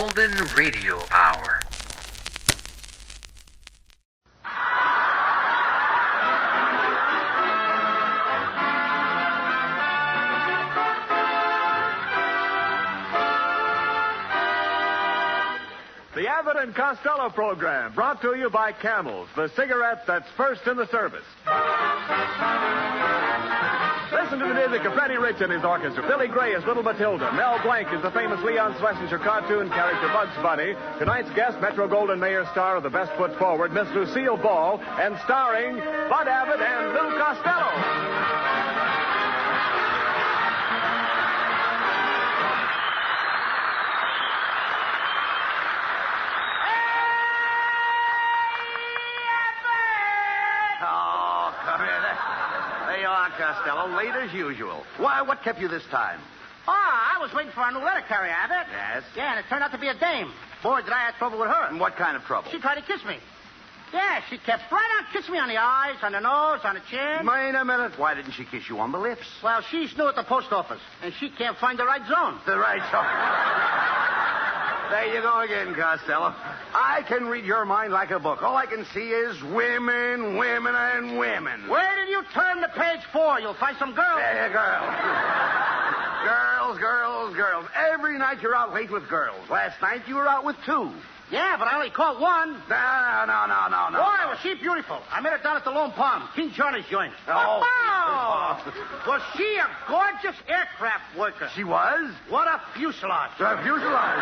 Golden Radio Hour. The Abbott and Costello program, brought to you by Camels, the cigarette that's first in the service. Listen to the music of Freddie Rich and his orchestra. Billy Gray as Little Matilda. Mel Blanc is the famous Leon Schlesinger cartoon character Bugs Bunny. Tonight's guest, Metro Goldwyn Mayer star of The Best Foot Forward, Miss Lucille Ball, and starring Bud Abbott and Lou Costello. Costello, late as usual. Why, what kept you this time? Oh, I was waiting for our new letter carrier, Abbott. Yes? Yeah, and it turned out to be a dame. Boy, did I have trouble with her. And what kind of trouble? She tried to kiss me. Yeah, she kept right on kissing me on the eyes, on the nose, on the chin. Wait a minute. Why didn't she kiss you on the lips? Well, she's new at the post office, and she can't find the right zone. The right zone. There you go again, Costello. I can read your mind like a book. All I can see is women, women, and women. Where did you turn to page 4? You'll find some girls. There, girls. Girls, girls, girls. Every night you're out late with girls. Last night you were out with 2. Yeah, but I only caught 1. No. Boy, was she beautiful. I met her down at the Lone Palm, King Johnny's joint. Oh. Was she a gorgeous aircraft worker? She was? What a fuselage. A fuselage.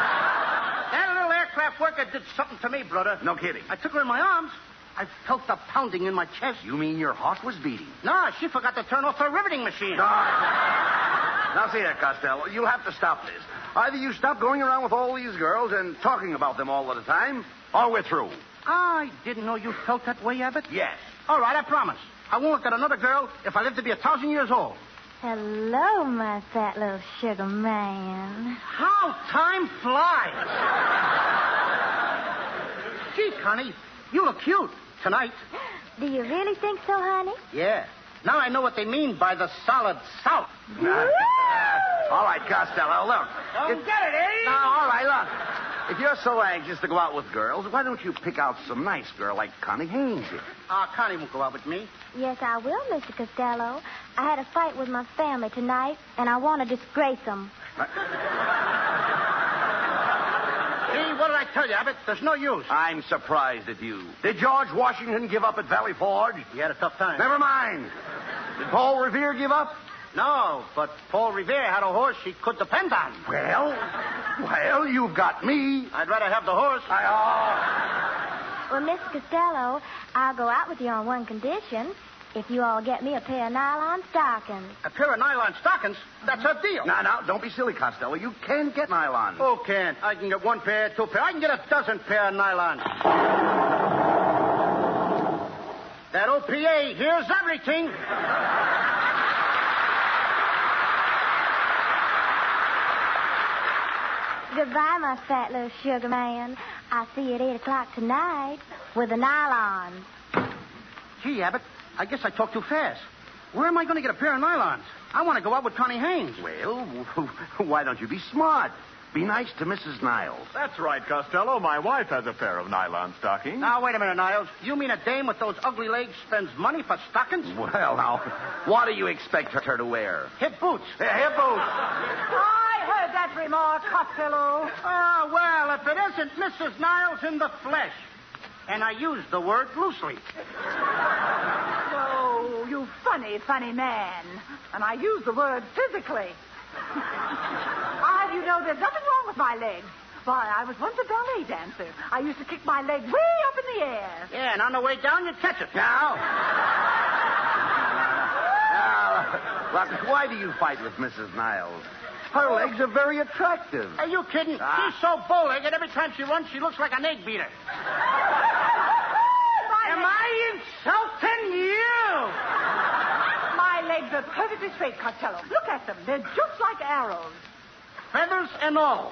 That little aircraft worker did something to me, brother. No kidding. I took her in my arms. I felt the pounding in my chest. You mean your heart was beating? No, she forgot to turn off her riveting machine. Now, see here, Costello. You'll have to stop this. Either you stop going around with all these girls and talking about them all the time, or we're through. I didn't know you felt that way, Abbott. Yes. All right, I promise. I won't look at another girl if I live to be 1,000 years old. Hello, my fat little sugar man. How time flies. Gee, Connie, you look cute tonight. Do you really think so, honey? Yeah. Now I know what they mean by the solid south. All right, Costello, look. Don't get it, eh? No, all right, look. If you're so anxious to go out with girls, why don't you pick out some nice girl like Connie Haynes here? Connie won't go out with me. Yes, I will, Mr. Costello. I had a fight with my family tonight, and I want to disgrace them. See, what did I tell you, Abbott? There's no use. I'm surprised at you. Did George Washington give up at Valley Forge? He had a tough time. Never mind. Did Paul Revere give up? No, but Paul Revere had a horse he could depend on. Well, you've got me. I'd rather have the horse. Well, Mr. Costello, I'll go out with you on one condition. If you all get me a pair of nylon stockings. A pair of nylon stockings? That's a deal. Now, don't be silly, Costello. You can get nylon. Who can't? I can get 1 pair, 2 pair. I can get 12 pair of nylon. That OPA hears everything. Goodbye, my fat little sugar man. I'll see you at 8 o'clock tonight with the nylons. Gee, Abbott, I guess I talked too fast. Where am I going to get a pair of nylons? I want to go out with Connie Haynes. Well, why don't you be smart? Be nice to Mrs. Niles. That's right, Costello. My wife has a pair of nylon stockings. Now, wait a minute, Niles. You mean a dame with those ugly legs spends money for stockings? Well, now, what do you expect her to wear? Hip boots. Hip boots. I heard that remark, Costello. Oh, well, if it isn't Mrs. Niles in the flesh. And I use the word loosely. Oh, you funny man. And I use the word physically. You know, there's nothing wrong with my legs. Why, I was once a ballet dancer. I used to kick my leg way up in the air. Yeah, and on the way down, you'd catch it. Now, look, why do you fight with Mrs. Niles? Her legs are very attractive. Are you kidding? She's so bow-legged, every time she runs, she looks like an egg beater. Am I insulting you? My legs are perfectly straight, Costello. Look at them. They're just like arrows. Feathers and all.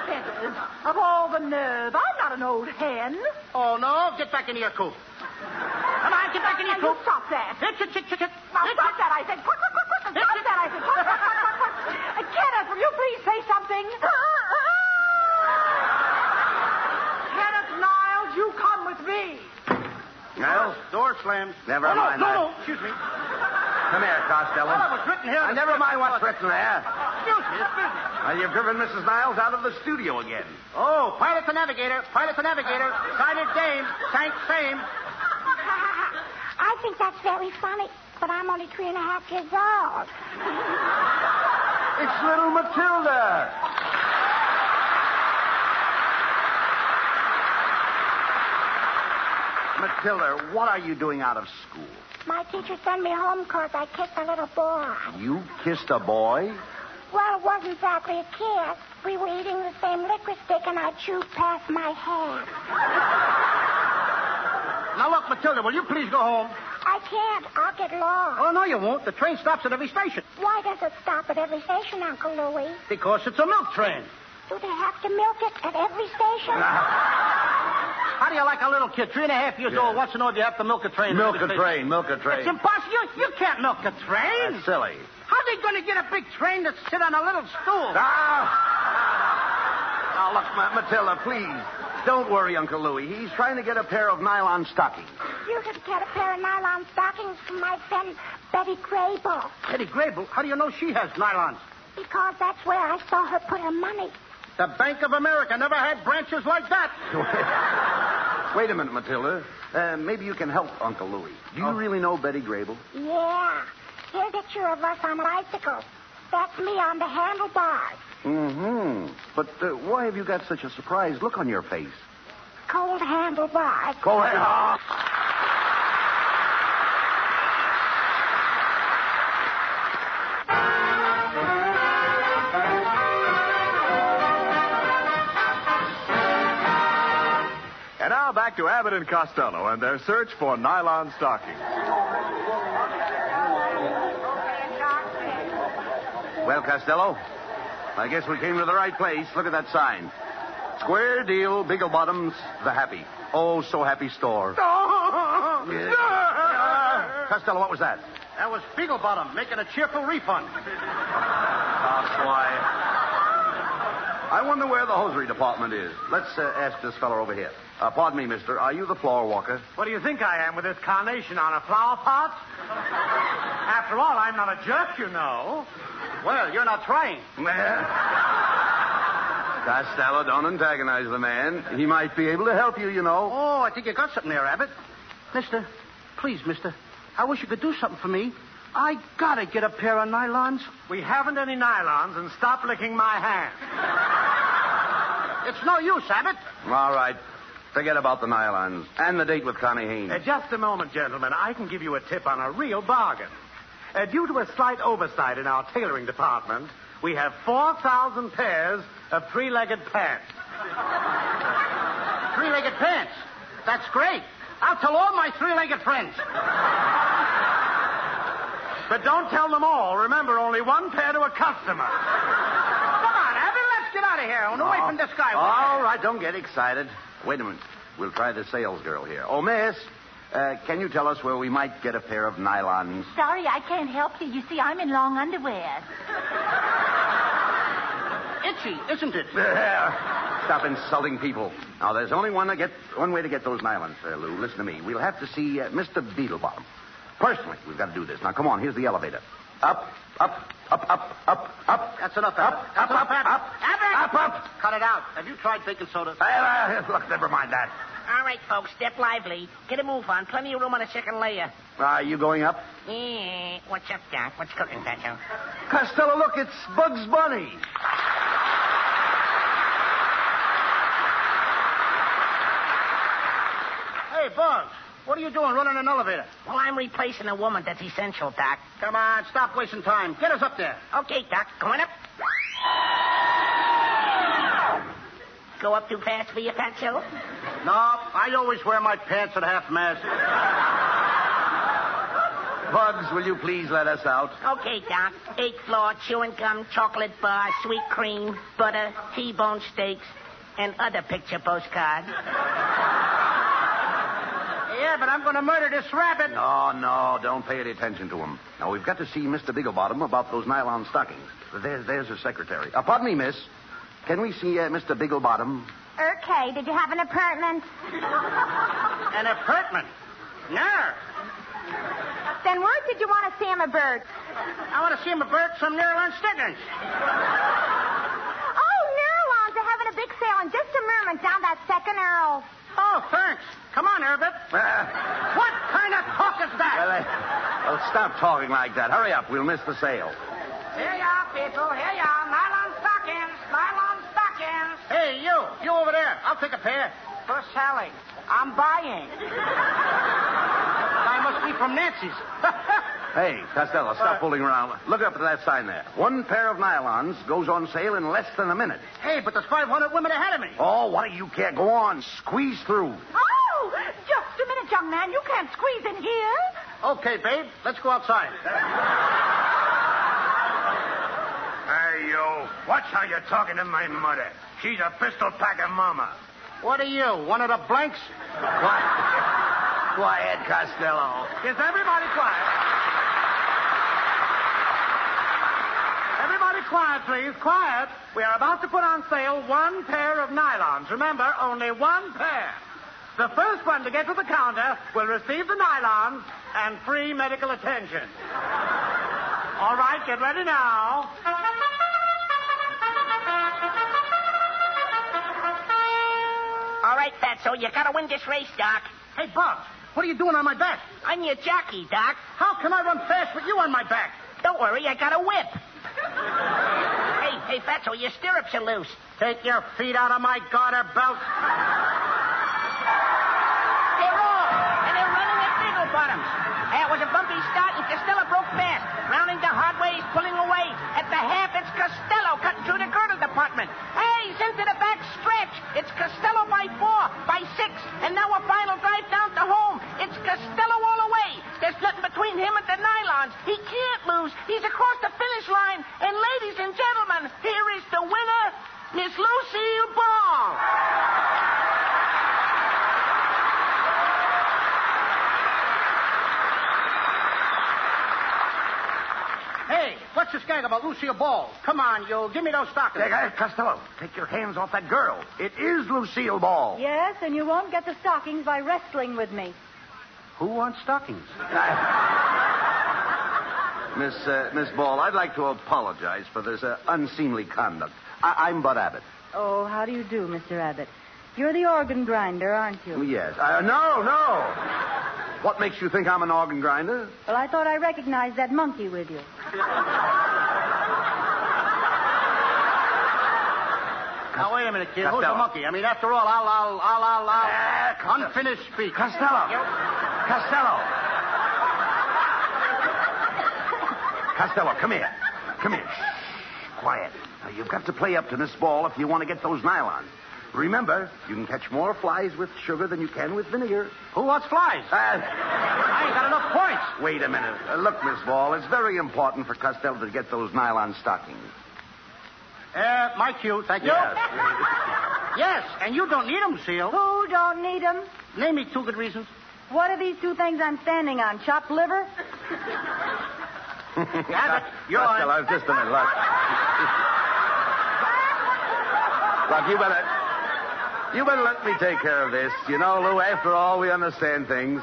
Feathers? Of all the nerve. I'm not an old hen. Oh, no? Get back into your coop. Come on, get back in your Now, coop. you stop that. Hit. Now, stop that, I said. Quick. Stop that, I said. Quick. Get her from will you please say something? Kenneth Niles, you come with me. Niles? Door slams. Never mind that. No. Excuse me. Come here, Costello. Well, it was written here. Never mind what's written there. Excuse me, it's business. You've driven Mrs. Niles out of the studio again. Oh, pilot to navigator. Sighted dame. Tank same. I think that's very funny, but I'm only 3.5 years old. It's little Matilda. Matilda, what are you doing out of school? My teacher sent me home because I kissed a little boy. You kissed a boy? Well, it wasn't exactly a kiss. We were eating the same liquor stick, and I chewed past my hair. Now, look, Matilda, will you please go home? I can't. I'll get lost. Oh, no, you won't. The train stops at every station. Why does it stop at every station, Uncle Louie? Because it's a milk train. Do they have to milk it at every station? How do you like a little kid, 3.5 years old, wants to know if you have to milk a train? Milk a train. It's impossible. You can't milk a train. That's silly. How's he going to get a big train to sit on a little stool? Now, look, Matilda, please. Don't worry, Uncle Louie. He's trying to get a pair of nylon stockings. You could get a pair of nylon stockings from my friend Betty Grable. Betty Grable? How do you know she has nylons? Because that's where I saw her put her money. The Bank of America never had branches like that. Wait a minute, Matilda. Maybe you can help Uncle Louie. Do you really know Betty Grable? Yeah. Here's a picture of us on bicycles. That's me on the handlebars. Mm-hmm. But why have you got such a surprised look on your face? Cold handlebars. Go ahead. And now back to Abbott and Costello and their search for nylon stockings. Well, Costello, I guess we came to the right place. Look at that sign. Square deal, Biggle Bottoms, the happy. Oh, so happy store. Yeah. Costello, what was that? That was Beaglebottom making a cheerful refund. Quiet. I wonder where the hosiery department is. Let's ask this fellow over here. Pardon me, mister. Are you the floor walker? What do you think I am with this carnation on a flower pot? After all, I'm not a jerk, you know. Well, you're not trying. Costello, don't antagonize the man. He might be able to help you, you know. Oh, I think you got something there, Abbott. Mister, please, mister. I wish you could do something for me. I gotta get a pair of nylons. We haven't any nylons, and stop licking my hand. It's no use, Abbott. All right. Forget about the nylons and the date with Connie Haynes. Just a moment, gentlemen. I can give you a tip on a real bargain. Due to a slight oversight in our tailoring department, we have 4,000 pairs of three-legged pants. Three-legged pants? That's great. I'll tell all my three-legged friends. But don't tell them all. Remember, only one pair to a customer. Come on, Abbott, let's get out of here. And away from this guy. All right, don't get excited. Wait a minute. We'll try the sales girl here. Oh, miss, can you tell us where we might get a pair of nylons? Sorry, I can't help you. You see, I'm in long underwear. Itchy, isn't it? Stop insulting people. Now, there's only one way to get those nylons, Lou. Listen to me. We'll have to see Mr. Beetlebottom. Personally, we've got to do this. Now, come on. Here's the elevator. Up. That's enough, Abbott. That's enough, Abbott. Abbott! Cut it out. Have you tried baking soda? Look, never mind that. All right, folks, step lively. Get a move on. Plenty of room on the second layer. Are you going up? Yeah. What's up, Doc? What's cooking, Pacho? Costello, look, it's Bugs Bunny. Hey, Bugs, what are you doing running an elevator? Well, I'm replacing a woman. That's essential, Doc. Come on, stop wasting time. Get us up there. Okay, Doc. Going up. Go up too fast for you, Pacho? No, I always wear my pants at half-mast. Bugs, will you please let us out? Okay, Doc. 8th floor, chewing gum, chocolate bar, sweet cream, butter, T-bone steaks, and other picture postcards. Yeah, but I'm going to murder this rabbit. No, don't pay any attention to him. Now, we've got to see Mr. Bigglebottom about those nylon stockings. There's his secretary. Pardon me, miss. Can we see Mr. Bigglebottom? Okay, did you have an apartment? An apartment? No. Then where did you want to see him about? I want to see him about some nylon stockings. Oh, Nurlons are having a big sale in just a moment down that second aisle. Oh, thanks. Come on, Herbert. What kind of talk is that? Well, stop talking like that. Hurry up. We'll miss the sale. Here you are, people. Here you are. Nylon stockings. Nylon stockings. Hey, you over there. I'll take a pair. For selling. I'm buying. I must be from Nancy's. Hey, Costello, stop fooling around. Look up at that sign there. One pair of nylons goes on sale in less than a minute. Hey, but there's 500 women ahead of me. Oh, what do you care? Go on. Squeeze through. Oh, just a minute, young man. You can't squeeze in here. Okay, babe. Let's go outside. Hey, you. Watch how you're talking to my mother. She's a pistol-packing mama. What are you, one of the blanks? Quiet, Costello. Is everybody quiet? Everybody quiet, please. Quiet. We are about to put on sale one pair of nylons. Remember, only one pair. The first one to get to the counter will receive the nylons and free medical attention. All right, get ready now. All right, Fatso, you gotta win this race, Doc. Hey, Bob, what are you doing on my back? I'm your jockey, Doc. How can I run fast with you on my back? Don't worry, I got a whip. Hey, Fatso, your stirrups are loose. Take your feet out of my garter belt. They're off, and they're running at Biggle Bottoms. It was a bumpy start, and Costello broke fast. Rounding the hard way, he's pulling away. At the half, it's Costello cutting through the girdle department. Hey, he's into the back stretch. It's Costello by 4, by 6, and now a final drive down to home. It's Costello all the way. There's nothing between him and the nylons. He can't lose. He's across the finish line. And ladies and gentlemen, here is the winner, Miss Lucille Ball. Hey, what's this gang about Lucille Ball? Come on, you. Give me those stockings. Hey, Costello, take your hands off that girl. It is Lucille Ball. Yes, and you won't get the stockings by wrestling with me. Who wants stockings? Miss Ball, I'd like to apologize for this unseemly conduct. I'm Bud Abbott. Oh, how do you do, Mr. Abbott? You're the organ grinder, aren't you? Yes. No. What makes you think I'm an organ grinder? Well, I thought I recognized that monkey with you. Now, wait a minute, kid. Costello. Who's the monkey? I mean, after all, I'll unfinished speech. Costello. Costello, come here. Shh, quiet. Now, you've got to play up to Miss Ball if you want to get those nylons. Remember, you can catch more flies with sugar than you can with vinegar. Who wants flies? I ain't got enough points. Wait a minute. Look, Miss Ball, it's very important for Costello to get those nylon stockings. My cue, thank you. Yes. Yes, and you don't need them, Lucille. Who don't need them? Name me 2 good reasons. What are these 2 things I'm standing on? Chopped liver? Abbott, you're on. Costello, just a minute. Look, you better let me take care of this. You know, Lou, after all, we understand things.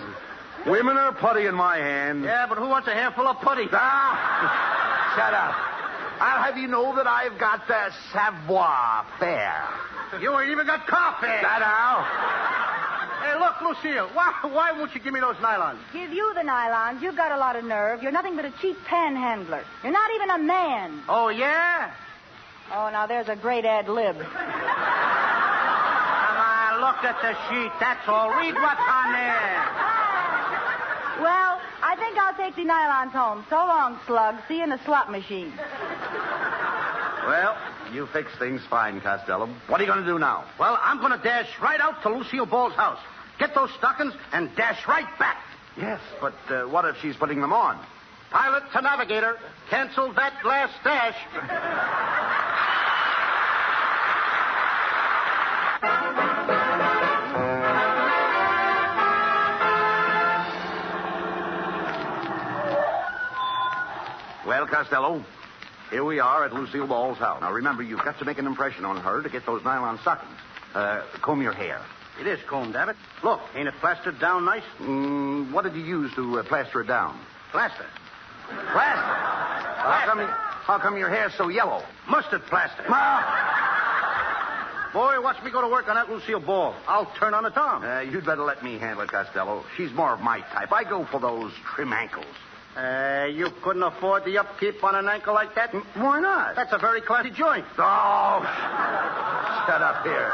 Women are putty in my hand. Yeah, but who wants a handful of putty? Shut up. I'll have you know that I've got the savoir faire. You ain't even got coffee. Shut up. Hey, look, Lucille, why won't you give me those nylons? Give you the nylons. You've got a lot of nerve. You're nothing but a cheap panhandler. You're not even a man. Oh, yeah? Oh, now there's a great ad lib. Come on, look at the sheet. That's all. Read what's on there. Well, I think I'll take the nylons home. So long, slug. See you in the slot machine. Well, you fix things fine, Costello. What are you going to do now? Well, I'm going to dash right out to Lucille Ball's house. Get those stockings and dash right back. Yes, but what if she's putting them on? Pilot to navigator. Cancel that last dash. Well, Costello, here we are at Lucille Ball's house. Now, remember, you've got to make an impression on her to get those nylon stockings. Comb your hair. It is combed, Abbott. Look, ain't it plastered down nice? What did you use to plaster it down? Plaster. Plaster? How come your hair's so yellow? Mustard plaster. Ma! Boy, watch me go to work on that Lucille Ball. I'll turn on the tom. You'd better let me handle it, Costello. She's more of my type. I go for those trim ankles. You couldn't afford the upkeep on an ankle like that? Why not? That's a very classy joint. Oh, shut up here.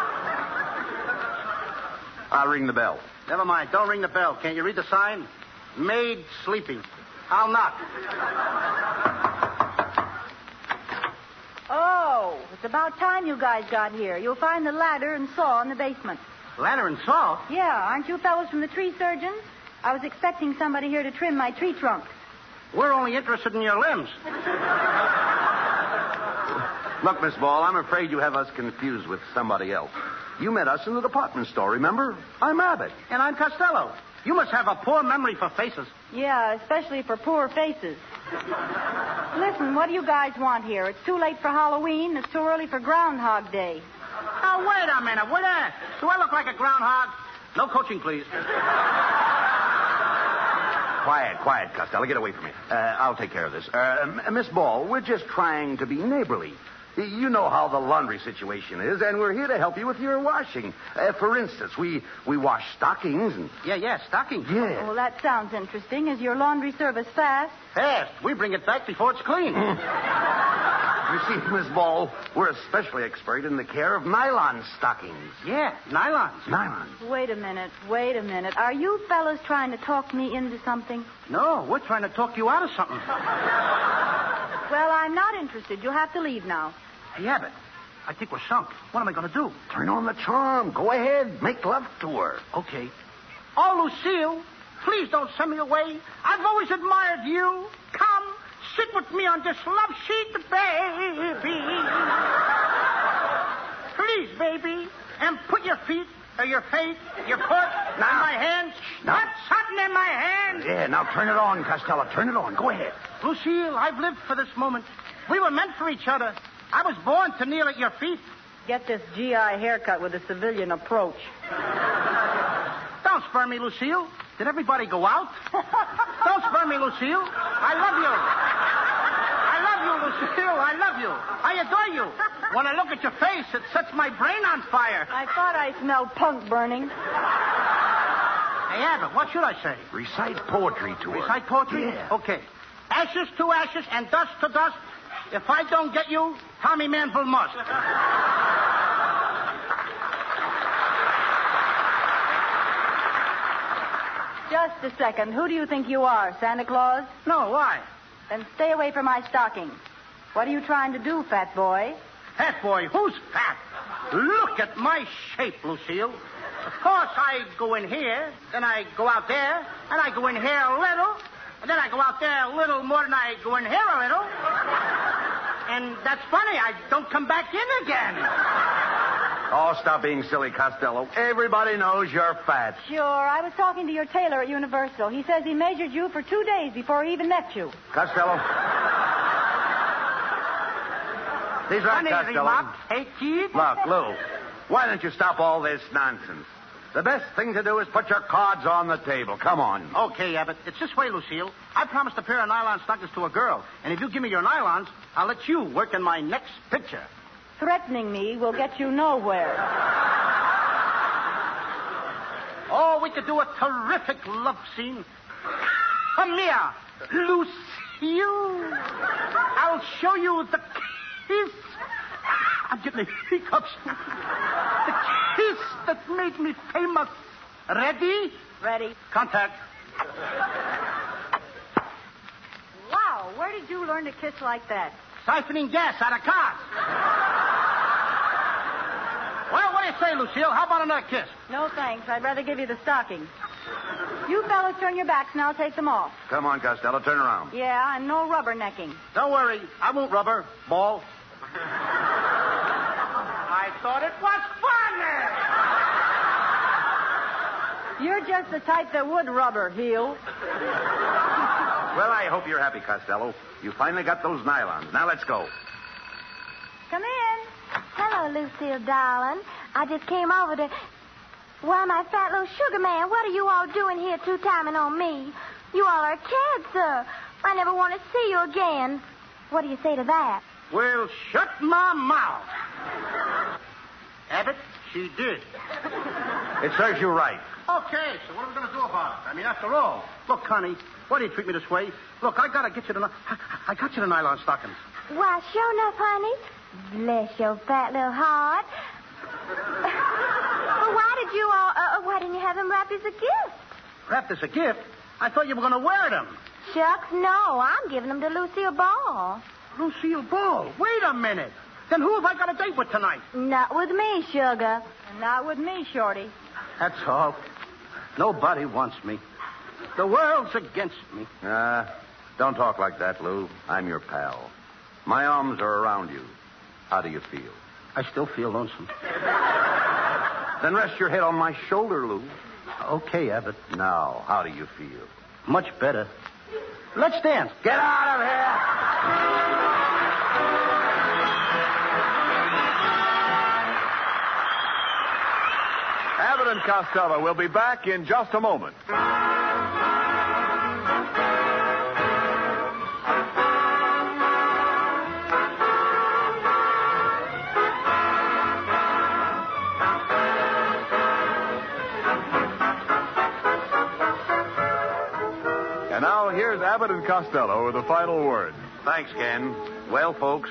I'll ring the bell. Never mind. Don't ring the bell. Can't you read the sign? Maid sleeping. I'll knock. Oh, it's about time you guys got here. You'll find the ladder and saw in the basement. Ladder and saw? Yeah, aren't you fellows from the tree surgeon? I was expecting somebody here to trim my tree trunk. We're only interested in your limbs. Look, Miss Ball, I'm afraid you have us confused with somebody else. You met us in the department store, remember? I'm Abbott. And I'm Costello. You must have a poor memory for faces. Yeah, especially for poor faces. Listen, what do you guys want here? It's too late for Halloween. It's too early for Groundhog Day. Now, wait a minute. Do I look like a groundhog? No coaching, please. Quiet, Costello. Get away from me. I'll take care of this. Miss Ball, we're just trying to be neighborly. You know how the laundry situation is, and we're here to help you with your washing. For instance, we wash stockings and... Yeah, stockings. Yeah. Well, that sounds interesting. Is your laundry service fast? Fast. We bring it back before it's clean. You see, Miss Ball, we're especially expert in the care of nylon stockings. Yeah, nylons. Nylons. Wait a minute. Are you fellas trying to talk me into something? No, we're trying to talk you out of something. Well, I'm not interested. You'll have to leave now. Hey, Abbott, I think we're sunk. What am I going to do? Turn on the charm. Go ahead. Make love to her. Okay. Oh, Lucille, please don't send me away. I've always admired you. Come, sit with me on this love sheet, baby. Please, baby. And put your feet, or your face, your foot in my hands. Now. Put something in my hand. Yeah, now turn it on, Costello. Turn it on. Go ahead. Lucille, I've lived for this moment. We were meant for each other. I was born to kneel at your feet. Get this GI haircut with a civilian approach. Don't spur me, Lucille. Did everybody go out? Don't spur me, Lucille. I love you. I love you, Lucille. I love you. I adore you. When I look at your face, it sets my brain on fire. I thought I smelled punk burning. Hey, Abbott, what should I say? Recite poetry to her. Recite poetry? Yeah. Okay. Ashes to ashes and dust to dust. If I don't get you, Tommy Manville must. Just a second. Who do you think you are, Santa Claus? No, why? Then stay away from my stockings. What are you trying to do, fat boy? Fat boy? Who's fat? Look at my shape, Lucille. Of course, I go in here, then I go out there, and I go in here a little, and then I go out there a little more than I go in here a little. And that's funny, I don't come back in again. Oh, stop being silly, Costello. Everybody knows you're fat. Sure. I was talking to your tailor at Universal. He says he measured you for 2 days before he even met you. Costello. He's right, Funny Costello. remarks. Hey, kid. Look, Lou, why don't you stop all this nonsense? The best thing to do is put your cards on the table. Come on. Okay, Abbott. It's this way, Lucille. I promised a pair of nylon stockings to a girl. And if you give me your nylons, I'll let you work in my next picture. Threatening me will get you nowhere. Oh, we could do a terrific love scene. Come here, Lucille. I'll show you the kiss. I'm getting the hiccups. The kiss that made me famous. Ready? Ready. Contact. Wow, where did you learn to kiss like that? Siphoning gas out of cars. Well, what do you say, Lucille? How about another kiss? No, thanks. I'd rather give you the stockings. You fellas turn your backs and I'll take them off. Come on, Costello. Turn around. Yeah, and no rubbernecking. Don't worry. I won't rubber. Ball. I thought it was funny. You're just the type that would rubber, heel. Well, I hope you're happy, Costello. You finally got those nylons. Now let's go. Come in. Hello, Lucille, darling. I just came over to... Why, my fat little sugar man, what are you all doing here two-timing on me? You all are kids, sir. I never want to see you again. What do you say to that? Well, shut my mouth. Abbott, she did. It serves you right. Okay, so what are we going to do about it? I mean, after all, look, Connie, why do you treat me this way? Look, I got to get you the... I got you the nylon stockings. Why, sure enough, honey. Bless your fat little heart. Well, why didn't you have them wrapped as a gift? Wrapped as a gift? I thought you were going to wear them. Shucks, no. I'm giving them to Lucille Ball. Lucille Ball? Wait a minute. Then who have I got a date with tonight? Not with me, sugar. And not with me, Shorty. That's all. Nobody wants me. The world's against me. Don't talk like that, Lou. I'm your pal. My arms are around you. How do you feel? I still feel lonesome. Then rest your head on my shoulder, Lou. Okay, Abbott. Now, how do you feel? Much better. Let's dance. Get out of here! Abbott and Costello will be back in just a moment. And now here's Abbott and Costello with the final word. Thanks, Ken. Well, folks,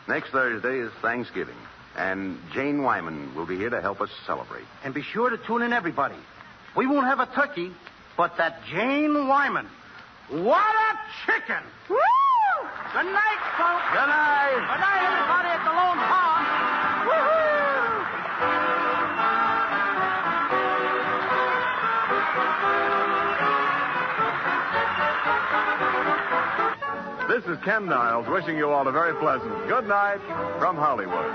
next Thursday is Thanksgiving, and Jane Wyman will be here to help us celebrate. And be sure to tune in, everybody. We won't have a turkey, but that Jane Wyman. What a chicken! Woo! Good night, folks. Good night. Good night, everybody at the Lone Pond. This is Ken Niles wishing you all a very pleasant good night from Hollywood.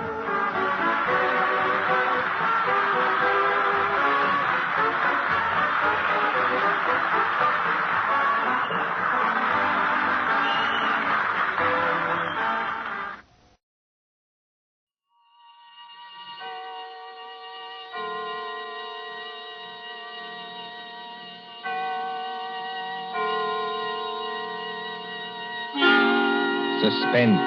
Suspense.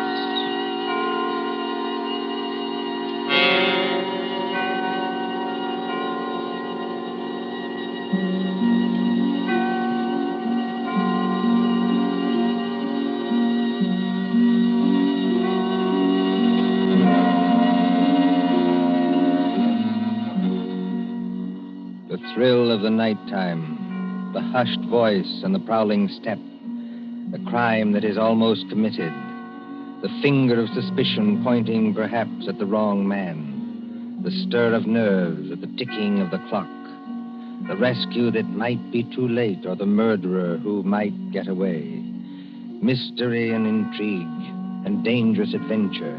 The thrill of the nighttime, the hushed voice and the prowling step, the crime that is almost committed, the finger of suspicion pointing perhaps at the wrong man, the stir of nerves at the ticking of the clock, the rescue that might be too late or the murderer who might get away, mystery and intrigue and dangerous adventure.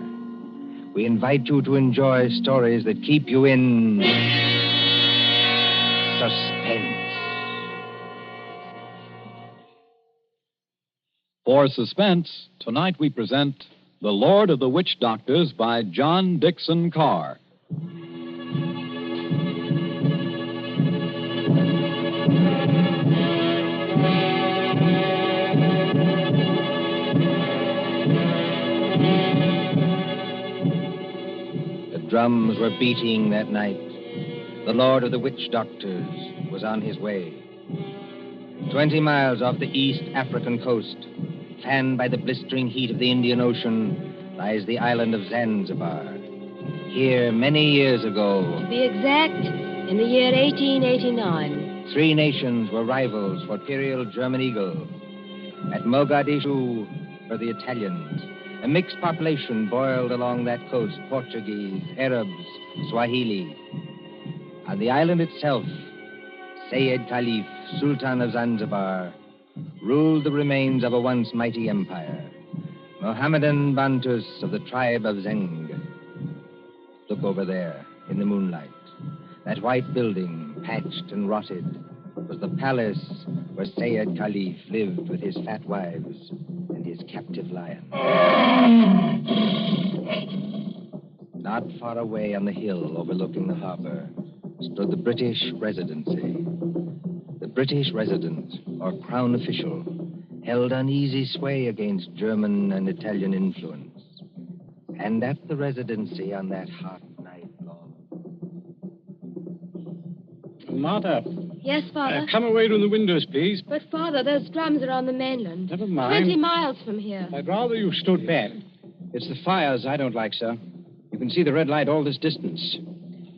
We invite you to enjoy stories that keep you in suspense. For Suspense, tonight we present The Lord of the Witch Doctors by John Dixon Carr. The drums were beating that night. The Lord of the Witch Doctors was on his way. 20 miles off the East African coast, fanned by the blistering heat of the Indian Ocean, lies the island of Zanzibar. Here, many years ago... To be exact, in the year 1889. 3 nations were rivals for imperial German eagle. At Mogadishu were the Italians. A mixed population boiled along that coast, Portuguese, Arabs, Swahili. On the island itself, Sayyid Khalif, Sultan of Zanzibar, ruled the remains of a once mighty empire. Mohammedan Bantus of the tribe of Zeng. Look over there, in the moonlight. That white building, patched and rotted, was the palace where Sayed Khalif lived with his fat wives and his captive lion. Not far away on the hill overlooking the harbor stood the British Residency. The British resident, or crown official, held uneasy sway against German and Italian influence. And at the Residency on that hot night long... Martha. Yes, Father? Come away from the windows, please. But, Father, those drums are on the mainland. Never mind. 20 miles from here. I'd rather you stood back. It's the fires I don't like, sir. You can see the red light all this distance.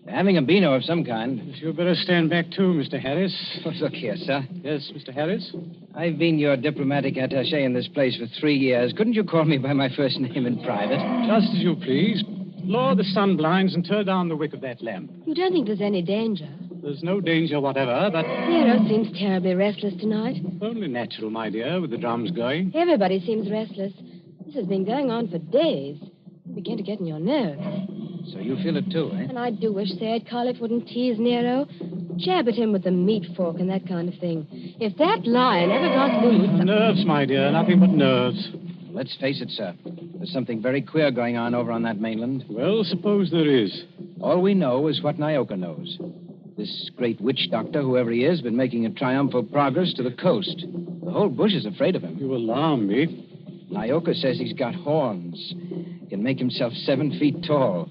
They're having a beano of some kind. You'd better stand back, too, Mr. Harris. Look here, sir. Yes, Mr. Harris? I've been your diplomatic attaché in this place for 3 years. Couldn't you call me by my first name in private? Just as you please. Lower the sun blinds and turn down the wick of that lamp. You don't think there's any danger? There's no danger whatever, but... Nero seems terribly restless tonight. Only natural, my dear, with the drums going. Everybody seems restless. This has been going on for days. You begin to get in your nerves. So you feel it too, eh? And I do wish Sayed Khalif wouldn't tease Nero. Jab at him with the meat fork and that kind of thing. If that lion ever got loose... Nerves, my dear, nothing but nerves. Let's face it, sir. There's something very queer going on over on that mainland. Well, suppose there is. All we know is what Nyoka knows. This great witch doctor, whoever he is, has been making a triumphal progress to the coast. The whole bush is afraid of him. You alarm me. Nyoka says he's got horns. He can make himself 7 feet tall,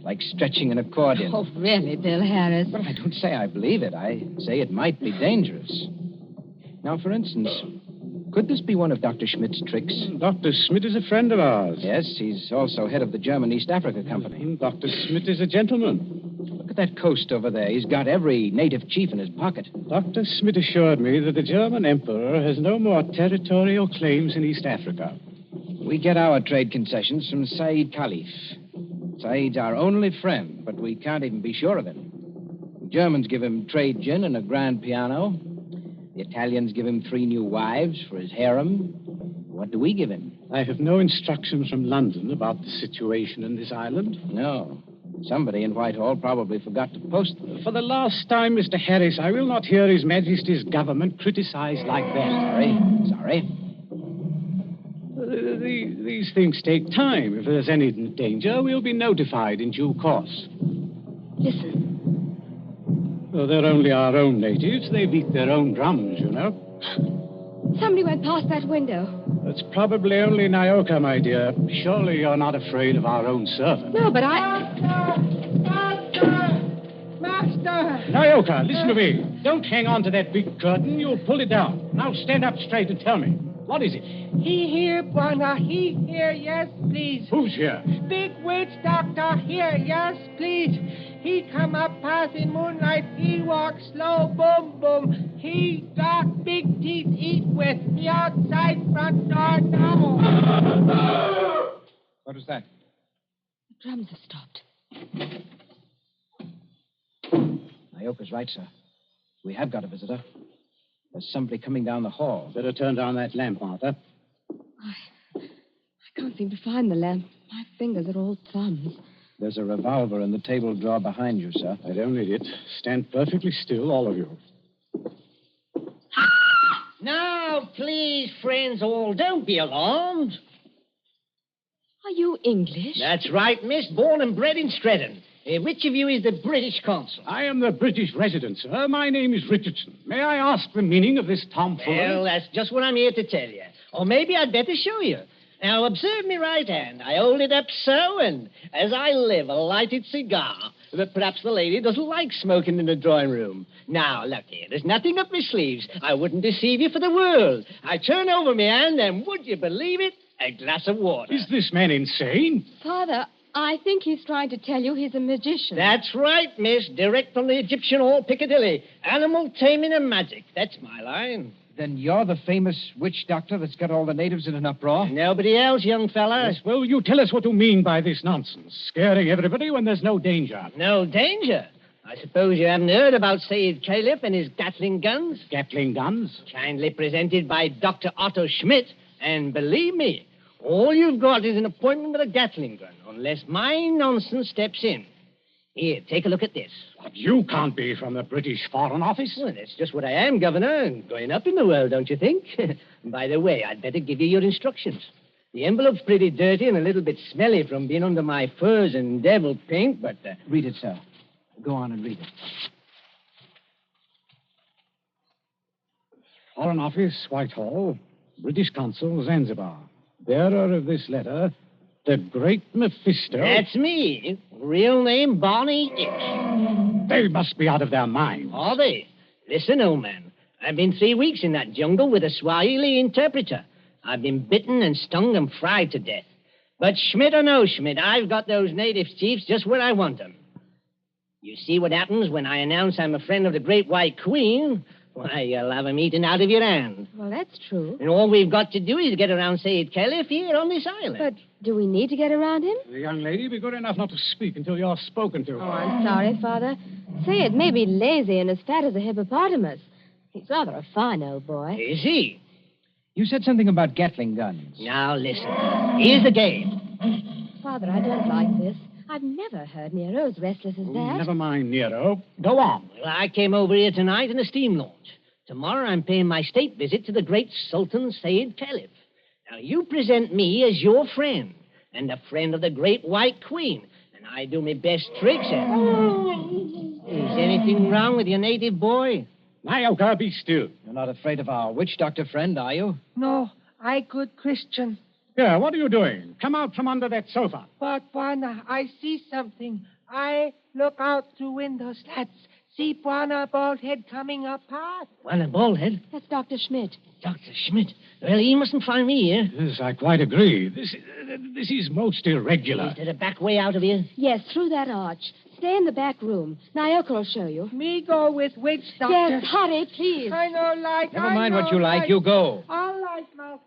like stretching an accordion. Oh, really, Bill Harris? Well, I don't say I believe it. I say it might be dangerous. Now, for instance, could this be one of Dr. Schmidt's tricks? Dr. Schmidt is a friend of ours. Yes, he's also head of the German East Africa Company. Dr. Schmidt is a gentleman. Look at that coast over there. He's got every native chief in his pocket. Dr. Schmidt assured me that the German emperor has no more territorial claims in East Africa. We get our trade concessions from Said Khalif. Said's our only friend, but we can't even be sure of him. The Germans give him trade gin and a grand piano. The Italians give him 3 new wives for his harem. What do we give him? I have no instructions from London about the situation in this island. No. Somebody in Whitehall probably forgot to post them. For the last time, Mr. Harris, I will not hear His Majesty's government criticized like that. Sorry. These things take time. If there's any danger, we'll be notified in due course. Listen. Well, they're only our own natives. They beat their own drums, you know. Somebody went past that window. That's probably only Nyoka, my dear. Surely you're not afraid of our own servant. No, but Master! Nyoka, listen to me. Don't hang on to that big curtain. You'll pull it down. Now stand up straight and tell me. What is it? He here, Bwana. He here, yes, please. Who's here? Big witch doctor here, yes, please. He come up past in moonlight. He walk slow, boom, boom. He got big teeth eat with the outside front door now. What was that? the drums have stopped. Nyoka's right, sir. We have got a visitor. There's somebody coming down the hall. Better turn down that lamp, Martha. I can't seem to find the lamp. My fingers are all thumbs. There's a revolver in the table drawer behind you, sir. I don't need it. Stand perfectly still, all of you. Now, please, friends all, don't be alarmed. Are you English? That's right, miss. Born and bred in Streatham. Which of you is the British consul? I am the British resident, sir. My name is Richardson. May I ask the meaning of this tomfoolery? Well, that's just what I'm here to tell you. Or maybe I'd better show you. Now, observe me right hand. I hold it up so, and as I live, a lighted cigar. But perhaps the lady doesn't like smoking in the drawing room. Now, look here. There's nothing up my sleeves. I wouldn't deceive you for the world. I turn over my hand, and would you believe it? A glass of water. Is this man insane? Father, I think he's trying to tell you he's a magician. That's right, miss. Direct from the Egyptian Hall, Piccadilly. Animal taming and magic. That's my line. Then you're the famous witch doctor that's got all the natives in an uproar? Nobody else, young fella. Yes, well, you tell us what you mean by this nonsense. Scaring everybody when there's no danger. No danger? I suppose you haven't heard about Said Khalif and his Gatling guns? Gatling guns? Kindly presented by Dr. Otto Schmidt. And believe me, all you've got is an appointment with a Gatling gun, unless my nonsense steps in. Here, take a look at this. But you can't be from the British Foreign Office. Well, that's just what I am, Governor, and going up in the world, don't you think? By the way, I'd better give you your instructions. The envelope's pretty dirty and a little bit smelly from being under my furs and devil pink, but... Read it, sir. Go on and read it. Foreign Office, Whitehall. British Consul, Zanzibar. Bearer of this letter, the Great Mephisto. That's me. Real name, Barney Hicks. They must be out of their minds. Are they? Listen, old man. I've been 3 weeks in that jungle with a Swahili interpreter. I've been bitten and stung and fried to death. But Schmidt or no Schmidt, I've got those native chiefs just where I want them. You see what happens when I announce I'm a friend of the Great White Queen? Why, you'll have 'em eaten out of your hand. Well, that's true. And all we've got to do is get around Said Caliph here on this island. But do we need to get around him? The young lady, be good enough not to speak until you're spoken to. Oh, I'm sorry, Father. Sayed may be lazy and as fat as a hippopotamus. He's rather a fine old boy. Is he? You said something about Gatling guns. Now, listen. Here's the game. Father, I don't like this. I've never heard Nero as restless as that. Never mind, Nero. Go on. Well, I came over here tonight in a steam launch. Tomorrow I'm paying my state visit to the great Sultan Said Caliph. Now, you present me as your friend and a friend of the Great White Queen, and I do my best tricks at it. Is anything wrong with your native boy? Nyoka, be still. You're not afraid of our witch doctor friend, are you? No, I good Christian. Here, what are you doing? Come out from under that sofa. But, Bwana, I see something. I look out through window slats. See Bwana bald head coming up past. Well, a baldhead? That's Dr. Schmidt. Dr. Schmidt? Well, he mustn't find me here. Yes, I quite agree. This is most irregular. Is there a back way out of here? Yes, through that arch. Stay in the back room. Naoko will show you. Me go with witch doctor. Yes, hurry, please. I know like. Never mind what you like. You go. All right, master.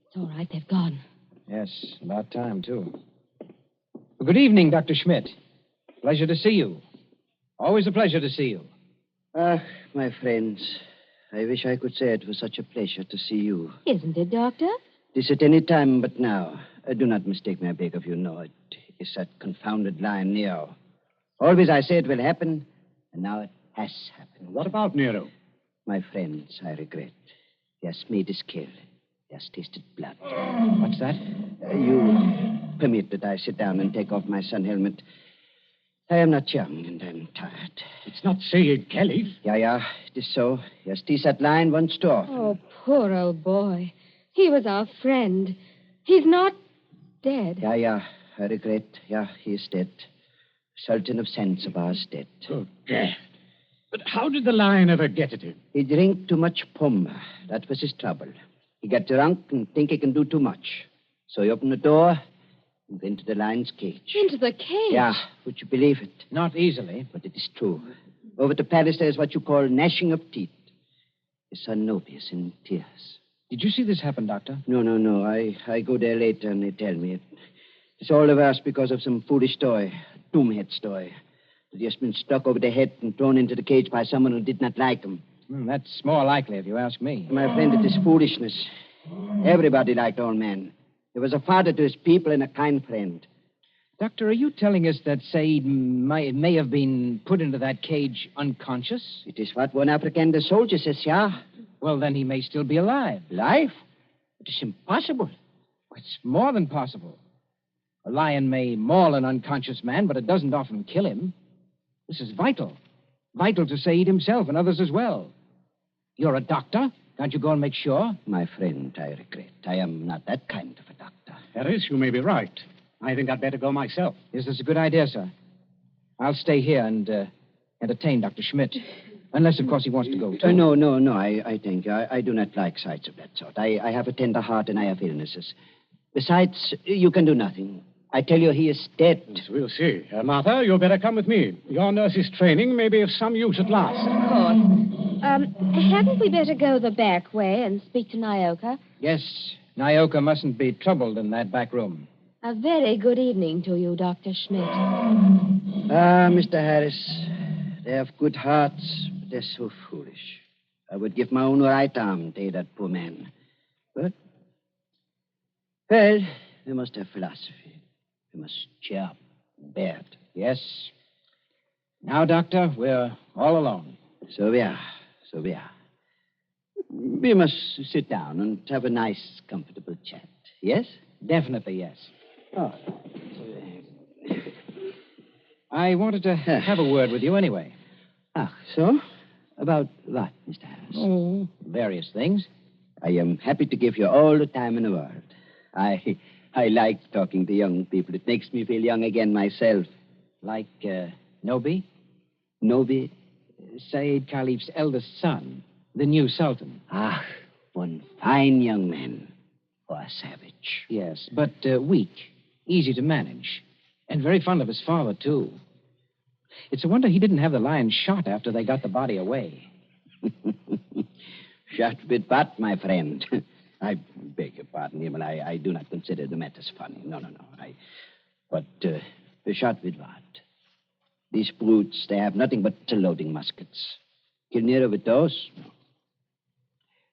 It's all right. They've gone. Yes, about time, too. Well, good evening, Dr. Schmidt. Pleasure to see you. Always a pleasure to see you. Ah, my friends, I wish I could say it was such a pleasure to see you. Isn't it, Doctor? This at any time but now. Do not mistake me, I beg of you. No, it is that confounded lion, Nero. Always I say it will happen, and now it has happened. What about Nero? My friends, I regret. He has made his kill. He has tasted blood. What's that? You permit that I sit down and take off my sun helmet. I am not young, and I'm tired. It's not Said Caliph. Yeah, it is so. He has teased that lion once too often. Oh, poor old boy. He was our friend. He's not dead. Yeah, I regret. Yeah, he is dead. Sultan of Zanzibar is dead. Oh, Gad. But how did the lion ever get at him? He drank too much pumba. That was his trouble. He got drunk and think he can do too much. So he opened the door and went into the lion's cage. Into the cage? Yeah, would you believe it? Not easily. But it is true. Over to Paris, there's what you call gnashing of teeth. His son Nobius in tears. Did you see this happen, Doctor? No. I go there later and they tell me. It's all the worse because of some foolish story, a doomhead story. That he has been struck over the head and thrown into the cage by someone who did not like him. That's more likely, if you ask me. My friend, it is foolishness. Everybody liked old man. He was a father to his people and a kind friend. Doctor, are you telling us that Said may have been put into that cage unconscious? It is what one African soldier says, yeah. Well, then he may still be alive. Alive? It is impossible. It's more than possible. A lion may maul an unconscious man, but it doesn't often kill him. This is vital. Vital to Said himself and others as well. You're a doctor. Can't you go and make sure? My friend, I regret. I am not that kind of a doctor. Harris, you may be right. I think I'd better go myself. Yes, that's a good idea, sir. I'll stay here and entertain Dr. Schmidt. Unless, of course, he wants to go, too. No. I thank you. I do not like sights of that sort. I have a tender heart and I have illnesses. Besides, you can do nothing. I tell you, he is dead. Yes, we'll see. Martha, you'd better come with me. Your nurse's training may be of some use at last. Of course. Hadn't we better go the back way and speak to Nyoka? Yes. Nyoka mustn't be troubled in that back room. A very good evening to you, Dr. Schmidt. Ah, Mr. Harris. They have good hearts, but they're so foolish. I would give my own right arm to aid that poor man. But Well, we must have philosophy. We must cheer up, bear it. Yes. Now, Doctor, we're all alone. So we are. We must sit down and have a nice, comfortable chat. Yes? Definitely, yes. Oh. I wanted to have a word with you anyway. Ah, so? About what, Mr. Harris? Oh, various things. I am happy to give you all the time in the world. I like talking to young people. It makes me feel young again myself. Like Nobi? Nobi? Said Khalif's eldest son, the new Sultan. Ah, one fine young man. Or a savage. Yes, but weak, easy to manage, and very fond of his father, too. It's a wonder he didn't have the lion shot after they got the body away. Shot with what, my friend? I beg your pardon, Himmel. I do not consider the matters funny. No. But shot with what? These brutes, they have nothing but loading muskets. Kill Nero with those? No.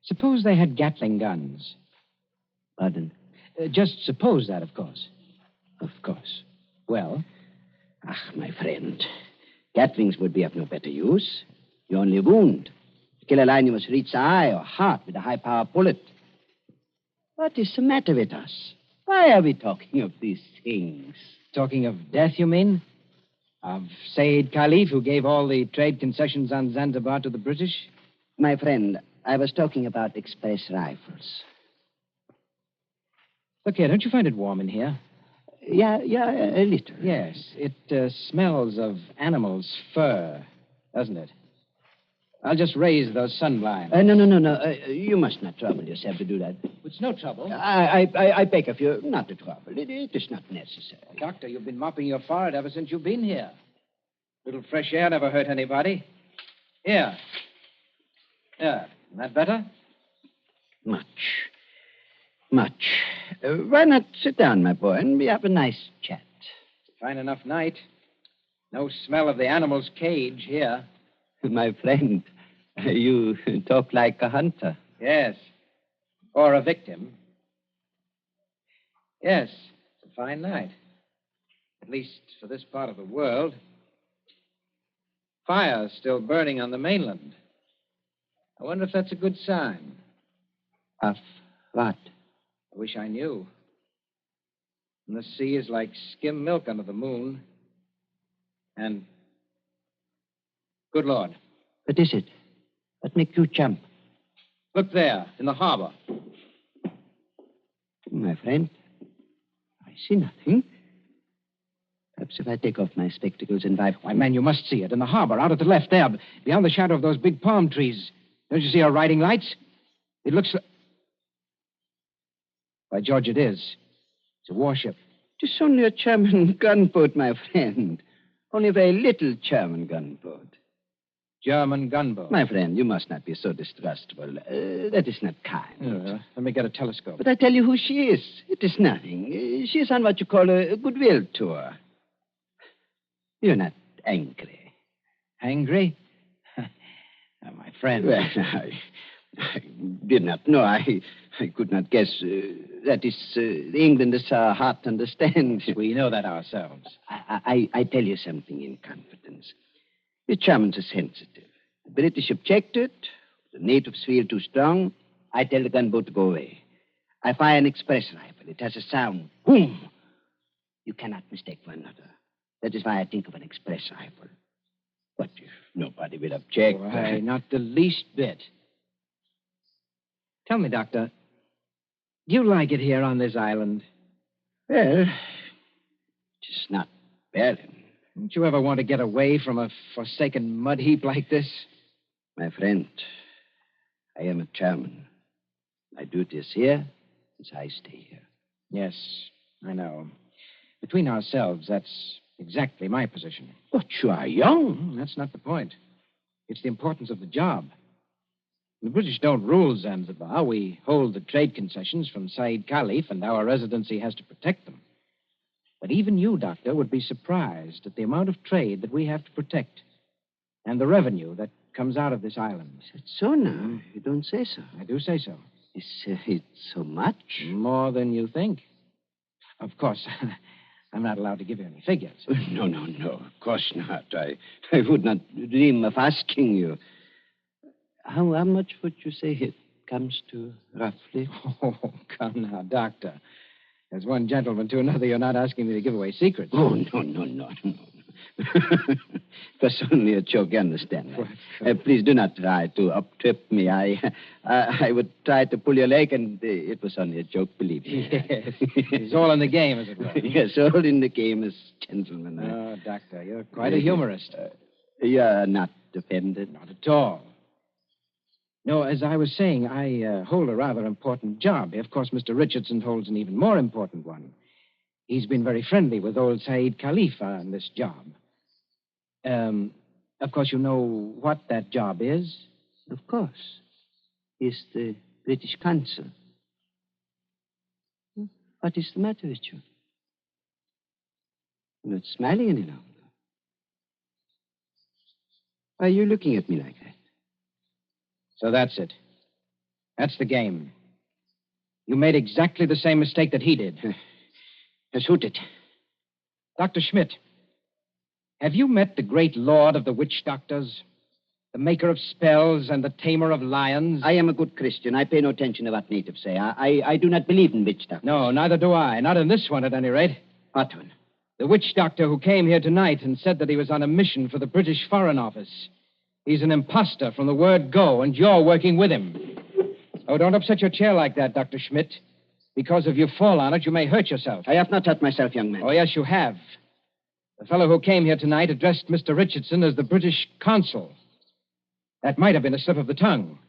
Suppose they had Gatling guns. Pardon? Just suppose that, of course. Of course. Well? Ah, my friend. Gatlings would be of no better use. You only wound. To kill a lion, you must reach the eye or heart with a high-power bullet. What is the matter with us? Why are we talking of these things? Talking of death, you mean? Of Said Khalif, who gave all the trade concessions on Zanzibar to the British? My friend, I was talking about express rifles. Look here, don't you find it warm in here? Yeah, a little. Yes, it smells of animal's fur, doesn't it? I'll just raise those sun blinds. No. You must not trouble yourself to do that. It's no trouble. I beg of you not to trouble. It is not necessary. Doctor, you've been mopping your forehead ever since you've been here. A little fresh air never hurt anybody. Here. Isn't that better? Much. Why not sit down, my boy, and we have a nice chat? Fine enough night. No smell of the animal's cage here. My friend, you talk like a hunter. Yes. Or a victim. Yes, it's a fine night. At least for this part of the world. Fire's still burning on the mainland. I wonder if that's a good sign. Of what? I wish I knew. And the sea is like skim milk under the moon. And, good Lord. What is it? What makes you jump? Look there, in the harbor. My friend, I see nothing. Perhaps if I take off my spectacles and Why, man, you must see it. In the harbor, out at the left there, beyond the shadow of those big palm trees. Don't you see our riding lights? It looks... By George, it is. It's a warship. It is only a German gunboat, my friend. Only a very little German gunboat. German gunboat? My friend, you must not be so distrustful. That is not kind. Let me get a telescope. But I tell you who she is. It is nothing. She is on what you call a goodwill tour. You're not angry. Angry? My friend. Well, I did not know. I could not guess. That is, the Englanders are hard to understand. We know that ourselves. I tell you something in confidence. The Germans are sensitive. The British objected. The natives feel too strong. I tell the gunboat to go away. I fire an express rifle. It has a sound. Boom! You cannot mistake one another. That is why I think of an express rifle. But if nobody will object... Why, not the least bit. Tell me, Doctor, do you like it here on this island? Well, just not barren. Don't you ever want to get away from a forsaken mud heap like this? My friend, I am a German. My duty is here, as I stay here. Yes, I know. Between ourselves, that's exactly my position. But you are young. That's not the point. It's the importance of the job. The British don't rule Zanzibar. We hold the trade concessions from Said Khalif, and our residency has to protect them. But even you, Doctor, would be surprised at the amount of trade that we have to protect and the revenue that comes out of this island. Is it so now? You don't say so. I do say so. Is it so much? More than you think. Of course, I'm not allowed to give you any figures. No. Of course not. I would not dream of asking you. How much would you say it comes to, roughly? Oh, come now, Doctor. As one gentleman to another, you're not asking me to give away secrets. Oh, no. It was only a joke, you understand? Please do not try to up-trip me. I would try to pull your leg, and it was only a joke, believe me. Yes. It's all in the game, as it were. Yes, all in the game as gentlemen. Oh, Doctor, you're quite a humorist. You're not offended? Not at all. No, as I was saying, I hold a rather important job. Of course, Mr. Richardson holds an even more important one. He's been very friendly with old Said Khalifa on this job. Of course, you know what that job is? Of course. He's the British consul. What is the matter with you? You're not smiling any longer. Why are you looking at me like that? So that's it. That's the game. You made exactly the same mistake that he did. Shoot it. Dr. Schmidt, have you met the great lord of the witch doctors? The maker of spells and the tamer of lions? I am a good Christian. I pay no attention to what natives say. I do not believe in witch doctors. No, neither do I. Not in this one, at any rate. What one? The witch doctor who came here tonight and said that he was on a mission for the British Foreign Office. He's an imposter from the word go, and you're working with him. Oh, don't upset your chair like that, Dr. Schmidt. Because if you fall on it, you may hurt yourself. I have not hurt myself, young man. Oh, yes, you have. The fellow who came here tonight addressed Mr. Richardson as the British consul. That might have been a slip of the tongue.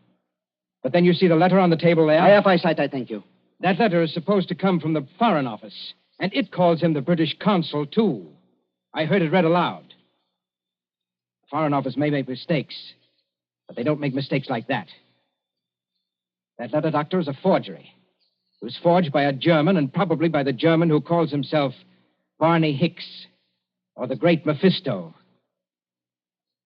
But then you see the letter on the table there? I have eyesight, I thank you. That letter is supposed to come from the Foreign Office, and it calls him the British consul, too. I heard it read aloud. The Foreign Office may make mistakes, but they don't make mistakes like that. That letter, Doctor, is a forgery. It was forged by a German, and probably by the German who calls himself Barney Hicks, or the Great Mephisto.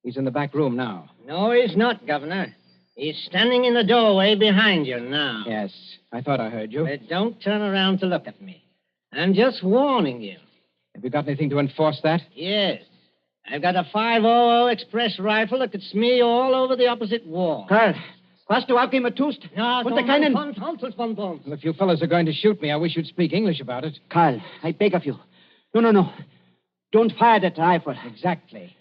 He's in the back room now. No, he's not, Governor. He's standing in the doorway behind you now. Yes, I thought I heard you. But don't turn around to look at me. I'm just warning you. Have you got anything to enforce that? Yes. I've got a 500 express rifle that could smear you all over the opposite wall. Karl, was du abgeben tust? No, Und der keinen... Well, if you fellows are going to shoot me, I wish you'd speak English about it. Karl, I beg of you. No. Don't fire that rifle. Exactly.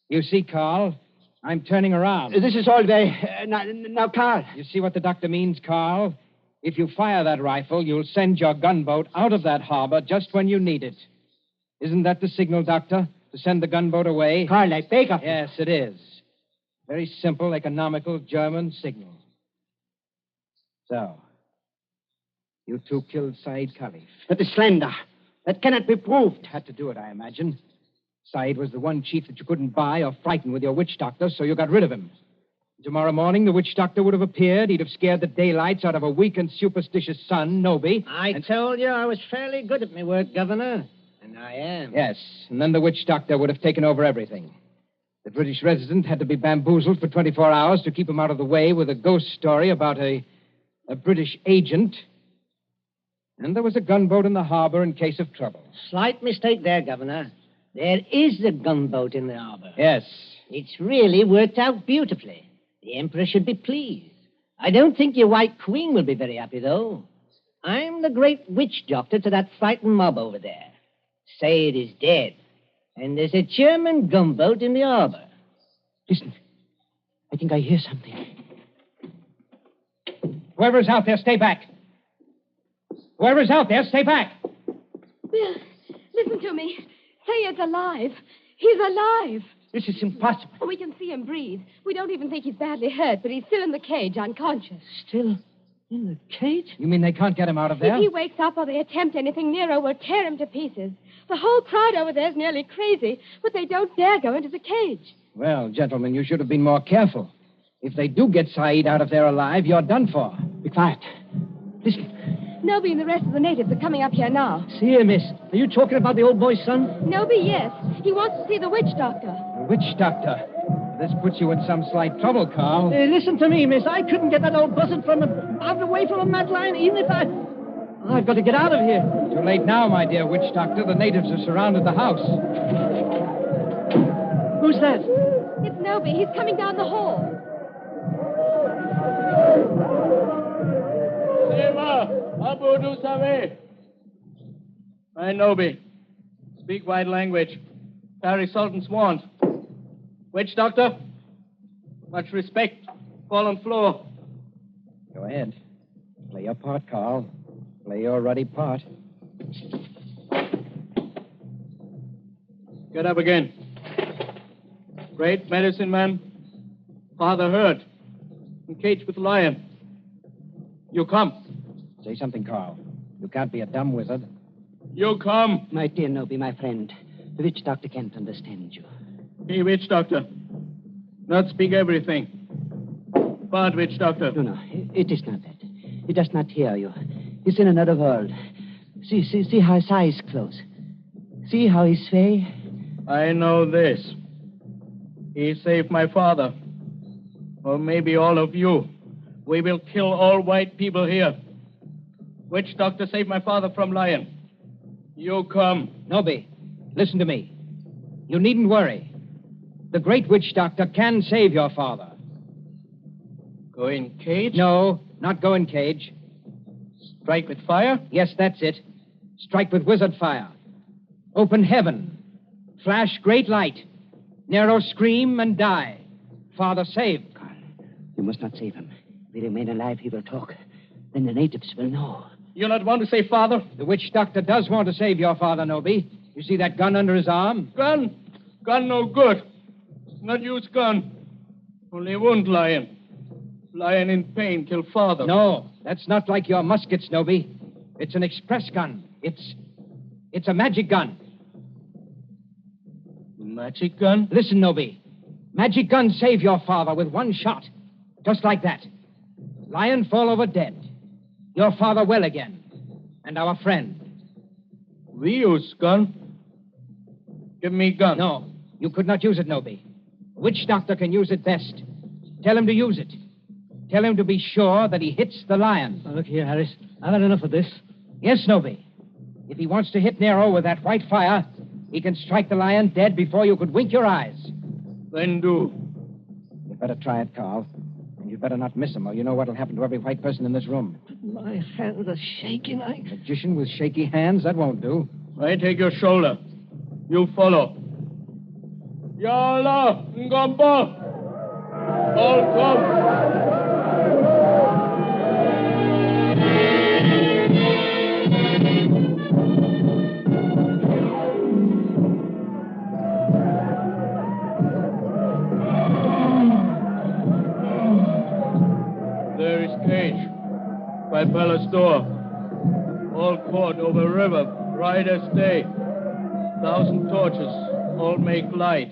You see, Carl, I'm turning around. This is all very... now, Karl. You see what the doctor means, Carl? If you fire that rifle, you'll send your gunboat out of that harbor just when you need it. Isn't that the signal, Doctor? To send the gunboat away? Karl, I beg of you. Yes, it is. Very simple, economical German signal. So, you two killed Said Khalif. That is slander. That cannot be proved. Had to do it, I imagine. Said was the one chief that you couldn't buy or frighten with your witch doctor, so you got rid of him. Tomorrow morning, the witch doctor would have appeared. He'd have scared the daylights out of a weak and superstitious son, Noby. I told you I was fairly good at my work, Governor. And I am. Yes, and then the witch doctor would have taken over everything. The British resident had to be bamboozled for 24 hours to keep him out of the way with a ghost story about a British agent. And there was a gunboat in the harbor in case of trouble. Slight mistake there, Governor. There is a gunboat in the harbor. Yes. It's really worked out beautifully. The Emperor should be pleased. I don't think your White Queen will be very happy, though. I'm the great witch doctor to that frightened mob over there. Say it is dead. And there's a German gunboat in the harbor. Listen. I think I hear something. Whoever's out there, stay back. Whoever's out there, stay back. Bill, listen to me. Sayed's alive. He's alive. This is impossible. Oh, we can see him breathe. We don't even think he's badly hurt, but he's still in the cage, unconscious. Still in the cage? You mean they can't get him out of there? If he wakes up or they attempt anything, Nero will tear him to pieces. The whole crowd over there is nearly crazy, but they don't dare go into the cage. Well, gentlemen, you should have been more careful. If they do get Said out of there alive, you're done for. Be quiet. Listen. Noby and the rest of the natives are coming up here now. See here, miss. Are you talking about the old boy's son? Noby, yes. He wants to see the witch doctor. The witch doctor? This puts you in some slight trouble, Carl. Listen to me, miss. I couldn't get that old buzzard out away from a mad lion, even if I... I've got to get out of here. Too late now, my dear witch doctor. The natives have surrounded the house. Who's that? It's Nobi. He's coming down the hall. Seva, Abu du Save. I Nobi. Speak white language. Carry Sultan's wand. Witch doctor? Much respect. Fall on floor. Go ahead. Play your part, Carl. Play your ruddy part. Get up again. Great medicine man. Father heard. Encaged with lion. You come. Say something, Carl. You can't be a dumb wizard. You come. My dear Nobi, my friend, the witch doctor can't understand you. Hey, witch doctor. Not speak everything. Bad witch doctor. No, it is not that. He does not hear you. He's in another world. See how his eyes close. See how he sway. I know this. He saved my father. Or maybe all of you. We will kill all white people here. Witch doctor saved my father from lion. You come. Nobi, listen to me. You needn't worry. The great witch doctor can save your father. Go in cage? No, not go in cage. Strike with fire? Yes, that's it. Strike with wizard fire. Open heaven. Flash great light. Nero scream and die. Father saved. Carl, you must not save him. If he remain alive, he will talk. Then the natives will know. You not want to save father? The witch doctor does want to save your father, Nobi. You see that gun under his arm? Gun? Gun no good. Not use gun. Only wound lion. Lion in pain kill father. No, that's not like your muskets, Nobi. It's an express gun. It's a magic gun. Magic gun? Listen, Nobi. Magic gun save your father with one shot. Just like that. Lion fall over dead. Your father well again. And our friend. We use gun. Give me gun. No, you could not use it, Nobi. The witch doctor can use it best. Tell him to use it. Tell him to be sure that he hits the lion. Look here, Harris. I've had enough of this. Yes, Nobi. If he wants to hit Nero with that white fire, he can strike the lion dead before you could wink your eyes. Then do. You'd better try it, Carl. And you'd better not miss him, or you know what'll happen to every white person in this room. My hands are shaking. Magician with shaky hands? That won't do. I take your shoulder. You follow. Yalla, Ngamba. All come. There is cage by palace door. All court over river, bright as day. 1,000 torches, all make light.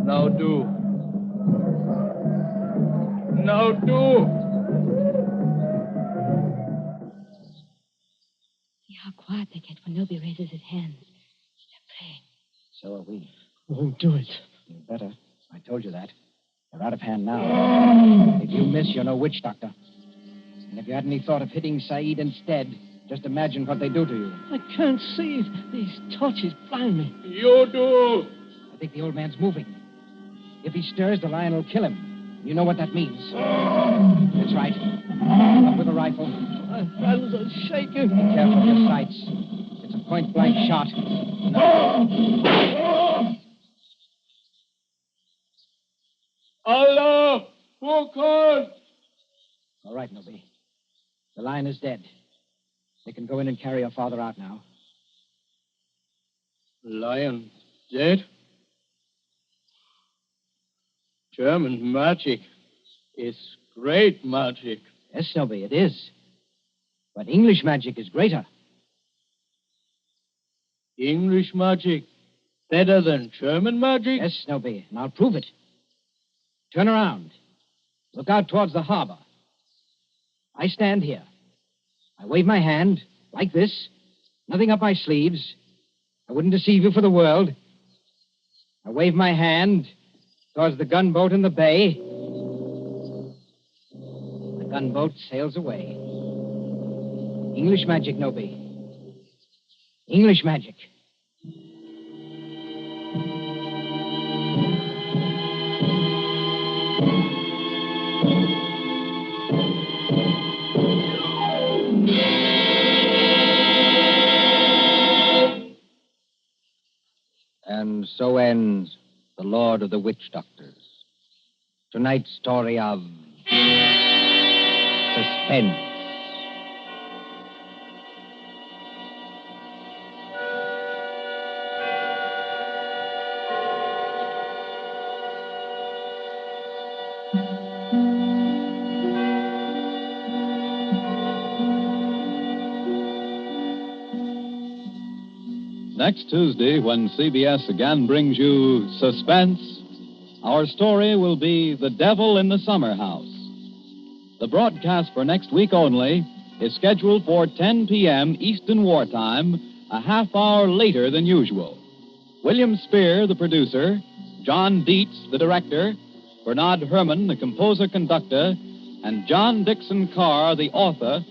Now do. Now do. See how quiet they get when Nobi raises his hands. They're praying. So are we. Won't do it. You better. I told you that. They're out of hand now. If you miss, you're no witch doctor. And if you had any thought of hitting Saeed instead, just imagine what they do to you. I can't see. These torches blind me. You do. I think the old man's moving. If he stirs, the lion will kill him. You know what that means. That's right. Up with a rifle. My hands are shaking. Be careful of your sights. It's a point-blank shot. Allah! Furkan! All right, Nobi. The lion is dead. They can go in and carry your father out now. Lion dead? German magic is great magic. Yes, Nobi, it is. But English magic is greater. English magic better than German magic? Yes, Nobi, and I'll prove it. Turn around. Look out towards the harbor. I stand here. I wave my hand, like this. Nothing up my sleeves. I wouldn't deceive you for the world. I wave my hand towards the gunboat in the bay. The gunboat sails away. English magic, Nobi. English magic. And so ends The Lord of the Witch Doctors. Tonight's story of Suspense. Next Tuesday, when CBS again brings you Suspense, our story will be The Devil in the Summer House. The broadcast for next week only is scheduled for 10 p.m. Eastern Wartime, a half hour later than usual. William Spear, the producer, John Dietz, the director, Bernard Herrmann, the composer-conductor, and John Dixon Carr, the author,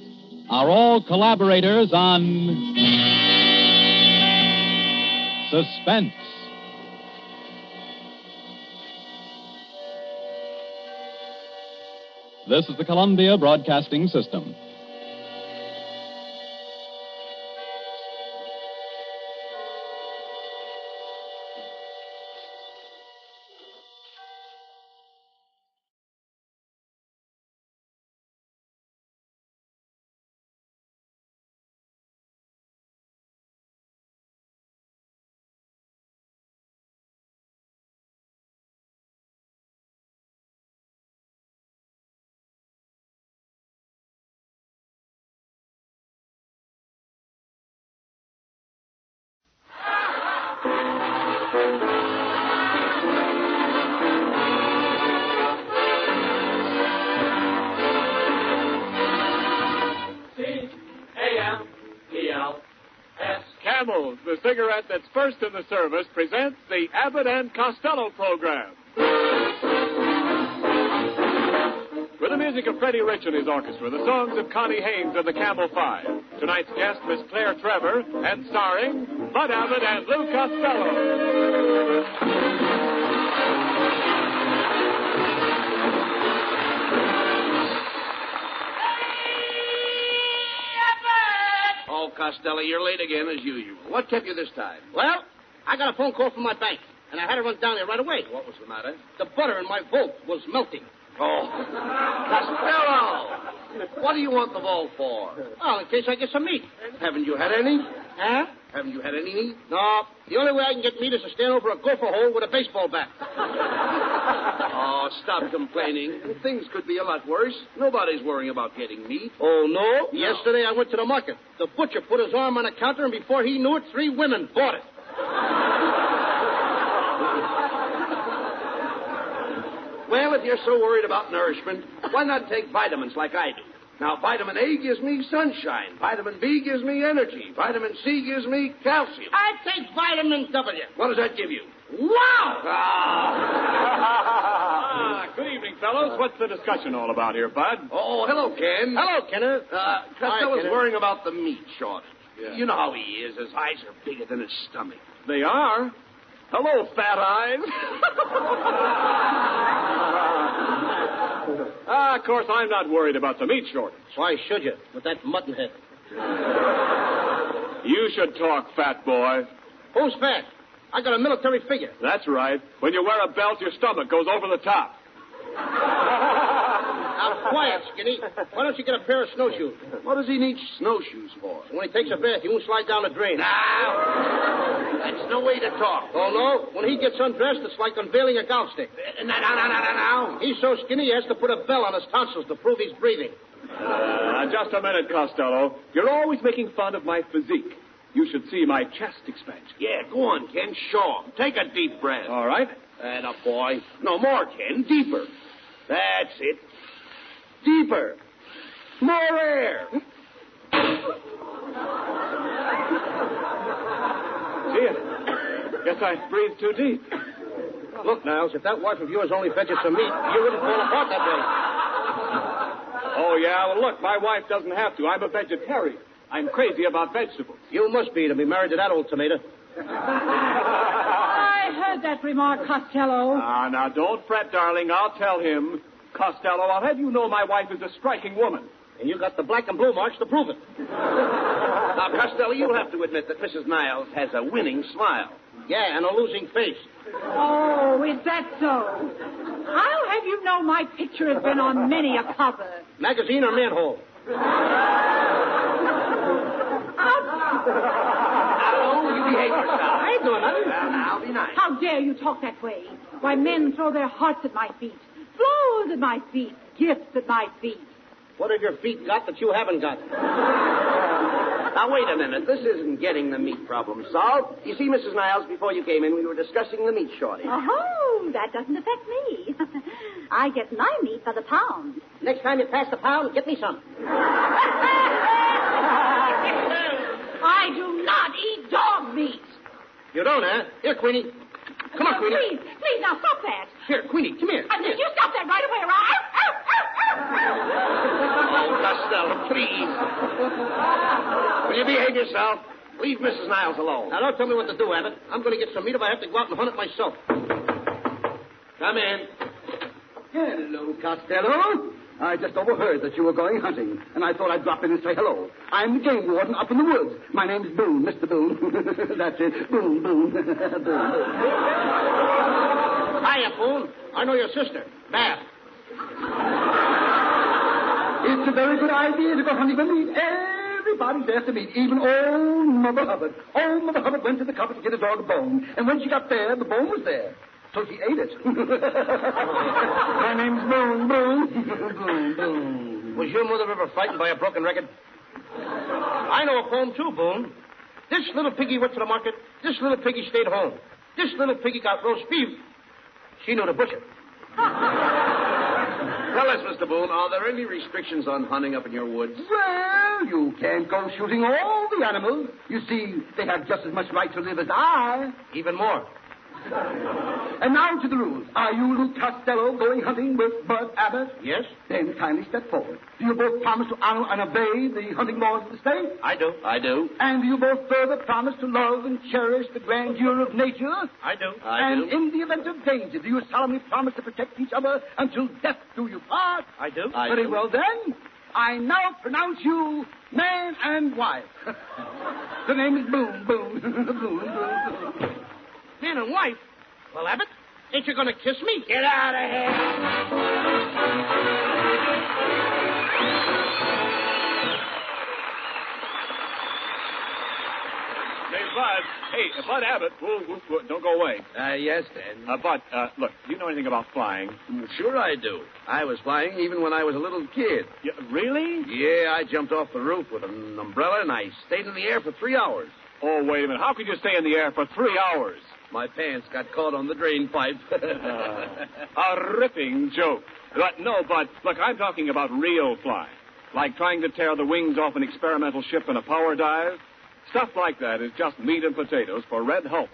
are all collaborators on Suspense. This is the Columbia Broadcasting System. Camels, the cigarette that's first in the service, presents the Abbott and Costello program. With the music of Freddie Rich and his orchestra, the songs of Connie Haynes and the Camel Five. Tonight's guest, Miss Claire Trevor, and starring Bud Abbott and Lou Costello. Oh, Costello, you're late again as usual. What kept you this time? Well, I got a phone call from my bank, and I had to run down there right away. What was the matter? The butter in my vault was melting. Oh. Costello! What do you want the vault for? Oh, in case I get some meat. Haven't you had any? Huh? Haven't you had any meat? No. The only way I can get meat is to stand over a gopher hole with a baseball bat. Oh, stop complaining. Things could be a lot worse. Nobody's worrying about getting meat. Oh, no? No. Yesterday I went to the market. The butcher put his arm on the counter, and before he knew it, 3 women bought it. Well, if you're so worried about nourishment, why not take vitamins like I do? Now, vitamin A gives me sunshine. Vitamin B gives me energy. Vitamin C gives me calcium. I take vitamin W. What does that give you? Wow! Good evening, fellows. What's the discussion all about here, Bud? Oh, hello, Ken. Hello, Kenneth. Costello's Kenneth. worrying about the meat shortage. Yeah. You know how he is. His eyes are bigger than his stomach. They are. Hello, fat eyes. Of course, I'm not worried about the meat shortage. Why should you, with that mutton head? You should talk, fat boy. Who's fat? I got a military figure. That's right. When you wear a belt, your stomach goes over the top. Now, quiet, Skinny. Why don't you get a pair of snowshoes? What does he need snowshoes for? When he takes a bath, he won't slide down the drain. That's no way to talk. Oh, no? When he gets undressed, it's like unveiling a golf stick. Now. He's so skinny he has to put a bell on his tonsils to prove he's breathing. Just a minute, Costello. You're always making fun of my physique. You should see my chest expansion. Yeah, go on, Ken. Show him. Take a deep breath. All right. And up, boy. No more, Ken. Deeper. That's it. Deeper. More air. Gee, guess I breathed too deep. Look, Niles, if that wife of yours only fed you some meat, you wouldn't fall apart that way. Oh, yeah? Well, look, my wife doesn't have to. I'm a vegetarian. I'm crazy about vegetables. You must be to be married to that old tomato. I heard that remark, Costello. Now, don't fret, darling. I'll tell him. Costello, I'll have you know my wife is a striking woman. And you got the black and blue marks to prove it. Now, Costello, you'll have to admit that Mrs. Niles has a winning smile. Yeah, and a losing face. Oh, is that so? I'll have you know my picture has been on many a cover. Magazine or manhole? Oh, you behave yourself. I ain't doing nothing. Now, be nice. How dare you talk that way? Why, men throw their hearts at my feet, flowers at my feet, gifts at my feet. What have your feet got that you haven't got? Now, wait a minute. This isn't getting the meat problem solved. You see, Mrs. Niles, before you came in, we were discussing the meat shortage. Oh, that doesn't affect me. I get my meat by the pound. Next time you pass the pound, get me some. I do not eat dog meat. You don't, huh? Here, Queenie. Come on, Queenie. Please, now stop that. Here, Queenie, come here. Did you stop that right away, or Oh, Costello, please. Will you behave yourself? Leave Mrs. Niles alone. Now, don't tell me what to do, Abbott. I'm going to get some meat if I have to go out and hunt it myself. Come in. Hello, Costello. I just overheard that you were going hunting, and I thought I'd drop in and say hello. I'm the game warden up in the woods. My name's Boone, Mr. Boone. That's it. Boone, Boone. Boone. Hiya, Boone. I know your sister, Bab. It's a very good idea to go hunting with me. Everybody's there to meet, even old Mother Hubbard. Old Mother Hubbard went to the cupboard to get a dog a bone, and when she got there, the bone was there. So she ate it. My name's Boone, Boone. Boone, Boone. Was your mother ever frightened by a broken record? I know a poem, too, Boone. This little piggy went to the market. This little piggy stayed home. This little piggy got roast beef. She knew the butcher. Tell us, Mr. Boone, are there any restrictions on hunting up in your woods? Well, you can't go shooting all the animals. You see, they have just as much right to live as I. Even more. And now to the rules. Are you, Luke Costello, going hunting with Bud Abbott? Yes. Then kindly step forward. Do you both promise to honor and obey the hunting laws of the state? I do. I do. And do you both further promise to love and cherish the grandeur of nature? I do. And in the event of danger, do you solemnly promise to protect each other until death do you part? I do. Very well, then. I now pronounce you man and wife. The name is Boone, Boone, Boone, Boone, Boone. Man and wife? Well, Abbott, ain't you going to kiss me? Get out of here. Bud Abbott. Whoa, don't go away. Yes, Dad. Bud, look, do you know anything about flying? Sure I do. I was flying even when I was a little kid. Yeah, really? Yeah, I jumped off the roof with an umbrella and I stayed in the air for 3 hours. Oh, wait a minute. How could you stay in the air for 3 hours? My pants got caught on the drain pipe. A ripping joke. No, Bud, look, I'm talking about real flying. Like trying to tear the wings off an experimental ship in a power dive. Stuff like that is just meat and potatoes for Red Hulse,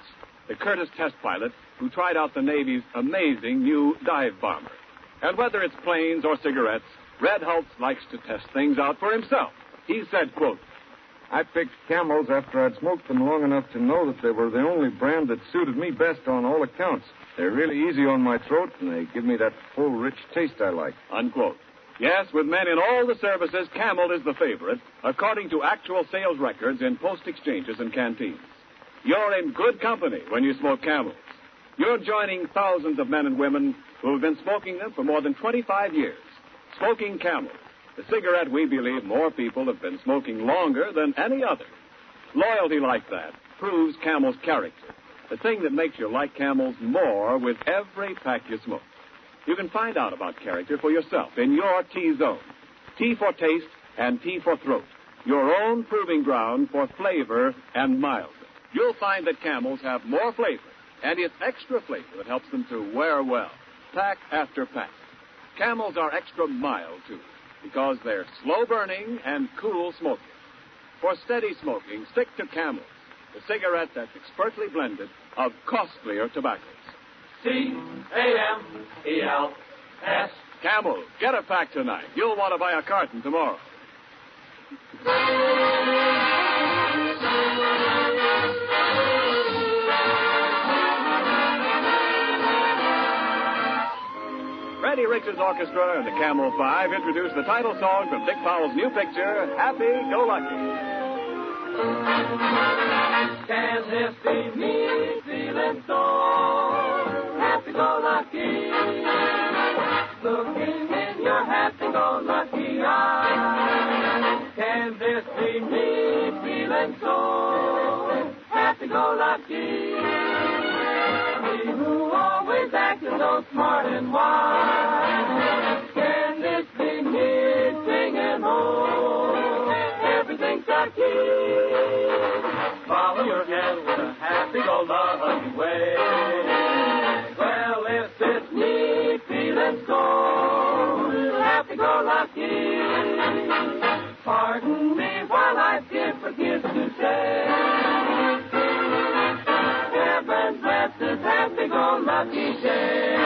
the Curtiss test pilot who tried out the Navy's amazing new dive bomber. And whether it's planes or cigarettes, Red Hulse likes to test things out for himself. He said, quote, I picked Camels after I'd smoked them long enough to know that they were the only brand that suited me best on all accounts. They're really easy on my throat, and they give me that full, rich taste I like. Unquote. Yes, with men in all the services, Camel is the favorite, according to actual sales records in post exchanges and canteens. You're in good company when you smoke Camels. You're joining thousands of men and women who have been smoking them for more than 25 years. Smoking Camels, the cigarette we believe more people have been smoking longer than any other. Loyalty like that proves Camel's character, the thing that makes you like Camels more with every pack you smoke. You can find out about character for yourself in your T-zone. T for taste and T for throat. Your own proving ground for flavor and mildness. You'll find that Camels have more flavor, and it's extra flavor that helps them to wear well, pack after pack. Camels are extra mild, too, because they're slow-burning and cool smoking. For steady smoking, stick to Camels, the cigarette that's expertly blended of costlier tobaccos. C-A-M-E-L-S. Camel, get a pack tonight. You'll want to buy a carton tomorrow. Freddie Richards Orchestra and the Camel Five introduce the title song from Dick Powell's new picture, Happy Go Lucky. Can this be me feeling so happy-go-lucky? Looking in your happy-go-lucky eyes. Can this be me feeling so happy-go-lucky? Me who always acted so smart and wise. Can this be me singing home? Everything's a key. Follow your hand with a happy-go-lucky way. Well, if it's me feeling so happy-go-lucky, pardon me while I forgive to say, heaven bless this happy-go-lucky day.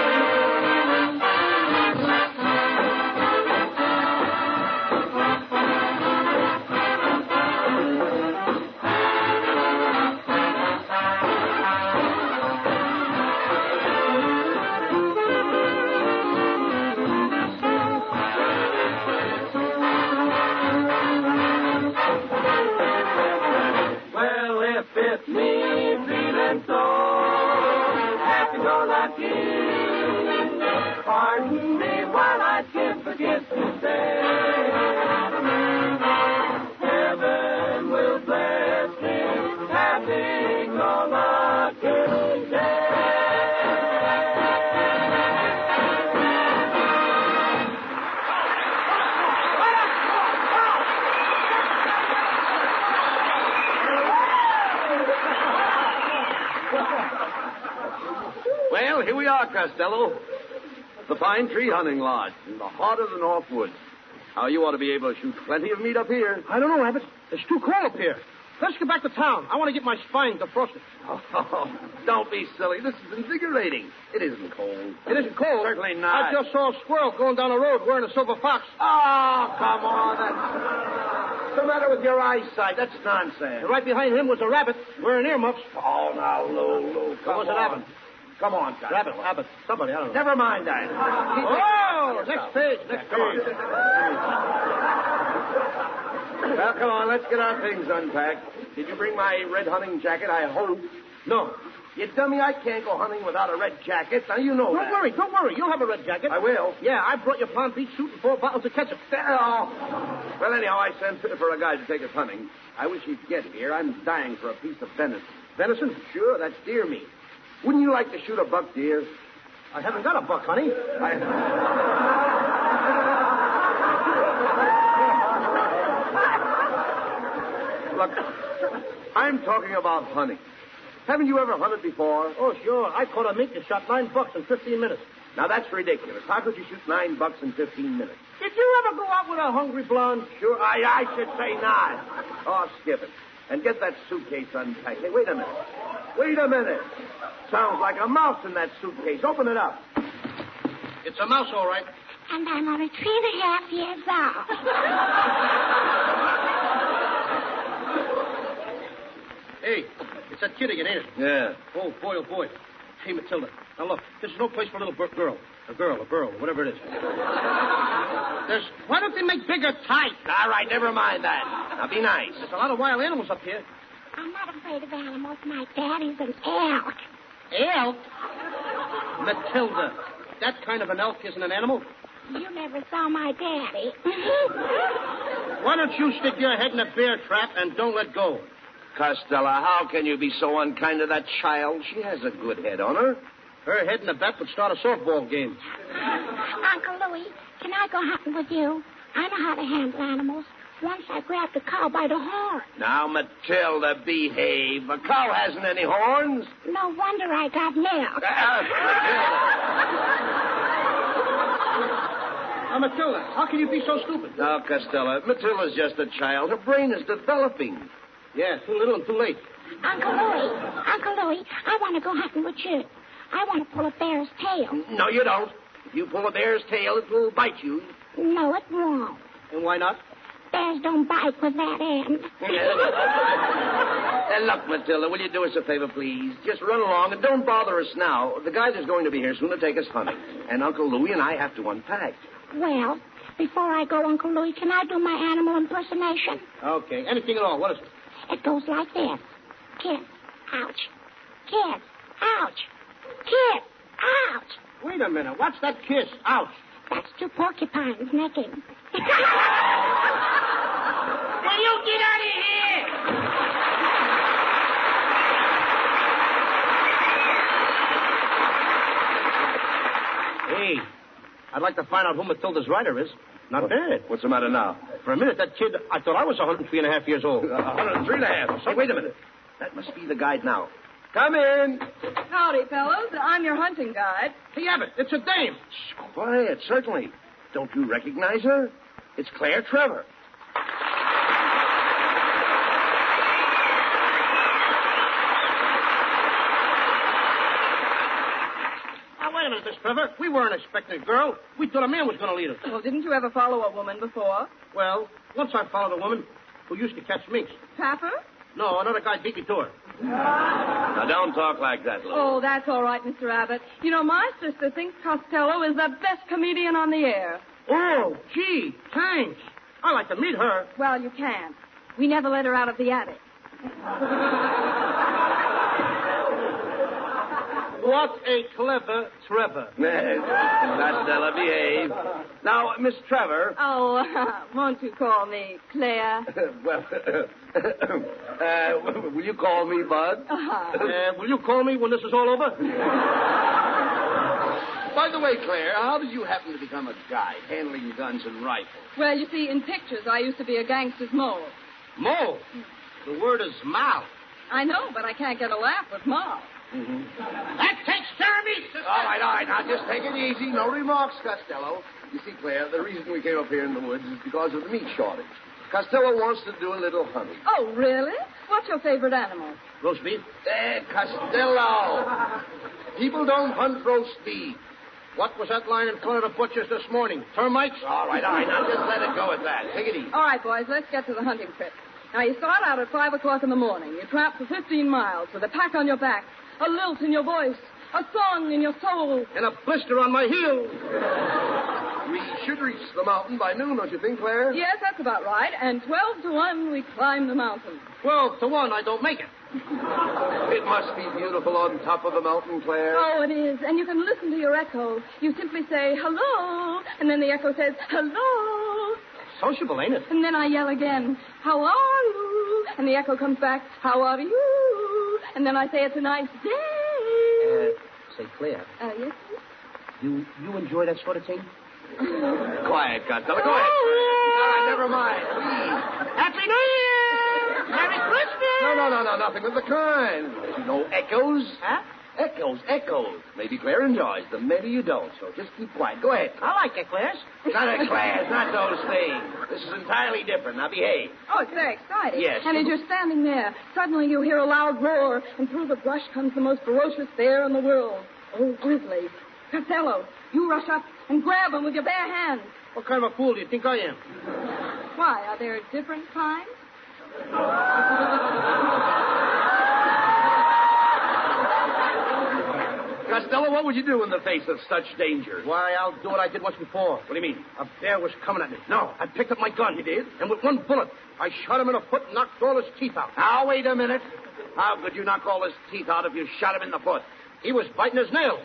Pardon me while I forget to say, heaven will bless this happy-go-lucky day. Well, here we are, Costello. The Pine Tree Hunting Lodge in the heart of the North Woods. How you ought to be able to shoot plenty of meat up here. I don't know, Abbott. It's too cold up here. Let's get back to town. I want to get my spine defrosted. Oh, don't be silly. This is invigorating. It isn't cold. It isn't cold? Certainly not. I just saw a squirrel going down the road wearing a silver fox. Oh, come on. What's the matter with your eyesight? That's nonsense. And right behind him was a rabbit wearing earmuffs. Oh, now, Lou, come was an on. Abbott. Come on, Costello. Abbott. Somebody, I don't know. Never mind that. Oh, next page. Come on. Well, come on, let's get our things unpacked. Did you bring my red hunting jacket, I hope? No. You dummy, I can't go hunting without a red jacket. Now, you know Don't worry. You'll have a red jacket. I will. Yeah, I brought you Palm Beach suit and 4 bottles of ketchup. Oh. Well, anyhow, I sent for a guy to take us hunting. I wish he'd get here. I'm dying for a piece of venison. Venison? Sure, that's deer meat. Wouldn't you like to shoot a buck deer? I haven't got a buck, honey. Look, I'm talking about hunting. Haven't you ever hunted before? Oh, sure. I caught a mink that shot $9 in 15 minutes. Now, that's ridiculous. How could you shoot $9 in 15 minutes? Did you ever go out with a hungry blonde? Sure, I should say not. Oh, skip it. And get that suitcase unpacked. Hey, wait a minute. Sounds like a mouse in that suitcase. Open it up. It's a mouse, all right. And I'm only 3.5 years old. Hey, it's that kid again, ain't it? Yeah. Oh, boy. Hey, Matilda. Now, look, this is no place for a little girl. A girl, or whatever it is. Why don't they make bigger tights? All right, never mind that. Now, be nice. There's a lot of wild animals up here. I'm not afraid of animals. My daddy's an elk. Elk? Matilda, that kind of an elk isn't an animal. You never saw my daddy. Why don't you stick your head in a bear trap and don't let go? Costello, how can you be so unkind to that child? She has a good head on her. Her head in a bat would start a softball game. Uncle Louie, can I go hunting with you? I know how to handle animals. Once I grabbed a cow by the horn. Now, Matilda, behave. A cow hasn't any horns. No wonder I got milk. Matilda, how can you be so stupid? No, Costello, Matilda's just a child. Her brain is developing. Yeah, too little and too late. Uncle Louie, I want to go hunting with you. I want to pull a bear's tail. No, you don't. If you pull a bear's tail, it will bite you. No, it won't. And why not? bears don't bite with that end. Look, Matilda, will you do us a favor, please? Just run along and don't bother us now. The guide is going to be here soon to take us hunting. And Uncle Louie and I have to unpack. Well, before I go, Uncle Louie, can I do my animal impersonation? Okay. Anything at all. What is it? It goes like this. Kiss, ouch. Kiss, ouch. Kiss, ouch. Wait a minute. What's that kiss? Ouch. That's two porcupines necking. Will you get out of here? Hey, I'd like to find out who Matilda's rider is. Not bad. What's the matter now? For a minute, that kid, I thought I was 103 and a half years old. 103 and a half. Hey, wait a minute. That must be the guide now. Come in. Howdy, fellows. I'm your hunting guide. Hey, Abbott, it's a dame. Shh, quiet, certainly. Don't you recognize her? It's Claire Trevor. Now, wait a minute, Miss Trevor. We weren't expecting a girl. We thought a man was going to lead us. Well, didn't you ever follow a woman before? Well, once I followed a woman who used to catch minks. Papa? No, another guy beat me to her. Now, don't talk like that, Lou. Oh, that's all right, Mr. Abbott. You know, my sister thinks Costello is the best comedian on the air. Oh, gee, thanks. I'd like to meet her. Well, you can't. We never let her out of the attic. What a clever Trevor. Costello, behave. Now, Miss Trevor. Oh, won't you call me Claire? Well, will you call me Bud? Will you call me when this is all over? By the way, Claire, how did you happen to become a guide handling guns and rifles? Well, you see, in pictures, I used to be a gangster's mole. Mole? The word is mal. I know, but I can't get a laugh with Mole. Mm-hmm. That takes care of me, sister. All right. Now, just take it easy. No remarks, Costello. You see, Claire, the reason we came up here in the woods is because of the meat shortage. Costello wants to do a little hunting. Oh, really? What's your favorite animal? Roast beef? Costello. People don't hunt roast beef. What was that line in front of the butcher's this morning? Termites? All right. Now, just let it go at that. Take it easy. All right, boys, let's get to the hunting trip. Now, you start out at 5 o'clock in the morning. You tramp for 15 miles with a pack on your back, a lilt in your voice, a song in your soul. And a blister on my heel. We should reach the mountain by noon, don't you think, Claire? Yes, that's about right. And 12 to 1, we climb the mountain. 12 to 1, I don't make it. It must be beautiful on top of the mountain, Claire. Oh, it is. And you can listen to your echo. You simply say, hello, and then the echo says, hello. Sociable, ain't it? And then I yell again, how are you? And the echo comes back, how are you? And then I say, it's a nice day. Say, Claire. Yes? You enjoy that sort of thing? Quiet, Costello. Go ahead. All right, never mind. Please. Happy New Year! Merry Christmas! No, nothing of the kind. You know, echoes. Huh? Echoes. Maybe Claire enjoys them, maybe you don't, so just keep quiet. Go ahead. I like eclairs. Not eclairs, not those things. This is entirely different. Now behave. Oh, it's very exciting. Yes. And as you're standing there, suddenly you hear a loud roar, and through the brush comes the most ferocious bear in the world. Oh, Grizzly. Costello, you rush up and grab him with your bare hands. What kind of a fool do you think I am? Why, are there different kinds? Costello, what would you do in the face of such danger? Why, I'll do what I did once before. What do you mean? A bear was coming at me. No. I picked up my gun. You did? And with one bullet, I shot him in the foot and knocked all his teeth out. Now, wait a minute. How could you knock all his teeth out if you shot him in the foot? He was biting his nails.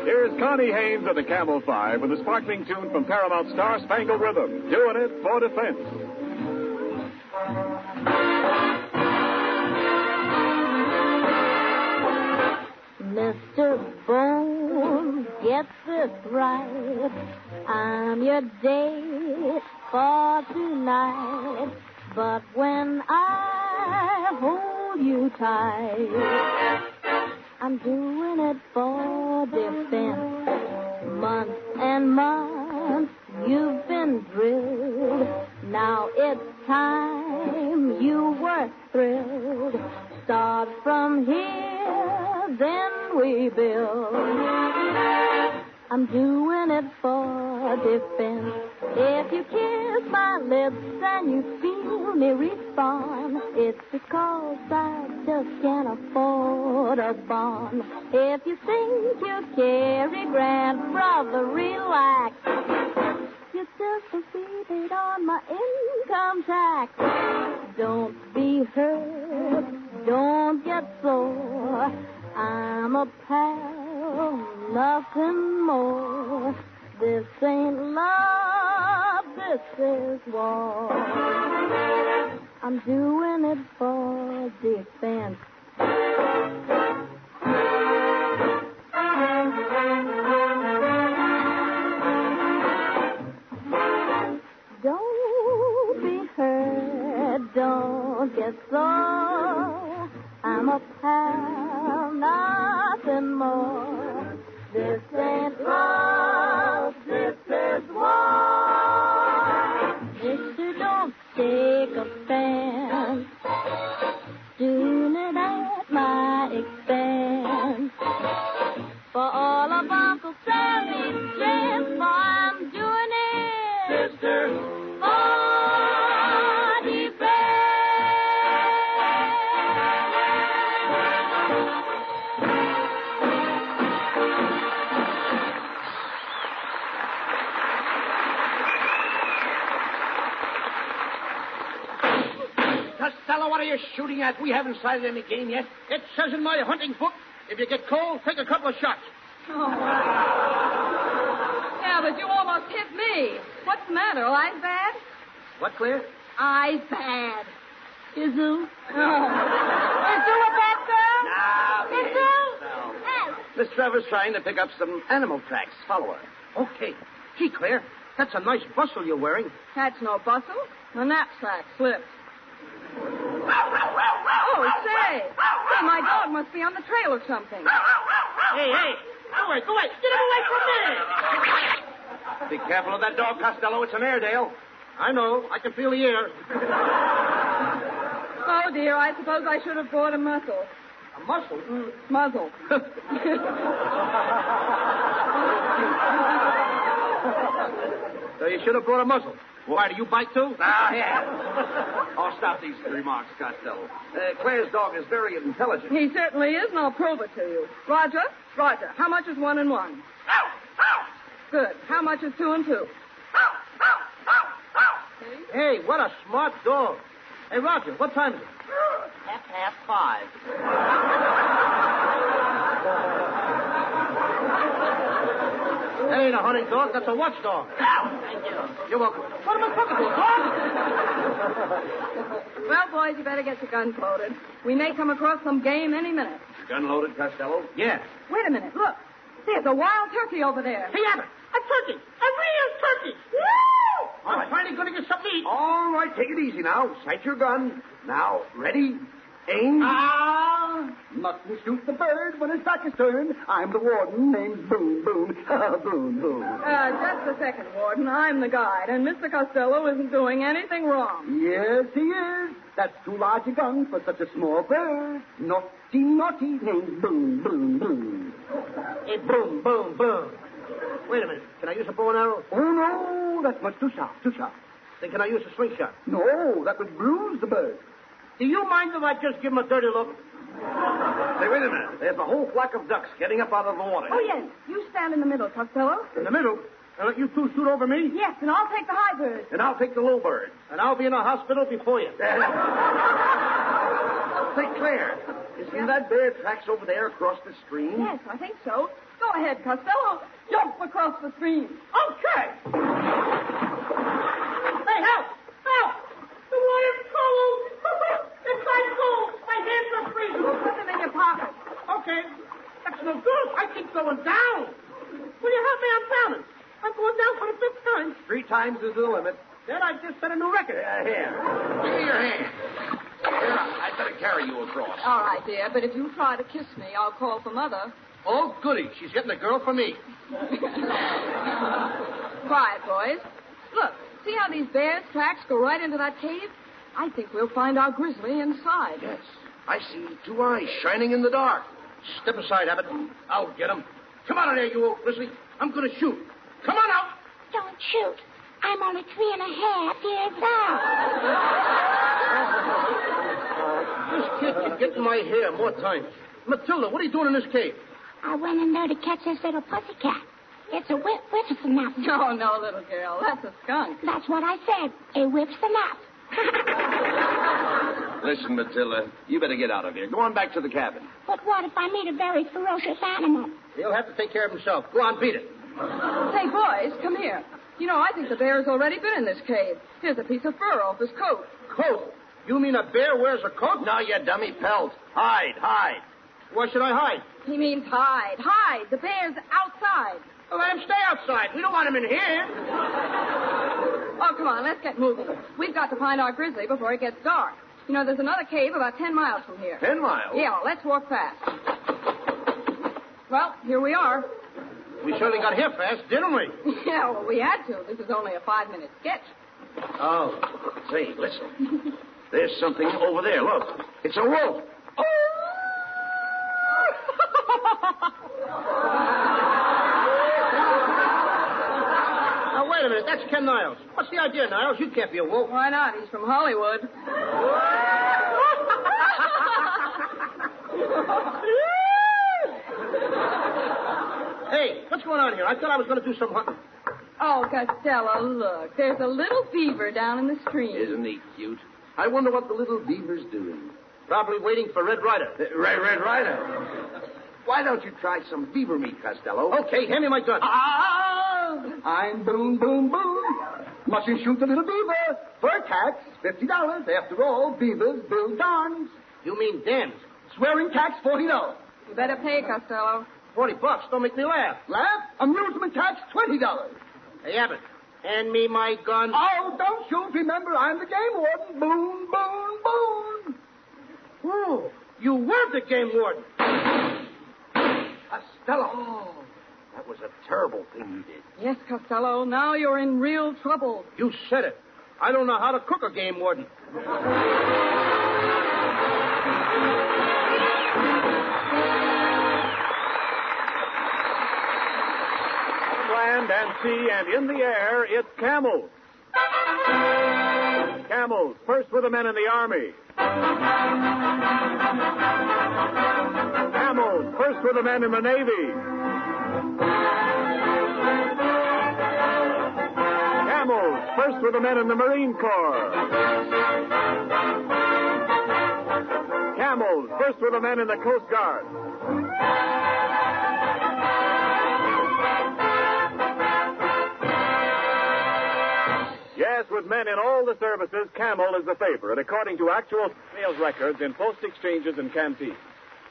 Here's Connie Haynes of the Camel 5 with a sparkling tune from Paramount Star Spangled Rhythm, doing it for defense. Mr. Bones, get this right. I'm your date for tonight. But when I hold you tight, I'm doing it for defense. Months and months you've been drilled. Now it's time you were thrilled. Start from here, then we build. I'm doing it for defense. If you kiss my lips and you feel me respond, it's because I just can't afford a bond. If you think you carry grand, brother, relax. You're just a rebate on my income tax. Don't be hurt, don't get sore. I'm a pal, nothing more. This ain't love, this is war. I'm doing it for defense. Don't be hurt, don't get sore. I'm a pal, nothing more. This ain't love, this is war. Mister, don't take offense. Doing it at my expense. For all of Uncle Sally's strength, I'm doing it. Sister, for defense. Costello, what are you shooting at? We haven't sighted any game yet. It says in my hunting book, if you get cold, take a couple of shots. Oh. Yeah, but you almost hit me. What's the matter? Eyes bad? What, Claire? Eyes bad. Is who? Oh. Is you a bad girl? No. Is you? Miss Trevor's trying to pick up some animal tracks. Follow her. Okay. Gee, Claire, that's a nice bustle you're wearing. That's no bustle. The knapsack slipped. Oh, say, my dog must be on the trail or something. Hey, go away. Get him away from me. Be careful of that dog, Costello. It's an Airedale. I know. I can feel the air. Oh, dear, I suppose I should have brought a muzzle. A muzzle? Muzzle. So you should have brought a muzzle. Why, do you bite too? Yeah. Oh, stop these remarks, Costello. Claire's dog is very intelligent. He certainly is, and I'll prove it to you. Roger, how much is 1 and 1? Good. How much is 2 and 2? Hey, what a smart dog. Hey, Roger, what time is it? 5:30. That ain't a hunting dog. That's a watchdog. Thank you. You're welcome. What am I talking to, a dog? Well, boys, you better get your guns loaded. We may come across some game any minute. Your gun loaded, Costello? Yeah. Wait a minute. Look. There's a wild turkey over there. Hey, Abbott. A turkey. A real turkey. Woo! I'm finally going to get something to eat. All right, take it easy now. Sight your gun. Now, ready? Aim. Mustn't shoot the bird when his back is turned. I'm the warden named Boom Boom. Boom Boom. Just a second, Warden. I'm the guide, and Mr. Costello isn't doing anything wrong. Yes, he is. That's too large a gun for such a small bird. Naughty named Boom Boom Boom. Hey, boom, boom, boom. Wait a minute. Can I use a bow and arrow? Oh, no. That's much too sharp. Then can I use a slingshot? No, that would bruise the bird. Do you mind if I just give him a dirty look? Hey, wait a minute. There's a whole flock of ducks getting up out of the water. Oh, yes. You stand in the middle, Costello. In the middle? And let you two shoot over me? Yes, and I'll take the high bird. And I'll take the low bird. And I'll be in a hospital before you. Say, Claire, isn't that bear tracks over there across the stream? Yes, I think so. Go ahead, Costello. Jump across the stream. Okay. Hey, help! The water's cold! It's like cold! My hands are freezing! Put them in your pocket. Okay. That's no good. I keep going down. Will you help me? I'm drowning. I'm going down for the 5th time. 3 times is the limit. Then I just set a new record. Here. Give me your hand. Here, I'd better carry you across. All right, dear, but if you try to kiss me, I'll call for Mother. Oh, goody. She's getting a girl for me. Quiet, boys. Look, see how these bears' tracks go right into that cave? I think we'll find our grizzly inside. Yes. I see 2 eyes shining in the dark. Step aside, Abbott. I'll get him. Come on in there, you old grizzly. I'm going to shoot. Come on out. Don't shoot. I'm only 3.5 years old. This kid can get in my hair more times. Matilda, what are you doing in this cave? I went in there to catch this little pussycat. It's a whippersnapper. No, no, little girl. That's a skunk. That's what I said. A whippersnapper. Listen, Matilda, you better get out of here. Go on back to the cabin. But what if I meet a very ferocious animal? He'll have to take care of himself. Go on, beat it. Hey, boys, come here. You know, I think the bear's already been in this cave. Here's a piece of fur off his coat. Coat? You mean a bear wears a coat? No, you dummy pelt. Hide. Why should I hide? He means hide. Hide. The bear's outside. Well, let him stay outside. We don't want him in here. Oh, come on, let's get moving. We've got to find our grizzly before it gets dark. You know, there's another cave about 10 miles from here. 10 miles? Yeah, well, let's walk fast. Well, here we are. We surely got here fast, didn't we? Yeah, well, we had to. This is only a 5-minute sketch. Oh, say, listen. There's something over there. Look. It's a wolf. Now, wait a minute. That's Ken Niles. What's the idea, Niles? You can't be a wolf. Why not? He's from Hollywood. Hey, what's going on here? I thought I was going to do some hunting. Oh, Costello, look. There's a little beaver down in the stream. Isn't he cute? I wonder what the little beaver's doing. Probably waiting for Red Ryder. Red Ryder. Why don't you try some beaver meat, Costello? Okay, hand me my gun. I'm Boom, Boom, Boom. Mustn't shoot the little beaver. Fur tax, $50. After all, beavers build dams. You mean dams? Swearing tax, $40. You better pay, Costello. $40. Don't make me laugh. Laugh? Amusement tax, $20. Hey, Abbott, hand me my gun. Oh, don't shoot. Remember, I'm the game warden. Boom, boom, boom. Oh, you were the game warden. Costello. Oh, that was a terrible thing you did. Yes, Costello. Now you're in real trouble. You said it. I don't know how to cook a game warden. Land and sea and in the air, it's camels. Camels, first with the men in the army. Camels, first with the men in the Navy. Camels, first with the men in the Marine Corps. Camels, first with the men in the Coast Guard. Yes, with men in all the services, Camel is the favorite, according to actual sales records in post exchanges and canteens.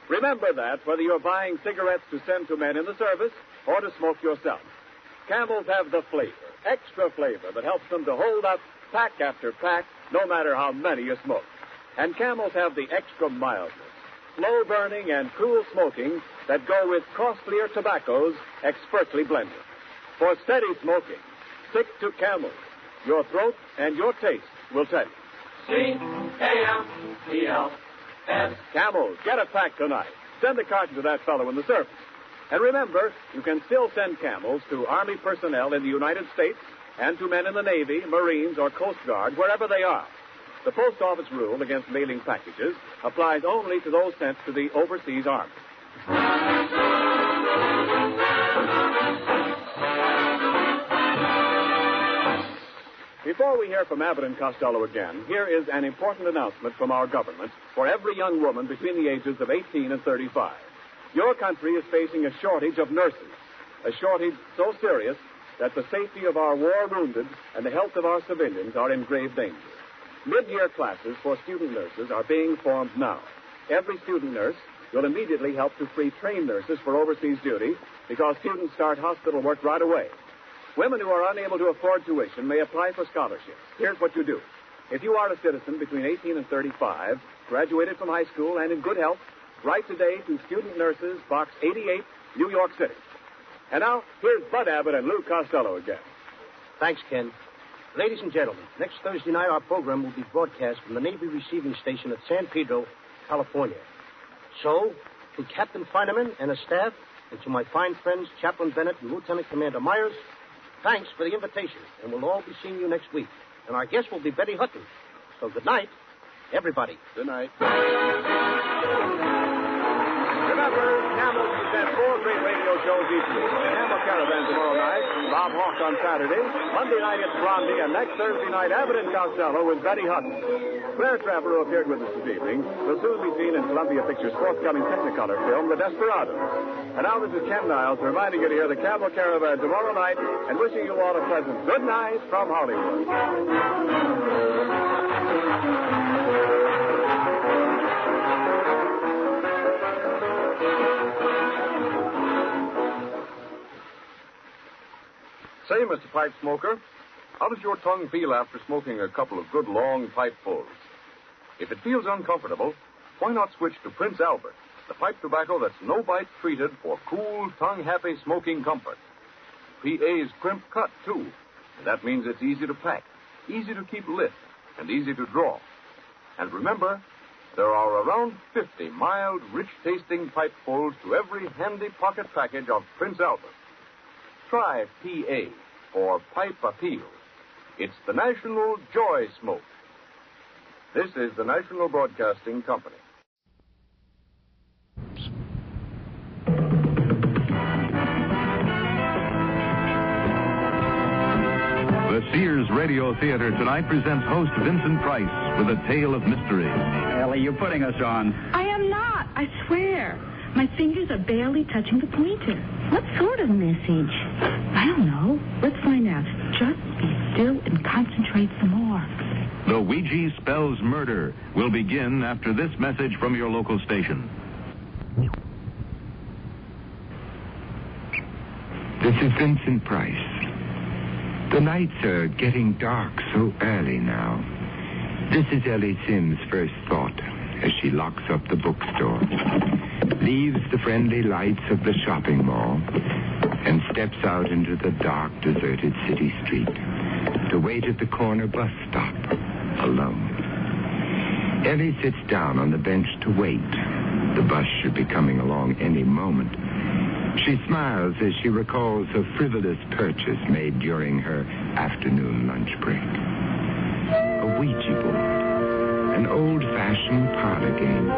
Remember that, whether you're buying cigarettes to send to men in the service or to smoke yourself. Camels have the flavor, extra flavor, that helps them to hold up pack after pack, no matter how many you smoke. And Camels have the extra mildness, slow burning and cool smoking that go with costlier tobaccos expertly blended. For steady smoking, stick to Camels. Your throat and your taste will tell you. C-A-M-E-L-S. Camels, get a pack tonight. Send a carton to that fellow in the service. And remember, you can still send Camels to Army personnel in the United States and to men in the Navy, Marines, or Coast Guard, wherever they are. The Post Office rule against mailing packages applies only to those sent to the overseas army. Before we hear from Abbott and Costello again, here is an important announcement from our government for every young woman between the ages of 18 and 35. Your country is facing a shortage of nurses, a shortage so serious that the safety of our war wounded and the health of our civilians are in grave danger. Mid-year classes for student nurses are being formed now. Every student nurse will immediately help to free trained nurses for overseas duty because students start hospital work right away. Women who are unable to afford tuition may apply for scholarships. Here's what you do. If you are a citizen between 18 and 35, graduated from high school and in good health, write today to Student Nurses, Box 88, New York City. And now, here's Bud Abbott and Lou Costello again. Thanks, Ken. Ladies and gentlemen, next Thursday night our program will be broadcast from the Navy Receiving Station at San Pedro, California. So, to Captain Feineman and his staff, and to my fine friends, Chaplain Bennett and Lieutenant Commander Myers, thanks for the invitation, and we'll all be seeing you next week. And our guest will be Betty Hutton. So good night, everybody. Good night. Remember, Camel presents 4 great radio shows each week. The Camel Caravan tomorrow night, Bob Hawke on Saturday. Monday night it's Blondie, and next Thursday night, Abbott and Costello with Betty Hutton. Claire Trapper, who appeared with us this evening, will soon be seen in Columbia Pictures' forthcoming Technicolor film, The Desperados. And now this is Ken Niles reminding you to hear the Camel Caravan tomorrow night and wishing you all a pleasant good night from Hollywood. Say, Mr. Pipe Smoker, how does your tongue feel after smoking a couple of good long pipefuls? If it feels uncomfortable, why not switch to Prince Albert, the pipe tobacco that's no-bite treated for cool, tongue-happy smoking comfort. PA's crimp cut, too, and that means it's easy to pack, easy to keep lit, and easy to draw. And remember, there are around 50 mild, rich-tasting pipefuls to every handy pocket package of Prince Albert. Try PA for Pipe Appeal. It's the National Joy Smoke. This is the National Broadcasting Company. The Sears Radio Theater tonight presents host Vincent Price with a tale of mystery. Ellie, you're putting us on. I am not, I swear. My fingers are barely touching the pointer. What sort of message? I don't know. Let's find out. Just be still and concentrate some more. The Ouija Spells Murder will begin after this message from your local station. This is Vincent Price. The nights are getting dark so early now. This is Ellie Sims' first thought as she locks up the bookstore, leaves the friendly lights of the shopping mall, and steps out into the dark, deserted city street to wait at the corner bus stop, alone. Ellie sits down on the bench to wait. The bus should be coming along any moment. She smiles as she recalls a frivolous purchase made during her afternoon lunch break. A Ouija board, an old-fashioned parlor game.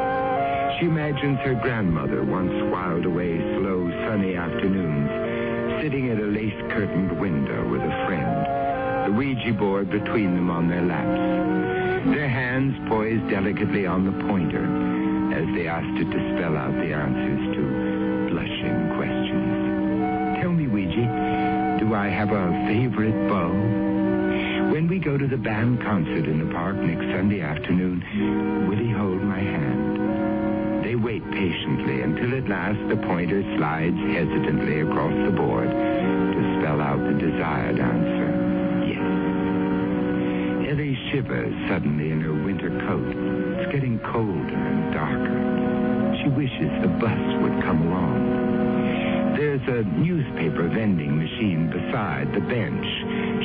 She imagines her grandmother once whiled away slow, sunny afternoons, sitting at a lace-curtained window with a friend, the Ouija board between them on their laps, their hands poised delicately on the pointer as they asked it to spell out the answers to blushing questions. Tell me, Ouija, do I have a favorite beau? When we go to the band concert in the park next Sunday afternoon, will he hold my hand? They wait patiently until at last the pointer slides hesitantly across the board to spell out the desired answer. Yes. Ellie shivers suddenly in her winter coat. It's getting colder and darker. She wishes the bus would come along. There's a newspaper vending machine beside the bench.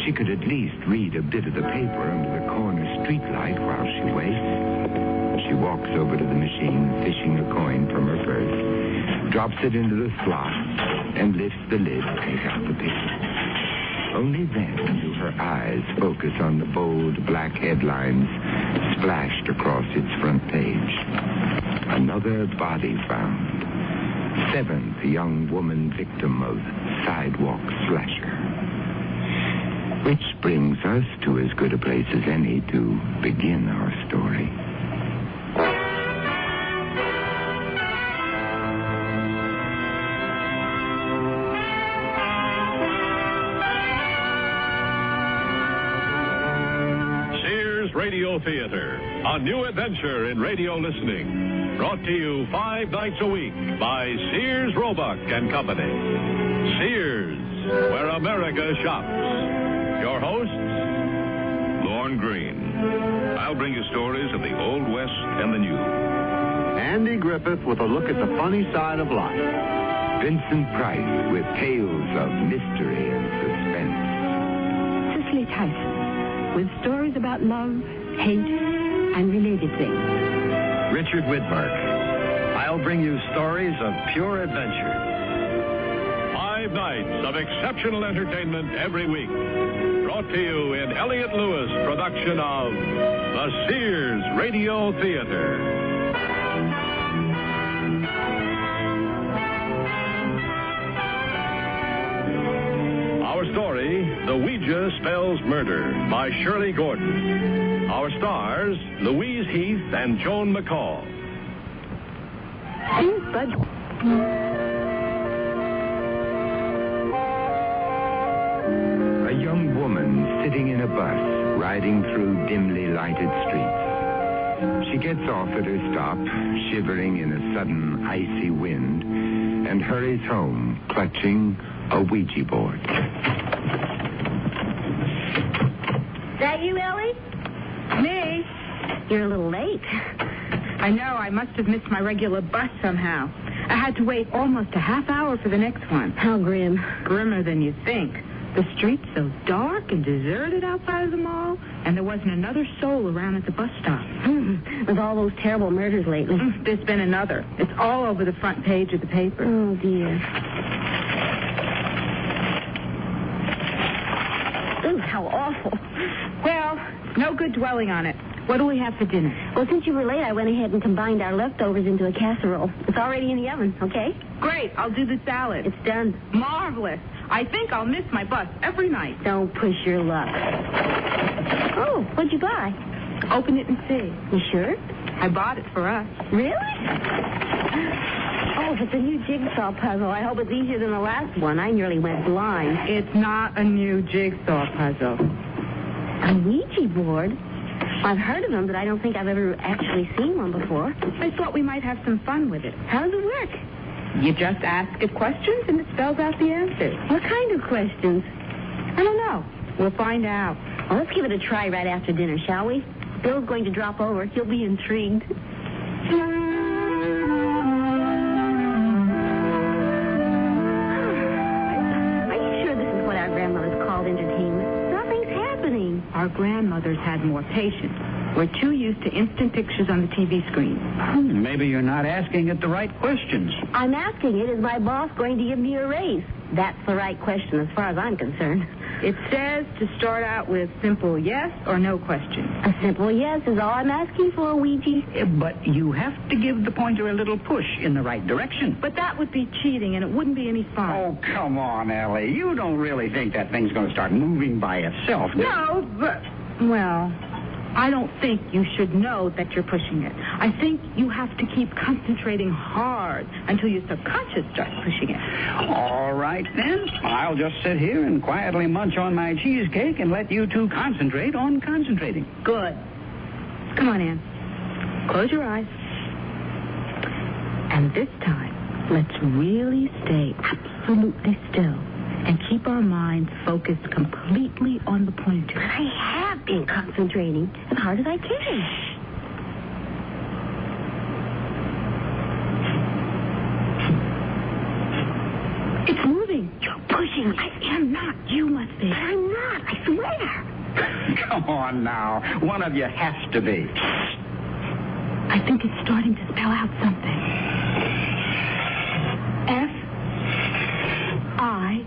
She could at least read a bit of the paper under the corner streetlight while she waits. She walks over to the machine, fishing a coin from her purse, drops it into the slot, and lifts the lid to take out the paper. Only then do her eyes focus on the bold black headlines splashed across its front page. Another body found. 7th young woman victim of sidewalk slasher. Which brings us to as good a place as any to begin our story. Sears Radio Theater, a new adventure in radio listening. Brought to you 5 nights a week by Sears, Roebuck and Company. Sears, where America shops. Your hosts, Lorne Green. I'll bring you stories of the Old West and the New. Andy Griffith with a look at the funny side of life. Vincent Price with tales of mystery and suspense. Cicely Tyson with stories about love, hate, and related things. Richard Widmark, I'll bring you stories of pure adventure. 5 nights of exceptional entertainment every week. Brought to you in Elliott Lewis' production of the Sears Radio Theater. Our story, The Ouija Spells Murder, by Shirley Gordon. Our stars, Louise Heath and Joan McCall. A young woman sitting in a bus, riding through dimly lighted streets. She gets off at her stop, shivering in a sudden icy wind, and hurries home, clutching a Ouija board. That you, Ellie? Me? You're a little late. I know. I must have missed my regular bus somehow. I had to wait almost a half hour for the next one. How grim. Grimmer than you think. The street's so dark and deserted outside of the mall, and there wasn't another soul around at the bus stop. With all those terrible murders lately. There's been another. It's all over the front page of the paper. Oh, dear. Ooh, how awful. Well, no good dwelling on it. What do we have for dinner? Well, since you were late, I went ahead and combined our leftovers into a casserole. It's already in the oven, okay? Great. I'll do the salad. It's done. Marvelous. I think I'll miss my bus every night. Don't push your luck. Oh, what'd you buy? Open it and see. You sure? I bought it for us. Really? Oh, if it's a new jigsaw puzzle, I hope it's easier than the last one. I nearly went blind. It's not a new jigsaw puzzle. A Ouija board? I've heard of them, but I don't think I've ever actually seen one before. I thought we might have some fun with it. How does it work? You just ask it questions and it spells out the answers. What kind of questions? I don't know. We'll find out. Well, let's give it a try right after dinner, shall we? Bill's going to drop over. He'll be intrigued. Are you sure this is what our grandmothers called entertainment? Nothing's happening. Our grandmothers had more patience. We're too used to instant pictures on the TV screen. Maybe you're not asking it the right questions. I'm asking it, is my boss going to give me a raise? That's the right question as far as I'm concerned. It says to start out with simple yes or no questions. A simple yes is all I'm asking for, Ouija. But you have to give the pointer a little push in the right direction. But that would be cheating, and it wouldn't be any fun. Oh, come on, Ellie. You don't really think that thing's going to start moving by itself, do you? No, but... Well, I don't think you should know that you're pushing it. I think you have to keep concentrating hard until your subconscious starts pushing it. All right, then. I'll just sit here and quietly munch on my cheesecake and let you two concentrate on concentrating. Good. Come on, Ann. Close your eyes. And this time, let's really stay absolutely still and keep our minds focused completely on the pointer. But I have been concentrating as hard as I can. It's moving. You're pushing. I am not. You must be. But I'm not. I swear. Come on now. One of you has to be. I think it's starting to spell out something. F-I-N-D.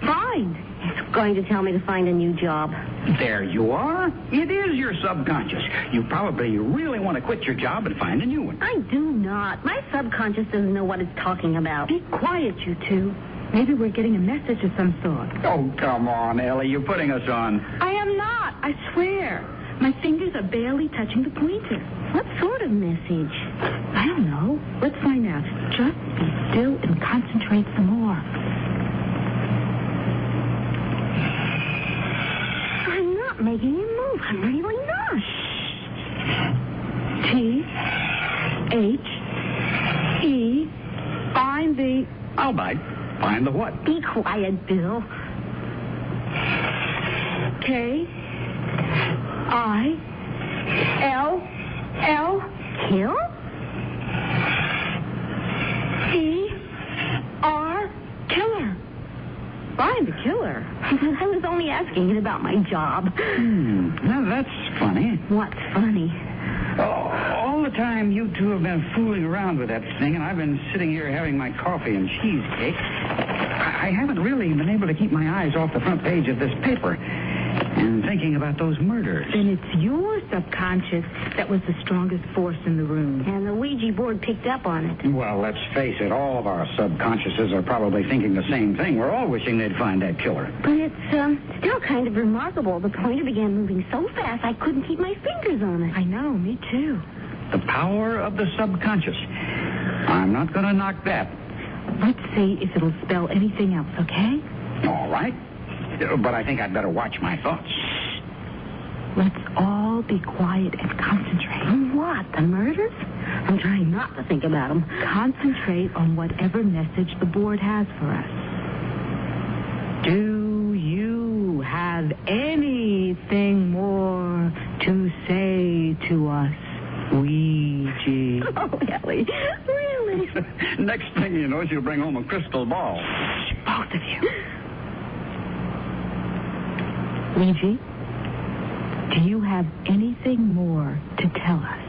Find. It's going to tell me to find a new job. There you are. It is your subconscious. You probably really want to quit your job and find a new one. I do not. My subconscious doesn't know what it's talking about. Be quiet, you two. Maybe we're getting a message of some sort. Oh, come on, Ellie. You're putting us on. I am not. I swear. My fingers are barely touching the pointer. What sort of message? I don't know. Let's find out. Just be still and concentrate some more. I'm not making it move. I'm really not. T-H-E. Find the... I'll bite. Find the what? Be quiet, Bill. K-I-L-L. Kill? E-R. Killer. Find the killer. I was only asking it about my job. Now, that's funny. What's funny? All the time you two have been fooling around with that thing, and I've been sitting here having my coffee and cheesecake, I haven't really been able to keep my eyes off the front page of this paper and thinking about those murders. Then it's your subconscious that was the strongest force in the room. And the Ouija board picked up on it. Well, let's face it, all of our subconsciouses are probably thinking the same thing. We're all wishing they'd find that killer. But it's still kind of remarkable. The pointer began moving so fast I couldn't keep my fingers on it. I know, me too. The power of the subconscious. I'm not going to knock that. Let's see if it'll spell anything else, okay? All right. But I think I'd better watch my thoughts. Let's all be quiet and concentrate. On what? The murders? I'm trying not to think about them. Concentrate on whatever message the board has for us. Do you have anything more to say to us, Ouija? Oh, Ellie, really? Next thing you know, she'll bring home a crystal ball. Shh, both of you. Ouija, do you have anything more to tell us?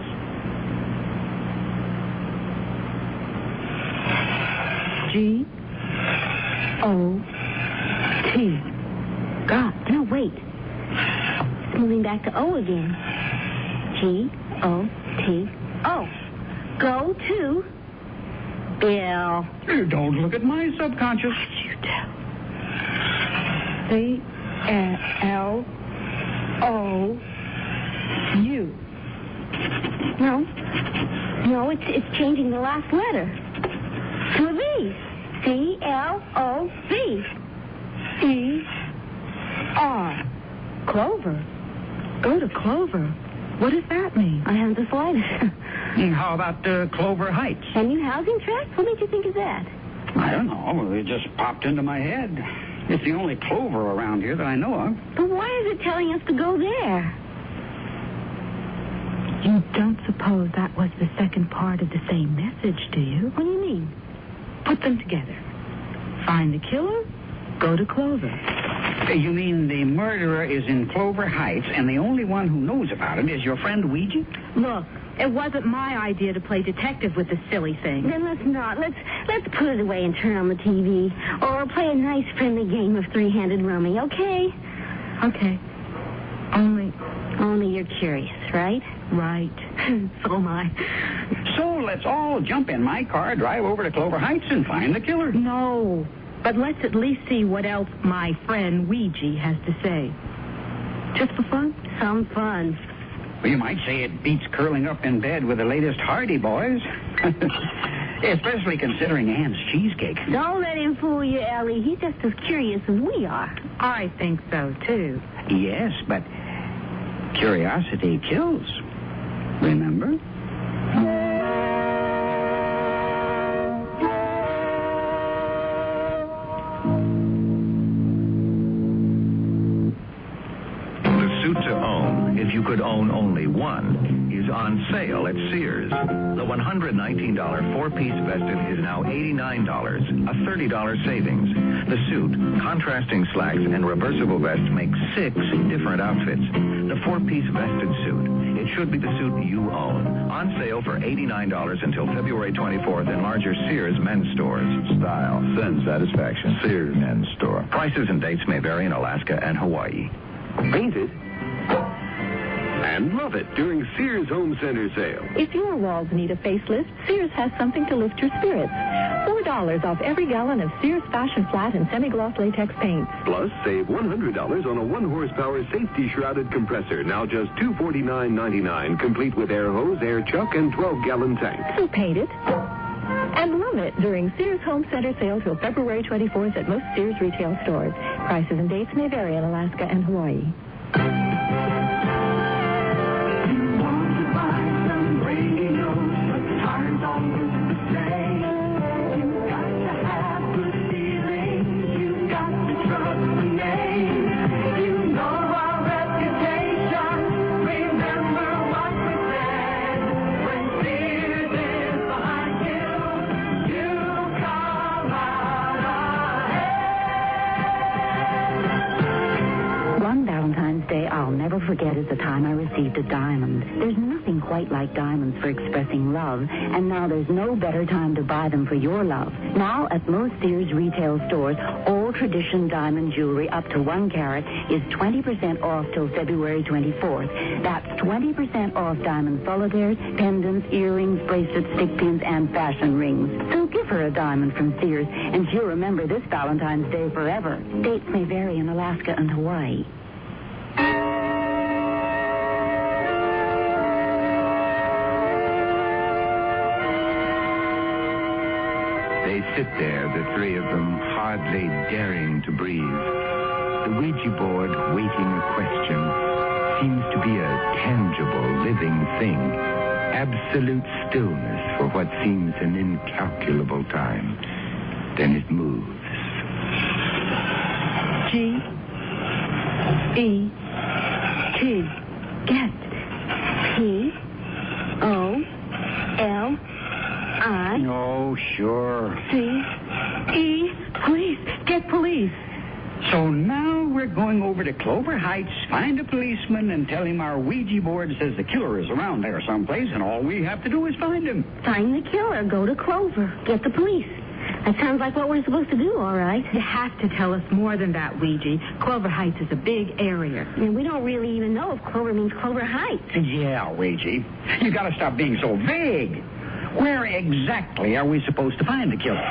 G-O-T. God, no, wait. It's moving back to O again. G-O-T-O. Go to Bill. Don't look at my subconscious. You do. C-L-O-U. No, it's changing the last letter. To a V. C-L-O-V. E-R. Clover. Go to Clover. What does that mean? I haven't the slightest. How about Clover Heights? A new housing tract? What made you think of that? I don't know. It just popped into my head. It's the only Clover around here that I know of. But why is it telling us to go there? You don't suppose that was the second part of the same message, do you? What do you mean? Put them together. Find the killer, go to Clover. You mean the murderer is in Clover Heights, and the only one who knows about it is your friend Ouija? Look, it wasn't my idea to play detective with this silly thing. Then let's not. Let's put it away and turn on the TV. Or play a nice friendly game of three-handed rummy, okay? Okay. Only you're curious, right? Right. So am I. So let's all jump in my car, drive over to Clover Heights, and find the killer. No. But let's at least see what else my friend Ouija has to say. Just for fun? Some fun. Well, you might say it beats curling up in bed with the latest Hardy Boys. Especially considering Ann's cheesecake. Don't let him fool you, Ellie. He's just as curious as we are. I think so, too. Yes, but curiosity kills. Remember? If you could own only one, is on sale at Sears. The $119 four-piece vested is now $89, a $30 savings. The suit, contrasting slacks, and reversible vest make 6 different outfits. The four-piece vested suit. It should be the suit you own. On sale for $89 until February 24th in larger Sears men's stores. Style, send satisfaction. Sears men's store. Prices and dates may vary in Alaska and Hawaii. Painted and love it during Sears Home Center sale. If your walls need a facelift, Sears has something to lift your spirits. $4 off every gallon of Sears Fashion Flat and Semi-Gloss Latex paint. Plus, save $100 on a 1-horsepower safety-shrouded compressor, now just $249.99, complete with air hose, air chuck, and 12-gallon tank. So paint it and love it during Sears Home Center sale till February 24th at most Sears retail stores. Prices and dates may vary in Alaska and Hawaii. never forget is the time I received a diamond. There's nothing quite like diamonds for expressing love, and now there's no better time to buy them for your love. Now, at most Sears retail stores, all tradition diamond jewelry up to 1 carat is 20% off till February 24th. That's 20% off diamond solitaires, pendants, earrings, bracelets, stick pins, and fashion rings. So give her a diamond from Sears, and she'll remember this Valentine's Day forever. Dates may vary in Alaska and Hawaii. They sit there, the three of them, hardly daring to breathe. The Ouija board, waiting a question, seems to be a tangible, living thing. Absolute stillness for what seems an incalculable time. Then it moves. G-E-T. Get. P-O-L-I. Oh, sure. C-E. Police. Get police. So now we're going over to Clover Heights, find a policeman, and tell him our Ouija board says the killer is around there someplace, and all we have to do is find him. Find the killer. Go to Clover. Get the police. That sounds like what we're supposed to do, all right. You have to tell us more than that, Ouija. Clover Heights is a big area. And we don't really even know if Clover means Clover Heights. Yeah, Ouija. You gotta stop being so vague. Where exactly are we supposed to find the killer?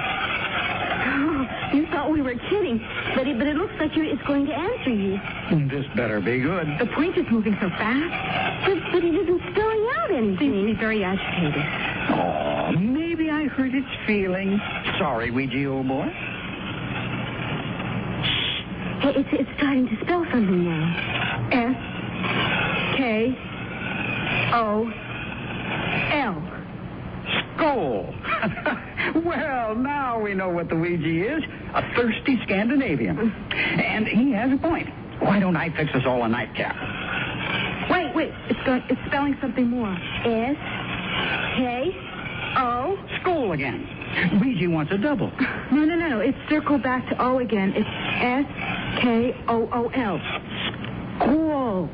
Oh, you thought we were kidding. But it looks like it's going to answer you. This better be good. The pointer's moving so fast. But it isn't spelling out anything. Seems to be very agitated. Oh, maybe I hurt its feelings. Sorry, Ouija, old boy. Hey, it's starting to spell something now. S-K-O-L. Skull. Well, now we know what the Ouija is. A thirsty Scandinavian. And he has a point. Why don't I fix us all a nightcap? Wait. It's spelling something more. S-K-O. Skull again. Ouija wants a double. No. It's circle back to O again. It's S-K-O-O-L. School.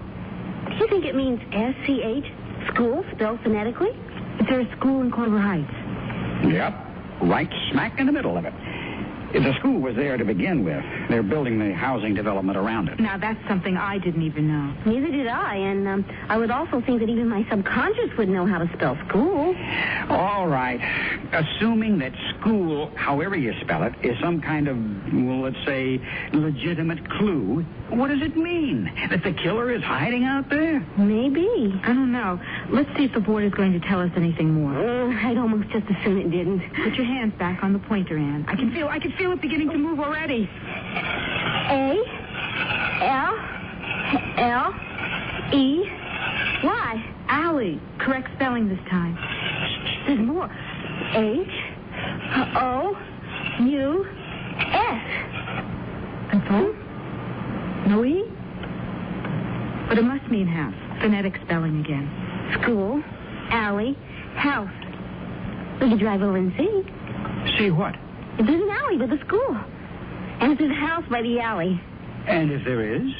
Do you think it means S-C-H? School, spelled phonetically? Is there a school in Clover Heights? Yep. Right smack in the middle of it. The school was there to begin with. They're building the housing development around it. Now, that's something I didn't even know. Neither did I, and I would also think that even my subconscious would know how to spell school. All right. Assuming that school, however you spell it, is some kind of, well, let's say, legitimate clue, what does it mean? That the killer is hiding out there? Maybe. I don't know. Let's see if the board is going to tell us anything more. I'd almost just assume it didn't. Put your hands back on the pointer, Ann. I can feel it beginning to move already. A-L-L-E-Y. Alley. Correct spelling this time. There's more. H-O-U-S. That's all? No E? But it must mean house. Phonetic spelling again. School, alley, house. We could drive over and see. See what? If there's an alley by the school. And if there's a house by the alley. And if there is?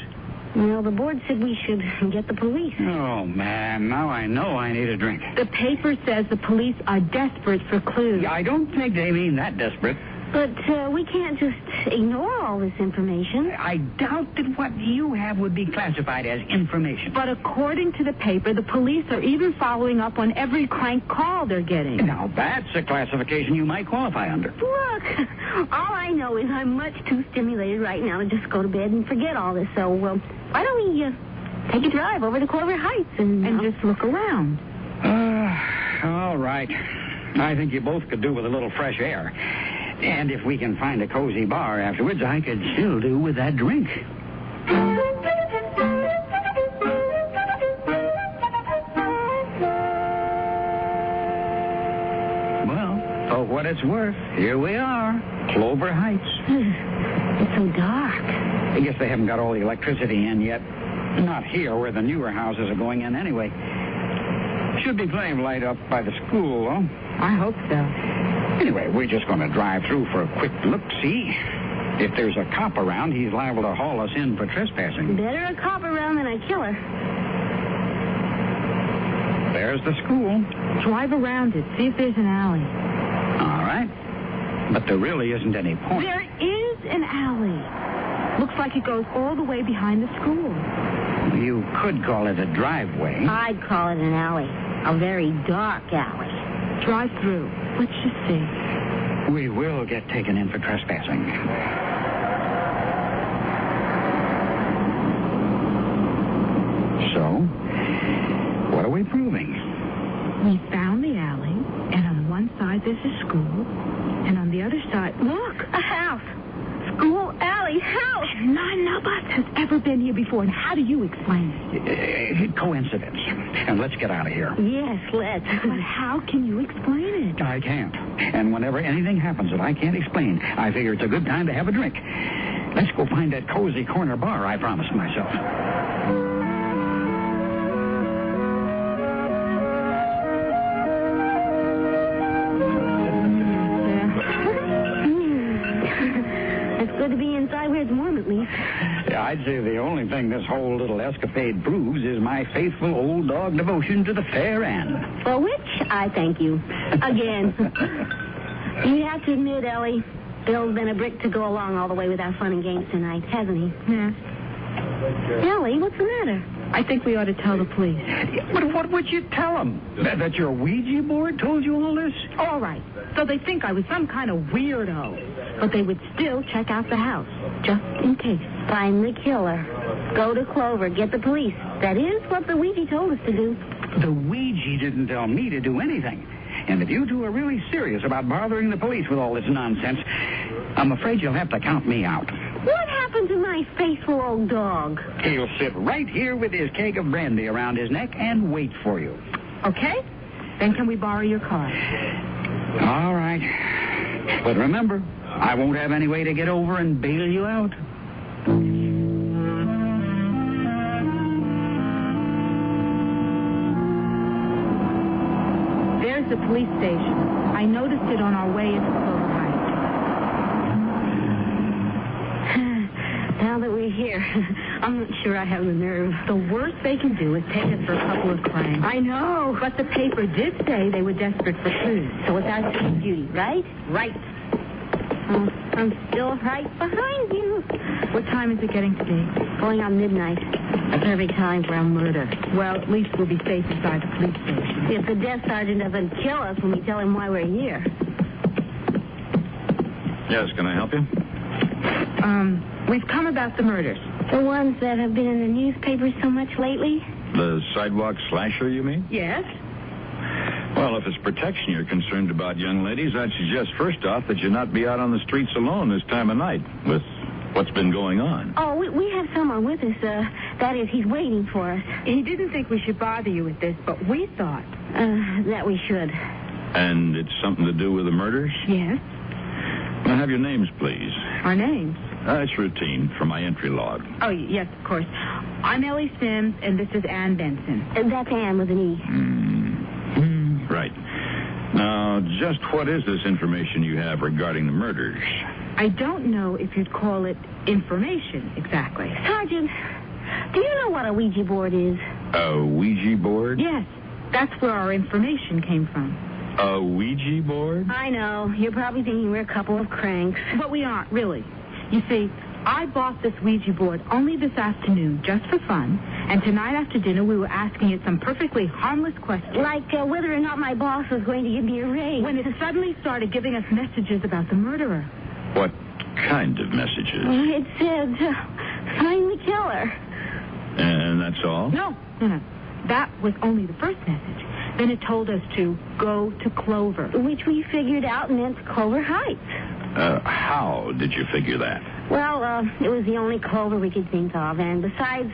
Well, the board said we should get the police. Oh, man, now I know I need a drink. The paper says the police are desperate for clues. I don't think they mean that desperate. But we can't just ignore all this information. I doubt that what you have would be classified as information. But according to the paper, the police are even following up on every crank call they're getting. Now, that's a classification you might qualify under. Look, all I know is I'm much too stimulated right now to just go to bed and forget all this. So, why don't we take a drive over to Clover Heights and just look around? All right. I think you both could do with a little fresh air. And if we can find a cozy bar afterwards, I could still do with that drink. Well, for what it's worth, here we are, Clover Heights. It's so dark. I guess they haven't got all the electricity in yet. Not here, where the newer houses are going in anyway. Should be plenty of light up by the school, though. I hope so. Anyway, we're just going to drive through for a quick look-see. If there's a cop around, he's liable to haul us in for trespassing. Better a cop around than my killer. There's the school. Drive around it. See if there's an alley. All right. But there really isn't any point. There is an alley. Looks like it goes all the way behind the school. You could call it a driveway. I'd call it an alley. A very dark alley. Drive through. Let's just see. We will get taken in for trespassing. So, what are we proving? We found the alley, and on one side there's a school, and on the other side, look, a house. School, alley, house. And none of us has ever been here before. And how do you explain it? Coincidence. And let's get out of here. Yes, let's. But how can you explain it? I can't. And whenever anything happens that I can't explain, I figure it's a good time to have a drink. Let's go find that cozy corner bar I promised myself. Good to be inside where it's warm, at least. Yeah, I'd say the only thing this whole little escapade proves is my faithful old dog devotion to the fair Anne. For which I thank you. Again. You have to admit, Ellie, Bill's been a brick to go along all the way with our fun and games tonight, hasn't he? Yeah. Ellie, what's the matter? I think we ought to tell the police. But what would you tell them? That your Ouija board told you all this? All right. So they think I was some kind of weirdo. But they would still check out the house, just in case. Find the killer. Go to Clover. Get the police. That is what the Ouija told us to do. The Ouija didn't tell me to do anything. And if you two are really serious about bothering the police with all this nonsense, I'm afraid you'll have to count me out. What happened to my faithful old dog? He'll sit right here with his keg of brandy around his neck and wait for you. Okay? Then can we borrow your car? All right. But remember, I won't have any way to get over and bail you out. There's the police station. I noticed it on our way into Clover Heights. Now that we're here, I'm not sure I have the nerve. The worst they can do is take us for a couple of crimes. I know. But the paper did say they were desperate for clues. So it's our civic duty, right? Right. Oh, I'm still right behind you. What time is it getting to be? Going on midnight. A perfect time for a murder. Well, at least we'll be safe inside the police station. If the desk sergeant doesn't kill us when we tell him why we're here. Yes, can I help you? We've come about the murders. The ones that have been in the newspapers so much lately? The sidewalk slasher, you mean? Yes. Well, if it's protection you're concerned about, young ladies, I'd suggest first off that you not be out on the streets alone this time of night with what's been going on. Oh, we have someone with us. That is, he's waiting for us. He didn't think we should bother you with this, but we thought. That we should. And it's something to do with the murders? Yes. Now, have your names, please. Our names? It's routine for my entry log. Oh, yes, of course. I'm Ellie Sims, and this is Ann Benson. That's Ann with an E. Right. Now, just what is this information you have regarding the murders? I don't know if you'd call it information exactly. Sergeant, do you know what a Ouija board is? A Ouija board? Yes. That's where our information came from. A Ouija board? I know. You're probably thinking we're a couple of cranks. But we aren't, really. You see, I bought this Ouija board only this afternoon, just for fun. And tonight after dinner, we were asking it some perfectly harmless questions. Like whether or not my boss was going to give me a raise. When it suddenly started giving us messages about the murderer. What kind of messages? It said, find the killer. And that's all? No. That was only the first message. Then it told us to go to Clover. Which we figured out meant Clover Heights. How did you figure that? Well, it was the only Clover we could think of. And besides,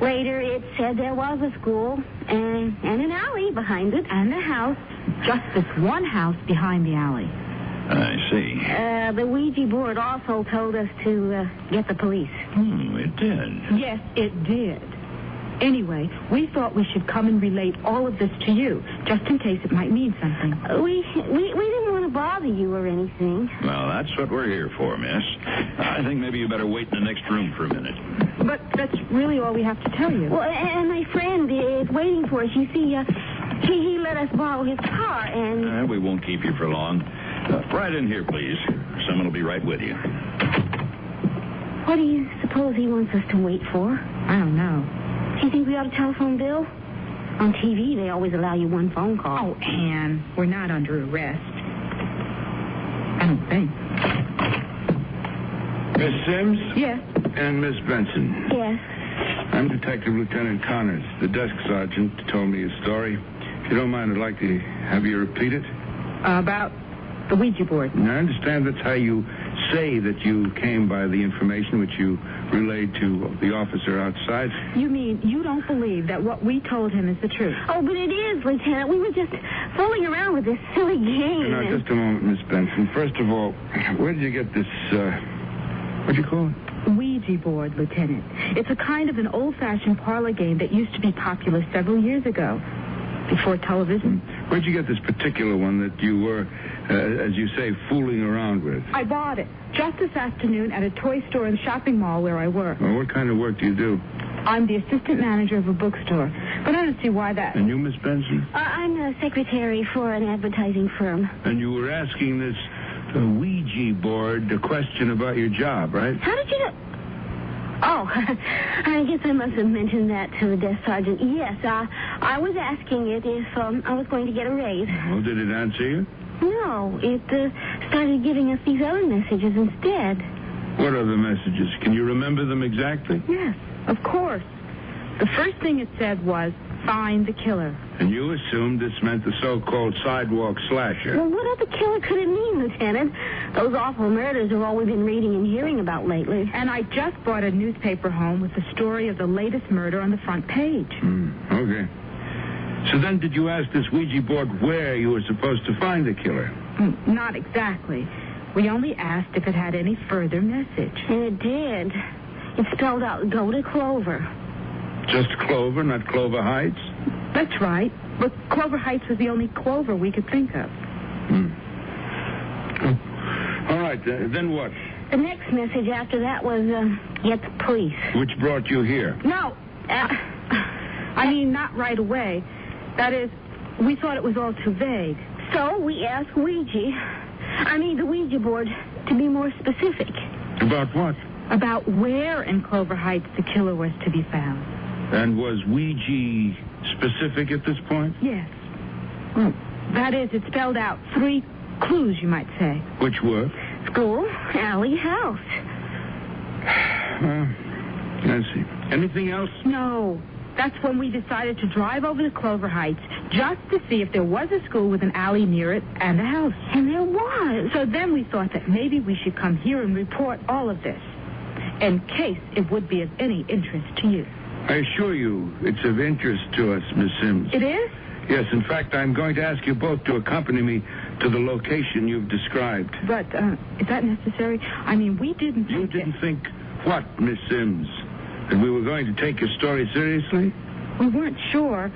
later it said there was a school and an alley behind it. And a house. Just this one house behind the alley. I see. The Ouija board also told us to get the police. It did. Yes, it did. Anyway, we thought we should come and relate all of this to you, just in case it might mean something. We didn't want to bother you or anything. Well, that's what we're here for, miss. I think maybe you better wait in the next room for a minute. But that's really all we have to tell you. Well, and my friend is waiting for us. You see, he let us borrow his car, and... We won't keep you for long. Right in here, please. Someone will be right with you. What do you suppose he wants us to wait for? I don't know. Do you think we ought to telephone Bill? On TV, they always allow you one phone call. Oh, Anne, we're not under arrest. I don't think. Miss Sims? Yes. And Miss Benson? Yes. I'm Detective Lieutenant Connors. The desk sergeant told me a story. If you don't mind, I'd like to have you repeat it. About the Ouija board. Now, I understand that's how you say that you came by the information which you relayed to the officer outside. You mean you don't believe that what we told him is the truth? Oh, but it is, Lieutenant. We were just fooling around with this silly game. Now, just a moment, Miss Benson. First of all, where did you get this, what'd you call it? Ouija board, Lieutenant. It's a kind of an old-fashioned parlor game that used to be popular several years ago, before television. Where'd you get this particular one that you were, as you say, fooling around with? I bought it just this afternoon at a toy store and shopping mall where I work. Well, what kind of work do you do? I'm the assistant manager of a bookstore, but I don't see why that... And you, Miss Benson? I'm a secretary for an advertising firm. And you were asking this Ouija board a question about your job, right? How did you know? Oh, I guess I must have mentioned that to the desk sergeant. Yes, I was asking it if I was going to get a raise. Well, did it answer you? No, it started giving us these other messages instead. What other messages? Can you remember them exactly? Yes, of course. The first thing it said was, find the killer. And you assumed this meant the so-called sidewalk slasher. Well, what other killer could it mean, Lieutenant? Those awful murders are all we've been reading and hearing about lately. And I just brought a newspaper home with the story of the latest murder on the front page. Okay. So then did you ask this Ouija board where you were supposed to find the killer? Not exactly. We only asked if it had any further message. And it did. It spelled out, go to Clover. Just Clover, not Clover Heights? That's right. But Clover Heights was the only Clover we could think of. All right, then what? The next message after that was, get the police. Which brought you here? No. I mean, not right away. That is, we thought it was all too vague. So we asked the Ouija board, to be more specific. About what? About where in Clover Heights the killer was to be found. And was Ouija specific at this point? Yes. Well, that is, it spelled out 3 clues, you might say. Which were? School, alley, house. I see. Anything else? No. That's when we decided to drive over to Clover Heights just to see if there was a school with an alley near it and a house. And there was. So then we thought that maybe we should come here and report all of this, in case it would be of any interest to you. I assure you it's of interest to us, Miss Sims. It is? Yes, in fact, I'm going to ask you both to accompany me to the location you've described. But, is that necessary? I mean, we didn't think... You didn't think what, Miss Sims? That we were going to take your story seriously? We weren't sure,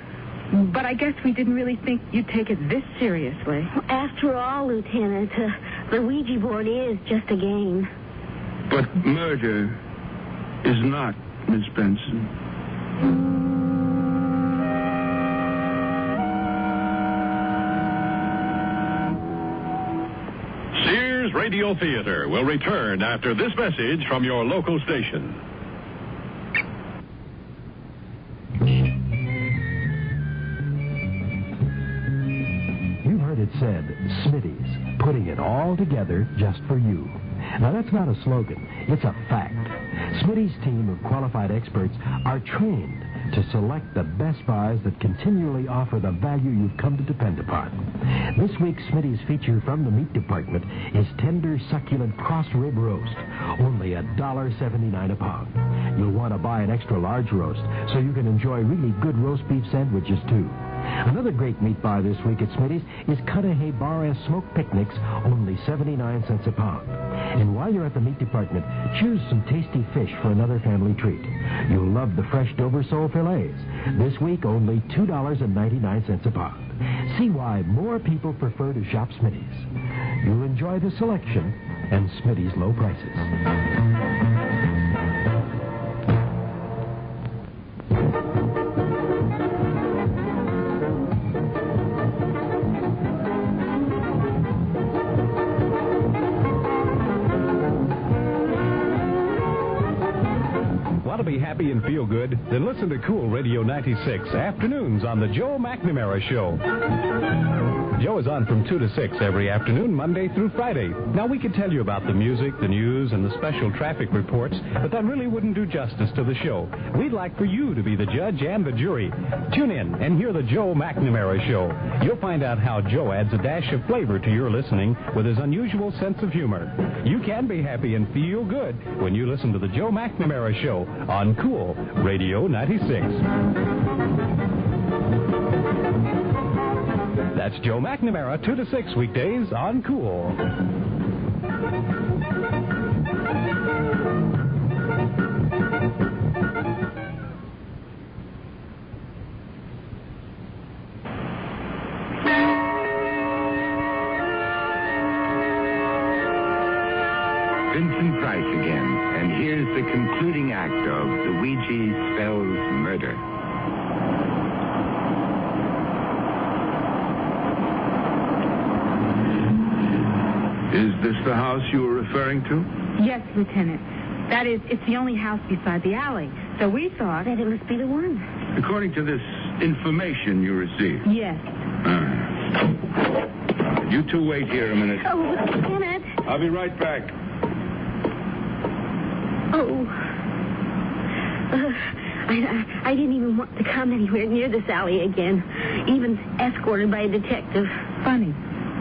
but I guess we didn't really think you'd take it this seriously. After all, Lieutenant, the Ouija board is just a game. But murder is not, Miss Benson. Sears Radio Theater will return after this message from your local station. You've heard it said, Smitty's, putting it all together just for you. Now, that's not a slogan. It's a fact. Smitty's team of qualified experts are trained to select the best buys that continually offer the value you've come to depend upon. This week's Smitty's feature from the meat department is tender, succulent cross rib roast, only $1.79 a pound. You'll want to buy an extra large roast so you can enjoy really good roast beef sandwiches, too. Another great meat buy this week at Smitty's is Cudahy Bar and Smoked Picnics, only 79 cents a pound. And while you're at the meat department, choose some tasty fish for another family treat. You'll love the fresh Dover sole fillets. This week, only $2.99 a pound. See why more people prefer to shop Smitty's. You'll enjoy the selection and Smitty's low prices. Want to be happy and feel good? Then listen to Cool Radio 96 afternoons on the Joe McNamara Show. Joe is on from 2 to 6 every afternoon, Monday through Friday. Now, we could tell you about the music, the news, and the special traffic reports, but that really wouldn't do justice to the show. We'd like for you to be the judge and the jury. Tune in and hear the Joe McNamara Show. You'll find out how Joe adds a dash of flavor to your listening with his unusual sense of humor. You can be happy and feel good when you listen to the Joe McNamara Show on Cool Radio 96. That's Joe McNamara, 2 to 6 weekdays on Cool. Vincent Price again, and here's the concluding act of The Ouija Spells Murder. Is this the house you were referring to? Yes, Lieutenant. That is, it's the only house beside the alley. So we thought that it must be the one. According to this information you received. Yes. You two wait here a minute. Oh, Lieutenant. I'll be right back. Oh. I didn't even want to come anywhere near this alley again, even escorted by a detective. Funny.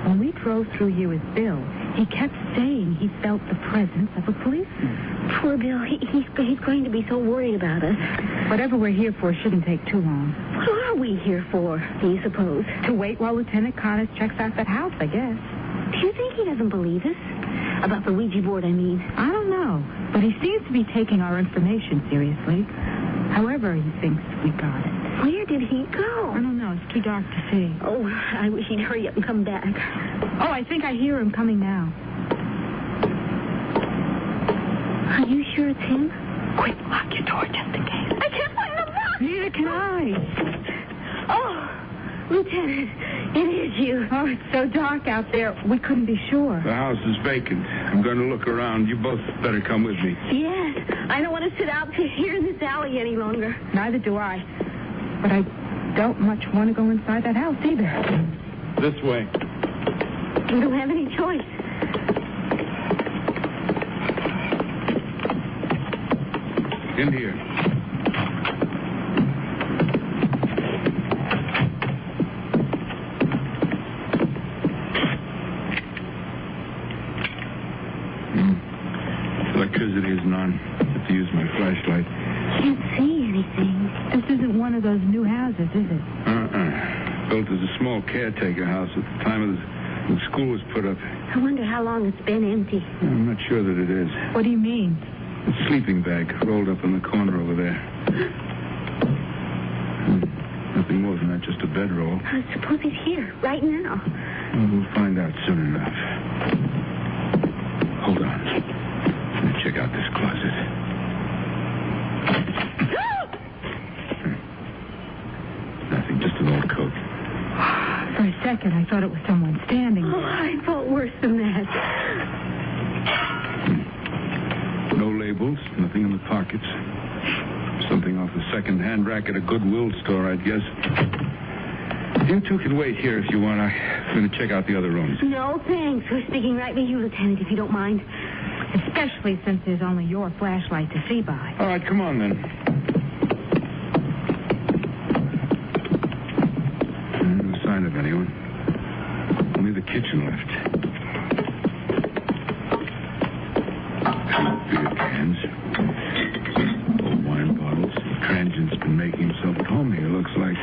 When we drove through here with Bill, he kept saying he felt the presence of a policeman. Poor Bill. He's going to be so worried about us. Whatever we're here for shouldn't take too long. What are we here for, do you suppose? To wait while Lieutenant Connors checks out that house, I guess. Do you think he doesn't believe us? About the Ouija board, I mean. I don't know. But he seems to be taking our information seriously. However, he thinks we got it. Where did he go? I don't know. It's too dark to see. Oh, I wish he'd hurry up and come back. Oh, I think I hear him coming now. Are you sure it's him? Quick, lock your door just in case. I can't find the lock. Neither can I. Oh, Lieutenant, it is you. Oh, it's so dark out there, we couldn't be sure. The house is vacant. I'm going to look around. You both better come with me. Yes, I don't want to sit out here in this alley any longer. Neither do I. But I don't much want to go inside that house either. This way. We don't have any choice. In here. Electricity isn't on. I have to use my flashlight. Can't see anything. This isn't one of those new houses, is it? Built as a small caretaker house at the time of the school was put up. I wonder how long it's been empty. I'm not sure that it is. What do you mean? A sleeping bag rolled up in the corner over there. Nothing more than that, just a bedroll. I suppose he's here, right now. Well, we'll find out soon enough. Hold on. Let me check out this closet. Nothing, just an old coat. For a second, I thought it was someone standing there. Oh, I felt worse than that. No labels, nothing in the pockets. Something off the second-hand rack at a Goodwill store, I'd guess. You two can wait here if you want. I'm going to check out the other rooms. No, thanks. We're sticking right with you, Lieutenant, if you don't mind. Especially since there's only your flashlight to see by. All right, come on, then. No sign of anyone. Only the kitchen left. Beer cans. Old wine bottles. Transient's been making himself at home here, looks like.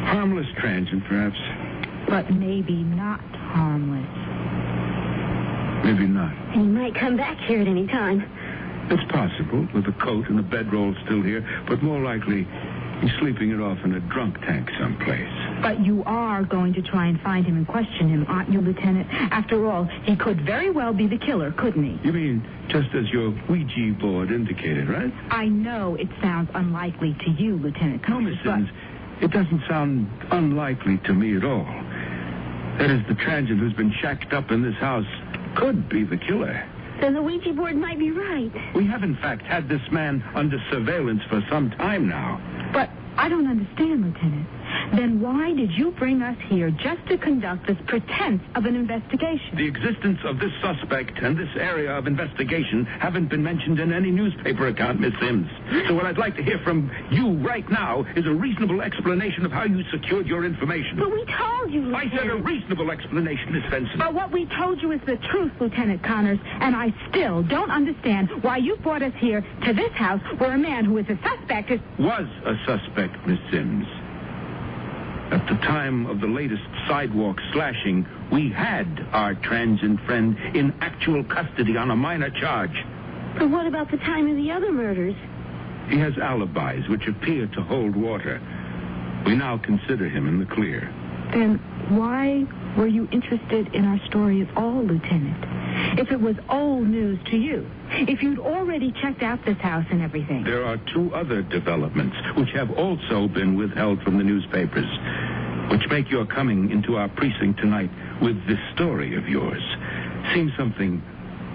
Harmless transient, perhaps. But maybe not harmless. Maybe not. And he might come back here at any time. It's possible, with the coat and the bedroll still here, but more likely he's sleeping it off in a drunk tank someplace. But you are going to try and find him and question him, aren't you, Lieutenant? After all, he could very well be the killer, couldn't he? You mean just as your Ouija board indicated, right? I know it sounds unlikely to you, Lieutenant No, Miss Sims, it doesn't sound unlikely to me at all. That is, the transient who's been shacked up in this house could be the killer. Then the Ouija board might be right. We have, in fact, had this man under surveillance for some time now. But I don't understand, Lieutenant. Then why did you bring us here just to conduct this pretense of an investigation? The existence of this suspect and this area of investigation haven't been mentioned in any newspaper account, Miss Sims. So what I'd like to hear from you right now is a reasonable explanation of how you secured your information. But we told you, Lieutenant. I said a reasonable explanation, Miss Benson. But what we told you is the truth, Lieutenant Connors, and I still don't understand why you brought us here to this house where a man who is a suspect was a suspect, Miss Sims. At the time of the latest sidewalk slashing, we had our transient friend in actual custody on a minor charge. But what about the time of the other murders? He has alibis which appear to hold water. We now consider him in the clear. Then why were you interested in our story at all, Lieutenant? If it was old news to you, if you'd already checked out this house and everything. There are two other developments which have also been withheld from the newspapers, which make your coming into our precinct tonight with this story of yours seem something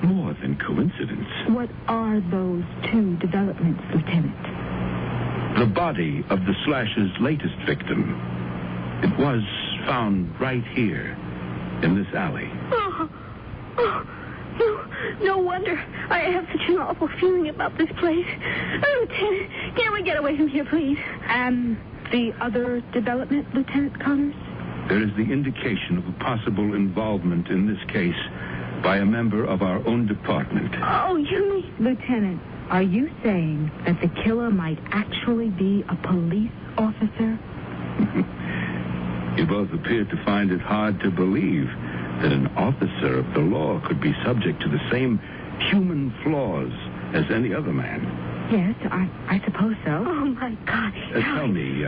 more than coincidence. What are those two developments, Lieutenant? The body of the slasher's latest victim. It was found right here in this alley. No wonder I have such an awful feeling about this place. Lieutenant, can't we get away from here, please? And the other development, Lieutenant Connors? There is the indication of a possible involvement in this case by a member of our own department. Oh, you mean... Lieutenant, are you saying that the killer might actually be a police officer? You both appear to find it hard to believe that an officer of the law could be subject to the same human flaws as any other man. Yes, I suppose so. Oh, my God. Tell me,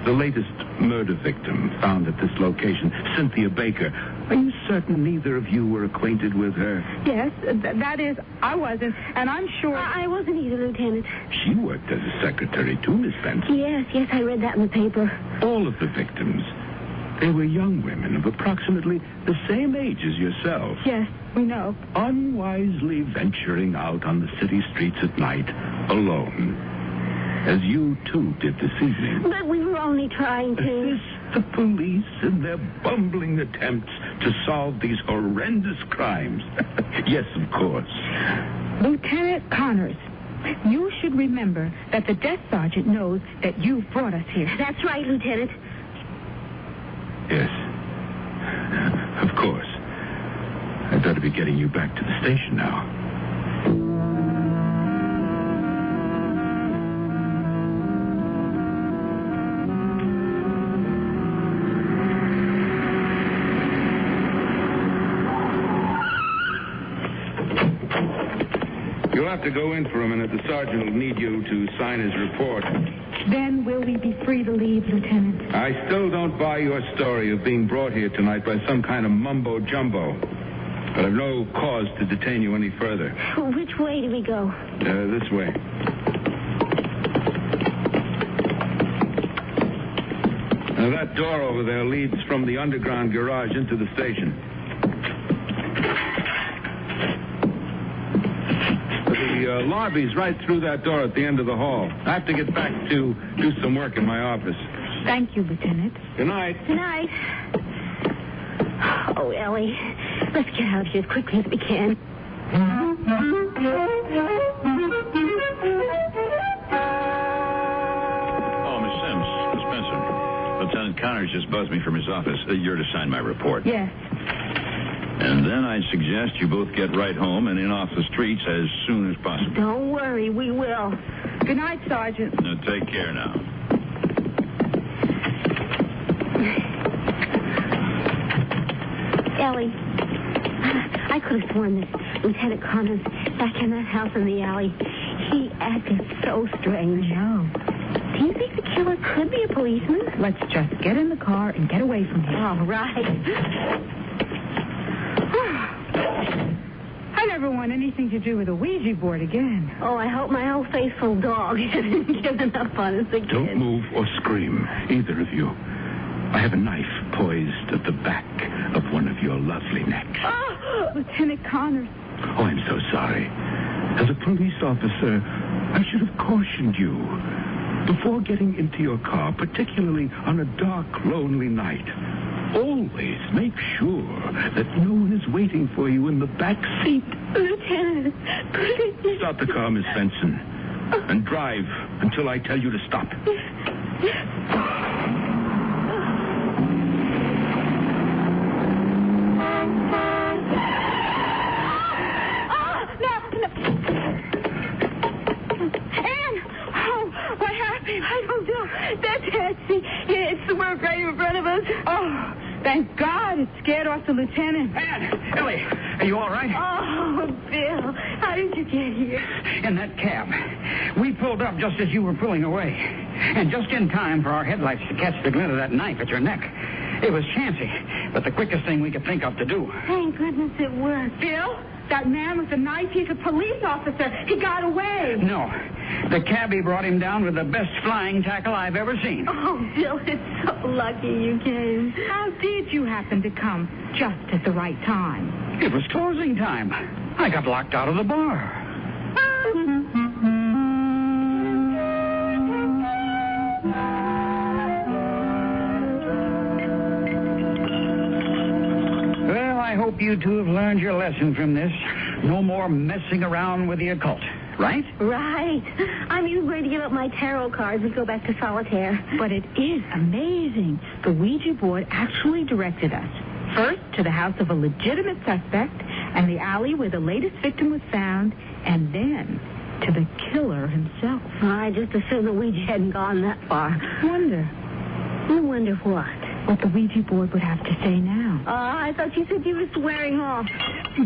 the latest murder victim found at this location, Cynthia Baker, are you certain neither of you were acquainted with her? Yes, that is, I wasn't, and I'm sure... I wasn't either, Lieutenant. She worked as a secretary, too, Miss Benson. Yes, I read that in the paper. All of the victims... They were young women of approximately the same age as yourself. Yes, we know. Unwisely venturing out on the city streets at night, alone. As you, too, did this evening. But we were only trying to... Assist the police in their bumbling attempts to solve these horrendous crimes. Yes, of course. Lieutenant Connors, you should remember that the desk sergeant knows that you brought us here. That's right, Lieutenant. Yes. Of course. I'd better be getting you back to the station now. You'll have to go in for a minute. The sergeant will need you to sign his report. Then will we be free to leave, Lieutenant? I still don't buy your story of being brought here tonight by some kind of mumbo-jumbo. But I've no cause to detain you any further. Which way do we go? This way. Now, that door over there leads from the underground garage into the station. The lobby's right through that door at the end of the hall. I have to get back to do some work in my office. Thank you, Lieutenant. Good night. Good night. Oh, Ellie, let's get out of here as quickly as we can. Oh, Miss Sims, Spencer. Lieutenant Connors just buzzed me from his office. You're to sign my report. Yes. And then I'd suggest you both get right home and in off the streets as soon as possible. Don't worry, we will. Good night, Sergeant. Now, take care now. Ellie, I could have sworn that Lieutenant Connors back in that house in the alley, he acted so strange. No. Do you think the killer Could be a policeman. Let's just get in the car and get away from here. All right. I never want anything to do with a Ouija board again. Oh, I hope my old faithful dog hasn't given up on us again. Don't move or scream, either of you. I have a knife poised at the back of one of your lovely necks. Oh, Lieutenant Connors. Oh, I'm so sorry. As a police officer, I should have cautioned you. Before getting into your car, particularly on a dark, lonely night, always make sure that no one is waiting for you in the back seat. Lieutenant, please. Stop the car, Miss Benson, and drive until I tell you to stop. It's the work right in front of us. Oh, thank God it scared off the lieutenant. Ann, Ellie, are you all right? Oh, Bill, how did you get here? In that cab. We pulled up just as you were pulling away. And just in time for our headlights to catch the glint of that knife at your neck. It was chancy, but the quickest thing we could think of to do. Thank goodness it worked. Bill, that man with the knife, he's a police officer. He got away. No. The cabbie brought him down with the best flying tackle I've ever seen. Oh, Bill, it's so lucky you came. How did you happen to come just at the right time? It was closing time. I got locked out of the bar. Well, I hope you two have learned your lesson from this. No more messing around with the occult. Right? Right. I'm even going to give up my tarot cards and go back to solitaire. But it is amazing. The Ouija board actually directed us. First to the house of a legitimate suspect and the alley where the latest victim was found, and then to the killer himself. I just assumed the Ouija hadn't gone that far. Wonder what? What the Ouija board would have to say now. I thought you said you were swearing off.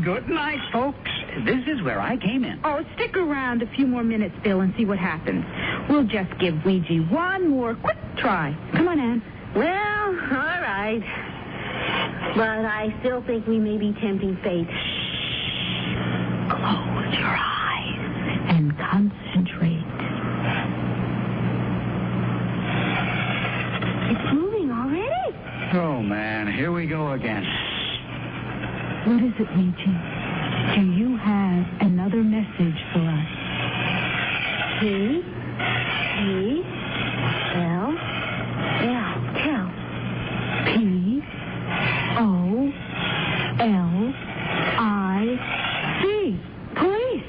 Good night, folks. This is where I came in. Oh, stick around a few more minutes, Bill, and see what happens. We'll just give Ouija one more quick try. Come on, Ann. Well, all right. But I still think we may be tempting fate. Close your eyes and concentrate. It's moving already. Oh, man, here we go again. What is it, Ouija? Do you have another message for us? P-E-L-L. Tell. P-O-L-I-C. Police.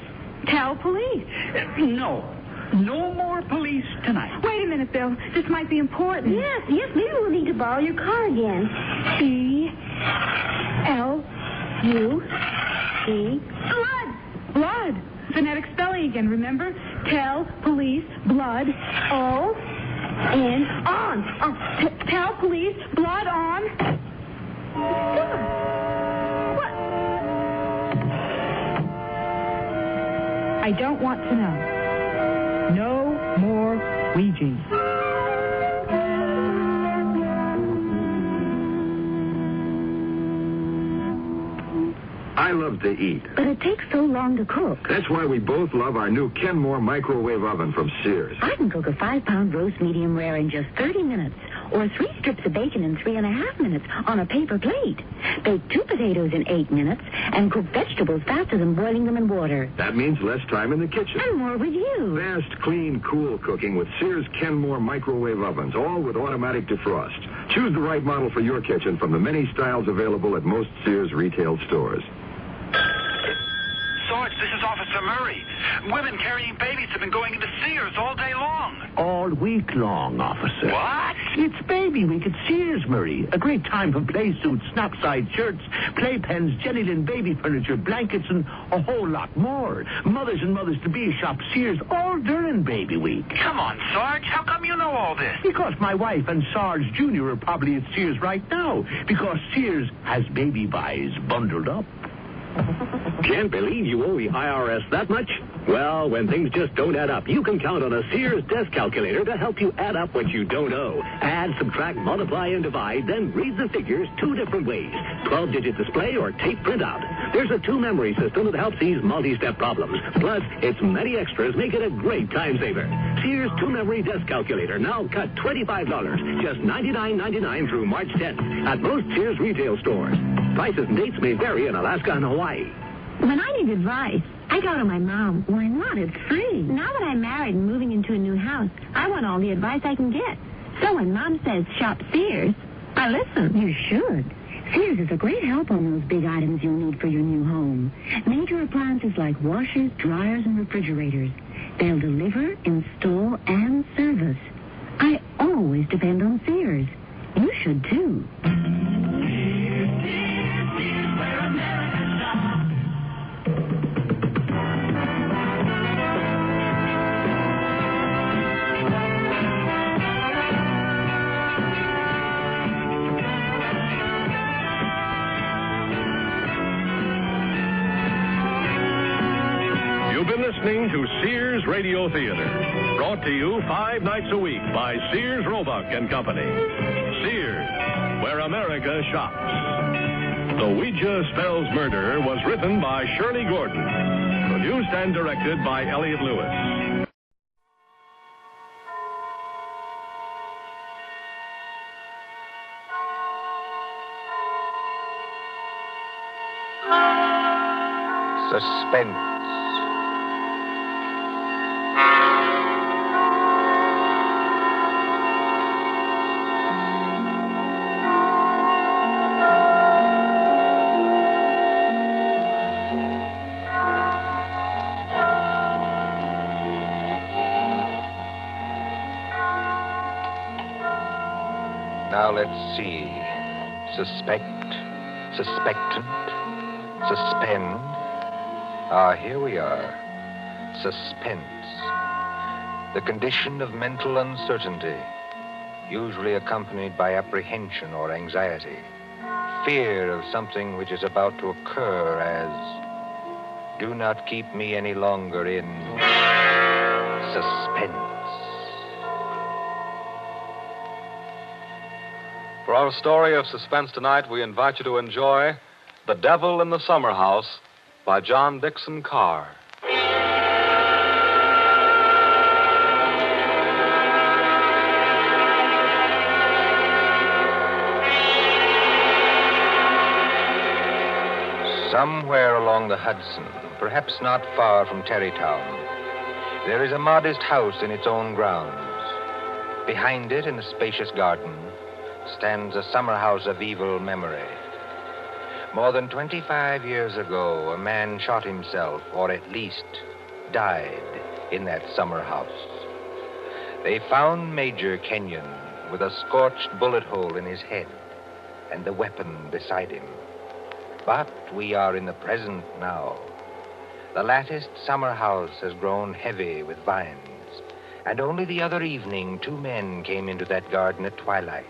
Tell police. No. No more police tonight. Wait a minute, Bill. This might be important. Yes. Maybe we'll need to borrow your car again. B-L-U-C. Blood. Phonetic spelling again, remember? Tell police blood. O-N. On. Tell police blood on. What? I don't want to know. No more Ouija. I love to eat. But it takes so long to cook. That's why we both love our new Kenmore microwave oven from Sears. I can cook a 5-pound roast medium rare in just 30 minutes, or 3 strips of bacon in 3.5 minutes on a paper plate. Bake 2 potatoes in 8 minutes, and cook vegetables faster than boiling them in water. That means less time in the kitchen. And more with you. Fast, clean, cool cooking with Sears Kenmore microwave ovens, all with automatic defrost. Choose the right model for your kitchen from the many styles available at most Sears retail stores. Sarge, this is Officer Murray. Women carrying babies have been going into Sears all day long. All week long, officer. What? It's Baby Week at Sears, Murray. A great time for play suits, snap-side shirts, playpens, Jenny-Lynn baby furniture, blankets, and a whole lot more. Mothers and mothers-to-be shop Sears all during Baby Week. Come on, Sarge. How come you know all this? Because my wife and Sarge Jr. are probably at Sears right now. Because Sears has baby buys bundled up. Can't believe you owe the IRS that much? Well, when things just don't add up, you can count on a Sears desk calculator to help you add up what you don't owe. Add, subtract, multiply, and divide, then read the figures two different ways. 12-digit display or tape printout. There's a two-memory system that helps these multi-step problems. Plus, its many extras make it a great time saver. Sears two-memory desk calculator now cut $25, just $99.99 through March 10th at most Sears retail stores. Prices and dates may vary in Alaska and Hawaii. When I need advice, I go to my mom. Why not? It's free. Now that I'm married and moving into a new house, I want all the advice I can get. So when Mom says shop Sears, I listen. You should. Sears is a great help on those big items you'll need for your new home. Major appliances like washers, dryers, and refrigerators. They'll deliver, install, and service. I always depend on Sears. You should, too. You've been listening to Sears Radio Theater, brought to you 5 nights a week by Sears Roebuck and Company. Sears, where America shops. The Ouija Spells Murder was written by Shirley Gordon, produced and directed by Elliott Lewis. Suspense. Now let's see. Suspect, suspectant, suspend. Ah, here we are. Suspense. The condition of mental uncertainty, usually accompanied by apprehension or anxiety. Fear of something which is about to occur, as do not keep me any longer in suspense. For our story of suspense tonight, we invite you to enjoy The Devil in the Summer House by John Dixon Carr. Somewhere along the Hudson, perhaps not far from Terrytown, there is a modest house in its own grounds. Behind it, in a spacious garden, stands a summer house of evil memory. More than 25 years ago, a man shot himself, or at least died, in that summer house. They found Major Kenyon with a scorched bullet hole in his head and the weapon beside him. But we are in the present now. The latticed summer house has grown heavy with vines, and only the other evening 2 men came into that garden at twilight,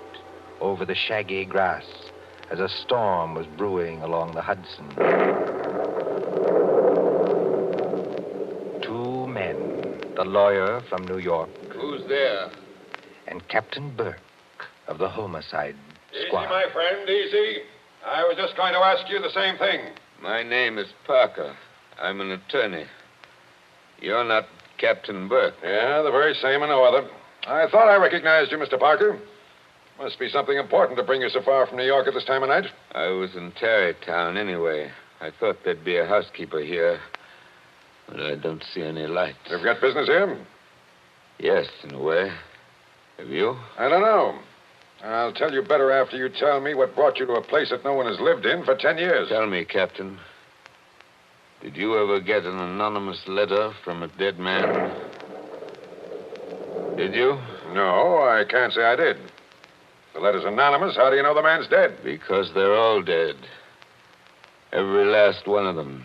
over the shaggy grass, as a storm was brewing along the Hudson. 2 men, the lawyer from New York. Who's there? And Captain Burke of the homicide squad. Easy, my friend, easy. I was just going to ask you the same thing. My name is Parker. I'm an attorney. You're not Captain Burke. Yeah, the very same and no other. I thought I recognized you, Mr. Parker. Must be something important to bring you so far from New York at this time of night. I was in Tarrytown anyway. I thought there'd be a housekeeper here, but I don't see any lights. You've got business here? Yes, in a way. Have you? I don't know. I'll tell you better after you tell me what brought you to a place that no one has lived in for 10 years. Tell me, Captain. Did you ever get an anonymous letter from a dead man? Did you? No, I can't say I did. The letter's anonymous. How do you know the man's dead? Because they're all dead. Every last one of them.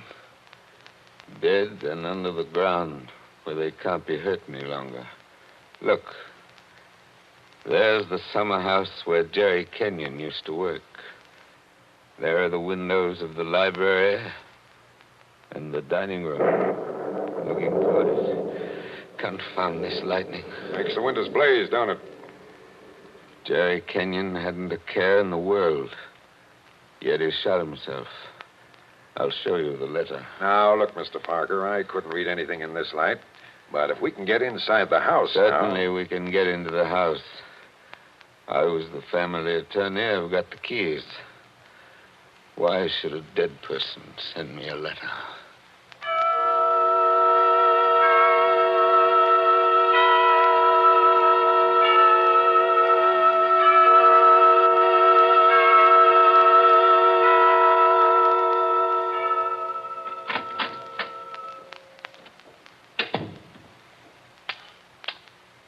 Dead and under the ground, where they can't be hurt any longer. Look. There's the summer house where Jerry Kenyon used to work. There are the windows of the library And the dining room. Looking toward it. Confound this lightning. Makes the windows blaze, don't it? Jerry Kenyon hadn't a care in the world. Yet he shot himself. I'll show you the letter. Now, look, Mr. Parker, I couldn't read anything in this light. But if we can get inside the house Certainly we can get into the house. I was the family attorney. I've got the keys. Why should a dead person send me a letter?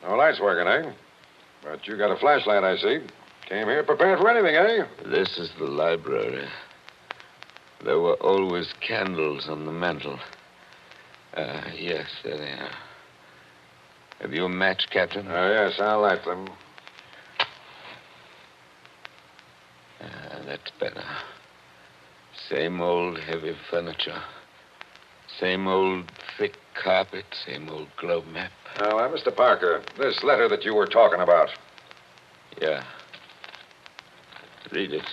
No lights working, eh? But you got a flashlight, I see. Came here prepared for anything, eh? This is the library. There were always candles on the mantel. Yes, there they are. Have you a match, Captain? Yes, I'll light them. That's better. Same old heavy furniture. Same old thick carpet. Same old globe map. Now, Mr. Parker, this letter that you were talking about. Yeah. Read it.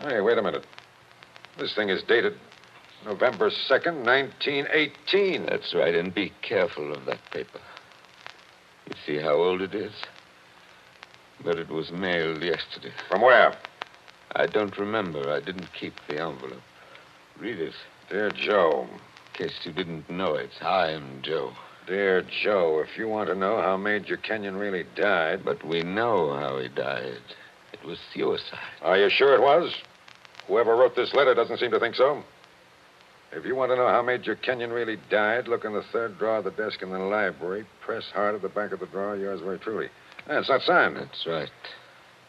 Hey, wait a minute. This thing is dated November 2nd, 1918. That's right, and be careful of that paper. You see how old it is? But it was mailed yesterday. From where? I don't remember. I didn't keep the envelope. Read it. Dear Joe. In case you didn't know it, I'm Joe. Dear Joe, if you want to know how Major Kenyon really died... But we know how he died. It was suicide. Are you sure it was? Whoever wrote this letter doesn't seem to think so. If you want to know how Major Kenyon really died, look in the third drawer of the desk in the library. Press hard at the back of the drawer. Yours very truly. It's not signed. That's right.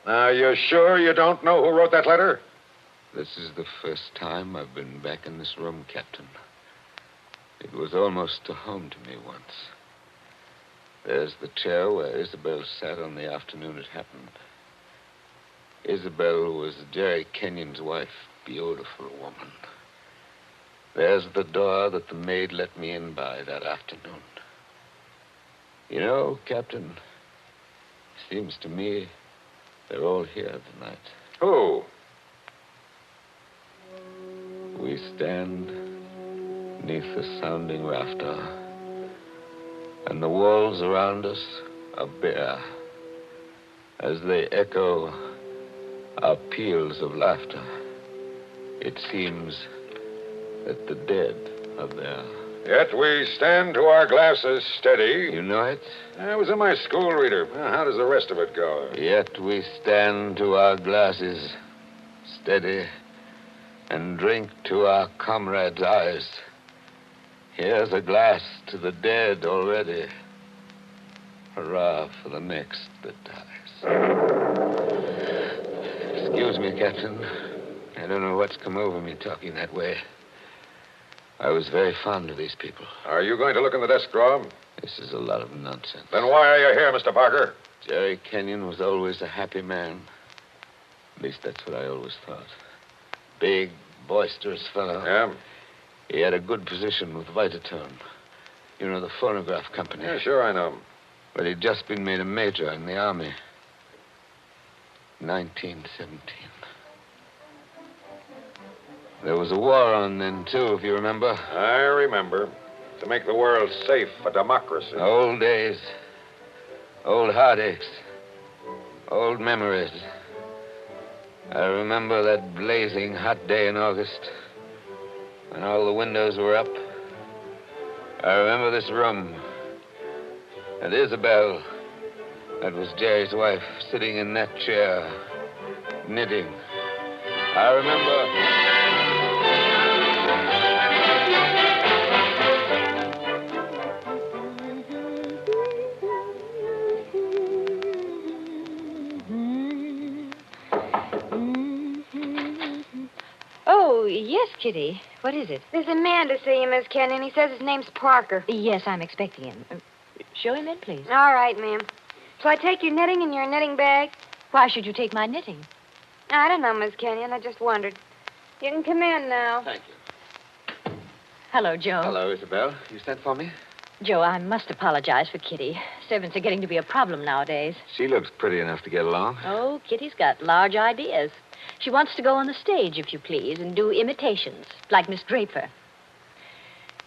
Now, you sure you don't know who wrote that letter? This is the first time I've been back in this room, Captain. It was almost a home to me once. There's the chair where Isabel sat on the afternoon it happened. Isabel was Jerry Kenyon's wife. Beautiful woman. There's the door that the maid let me in by that afternoon. You know, Captain, seems to me they're all here tonight. Who? We stand beneath the sounding rafter, and the walls around us are bare as they echo our peals of laughter. It seems that the dead are there. Yet we stand to our glasses steady. You know it? I was in my school reader. How does the rest of it go? Yet we stand to our glasses steady and drink to our comrades' eyes. Here's a glass to the dead already. Hurrah for the next that dies. Excuse me, Captain. I don't know what's come over me talking that way. I was very fond of these people. Are you going to look in the desk drawer? This is a lot of nonsense. Then why are you here, Mr. Parker? Jerry Kenyon was always a happy man. At least that's what I always thought. Big, boisterous fellow. Yeah? He had a good position with Vitatone. You know, the phonograph company. Yeah, sure, I know. But he'd just been made a major in the Army. 1917. There was a war on then, too, if you remember. I remember. To make the world safe for democracy. Old days. Old heartaches. Old memories. I remember that blazing hot day in August when all the windows were up. I remember this room. And Isabel, that was Jerry's wife, sitting in that chair, knitting. I remember... Oh, yes, Kitty. What is it? There's a man to see you, Miss Kenyon. He says his name's Parker. Yes, I'm expecting him. Show him in, please. All right, ma'am. Shall I take your knitting in your knitting bag? Why should you take my knitting? I don't know, Miss Kenyon. I just wondered. You can come in now. Thank you. Hello, Joe. Hello, Isabel. You sent for me? Joe, I must apologize for Kitty. Servants are getting to be a problem nowadays. She looks pretty enough to get along. Oh, Kitty's got large ideas. She wants to go on the stage, if you please, and do imitations, like Miss Draper.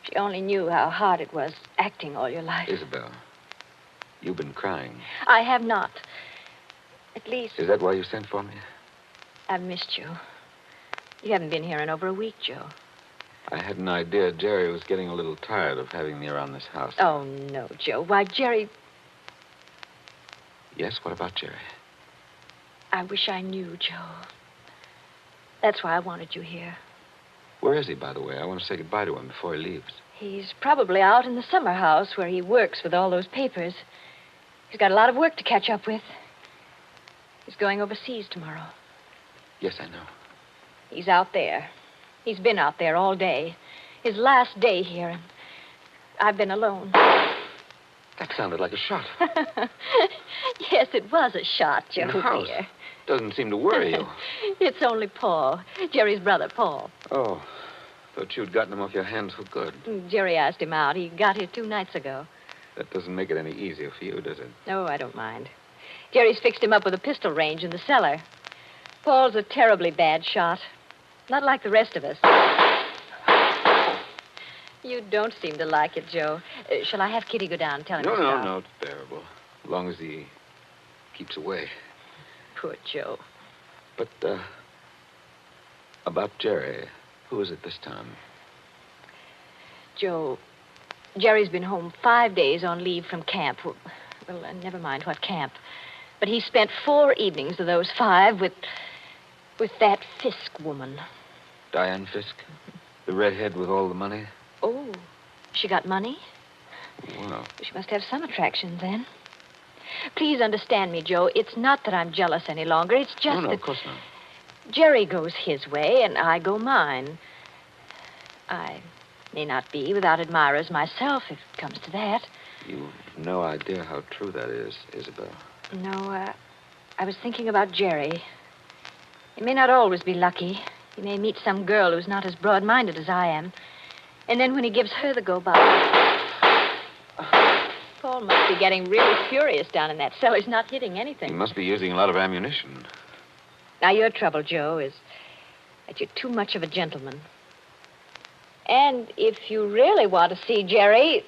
She only knew how hard it was acting all your life. Isabel, you've been crying. I have not. At least, Is that why you sent for me? I've missed you. You haven't been here in over a week, Joe. I had an idea Jerry was getting a little tired of having me around this house. Oh, no, Joe. Why, Jerry... Yes, what about Jerry? I wish I knew, Joe. That's why I wanted you here. Where is he, by the way? I want to say goodbye to him before he leaves. He's probably out in the summer house where he works with all those papers. He's got a lot of work to catch up with. He's going overseas tomorrow. Yes, I know. He's out there. He's been out there all day. His last day here, and I've been alone. That sounded like a shot. Yes, it was a shot, Joe, In the house. dear. Doesn't seem to worry you. It's only Paul, Jerry's brother, Paul. Oh, thought you'd gotten him off your hands for good. Jerry asked him out. He got here 2 nights ago. That doesn't make it any easier for you, does it? No, I don't mind. Jerry's fixed him up with a pistol range in the cellar. Paul's a terribly bad shot. Not like the rest of us. You don't seem to like it, Joe. Shall I have Kitty go down and tell him to stop? No, it's bearable. As long as he keeps away. Poor Joe. But, about Jerry, who is it this time? Joe, Jerry's been home 5 days on leave from camp. Well, never mind what camp. But he spent 4 evenings of those 5 with that Fisk woman. Diane Fisk? The redhead with all the money? Oh, she got money? Well, She must have some attraction then. Please understand me, Joe. It's not that I'm jealous any longer. It's just no, that of course not. Jerry goes his way and I go mine. I may not be without admirers myself, if it comes to that. You've no idea how true that is, Isabel. No, I was thinking about Jerry. He may not always be lucky. He may meet some girl who's not as broad-minded as I am. And then when he gives her the go-by... Paul must be getting really furious down in that cellar. He's not hitting anything. He must be using a lot of ammunition. Now, your trouble, Joe, is that you're too much of a gentleman. And if you really want to see Jerry,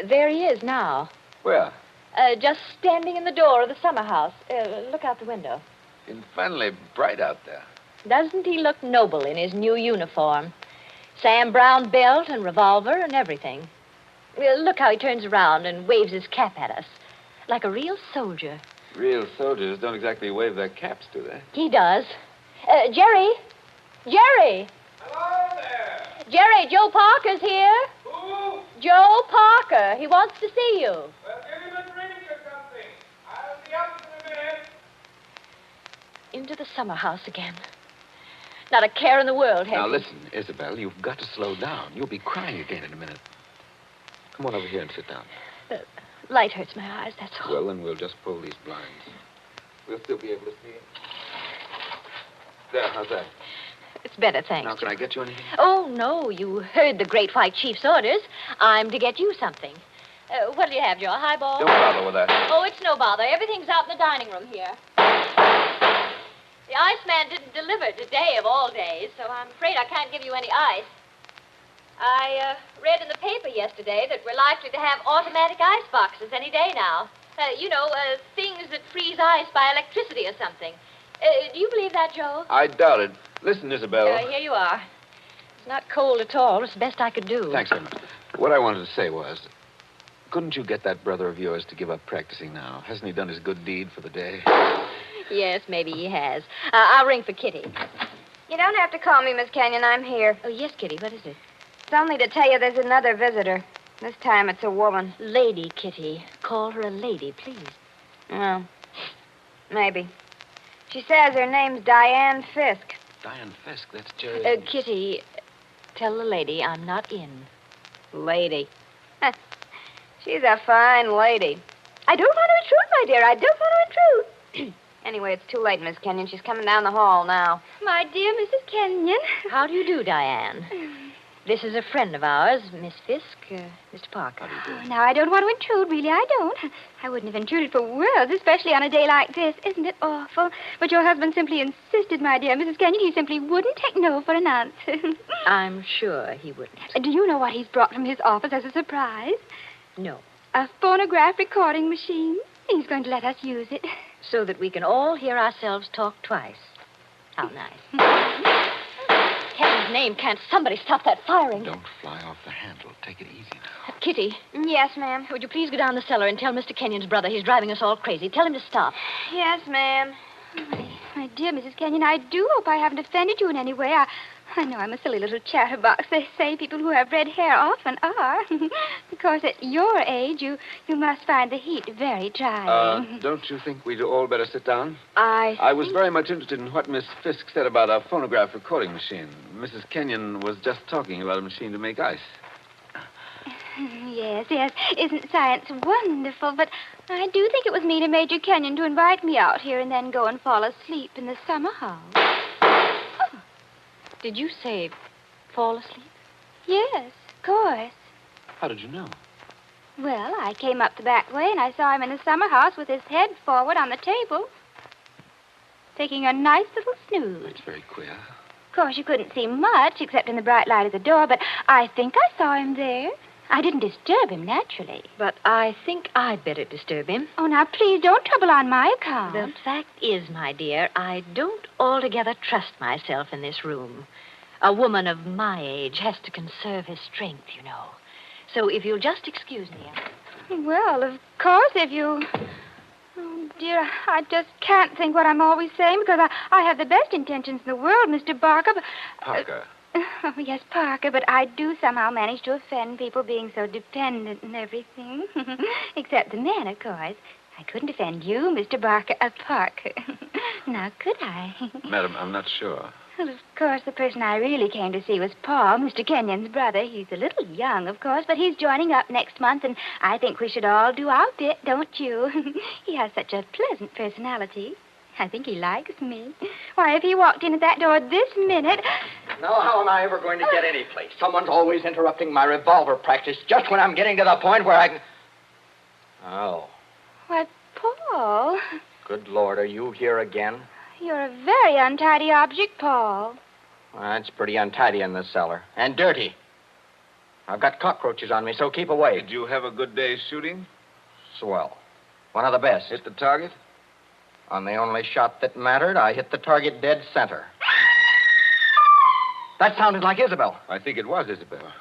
there he is now. Where? Just standing in the door of the summer house. Look out the window. Infernally bright out there. Doesn't he look noble in his new uniform? Sam Brown belt and revolver and everything. Look how he turns around and waves his cap at us. Like a real soldier. Real soldiers don't exactly wave their caps, do they? He does. Jerry? Jerry! Hello there. Jerry, Joe Parker's here. Who? Joe Parker. He wants to see you. Well, give him a drink or something. I'll be up in a minute. Into the summer house again. Not a care in the world, has Now, he? listen, Isabel, you've got to slow down. You'll be crying again in a minute. Come on over here and sit down. The light hurts my eyes, that's all. Well, then we'll just pull these blinds. We'll still be able to see it. There, how's that? It's better, thanks. Now, can I get you anything? Oh, no, you heard the Great White Chief's orders. I'm to get you something. What'll you have, Joe? A highball? Don't bother with that. Oh, it's no bother. Everything's out in the dining room here. The iceman didn't deliver today of all days, so I'm afraid I can't give you any ice. I read in the paper yesterday that we're likely to have automatic ice boxes any day now. Things that freeze ice by electricity or something. Do you believe that, Joe? I doubt it. Listen, Isabel. Here you are. It's not cold at all. It's the best I could do. Thanks very much. What I wanted to say was, couldn't you get that brother of yours to give up practicing now? Hasn't he done his good deed for the day? Yes, maybe he has. I'll ring for Kitty. You don't have to call me, Miss Kenyon. I'm here. Oh, yes, Kitty. What is it? It's only to tell you there's another visitor. This time it's a woman. Lady, Kitty. Call her a lady, please. Well, maybe. She says her name's Diane Fisk. Diane Fisk, that's Jerry. Kitty, tell the lady I'm not in. Lady. She's a fine lady. I don't want to intrude, my dear. I don't want to intrude. Anyway, it's too late, Miss Kenyon. She's coming down the hall now. My dear Mrs. Kenyon. How do you do, Diane? This is a friend of ours, Miss Fisk, Mr. Parker. Oh, now, I don't want to intrude, really, I don't. I wouldn't have intruded for worlds, especially on a day like this. Isn't it awful? But your husband simply insisted, my dear Mrs. Kenyon. He simply wouldn't take no for an answer. I'm sure he wouldn't. Do you know what he's brought from his office as a surprise? No. A phonograph recording machine. He's going to let us use it. So that we can all hear ourselves talk twice. How nice. Heaven's name, can't somebody stop that firing? Don't fly off the handle. Take it easy now. Kitty. Yes, ma'am. Would you please go down the cellar and tell Mr. Kenyon's brother he's driving us all crazy. Tell him to stop. Yes, ma'am. My dear Mrs. Kenyon, I do hope I haven't offended you in any way. I know I'm a silly little chatterbox. They say people who have red hair often are. Because at your age, you must find the heat very trying. Don't you think we'd all better sit down? I was very much interested in what Miss Fisk said about a phonograph recording machine. Mrs. Kenyon was just talking about a machine to make ice. Yes. Isn't science wonderful? But I do think it was mean of Major Kenyon to invite me out here and then go and fall asleep in the summer house. Did you say fall asleep? Yes, of course. How did you know? Well, I came up the back way and I saw him in the summer house with his head forward on the table, taking a nice little snooze. That's very queer. Of course, you couldn't see much except in the bright light of the door, but I think I saw him there. I didn't disturb him, naturally. But I think I'd better disturb him. Oh, now, please don't trouble on my account. The fact is, my dear, I don't altogether trust myself in this room. A woman of my age has to conserve her strength, you know. So if you'll just excuse me. Well, of course, if you... Oh, dear, I just can't think what I'm always saying because I have the best intentions in the world, Mr. Barker. But, Parker. Oh, yes, Parker, but I do somehow manage to offend people being so dependent and everything. Except the men, of course. I couldn't offend you, Mr. Parker. Now, could I? Madam, I'm not sure. Well, of course, the person I really came to see was Paul, Mr. Kenyon's brother. He's a little young, of course, but he's joining up next month, and I think we should all do our bit, don't you? He has such a pleasant personality. I think he likes me. Why, if he walked in at that door this minute... Now, how am I ever going to get any place? Someone's always interrupting my revolver practice just when I'm getting to the point where I can... Oh. Why, Paul... Good Lord, are you here again? You're a very untidy object, Paul. Well, it's pretty untidy in this cellar. And dirty. I've got cockroaches on me, so keep away. Did you have a good day shooting? Swell. One of the best. Hit the target? On the only shot that mattered, I hit the target dead center. That sounded like Isabel. I think it was Isabel.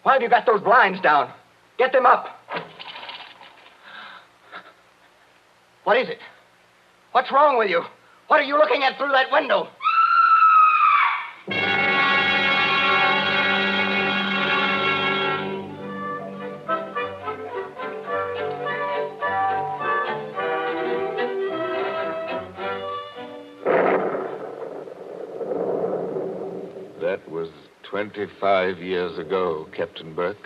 Why have you got those blinds down? Get them up. What is it? What's wrong with you? What are you looking at through that window? That was 25 years ago, Captain Burke.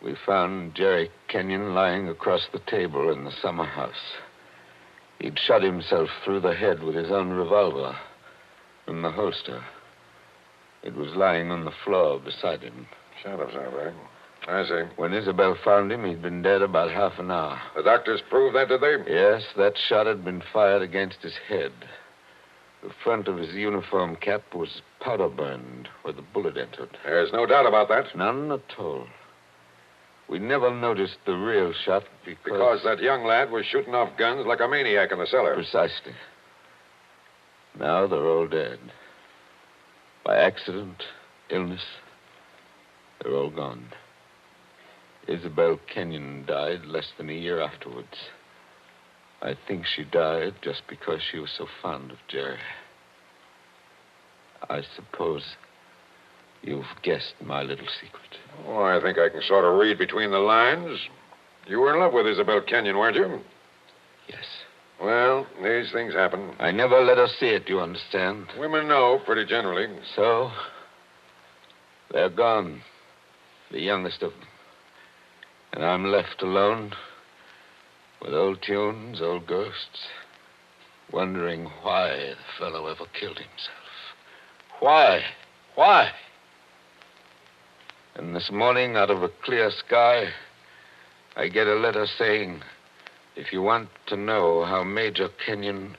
We found Jerry Kenyon lying across the table in the summer house. He'd shot himself through the head with his own revolver from the holster. It was lying on the floor beside him. Shut up, right? I see. When Isabel found him, he'd been dead about half an hour. The doctors proved that, did they? Yes, that shot had been fired against his head. The front of his uniform cap was powder burned where the bullet entered. There's no doubt about that. None at all. We never noticed the real shot Because that young lad was shooting off guns like a maniac in the cellar. Precisely. Now they're all dead. By accident, illness, they're all gone. Isabel Kenyon died less than a year afterwards. I think she died just because she was so fond of Jerry. I suppose you've guessed my little secret. Oh, I think I can sort of read between the lines. You were in love with Isabel Kenyon, weren't you? Yes. Well, these things happen. I never let her see it, you understand? Women know, pretty generally. So, they're gone. The youngest of them. And I'm left alone with old tunes, old ghosts, wondering why the fellow ever killed himself. Why? Why? And this morning, out of a clear sky, I get a letter saying, if you want to know how Major Kenyon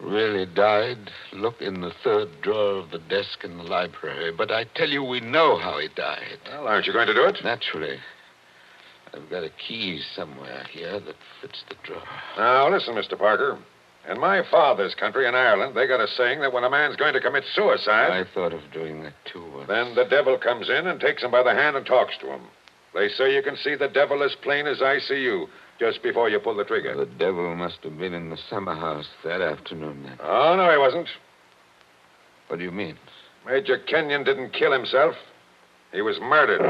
really died, look in the third drawer of the desk in the library. But I tell you, we know how he died. Well, aren't you going to do it? Naturally. I've got a key somewhere here that fits the drawer. Now, listen, Mr. Parker. In my father's country, in Ireland, they got a saying that when a man's going to commit suicide... I thought of doing that, too. Then the devil comes in and takes him by the hand and talks to him. They say you can see the devil as plain as I see you just before you pull the trigger. The devil must have been in the summer house that afternoon, then. Oh, no, he wasn't. What do you mean? Major Kenyon didn't kill himself. He was murdered.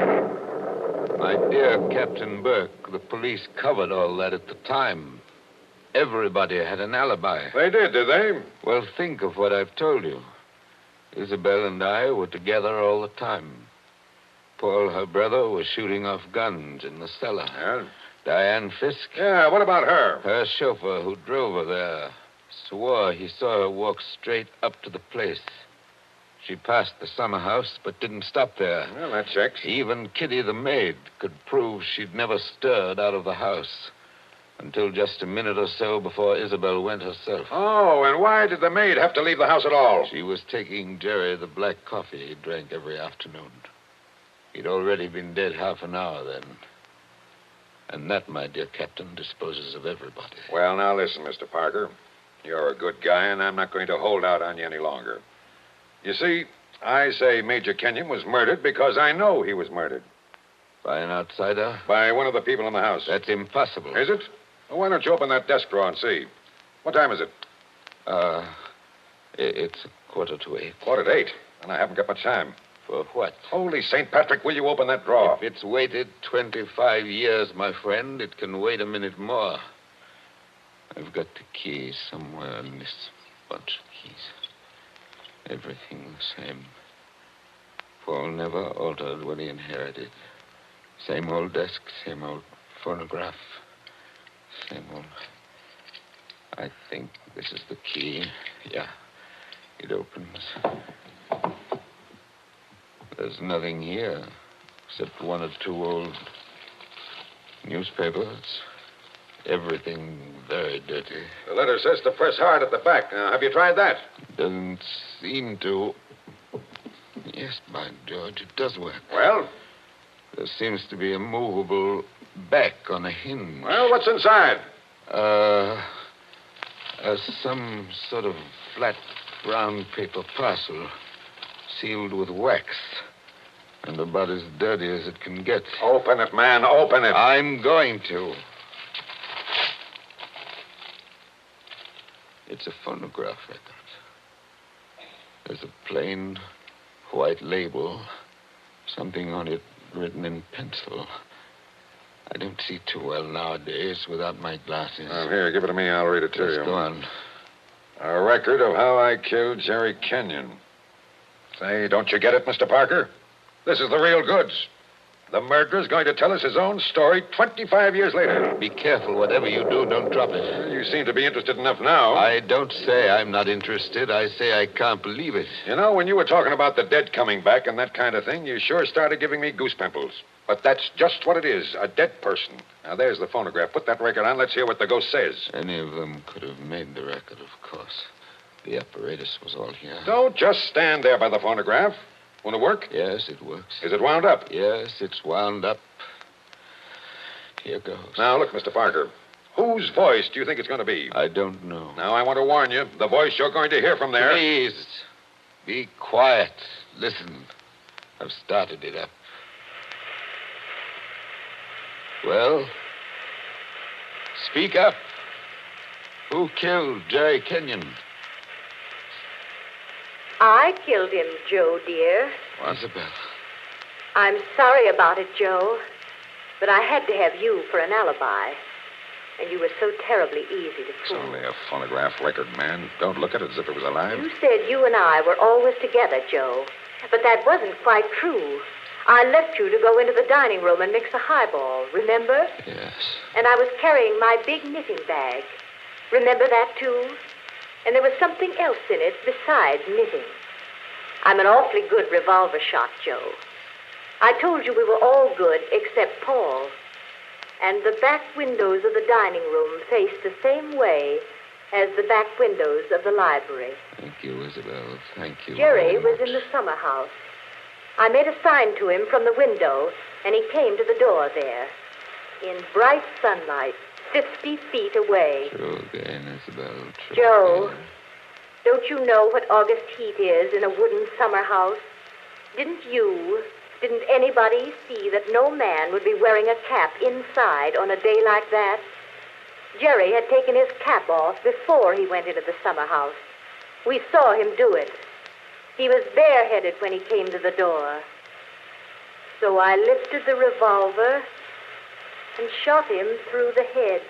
My dear Captain Burke, the police covered all that at the time. Everybody had an alibi. They did they? Well, think of what I've told you. Isabel and I were together all the time. Paul, her brother, was shooting off guns in the cellar. Yeah? Diane Fisk. Yeah, what about her? Her chauffeur who drove her there swore he saw her walk straight up to the place. She passed the summer house, but didn't stop there. Well, that checks. Even Kitty, the maid, could prove she'd never stirred out of the house until just a minute or so before Isabel went herself. Oh, and why did the maid have to leave the house at all? She was taking Jerry the black coffee he drank every afternoon. He'd already been dead half an hour then. And that, my dear Captain, disposes of everybody. Well, now listen, Mr. Parker. You're a good guy, and I'm not going to hold out on you any longer. You see, I say Major Kenyon was murdered because I know he was murdered. By an outsider? By one of the people in the house. That's impossible. Is it? Well, why don't you open that desk drawer and see? What time is it? It's 7:45. 7:45, and I haven't got much time. For what? Holy St. Patrick, will you open that drawer? If it's waited 25 years, my friend, it can wait a minute more. I've got the key somewhere in this bunch of keys. Everything the same. Paul never altered what he inherited. Same old desk, same old phonograph. Same old... I think this is the key. Yeah, it opens. There's nothing here except one or two old newspapers. Everything very dirty. The letter says to press hard at the back. Now, have you tried that? Doesn't seem to. Yes, by George, it does work. Well? There seems to be a movable back on a hinge. Well, what's inside? Some sort of flat brown paper parcel sealed with wax. And about as dirty as it can get. Open it, man. Open it. I'm going to. It's a phonograph record. There's a plain white label. Something on it written in pencil. I don't see too well nowadays without my glasses. Oh, here, give it to me. I'll read it to you. Go on. A record of how I killed Jerry Kenyon. Say, don't you get it, Mr. Parker? This is the real goods. The murderer's going to tell us his own story 25 years later. Be careful. Whatever you do, don't drop it. Well, you seem to be interested enough now. I don't say I'm not interested. I say I can't believe it. You know, when you were talking about the dead coming back and that kind of thing, you sure started giving me goose pimples. But that's just what it is, a dead person. Now, there's the phonograph. Put that record on. Let's hear what the ghost says. Any of them could have made the record, of course. The apparatus was all here. Don't just stand there by the phonograph. Won't it work? Yes, it works. Is it wound up? Yes, it's wound up. Here goes. Now, look, Mr. Parker. Whose voice do you think it's going to be? I don't know. Now, I want to warn you. The voice you're going to hear from there... Please, be quiet. Listen. I've started it up. Well, speak up. Who killed Jerry Kenyon? I killed him, Joe, dear. Isabel. I'm sorry about it, Joe, but I had to have you for an alibi. And you were so terribly easy to It's fool. only a phonograph record, man. Don't look at it as if it was alive. You said you and I were always together, Joe, but that wasn't quite true. I left you to go into the dining room and mix a highball, remember? Yes. And I was carrying my big knitting bag. Remember that, too? And there was something else in it besides knitting. I'm an awfully good revolver shot, Joe. I told you we were all good except Paul. And the back windows of the dining room face the same way as the back windows of the library. Thank you, Isabel. Thank you. Jerry very was much. in the summer house. I made a sign to him from the window, and he came to the door there. In bright sunlight, 50 feet away. True again, Isabel. True Joe, again. don't you know what August heat is in a wooden summer house? Didn't anybody see that no man would be wearing a cap inside on a day like that? Jerry had taken his cap off before he went into the summer house. We saw him do it. He was bareheaded when he came to the door. So I lifted the revolver and shot him through the head.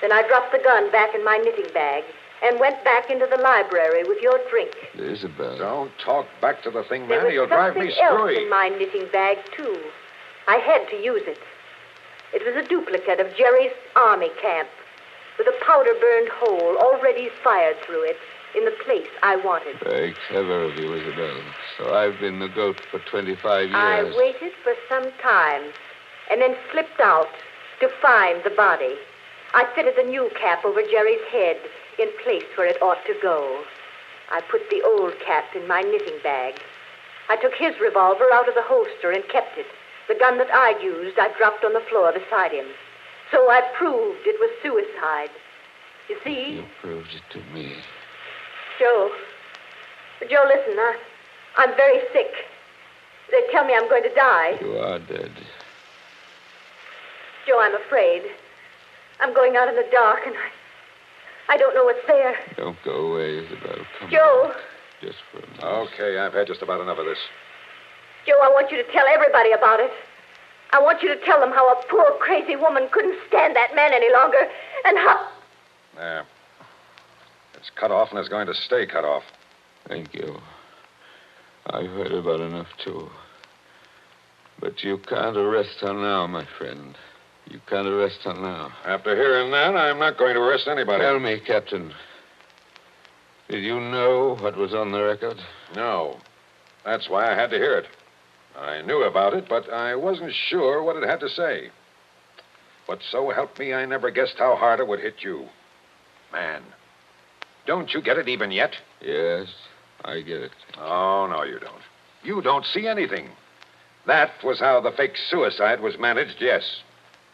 Then I dropped the gun back in my knitting bag and went back into the library with your drink. Isabel. Don't talk back to the thing, There man. was You'll drive me something else screwy. in my knitting bag, too. I had to use it. It was a duplicate of Jerry's army camp with a powder-burned hole already fired through it in the place I wanted. Very clever of you, Isabel. So I've been the goat for 25 years. I waited for some time and then slipped out to find the body. I fitted the new cap over Jerry's head in place where it ought to go. I put the old cap in my knitting bag. I took his revolver out of the holster and kept it. The gun that I'd used, I dropped on the floor beside him. So I proved it was suicide. You see? You proved it to me. Joe, listen, I'm very sick. They tell me I'm going to die. You are dead. Joe, I'm afraid. I'm going out in the dark, and I don't know what's there. Don't go away, Isabel. Come Joe. on. Just for a minute. Okay, I've had just about enough of this. Joe, I want you to tell everybody about it. I want you to tell them how a poor, crazy woman couldn't stand that man any longer, and how... There. It's cut off and it's going to stay cut off. Thank you. I've heard about enough, too. But you can't arrest her now, my friend. You can't arrest her now. After hearing that, I'm not going to arrest anybody. Tell me, Captain. Did you know what was on the record? No. That's why I had to hear it. I knew about it, but I wasn't sure what it had to say. But so help me, I never guessed how hard it would hit you. Man, don't you get it even yet? Yes, I get it. Oh, no, you don't. You don't see anything. That was how the fake suicide was managed, yes.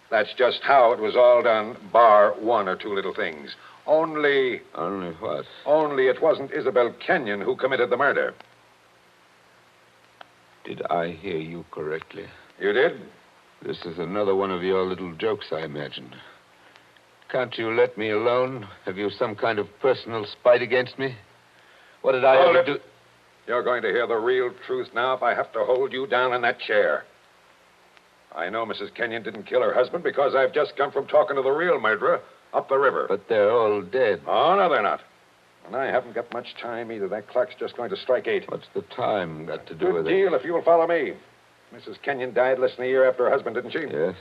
That's just how it was all done, bar one or two little things. Only... Only what? Only it wasn't Isabel Kenyon who committed the murder. Did I hear you correctly? You did? This is another one of your little jokes, I imagine. Can't you let me alone? Have you some kind of personal spite against me? What did I ever do? You're going to hear the real truth now if I have to hold you down in that chair. I know Mrs. Kenyon didn't kill her husband because I've just come from talking to the real murderer up the river. But they're all dead. Oh, no, they're not. And I haven't got much time either. That clock's just going to strike 8. What's the time got to do with it? Good deal if you'll follow me. Mrs. Kenyon died less than a year after her husband, didn't she? Yes.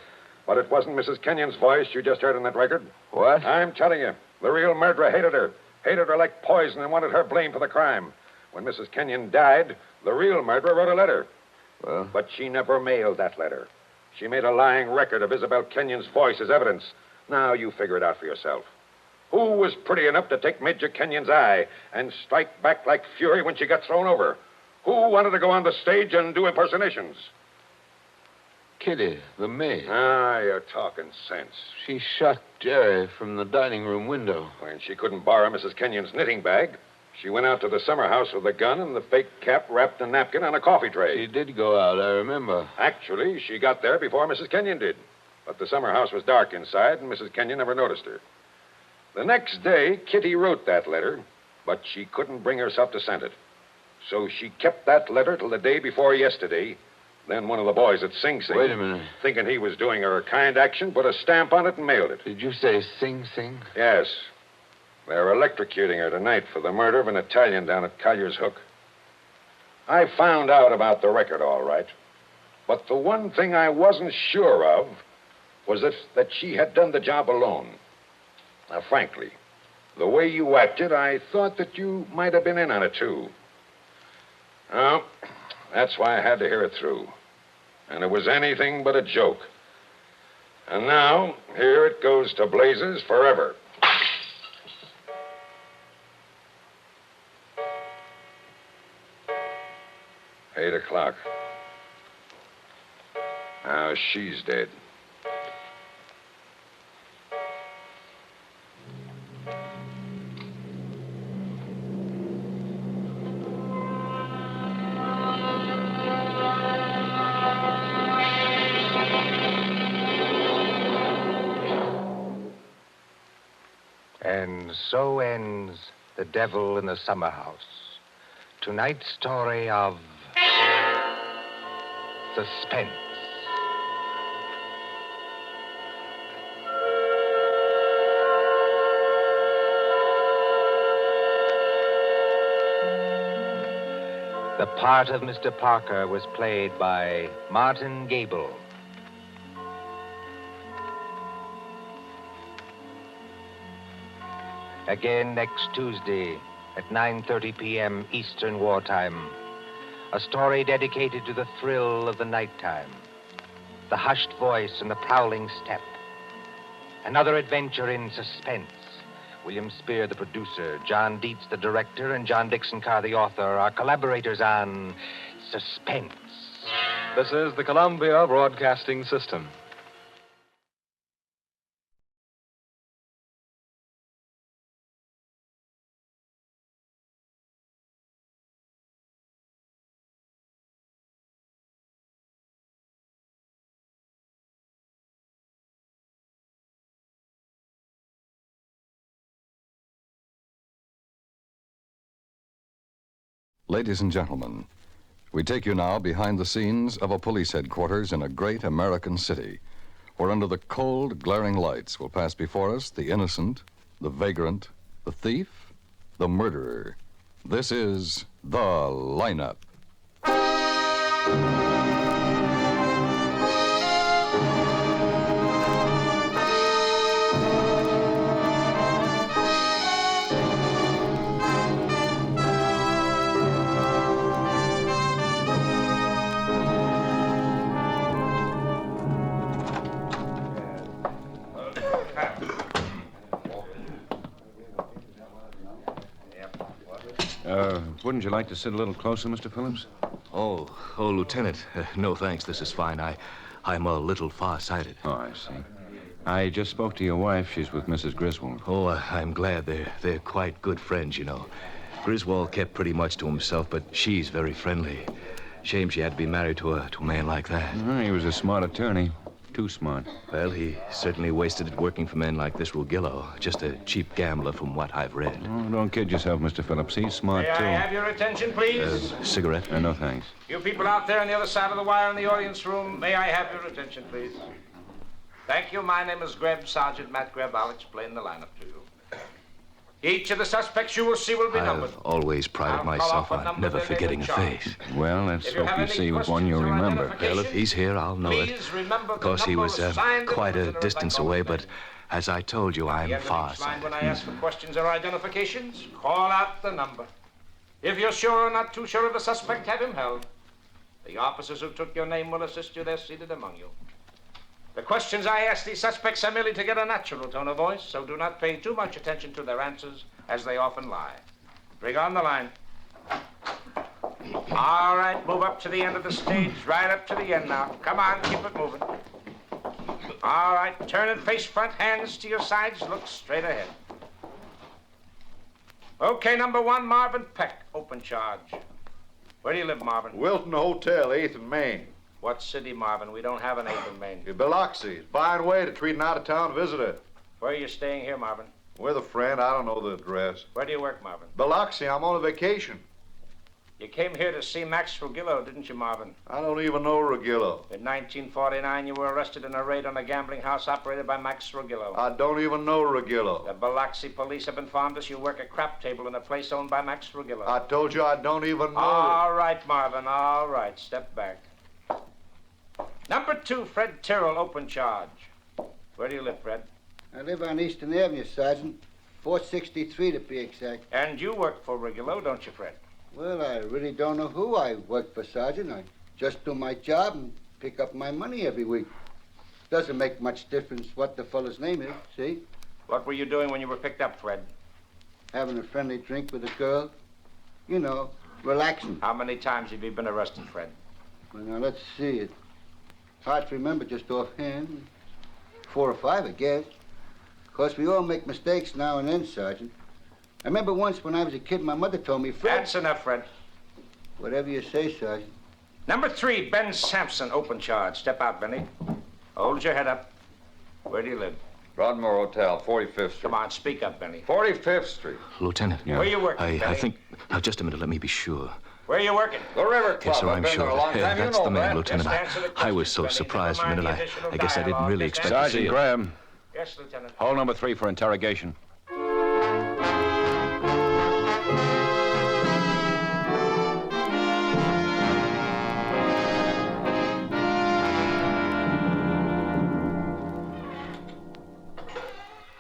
But it wasn't Mrs. Kenyon's voice you just heard on that record. What? I'm telling you, the real murderer hated her. Hated her like poison and wanted her blamed for the crime. When Mrs. Kenyon died, the real murderer wrote a letter. Well? But she never mailed that letter. She made a lying record of Isabel Kenyon's voice as evidence. Now you figure it out for yourself. Who was pretty enough to take Major Kenyon's eye and strike back like fury when she got thrown over? Who wanted to go on the stage and do impersonations? Kitty, the maid. Ah, you're talking sense. She shot Jerry from the dining room window. When she couldn't borrow Mrs. Kenyon's knitting bag, she went out to the summer house with a gun and the fake cap wrapped in a napkin on a coffee tray. She did go out, I remember. Actually, she got there before Mrs. Kenyon did. But the summer house was dark inside, and Mrs. Kenyon never noticed her. The next day, Kitty wrote that letter, but she couldn't bring herself to send it. So she kept that letter till the day before yesterday. Then one of the boys at Sing Sing... Wait a minute. Thinking he was doing her a kind action, put a stamp on it and mailed it. Did you say Sing Sing? Yes. They're electrocuting her tonight for the murder of an Italian down at Collier's Hook. I found out about the record, all right. But the one thing I wasn't sure of was that she had done the job alone. Now, frankly, the way you acted, I thought that you might have been in on it, too. Oh, that's why I had to hear it through. And it was anything but a joke. And now, here it goes to blazes forever. Eight o'clock. Now she's dead. And so ends The Devil in the Summer House. Tonight's story of Suspense. The part of Mr. Parker was played by Martin Gable. Again next Tuesday at 9:30 p.m. Eastern Wartime. A story dedicated to the thrill of the nighttime, the hushed voice and the prowling step. Another adventure in suspense. William Spear, the producer, John Dietz, the director, and John Dixon Carr, the author, are collaborators on Suspense. This is the Columbia Broadcasting System. Ladies and gentlemen, we take you now behind the scenes of a police headquarters in a great American city, where under the cold, glaring lights will pass before us the innocent, the vagrant, the thief, the murderer. This is The Lineup. Wouldn't you like to sit a little closer, Mr. Phillips? Oh, Lieutenant. No, thanks. This is fine. I'm a little far-sighted. Oh, I see. I just spoke to your wife. She's with Mrs. Griswold. Oh, I'm glad. They're quite good friends, you know. Griswold kept pretty much to himself, but she's very friendly. Shame she had to be married to a man like that. He was a smart attorney. Too smart. Well, he certainly wasted it working for men like this Rugillo. Just a cheap gambler from what I've read. Oh, don't kid yourself, Mr. Phillips. He's smart, May too. I have your attention, please? Cigarette? No, thanks. You people out there on the other side of the wire in the audience room, may I have your attention, please? Thank you. My name is Greb, Sergeant Matt Greb. I'll explain the lineup to you. Each of the suspects you will see will be numbered. I've always prided myself on never forgetting a face. Well, let's hope you see with one you'll remember. Well, if he's here, I'll know it. Of course, he was quite a distance away, but as I told you, I'm far-sighted. When I ask for questions or identifications, call out the number. If you're sure or not too sure of a suspect, have him held. The officers who took your name will assist you. They're seated among you. The questions I ask these suspects are merely to get a natural tone of voice, so do not pay too much attention to their answers, as they often lie. Bring on the line. All right, move up to the end of the stage, right up to the end now. Come on, keep it moving. All right, turn and face front, hands to your sides, look straight ahead. Okay, number one, Marvin Peck, open charge. Where do you live, Marvin? Wilton Hotel, 8th and Main. What city, Marvin? We don't have an 8th and Main. Biloxi. Fine way to treat an out-of-town visitor. Where are you staying here, Marvin? With a friend. I don't know the address. Where do you work, Marvin? Biloxi. I'm on a vacation. You came here to see Max Rugillo, didn't you, Marvin? I don't even know Rugillo. In 1949, you were arrested in a raid on a gambling house operated by Max Rugillo. I don't even know Rugillo. The Biloxi police have informed us you work a crap table in a place owned by Max Rugillo. I told you I don't even know. All right, Marvin, all right. Step back. Number two, Fred Tyrrell, open charge. Where do you live, Fred? I live on Eastern Avenue, Sergeant. 463 to be exact. And you work for Rugillo, don't you, Fred? Well, I really don't know who I work for, Sergeant. I just do my job and pick up my money every week. Doesn't make much difference what the fellow's name is, see? What were you doing when you were picked up, Fred? Having a friendly drink with a girl. You know, relaxing. How many times have you been arrested, Fred? Well, now, let's see. It's hard to remember just offhand. 4 or 5, I guess. Of course, we all make mistakes now and then, Sergeant. I remember once when I was a kid, my mother told me, Fred... That's enough, Fred. Whatever you say, Sergeant. Number 3, Ben Sampson, open charge. Step out, Benny. Hold your head up. Where do you live? Broadmoor Hotel, 45th Street. Come on, speak up, Benny. 45th Street. Lieutenant. Where you working, I Benny? think... Now, just a minute. Let me be sure. Where are you working? The River Club. Yes, sir, I've I'm been sure. there a long time. That's you know the man, that. Lieutenant. Just answer the I was so questions, Benny. surprised for a Never minute. mind the I guess I didn't dialogue. really Just expect to see Sergeant you. Graham, Yes, Lieutenant. hold number 3 for interrogation.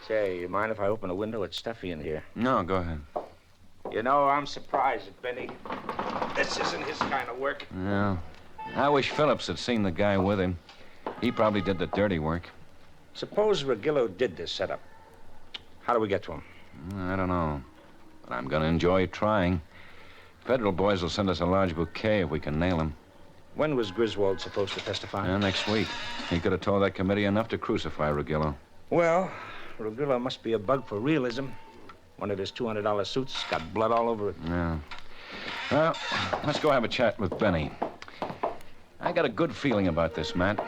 Say, you mind if I open the window? It's stuffy in here. No, go ahead. You know, I'm surprised at Benny. This isn't his kind of work. Yeah. I wish Phillips had seen the guy with him. He probably did the dirty work. Suppose Regillo did this setup. How do we get to him? I don't know. But I'm going to enjoy trying. Federal boys will send us a large bouquet if we can nail him. When was Griswold supposed to testify? Next week. He could have told that committee enough to crucify Regillo. Well, Regillo must be a bug for realism. One of his $200 suits got blood all over it. Yeah. Well, let's go have a chat with Benny. I got a good feeling about this, Matt.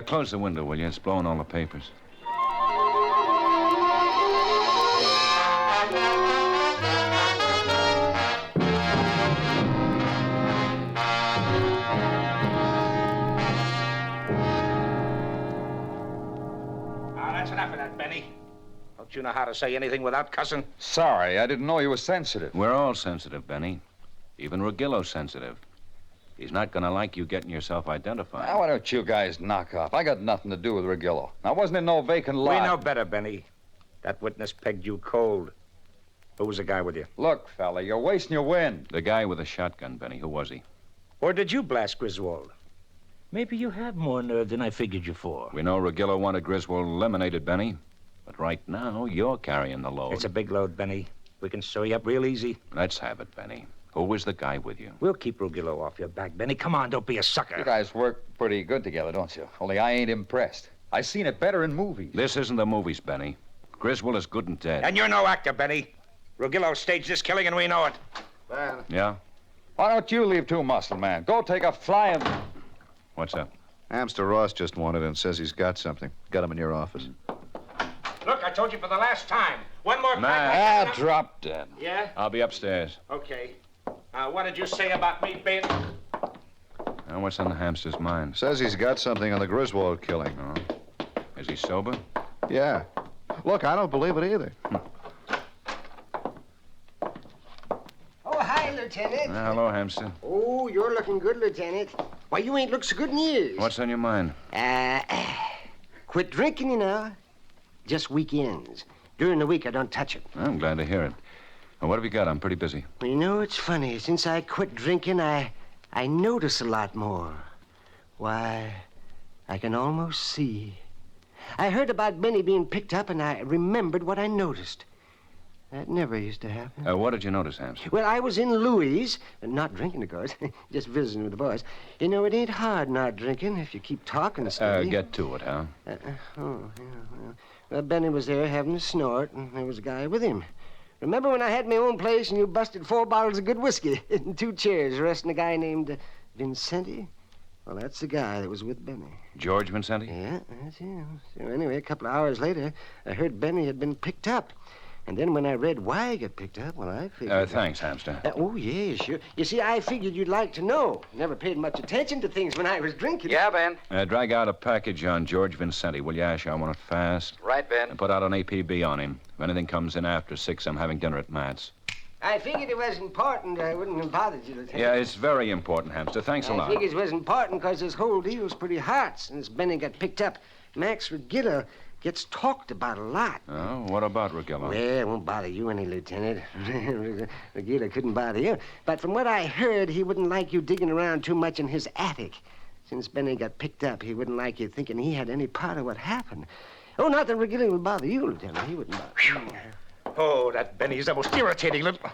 Close the window, will you? It's blowing all the papers. That's enough of that, Benny. Don't you know how to say anything without cussing? Sorry, I didn't know you were sensitive. We're all sensitive, Benny. Even Regillo's sensitive. He's not going to like you getting yourself identified. Now, why don't you guys knock off? I got nothing to do with Regillo. I wasn't in no vacant lot. We know better, Benny. That witness pegged you cold. Who was the guy with you? Look, fella, you're wasting your wind. The guy with the shotgun, Benny. Who was he? Or did you blast Griswold? Maybe you have more nerve than I figured you for. We know Regillo wanted Griswold eliminated, Benny. But right now, you're carrying the load. It's a big load, Benny. We can sew you up real easy. Let's have it, Benny. Who was the guy with you? We'll keep Regillo off your back, Benny. Come on, don't be a sucker. You guys work pretty good together, don't you? Only I ain't impressed. I seen it better in movies. This isn't the movies, Benny. Griswold is good and dead. And you're no actor, Benny. Regillo staged this killing, and we know it. Ben. Yeah? Why don't you leave too, muscle man? Go take a flying... What's up? Amster Ross just wanted and says he's got something. Got him in your office. Look, I told you for the last time. One more Man, drop dead. Yeah? I'll be upstairs. Okay. What did you say about me being... Now, what's on the hamster's mind? Says he's got something on the Griswold killing. Oh. Is he sober? Yeah. Look, I don't believe it either. Oh, hi, Lieutenant. Hello, hamster. Oh, you're looking good, Lieutenant. Why, you ain't looked so good in years. What's on your mind? Quit drinking, you know. Just weekends. During the week, I don't touch it. I'm glad to hear it. Well, what have you got? I'm pretty busy. Well, you know, it's funny. Since I quit drinking, I notice a lot more. Why, I can almost see. I heard about Benny being picked up, and I remembered what I noticed. That never used to happen. What did you notice, hamster? Well, I was in Louis', not drinking, of course, just visiting with the boys. You know, it ain't hard not drinking if you keep talking steady. Get to it, huh? Well, Benny was there having a snort, and there was a guy with him. Remember when I had my own place and you busted 4 bottles of good whiskey and 2 chairs arresting a guy named Vincenti? Well, that's the guy that was with Benny. George Vincenti? Yeah, that's him. So anyway, a couple of hours later, I heard Benny had been picked up. And then when I read why he got picked up, well, I figured... Thanks, hamster. Oh, yeah, sure. You see, I figured you'd like to know. Never paid much attention to things when I was drinking. Yeah, Ben. Drag out a package on George Vincenti, will you, Ash? I want it fast. Right, Ben. And put out an APB on him. If anything comes in after 6, I'm having dinner at Matt's. I figured it was important. I wouldn't have bothered you, Lieutenant. Yeah, it's very important, hamster. Thanks a lot. I figured it was important because this whole deal's pretty hot since Benny got picked up. Max Regillo gets talked about a lot. Oh, what about Regilla? Well, it won't bother you any, Lieutenant. Regilla couldn't bother you. But from what I heard, he wouldn't like you digging around too much in his attic. Since Benny got picked up, he wouldn't like you thinking he had any part of what happened. Oh, not that Regilla would bother you, Lieutenant. He wouldn't bother you. Oh, that Benny's the most irritating little...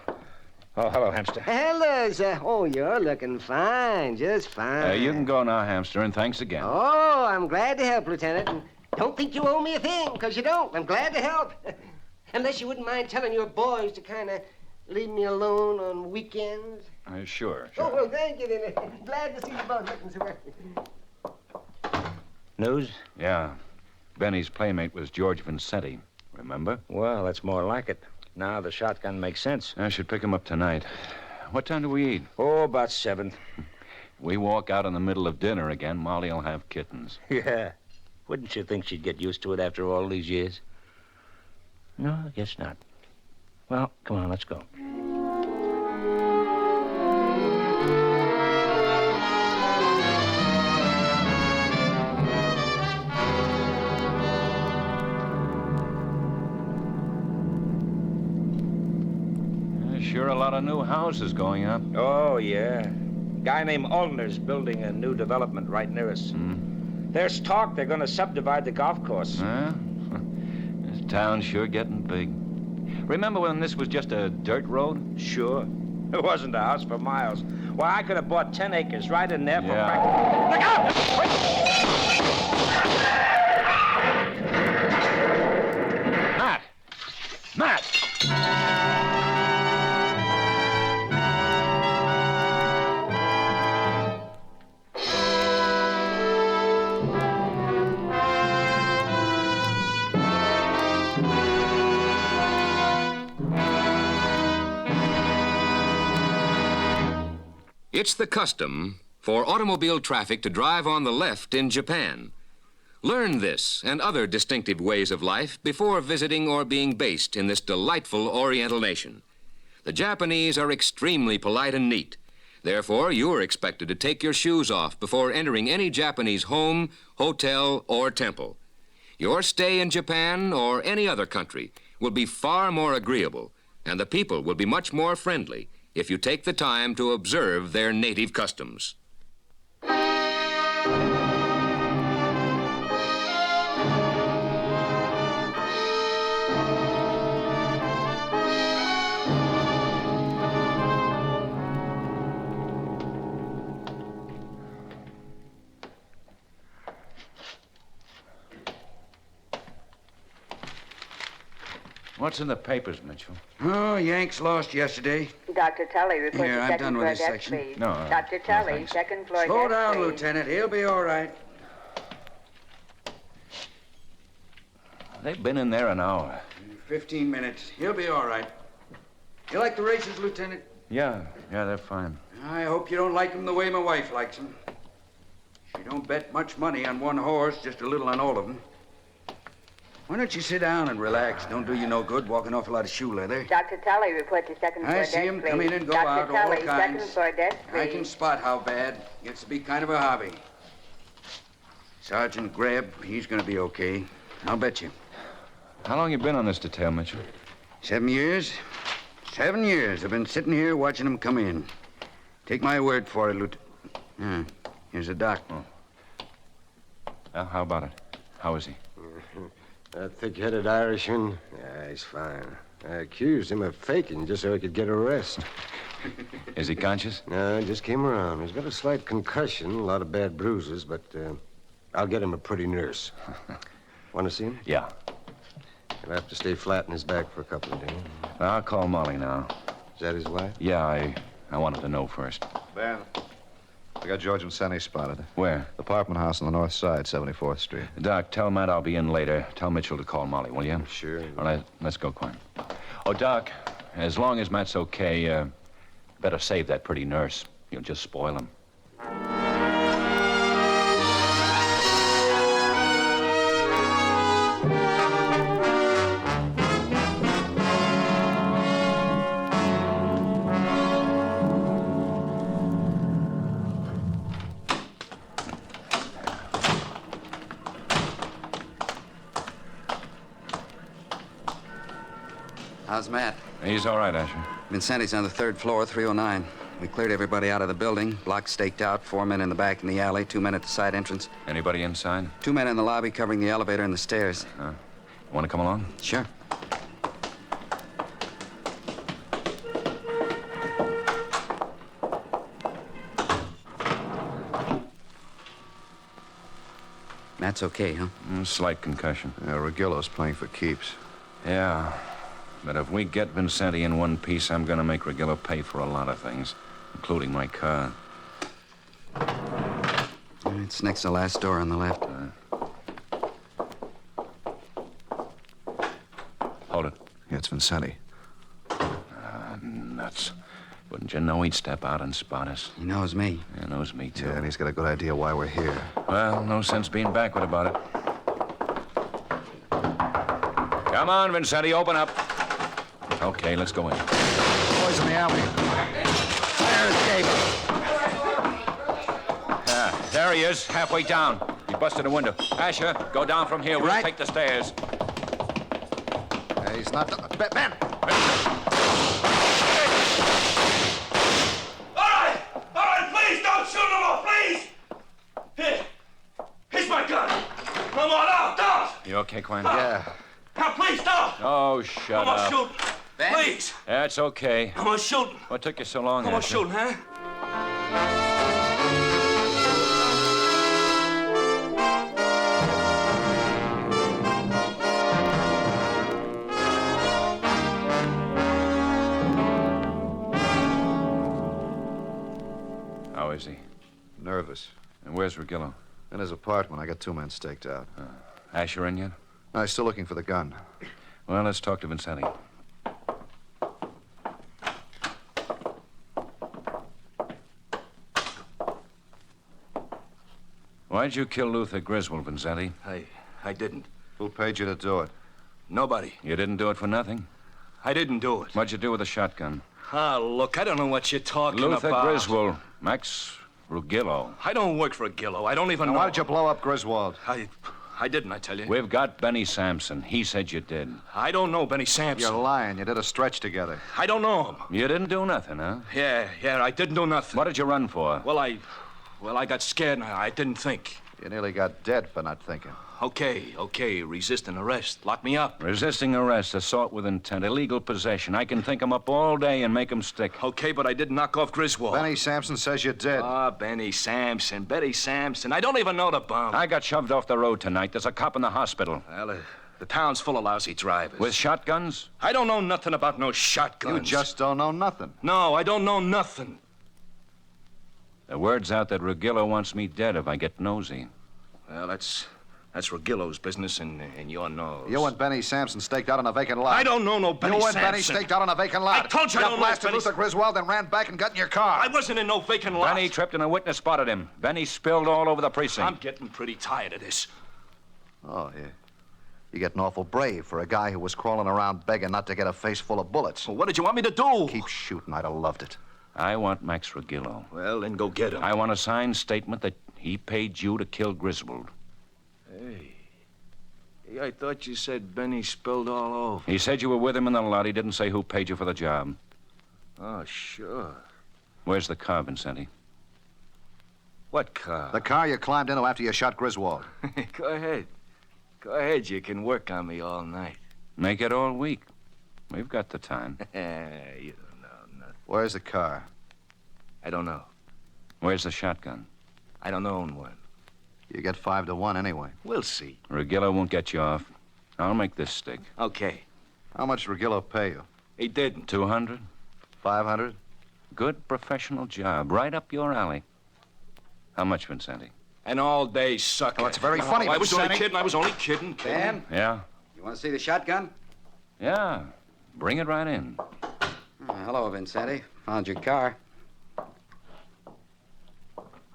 Oh, hello, Hamster. Hello, sir. Oh, you're looking fine, just fine. You can go now, Hamster, and thanks again. Oh, I'm glad to help, Lieutenant. And don't think you owe me a thing, because you don't. I'm glad to help. Unless you wouldn't mind telling your boys to kind of leave me alone on weekends. Sure. Oh, well, thank you, then. Glad to see you both looking so well. News? Yeah. Benny's playmate was George Vincenti. Remember? Well, that's more like it. Now the shotgun makes sense. I should pick him up tonight. What time do we eat? Oh, about 7. We walk out in the middle of dinner again, Molly'll have kittens. Yeah. Wouldn't you think she'd get used to it after all these years? No, I guess not. Well, come on, let's go. Sure a lot of new houses going up. Oh, yeah. Guy named Aldner's building a new development right near us. There's talk they're going to subdivide the golf course. Huh? This town's sure getting big. Remember when this was just a dirt road? Sure. It wasn't a house for miles. Why, I could have bought 10 acres right in there for Yeah. Look out! Matt! It's the custom for automobile traffic to drive on the left in Japan. Learn this and other distinctive ways of life before visiting or being based in this delightful Oriental nation. The Japanese are extremely polite and neat. Therefore, you are expected to take your shoes off before entering any Japanese home, hotel, or temple. Your stay in Japan or any other country will be far more agreeable, and the people will be much more friendly if you take the time to observe their native customs. What's in the papers, Mitchell? Oh, Yanks lost yesterday. Dr. Tully, report Here, to I'm second done with floor this desk, section. please. No, Dr. no, Tully, thanks. second floor Slow desk, down, please. Lieutenant. He'll be all right. They've been in there an hour. 15 minutes. He'll be all right. You like the races, Lieutenant? Yeah, they're fine. I hope you don't like them the way my wife likes them. She don't bet much money on one horse, just a little on all of them. Why don't you sit down and relax? Don't do you no good walking off a lot of shoe leather. Dr. Tully, report to second floor I desk, see him please. come in and go Dr. out, all Tully, kinds. second floor desk, please. I can spot how bad. Gets to be kind of a hobby. Sergeant Greb, he's gonna be okay. I'll bet you. How long you been on this detail, Mitchell? 7 years. 7 years I've been sitting here watching him come in. Take my word for it, Lieutenant. Here's a doc. Well, how about it? How is he? That thick-headed Irishman? Yeah, he's fine. I accused him of faking just so he could get a rest. Is he conscious? No, he just came around. He's got a slight concussion, a lot of bad bruises, but I'll get him a pretty nurse. Want to see him? Yeah. He'll have to stay flat on his back for a couple of days. I'll call Molly now. Is that his wife? Yeah, I wanted to know first. Ben, we got George and Senny spotted. Where? The apartment house on the north side, 74th Street. Doc, tell Matt I'll be in later. Tell Mitchell to call Molly, will you? Sure. All right, let's go, Quinn. Oh, Doc, as long as Matt's okay, better save that pretty nurse. You'll just spoil him. How's Matt? He's all right, Asher. Vincenti's on the 3rd floor, 309. We cleared everybody out of the building. Block staked out. 4 men in the back in the alley. 2 men at the side entrance. Anybody inside? 2 men in the lobby covering the elevator and the stairs. Want to come along? Sure. Matt's okay, huh? Slight concussion. Yeah, Regillo's playing for keeps. Yeah. But if we get Vincenti in one piece, I'm going to make Regillo pay for a lot of things, including my car. It's next to the last door on the left. Hold it. Yeah, it's Vincenti. Nuts. Wouldn't you know he'd step out and spot us? He knows me. Yeah, knows me, too. Yeah, and he's got a good idea why we're here. Well, no sense being backward about it. Come on, Vincenti, open up. Okay, let's go in. Boys in the alley. Fire escape. There he is, halfway down. He busted a window. Asher, go down from here. We'll take the stairs. He's not... Ben! All right, please don't shoot no more, please! Here. Here's my gun. No more, no, don't! You okay, Quinn? Yeah. Now, please, don't! Oh, shut No more up. shooting. Please. That's okay. No more shooting. What took you so long, No more Asher? shooting, huh? How is he? Nervous. And where's Regillo? In his apartment. I got 2 men staked out. Asher in yet? No, he's still looking for the gun. Well, let's talk to Vincenti. Why'd you kill Luther Griswold, Vincenti? I didn't. Who paid you to do it? Nobody. You didn't do it for nothing? I didn't do it. What'd you do with the shotgun? Look, I don't know what you're talking Luther about. Griswold, Max Rugillo. I don't work for Gillo. I don't even know. Why did you blow up Griswold? I didn't, I tell you. We've got Benny Sampson. He said you did. I don't know Benny Sampson. You're lying. You did a stretch together. I don't know him. You didn't do nothing, huh? Yeah, I didn't do nothing. What did you run for? Well, I got scared and I didn't think. You nearly got dead for not thinking. Okay. Resisting arrest. Lock me up. Resisting arrest, assault with intent, illegal possession. I can think 'em up all day and make 'em stick. Okay, but I didn't knock off Griswold. Benny Sampson says you did. Benny Sampson. I don't even know the bum. I got shoved off the road tonight. There's a cop in the hospital. Well, the town's full of lousy drivers. With shotguns? I don't know nothing about no shotguns. You just don't know nothing. No, I don't know nothing. The word's out that Rugillo wants me dead if I get nosy. Well, that's Rugillo's business and your nose. You and Benny Sampson staked out on a vacant lot. I don't know no Benny Sampson. You and Sampson. Benny staked out on a vacant lot. I told you I don't know blasted Benny. Luther Griswold and ran back and got in your car. I wasn't in no vacant lot. Benny tripped and a witness spotted him. Benny spilled all over the precinct. I'm getting pretty tired of this. Oh, yeah. You're getting awful brave for a guy who was crawling around begging not to get a face full of bullets. Well, what did you want me to do? Keep shooting. I'd have loved it. I want Max Rugillo. Well, then go get him. I want a signed statement that he paid you to kill Griswold. Hey, I thought you said Benny spilled all over. He said you were with him in the lot. He didn't say who paid you for the job. Oh, sure. Where's the car, Vincenti? What car? The car you climbed into after you shot Griswold. Go ahead. Go ahead. You can work on me all night. Make it all week. We've got the time. You don't know nothing. Where's the car? I don't know. Where's the shotgun? I don't own one. You get 5 to 1 anyway. We'll see. Rugillo won't get you off. I'll make this stick. Okay. How much did Rugillo pay you? He didn't. 200? 500? Good professional job. Right up your alley. How much, Vincenti? An all-day sucker. Oh, it's very funny, I was only Vincenti. kidding. I was only kidding. Ben? Yeah? You want to see the shotgun? Yeah. Bring it right in. Hello, Vincenti. Found your car.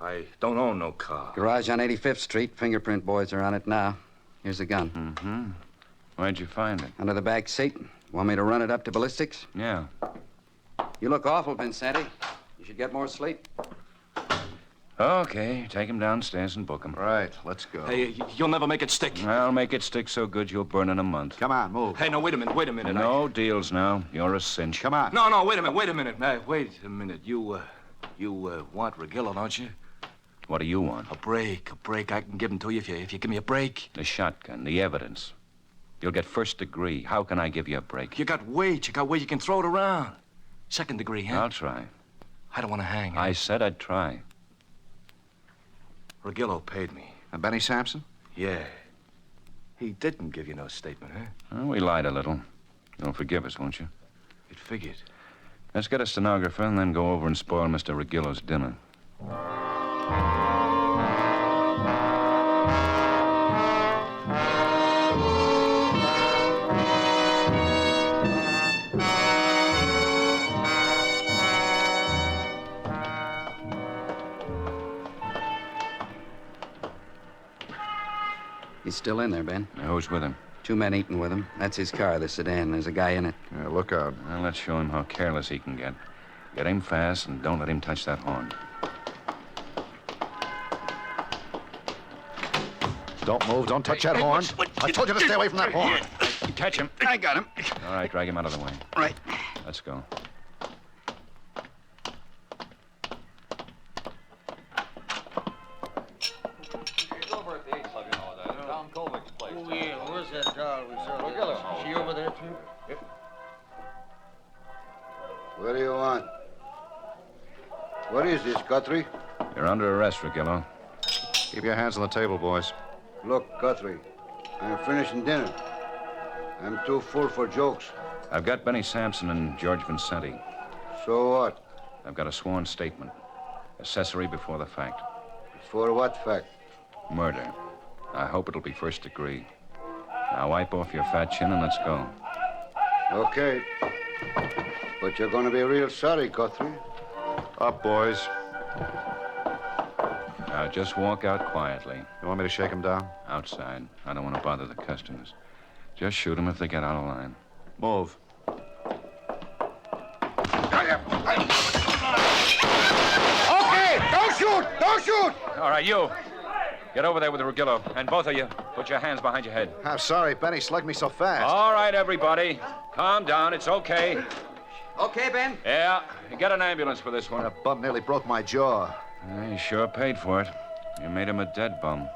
I don't own no car. Garage on 85th Street. Fingerprint boys are on it now. Here's the gun. Mm-hmm. Where'd you find it? Under the back seat. Want me to run it up to ballistics? Yeah. You look awful, Vincenti. You should get more sleep. Okay, take him downstairs and book him. Right, let's go. Hey, you'll never make it stick. I'll make it stick so good you'll burn in a month. Come on, move. Hey, no, wait a minute. No deals now. You're a cinch. Come on. No, wait a minute. Wait a minute. You want Regillo, don't you? What do you want? A break. I can give him to you if you give me a break. The shotgun, the evidence. You'll get first degree. How can I give you a break? You got weight. You can throw it around. Second degree, huh? I'll try. I don't want to hang. I said I'd try. Regillo paid me. And Benny Sampson? Yeah. He didn't give you no statement, huh? Well, we lied a little. You'll forgive us, won't you? It figured. Let's get a stenographer and then go over and spoil Mr. Regillo's dinner. He's still in there, Ben. Who's with him? 2 men eating with him. That's his car, the sedan. There's a guy in it. Yeah, look out. Well, let's show him how careless he can get. Get him fast and don't let him touch that horn. Don't move. Don't touch that horn. I told you to stay away from that horn. Catch him. I got him. All right, drag him out of the way. Right. Let's go. He's over at the 8 down Colvick's place. Oh, yeah. Where's that doll we saw? Is she over there, too? Yep. What do you want? What is this, Guthrie? You're under arrest, Regillo. Keep your hands on the table, boys. Look, Guthrie, I'm finishing dinner. I'm too full for jokes. I've got Benny Sampson and George Vincenti. So what? I've got a sworn statement. Accessory before the fact. For what fact? Murder. I hope it'll be first degree. Now wipe off your fat chin and let's go. Okay. But you're going to be real sorry, Guthrie. Up, boys. Now just walk out quietly. You want me to shake him down? Outside. I don't want to bother the customers. Just shoot them if they get out of line. Move. Okay! Don't shoot! Don't shoot! All right, you. Get over there with the Regillo. And both of you, put your hands behind your head. I'm sorry, Benny slugged me so fast. All right, everybody. Calm down. It's okay. Okay, Ben? Yeah. Get an ambulance for this one. That bum nearly broke my jaw. He sure paid for it. You made him a dead bum.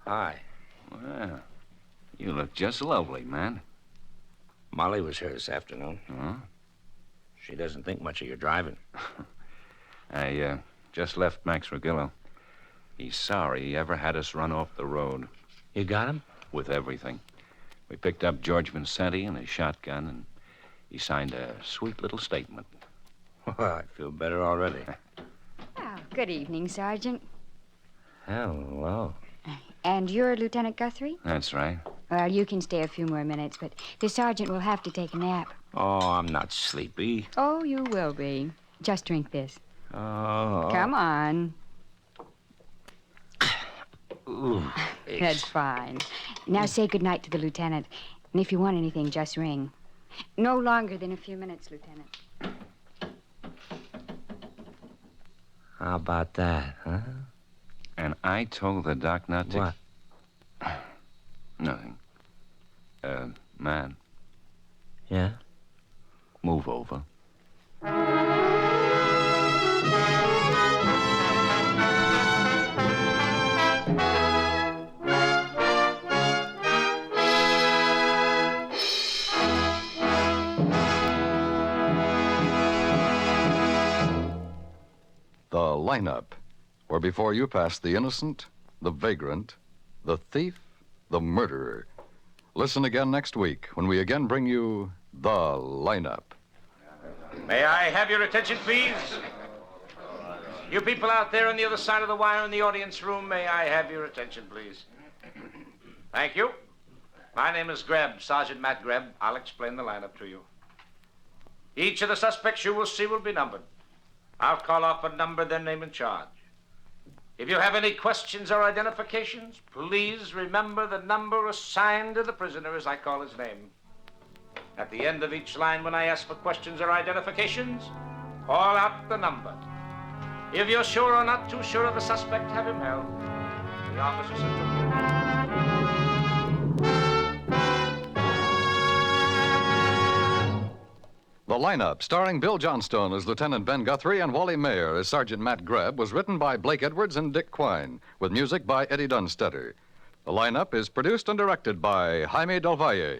Hi. Well, you look just lovely, man. Molly was here this afternoon. Huh? She doesn't think much of your driving. I just left Max Regillo. He's sorry he ever had us run off the road. You got him? With everything. We picked up George Vincenti and his shotgun, and he signed a sweet little statement. Well, I feel better already. Oh, good evening, Sergeant. Hello. And you're Lieutenant Guthrie? That's right. Well, you can stay a few more minutes, but the sergeant will have to take a nap. Oh, I'm not sleepy. Oh, you will be. Just drink this. Oh. Come on. Ooh, That's fine. Now say goodnight to the lieutenant. And if you want anything, just ring. No longer than a few minutes, Lieutenant. How about that, huh? And I told the doc not to... What? Nothing. Man. Yeah? Move over. The lineup, where before you pass the innocent, the vagrant, the thief, the murderer. Listen again next week when we again bring you The Lineup. May I have your attention, please? You people out there on the other side of the wire in the audience room, may I have your attention, please? Thank you. My name is Greb, Sergeant Matt Greb. I'll explain the lineup to you. Each of the suspects you will see will be numbered. I'll call off a number, then name and charge. If you have any questions or identifications, please remember the number assigned to the prisoner as I call his name. At the end of each line, when I ask for questions or identifications, call out the number. If you're sure or not too sure of the suspect, have him held. The officers have took your The lineup, starring Bill Johnstone as Lieutenant Ben Guthrie and Wally Mayer as Sergeant Matt Grebb, was written by Blake Edwards and Dick Quine, with music by Eddie Dunstetter. The lineup is produced and directed by Jaime Del Valle.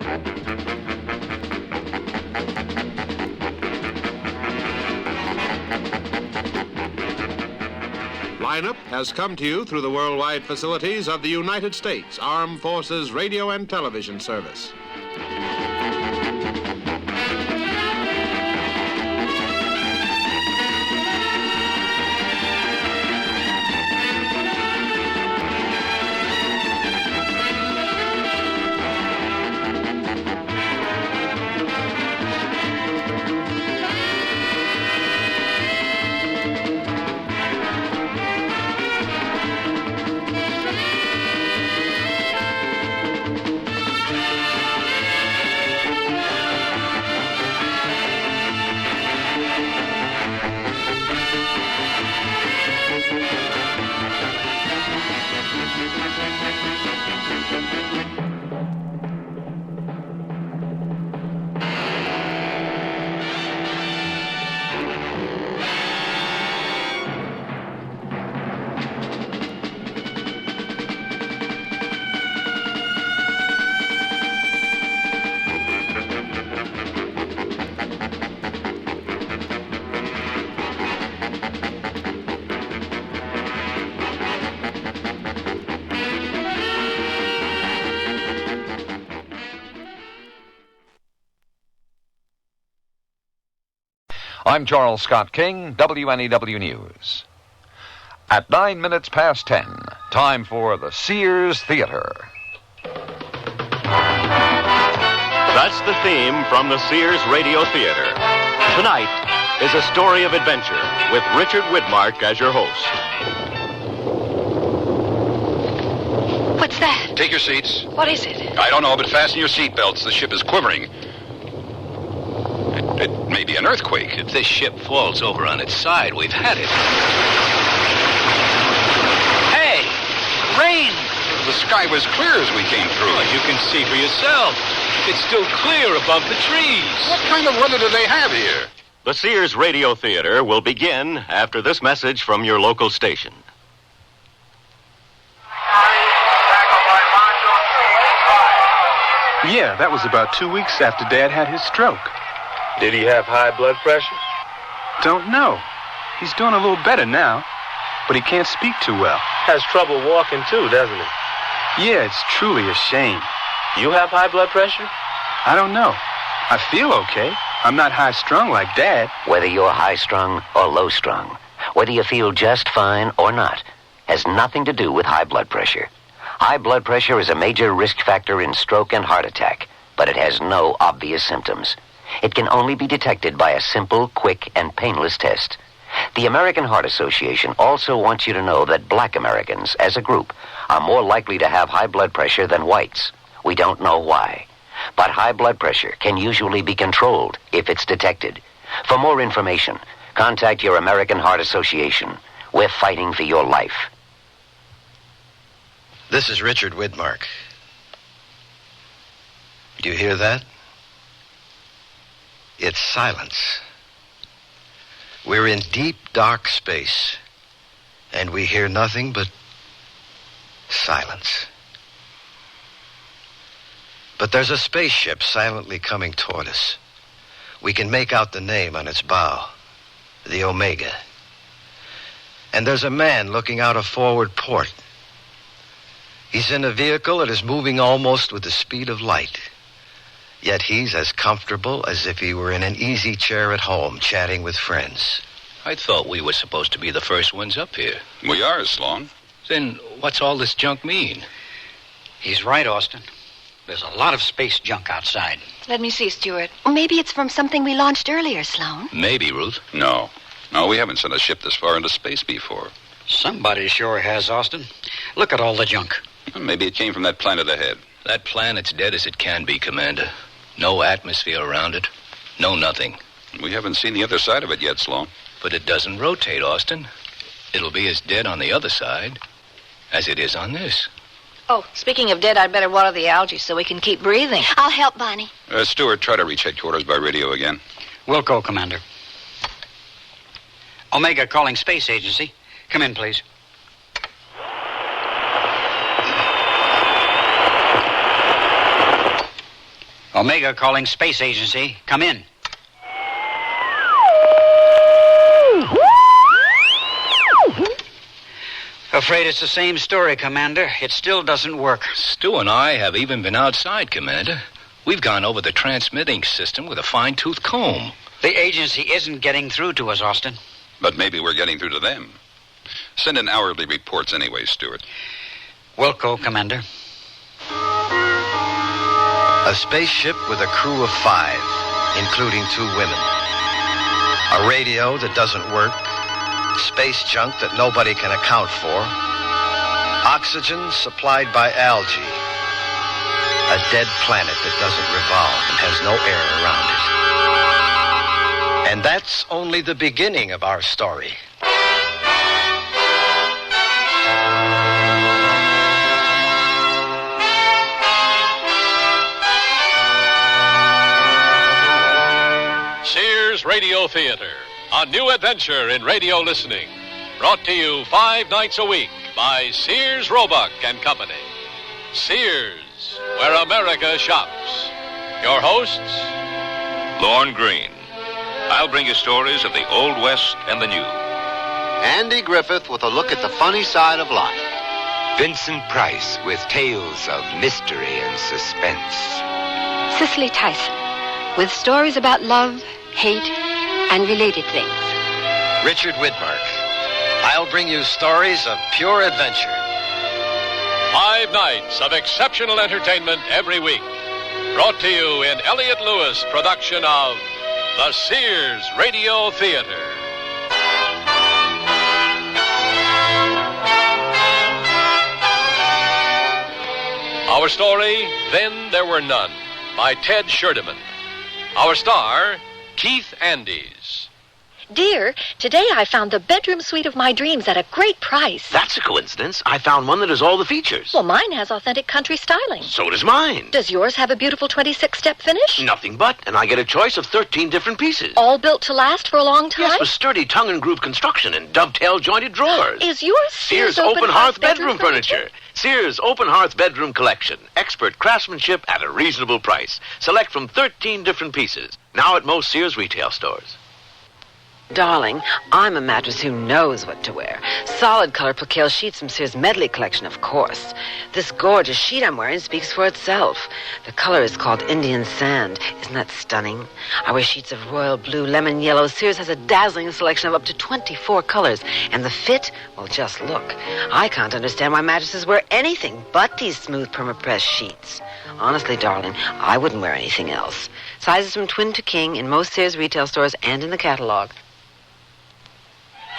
Lineup has come to you through the worldwide facilities of the United States Armed Forces Radio and Television Service. I'm Charles Scott King, WNEW News. At 9 minutes past 10, time for the Sears Theater. That's the theme from the Sears Radio Theater. Tonight is a story of adventure with Richard Widmark as your host. What's that? Take your seats. What is it? I don't know, but fasten your seatbelts. The ship is quivering. It may be an earthquake. If this ship falls over on its side, we've had it. Hey! Rain! The sky was clear as we came through. Well, you can see for yourself. It's still clear above the trees. What kind of weather do they have here? The Sears Radio Theater will begin after this message from your local station. Yeah, that was about 2 weeks after Dad had his stroke. Did he have high blood pressure? Don't know. He's doing a little better now, but he can't speak too well. Has trouble walking too, doesn't he? Yeah, it's truly a shame. You have high blood pressure? I don't know. I feel okay. I'm not high-strung like Dad. Whether you're high-strung or low-strung, whether you feel just fine or not, has nothing to do with high blood pressure. High blood pressure is a major risk factor in stroke and heart attack, but it has no obvious symptoms. It can only be detected by a simple, quick, and painless test. The American Heart Association also wants you to know that black Americans, as a group, are more likely to have high blood pressure than whites. We don't know why. But high blood pressure can usually be controlled if it's detected. For more information, contact your American Heart Association. We're fighting for your life. This is Richard Widmark. Do you hear that? It's silence. We're in deep, dark space, and we hear nothing but silence. But there's a spaceship silently coming toward us. We can make out the name on its bow, the Omega. And there's a man looking out a forward port. He's in a vehicle that is moving almost with the speed of light. Yet he's as comfortable as if he were in an easy chair at home, chatting with friends. I thought we were supposed to be the first ones up here. We are, Sloan. Then what's all this junk mean? He's right, Austin. There's a lot of space junk outside. Let me see, Stuart. Maybe it's from something we launched earlier, Sloan. Maybe, Ruth. No. No, we haven't sent a ship this far into space before. Somebody sure has, Austin. Look at all the junk. Maybe it came from that planet ahead. That planet's dead as it can be, Commander. No atmosphere around it. No nothing. We haven't seen the other side of it yet, Sloan. But it doesn't rotate, Austin. It'll be as dead on the other side as it is on this. Oh, speaking of dead, I'd better water the algae so we can keep breathing. I'll help, Bonnie. Stewart, try to reach headquarters by radio again. Wilco, Commander. Omega calling Space Agency. Come in, please. Omega calling Space Agency. Come in. Afraid it's the same story, Commander. It still doesn't work. Stu and I have even been outside, Commander. We've gone over the transmitting system with a fine-tooth comb. The agency isn't getting through to us, Austin. But maybe we're getting through to them. Send in hourly reports anyway, Stewart. Wilco, Commander. A spaceship with a crew of 5, including 2 women. A radio that doesn't work. Space junk that nobody can account for. Oxygen supplied by algae. A dead planet that doesn't revolve and has no air around it. And that's only the beginning of our story. Sears Radio Theater, a new adventure in radio listening. Brought to you 5 nights a week by Sears, Roebuck and Company. Sears, where America shops. Your hosts, Lorne Green. I'll bring you stories of the Old West and the New. Andy Griffith with a look at the funny side of life. Vincent Price with tales of mystery and suspense. Cicely Tyson, with stories about love, hate, and related things. Richard Widmark. I'll bring you stories of pure adventure. 5 nights of exceptional entertainment every week. Brought to you in Elliott Lewis production of the Sears Radio Theater. Our story, Then There Were None, by Ted Scherdeman. Our star, Keith Andes. Dear, today I found the bedroom suite of my dreams at a great price. That's a coincidence. I found one that has all the features. Well, mine has authentic country styling. So does mine. Does yours have a beautiful 26-step finish? Nothing but, and I get a choice of 13 different pieces. All built to last for a long time? Yes, with sturdy tongue and groove construction and dovetail jointed drawers. Is yours Sears Open Hearth Bedroom Furniture? Sears Open Hearth Bedroom Collection. Expert craftsmanship at a reasonable price. Select from 13 different pieces. Now at most Sears retail stores. Darling, I'm a mattress who knows what to wear. Solid color percale sheets from Sears Medley Collection, of course. This gorgeous sheet I'm wearing speaks for itself. The color is called Indian Sand. Isn't that stunning? I wear sheets of royal blue, lemon yellow. Sears has a dazzling selection of up to 24 colors. And the fit? Well, just look. I can't understand why mattresses wear anything but these smooth permapress sheets. Honestly, darling, I wouldn't wear anything else. Sizes from twin to king in most Sears retail stores and in the catalog.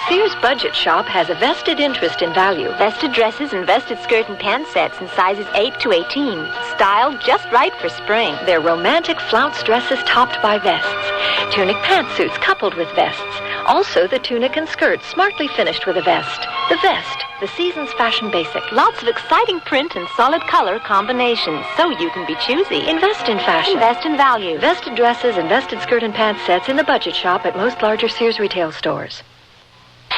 Sears Budget Shop has a vested interest in value. Vested dresses and vested skirt and pant sets in sizes 8 to 18. Styled just right for spring. They're romantic flounce dresses topped by vests. Tunic pantsuits coupled with vests. Also the tunic and skirt smartly finished with a vest. The vest, the season's fashion basic. Lots of exciting print and solid color combinations, so you can be choosy. Invest in fashion. Invest in value. Vested dresses and vested skirt and pant sets in the Budget Shop at most larger Sears retail stores.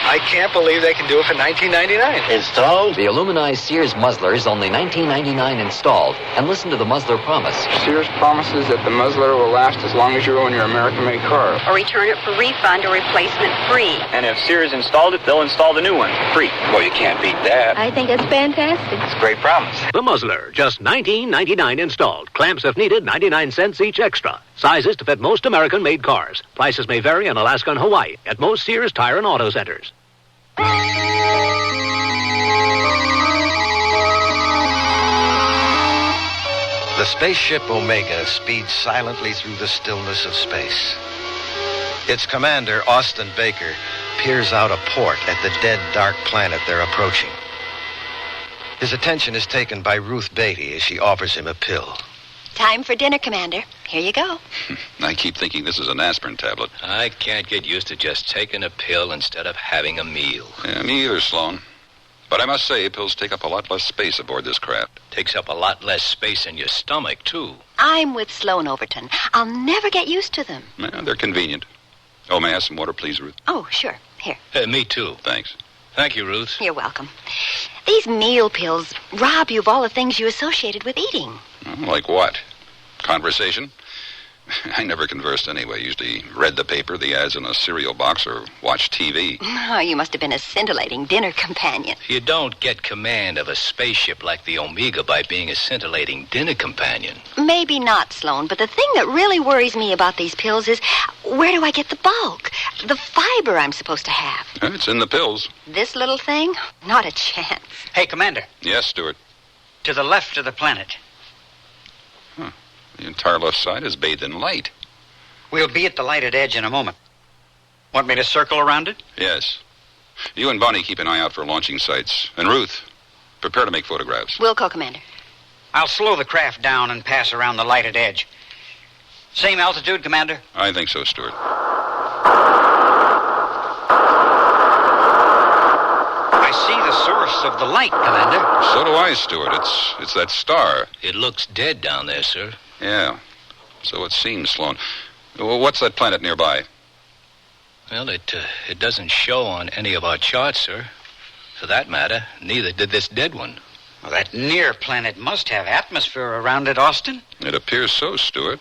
I can't believe they can do it for $19.99. Installed? The aluminized Sears muzzler is only $19.99 installed. And listen to the muzzler promise. Sears promises that the muzzler will last as long as you own your American-made car. Or return it for refund or replacement free. And if Sears installed it, they'll install the new one free. Well, you can't beat that. I think it's fantastic. It's a great promise. The muzzler, just $19.99 installed. Clamps if needed, 99 cents each extra. Sizes to fit most American-made cars. Prices may vary in Alaska and Hawaii at most Sears Tire and Auto Centers. The spaceship Omega speeds silently through the stillness of space. Its commander, Austin Baker, peers out a port at the dead, dark planet they're approaching. His attention is taken by Ruth Beatty as she offers him a pill. Time for dinner, Commander. Here you go. I keep thinking this is an aspirin tablet. I can't get used to just taking a pill instead of having a meal. Yeah, me either, Sloan. But I must say, pills take up a lot less space aboard this craft. Takes up a lot less space in your stomach, too. I'm with Sloan Overton. I'll never get used to them. Yeah, they're convenient. Oh, may I have some water, please, Ruth? Oh, sure. Here. Me, too. Thanks. Thank you, Ruth. You're welcome. These meal pills rob you of all the things you associated with eating. Like what? Conversation? I never conversed anyway. Usually read the paper, the ads in a cereal box, or watched TV. Oh, you must have been a scintillating dinner companion. You don't get command of a spaceship like the Omega by being a scintillating dinner companion. Maybe not, Sloan, but the thing that really worries me about these pills is where do I get the bulk? The fiber I'm supposed to have. It's in the pills. This little thing? Not a chance. Hey, Commander. Yes, Stuart. To the left of the planet. The entire left side is bathed in light. We'll be at the lighted edge in a moment. Want me to circle around it? Yes. You and Bonnie keep an eye out for launching sites. And Ruth, prepare to make photographs. Wilco, Commander. I'll slow the craft down and pass around the lighted edge. Same altitude, Commander? I think so, Stuart. I see the source of the light, Commander. So do I, Stuart. It's that star. It looks dead down there, sir. Yeah. So it seems, Sloan. Well, what's that planet nearby? Well, it doesn't show on any of our charts, sir. For that matter, neither did this dead one. Well, that near planet must have atmosphere around it, Austin. It appears so, Stuart.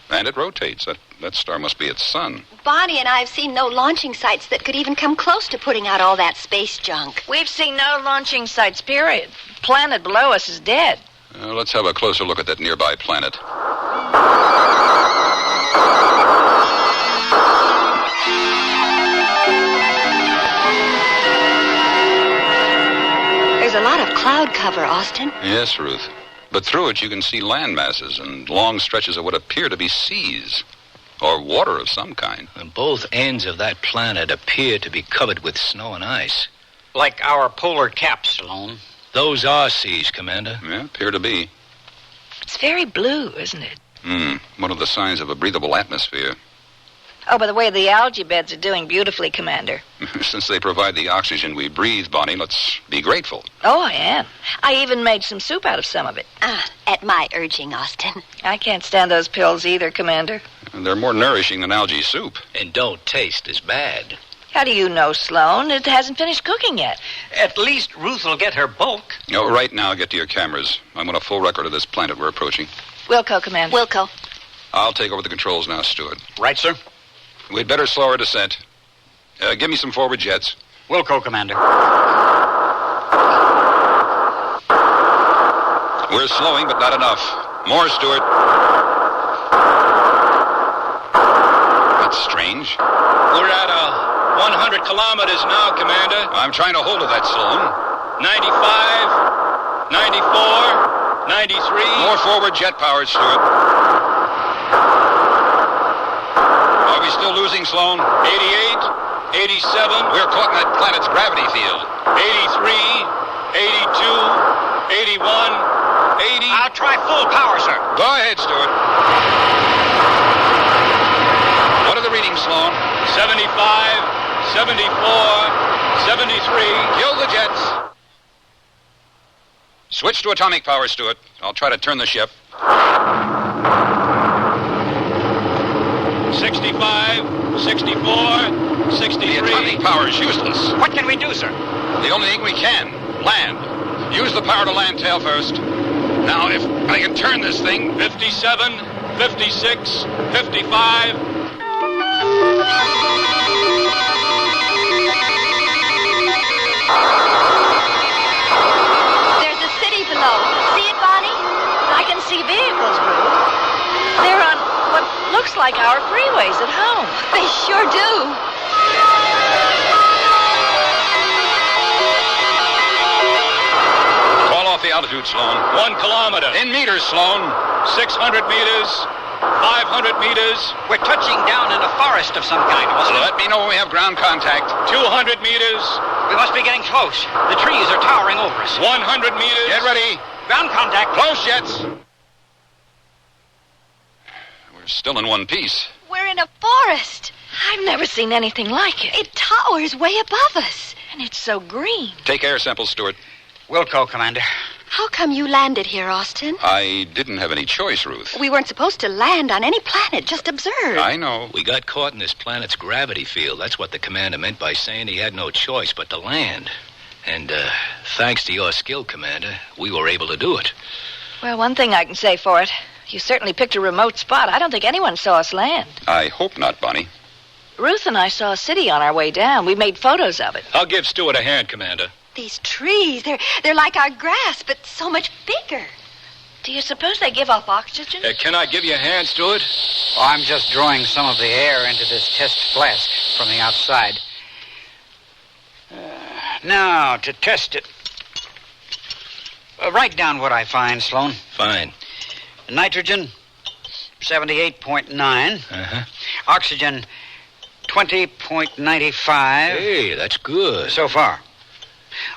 And it rotates. That star must be its sun. Bonnie and I have seen no launching sites that could even come close to putting out all that space junk. We've seen no launching sites, period. Planet below us is dead. Let's have a closer look at that nearby planet. There's a lot of cloud cover, Austin. Yes, Ruth. But through it you can see land masses and long stretches of what appear to be seas. Or water of some kind. And both ends of that planet appear to be covered with snow and ice. Like our polar caps, Sloan. Those are seas, Commander. Yeah, appear to be. It's very blue, isn't it? One of the signs of a breathable atmosphere. Oh, by the way, the algae beds are doing beautifully, Commander. Since they provide the oxygen we breathe, Bonnie, let's be grateful. Oh, I am. I even made some soup out of some of it. At my urging, Austin. I can't stand those pills either, Commander. And they're more nourishing than algae soup. And don't taste as bad. How do you know, Sloan? It hasn't finished cooking yet. At least Ruth will get her bulk. Oh, right now, get to your cameras. I want a full record of this planet we're approaching. Wilco, Commander. Wilco. I'll take over the controls now, Stuart. Right, sir. We'd better slow our descent. Give me some forward jets. Wilco, Commander. We're slowing, but not enough. More, Stuart. That's strange. We're at 100 kilometers now, Commander. I'm trying to hold to that, Sloan. 95, 94, 93. More forward jet power, Stuart. Are we still losing, Sloan? 88, 87. We're caught in that planet's gravity field. 83, 82, 81, 80. I'll try full power, sir. Go ahead, Stuart. What are the readings, Sloan? 75, 74, 73. Kill the jets. Switch to atomic power, Stuart. I'll try to turn the ship. 65, 64, 63. The atomic power is useless. What can we do, sir? The only thing we can, land. Use the power to land tail first. Now, if I can turn this thing... 57, 56, 55... There's a city below. See it, Bonnie? I can see vehicles, Ruth. They're on what looks like our freeways at home. They sure do. Call off the altitude, Sloan. 1 kilometer. In meters, Sloan. 600 meters. 500 500 meters. We're touching down in a forest of some kind, Austin. Let me know when we have ground contact. 200 meters. We must be getting close. The trees are towering over us. 100 meters. Get ready. Ground contact. Close jets. We're still in one piece. We're in a forest. I've never seen anything like it. It towers way above us. And it's so green. Take air samples, Stewart. Wilco, Commander. How come you landed here, Austin? I didn't have any choice, Ruth. We weren't supposed to land on any planet, just observe. I know. We got caught in this planet's gravity field. That's what the commander meant by saying he had no choice but to land. And, thanks to your skill, Commander, we were able to do it. Well, one thing I can say for it. You certainly picked a remote spot. I don't think anyone saw us land. I hope not, Bonnie. Ruth and I saw a city on our way down. We made photos of it. I'll give Stewart a hand, Commander. These trees, they're like our grass, but so much bigger. Do you suppose they give off oxygen? Can I give you a hand, Stewart? Oh, I'm just drawing some of the air into this test flask from the outside. Now, to test it. Write down what I find, Sloan. Fine. Nitrogen, 78.9. Uh-huh. Oxygen, 20.95. Hey, that's good. So far.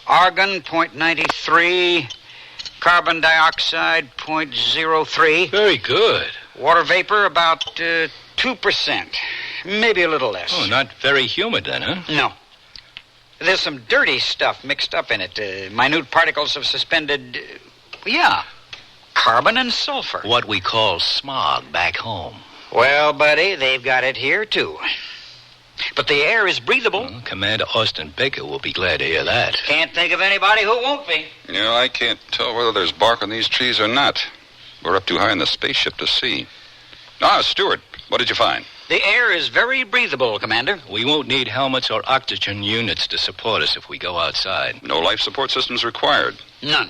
Argon, 0.93. Carbon dioxide, 0.03. Very good. Water vapor, about 2%. Maybe a little less. Oh, not very humid then, huh? No. There's some dirty stuff mixed up in it. Minute particles of suspended... carbon and sulfur. What we call smog back home. Well, buddy, they've got it here, too. But the air is breathable. Well, Commander Austin Baker will be glad to hear that. Can't think of anybody who won't be. I can't tell whether there's bark on these trees or not. We're up too high in the spaceship to see. Stewart, what did you find? The air is very breathable, Commander. We won't need helmets or oxygen units to support us if we go outside. No life support systems required. None.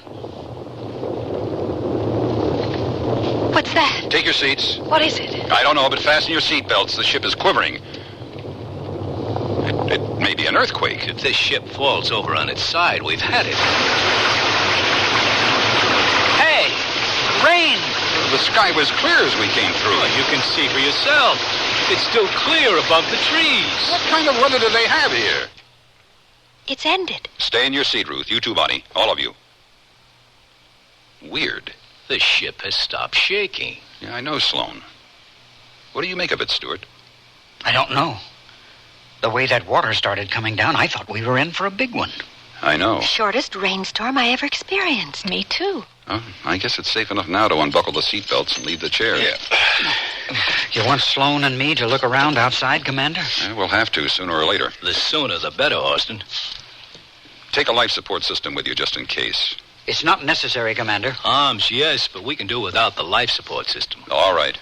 What's that? Take your seats. What is it? I don't know, but fasten your seatbelts. The ship is quivering. It may be an earthquake. If this ship falls over on its side, we've had it. Hey! Rain! The sky was clear as we came through. Oh, you can see for yourself. It's still clear above the trees. What kind of weather do they have here? It's ended. Stay in your seat, Ruth. You too, Bonnie. All of you. Weird. The ship has stopped shaking. Yeah, I know, Sloan. What do you make of it, Stewart? I don't know. The way that water started coming down, I thought we were in for a big one. I know. Shortest rainstorm I ever experienced. Me too. I guess it's safe enough now to unbuckle the seatbelts and leave the chair. Yeah. You want Sloan and me to look around outside, Commander? We'll have to, sooner or later. The sooner the better, Austin. Take a life support system with you just in case. It's not necessary, Commander. Arms, yes, but we can do without the life support system. All right.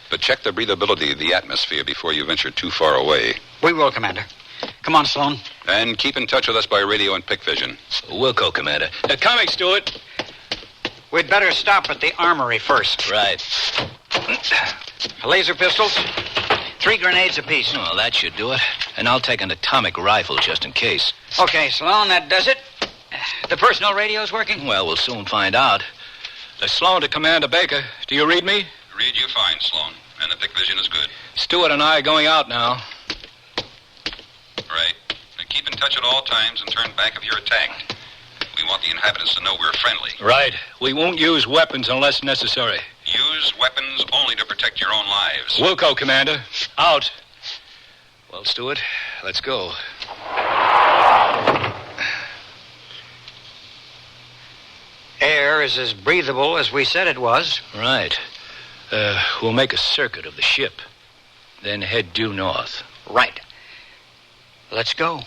But check the breathability of the atmosphere before you venture too far away. We will, Commander. Come on, Sloan. And keep in touch with us by radio and pick vision. We'll go, Commander. Coming, Stewart. We'd better stop at the armory first. Right. Laser pistols, 3 grenades apiece. Well, that should do it. And I'll take an atomic rifle just in case. Okay, Sloan, that does it. The personal radio's working? Well, we'll soon find out. Sloan to Commander Baker. Do you read me? Read you fine, Sloan. And the pick vision is good. Stewart and I are going out now. Right. Now keep in touch at all times and turn back if you're attacked. We want the inhabitants to know we're friendly. Right. We won't use weapons unless necessary. Use weapons only to protect your own lives. We'll go, Commander. Out. Well, Stewart, let's go. Air is as breathable as we said it was. Right. We'll make a circuit of the ship. Then head due north. Right. Let's go.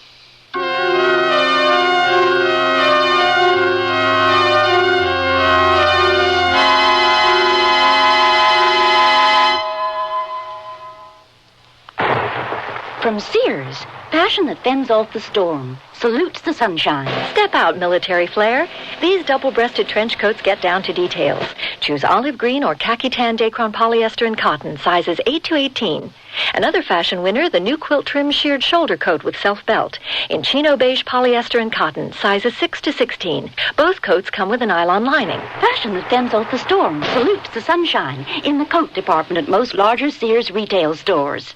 From Sears, passion that fends off the storm, salutes the sunshine. Step out, military flair. These double-breasted trench coats get down to details. Choose olive green or khaki tan Dacron polyester and cotton, sizes 8 to 18. Another fashion winner, the new quilt trim sheared shoulder coat with self-belt, in chino beige polyester and cotton, sizes 6 to 16. Both coats come with a nylon lining. Fashion that stands off the storm, salutes the sunshine, in the coat department at most larger Sears retail stores.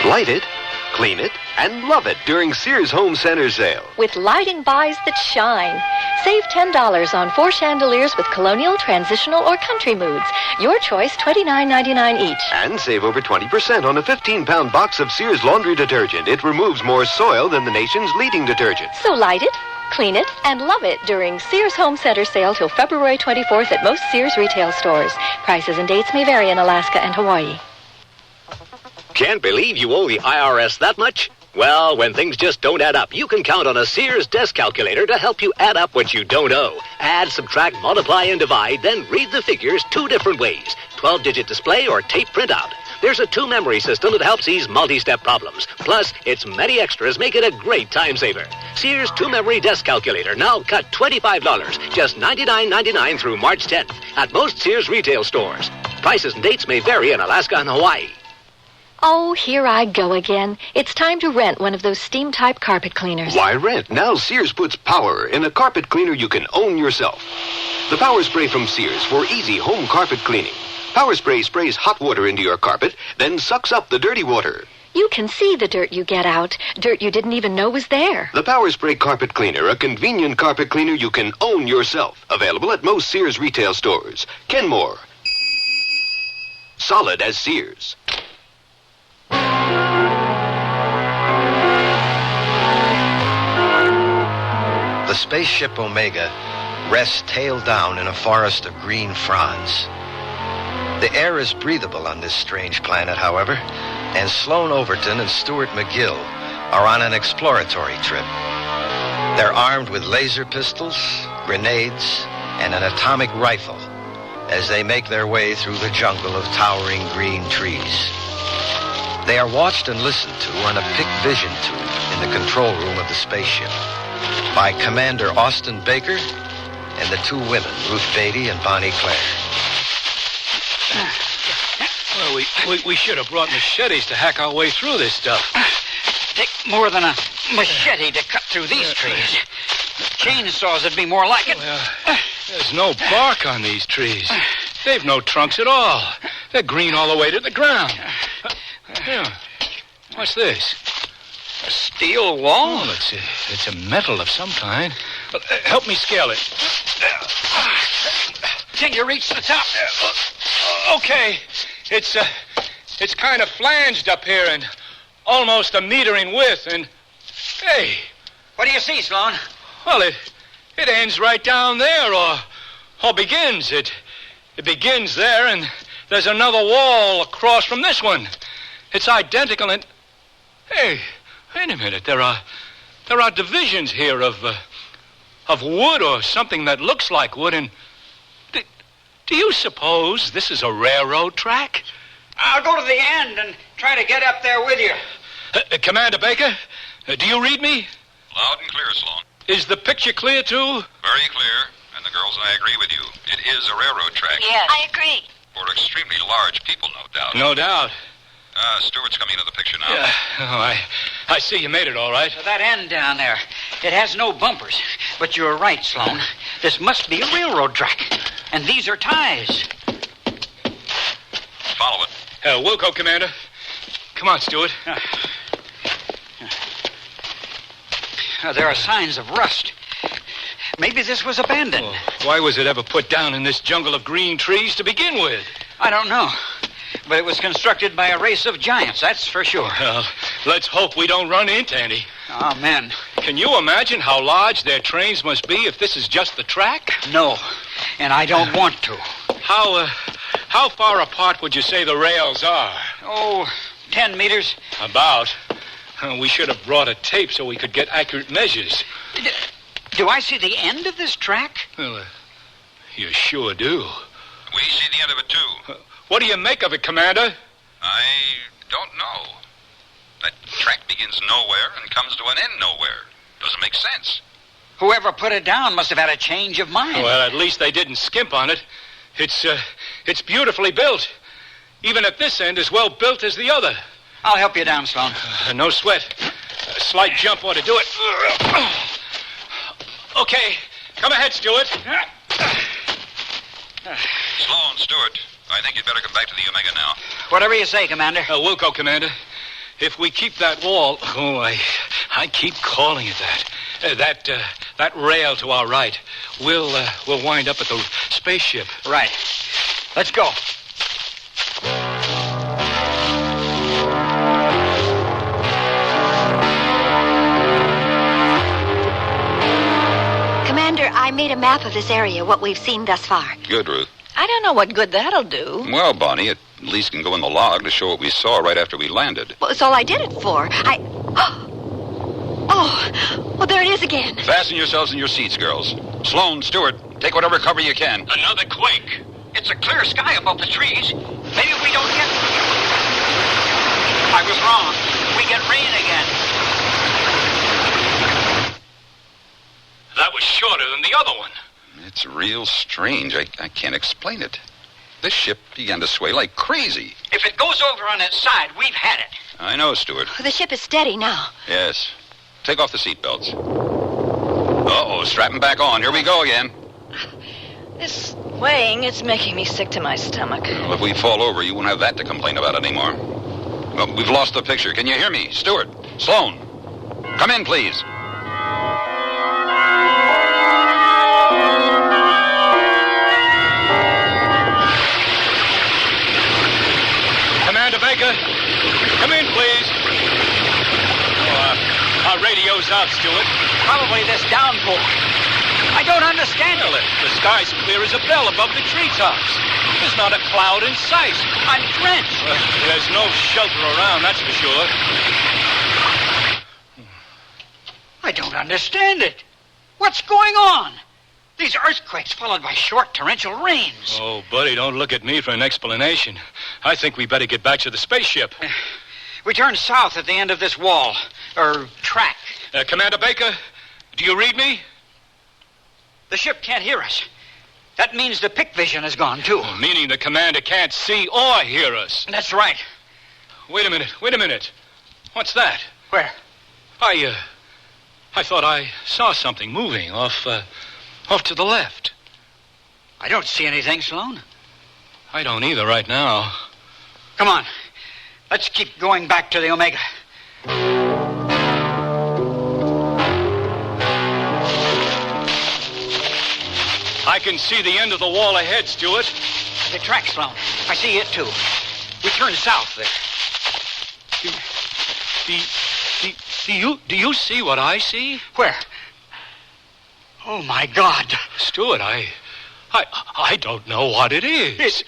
Light it, clean it, and love it during Sears Home Center sale. With lighting buys that shine. Save $10 on 4 chandeliers with colonial, transitional, or country moods. Your choice, $29.99 each. And save over 20% on a 15-pound box of Sears laundry detergent. It removes more soil than the nation's leading detergent. So light it, clean it, and love it during Sears Home Center sale till February 24th at most Sears retail stores. Prices and dates may vary in Alaska and Hawaii. Can't believe you owe the IRS that much? Well, when things just don't add up, you can count on a Sears desk calculator to help you add up what you don't owe. Add, subtract, multiply, and divide, then read the figures 2 different ways. 12-digit display or tape printout. There's a 2-memory system that helps ease multi-step problems. Plus, its many extras make it a great time saver. Sears 2-memory desk calculator now cut $25, just $99.99 through March 10th at most Sears retail stores. Prices and dates may vary in Alaska and Hawaii. Oh, here I go again. It's time to rent one of those steam-type carpet cleaners. Why rent? Now Sears puts power in a carpet cleaner you can own yourself. The Power Spray from Sears for easy home carpet cleaning. Power Spray sprays hot water into your carpet, then sucks up the dirty water. You can see the dirt you get out. Dirt you didn't even know was there. The Power Spray Carpet Cleaner, a convenient carpet cleaner you can own yourself. Available at most Sears retail stores. Kenmore. Solid as Sears. The spaceship Omega rests tail down in a forest of green fronds. The air is breathable on this strange planet, however, and Sloan Overton and Stuart McGill are on an exploratory trip. They're armed with laser pistols, grenades, and an atomic rifle as they make their way through the jungle of towering green trees. They are watched and listened to on a PIC vision tube in the control room of the spaceship by Commander Austin Baker and the 2 women, Ruth Beatty and Bonnie Claire. Well, we should have brought machetes to hack our way through this stuff. Take more than a machete to cut through these trees. Chainsaws would be more like it. Well, there's no bark on these trees. They've no trunks at all. They're green all the way to the ground. Yeah. What's this? A steel wall? Oh, it's a metal of some kind. Help me scale it. Can you reach the top? Okay. It's kind of flanged up here and almost a meter in width. And hey, what do you see, Sloan? Well, it ends right down there, or begins. It begins there, and there's another wall across from this one. It's identical, and hey, wait a minute. There are divisions here of wood or something that looks like wood. And do you suppose this is a railroad track? I'll go to the end and try to get up there with you. Commander Baker, do you read me? Loud and clear, Sloan. Is the picture clear, too? Very clear, and the girls and I agree with you. It is a railroad track. Yes. I agree. For extremely large people, no doubt. No doubt. Stewart's coming into the picture now. Yeah. Oh, I see you made it all right. So that end down there, it has no bumpers. But you're right, Sloan. This must be a railroad track. And these are ties. Follow it. We'll go, Commander. Come on, Stewart. There are signs of rust. Maybe this was abandoned. Well, why was it ever put down in this jungle of green trees to begin with? I don't know. But it was constructed by a race of giants, that's for sure. Well, let's hope we don't run into any. Amen. Can you imagine how large their trains must be if this is just the track? No, and I don't want to. How far apart would you say the rails are? Oh, 10 meters. About. We should have brought a tape so we could get accurate measures. Do I see the end of this track? Well, you sure do. We see the end of it, too. What do you make of it, Commander? I don't know. That track begins nowhere and comes to an end nowhere. Doesn't make sense. Whoever put it down must have had a change of mind. Well, at least they didn't skimp on it. It's beautifully built. Even at this end, as well built as the other. I'll help you down, Sloan. No sweat. A slight jump ought to do it. Okay, come ahead, Stuart. Sloan, Stewart, I think you'd better come back to the Omega now. Whatever you say, Commander. We'll go, Commander. If we keep that wall... Oh, I keep calling it that. That rail to our right. We'll wind up at the spaceship. Right. Let's go. Commander, I made a map of this area, what we've seen thus far. Good, Ruth. I don't know what good that'll do. Well, Bonnie, at least can go in the log to show what we saw right after we landed. Well, it's all I did it for. Oh, there it is again. Fasten yourselves in your seats, girls. Sloan, Stewart, take whatever cover you can. Another quake. It's a clear sky above the trees. Maybe we don't get... I was wrong. We get rain again. That was shorter than the other one. It's real strange. I can't explain it. This ship began to sway like crazy. If it goes over on its side, we've had it. I know, Stewart. The ship is steady now. Yes. Take off the seatbelts. Uh-oh, strap them back on. Here we go again. This weighing, it's making me sick to my stomach. Well, if we fall over, you won't have that to complain about anymore. Well, we've lost the picture. Can you hear me? Stewart, Sloan, come in, please. Commander Baker, come in, please. Our radio's out, Stuart. Probably this downpour. I don't understand it. Well, the sky's clear as a bell above the treetops. There's not a cloud in sight. I'm drenched. There's no shelter around, that's for sure. I don't understand it. What's going on? These earthquakes followed by short torrential rains. Oh, buddy, don't look at me for an explanation. I think we better get back to the spaceship. We turn south at the end of this wall, or track. Commander Baker, do you read me? The ship can't hear us. That means the pick vision is gone, too. Oh, meaning the commander can't see or hear us. That's right. Wait a minute. What's that? Where? I thought I saw something moving off to the left. I don't see anything, Sloan. I don't either right now. Come on. Let's keep going back to the Omega. I can see the end of the wall ahead, Stuart. The track, Sloan. I see it, too. We turn south there. Do you see what I see? Where? Oh, my God. Stuart, I don't know what it is.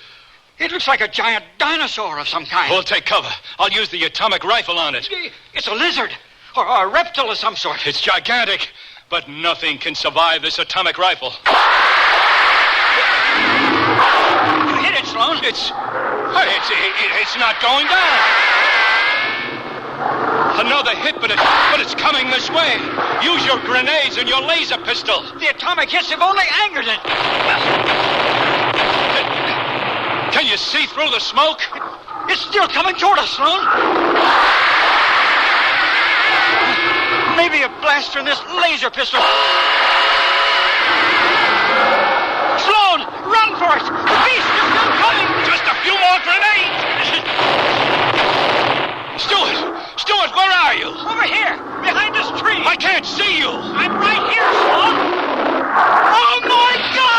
It looks like a giant dinosaur of some kind. We'll take cover. I'll use the atomic rifle on it. It's a lizard. Or a reptile of some sort. It's gigantic, but nothing can survive this atomic rifle. You hit it, Sloan. It's not going down. Another hit, but it's coming this way. Use your grenades and your laser pistol. The atomic hits have only angered it. Can you see through the smoke? It's still coming toward us, Sloan. Maybe a blast from this laser pistol. Sloan, run for it! The beast is still coming! Just a few more grenades! Stuart, where are you? Over here, behind this tree. I can't see you. I'm right here, Sloan. Oh, my God!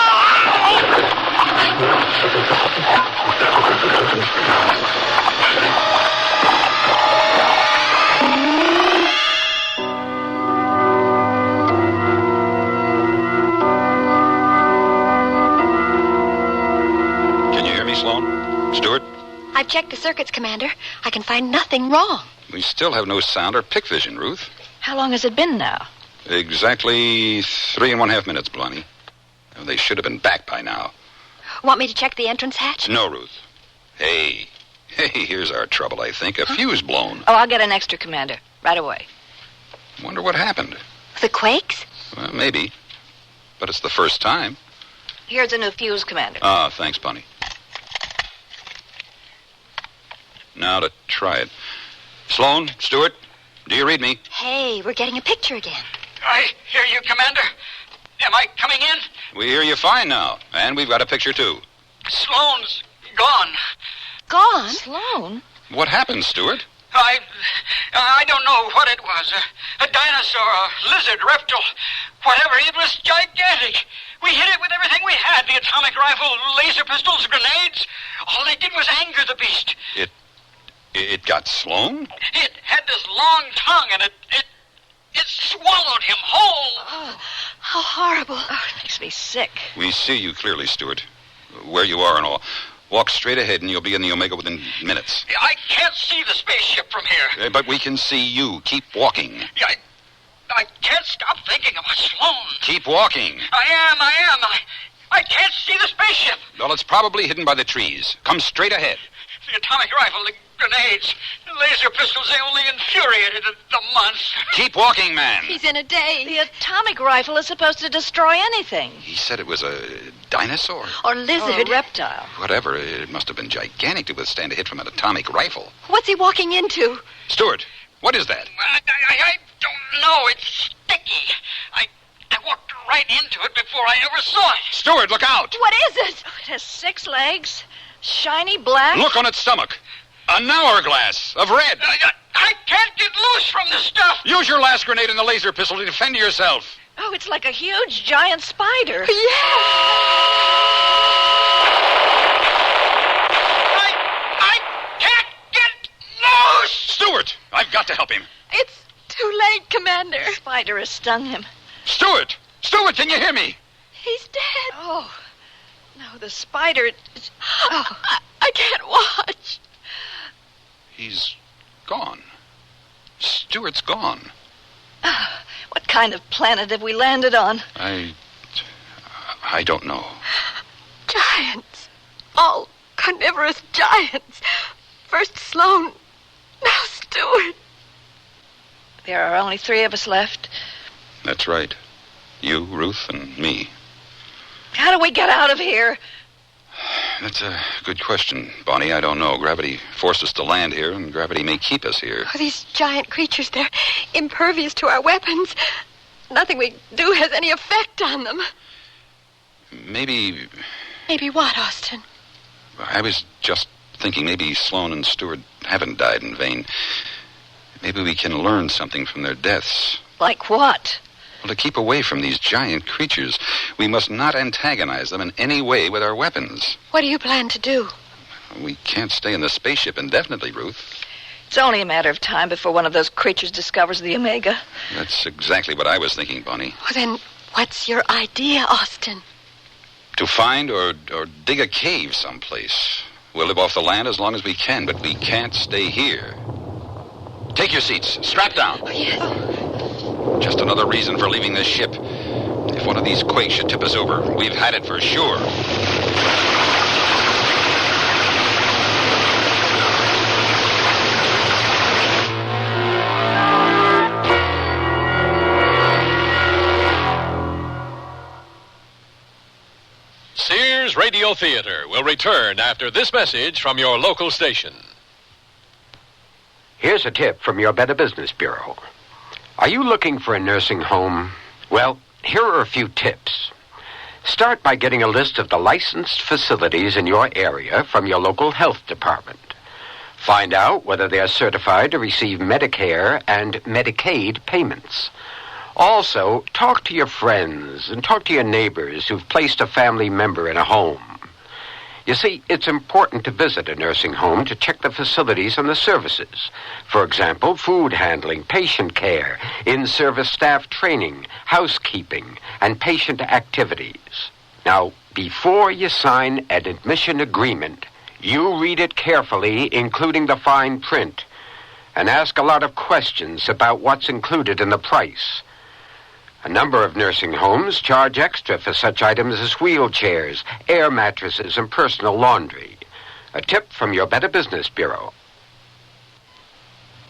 Can you hear me, Sloan? Stewart? I've checked the circuits, Commander. I can find nothing wrong. We still have no sound or pick vision, Ruth. How long has it been now? Exactly 3.5 minutes, Blondie. They should have been back by now. Want me to check the entrance hatch? No, Ruth. Hey, here's our trouble, I think. A fuse blown. Oh, I'll get an extra, Commander. Right away. Wonder what happened. The quakes? Well, maybe. But it's the first time. Here's a new fuse, Commander. Ah, thanks, Bunny. Now to try it. Sloan, Stewart, do you read me? Hey, we're getting a picture again. I hear you, Commander. Am I coming in? We hear you fine now, and we've got a picture, too. Sloane's gone. Gone? Sloan? What happened, Stewart? I don't know what it was. A dinosaur, a lizard, reptile, whatever. It was gigantic. We hit it with everything we had. The atomic rifle, laser pistols, grenades. All they did was anger the beast. It got Sloan? It had this long tongue, and it swallowed him whole. Oh, how horrible. Oh, it makes me sick. We see you clearly, Stewart. Where you are and all. Walk straight ahead and you'll be in the Omega within minutes. I can't see the spaceship from here. But we can see you. Keep walking. I can't stop thinking about Sloan. Keep walking. I am. I can't see the spaceship. Well, it's probably hidden by the trees. Come straight ahead. The atomic rifle, the grenades, the laser pistols, they only infuriated the monster. Keep walking, man. He's in a daze. The atomic rifle is supposed to destroy anything. He said it was a dinosaur. Or lizard. Or a reptile. Whatever. It must have been gigantic to withstand a hit from an atomic rifle. What's he walking into? Stuart, what is that? I don't know. It's sticky. I walked right into it before I ever saw it. Stuart, look out! What is it? Oh, it has 6 legs, shiny black. Look on its stomach. An hourglass of red. I can't get loose from this stuff. Use your last grenade and the laser pistol to defend yourself. Oh, it's like a huge, giant spider. Yeah! I can't get loose! Stuart, I've got to help him. It's too late, Commander. The spider has stung him. Stuart! Stuart, can you hear me? He's dead. Oh, no, the spider... Oh. I can't watch. He's gone. Stuart's gone. What kind of planet have we landed on? I don't know. Giants. All carnivorous giants. First Sloan, now Stewart. There are only 3 of us left. That's right. You, Ruth, and me. How do we get out of here? That's a good question, Bonnie. I don't know. Gravity forced us to land here, and gravity may keep us here. Oh, these giant creatures, they're impervious to our weapons. Nothing we do has any effect on them. Maybe... Maybe what, Austin? I was just thinking maybe Sloan and Stewart haven't died in vain. Maybe we can learn something from their deaths. Like what? Well, to keep away from these giant creatures, we must not antagonize them in any way with our weapons. What do you plan to do? We can't stay in the spaceship indefinitely, Ruth. It's only a matter of time before one of those creatures discovers the Omega. That's exactly what I was thinking, Bonnie. Well, then, what's your idea, Austin? To find or dig a cave someplace. We'll live off the land as long as we can, but we can't stay here. Take your seats. Strap down. Oh, yes. Just another reason for leaving this ship. If one of these quakes should tip us over, we've had it for sure. Sears Radio Theater will return after this message from your local station. Here's a tip from your Better Business Bureau. Are you looking for a nursing home? Well, here are a few tips. Start by getting a list of the licensed facilities in your area from your local health department. Find out whether they are certified to receive Medicare and Medicaid payments. Also, talk to your friends and talk to your neighbors who've placed a family member in a home. You see, it's important to visit a nursing home to check the facilities and the services. For example, food handling, patient care, in-service staff training, housekeeping, and patient activities. Now, before you sign an admission agreement, you read it carefully, including the fine print, and ask a lot of questions about what's included in the price. A number of nursing homes charge extra for such items as wheelchairs, air mattresses, and personal laundry. A tip from your Better Business Bureau.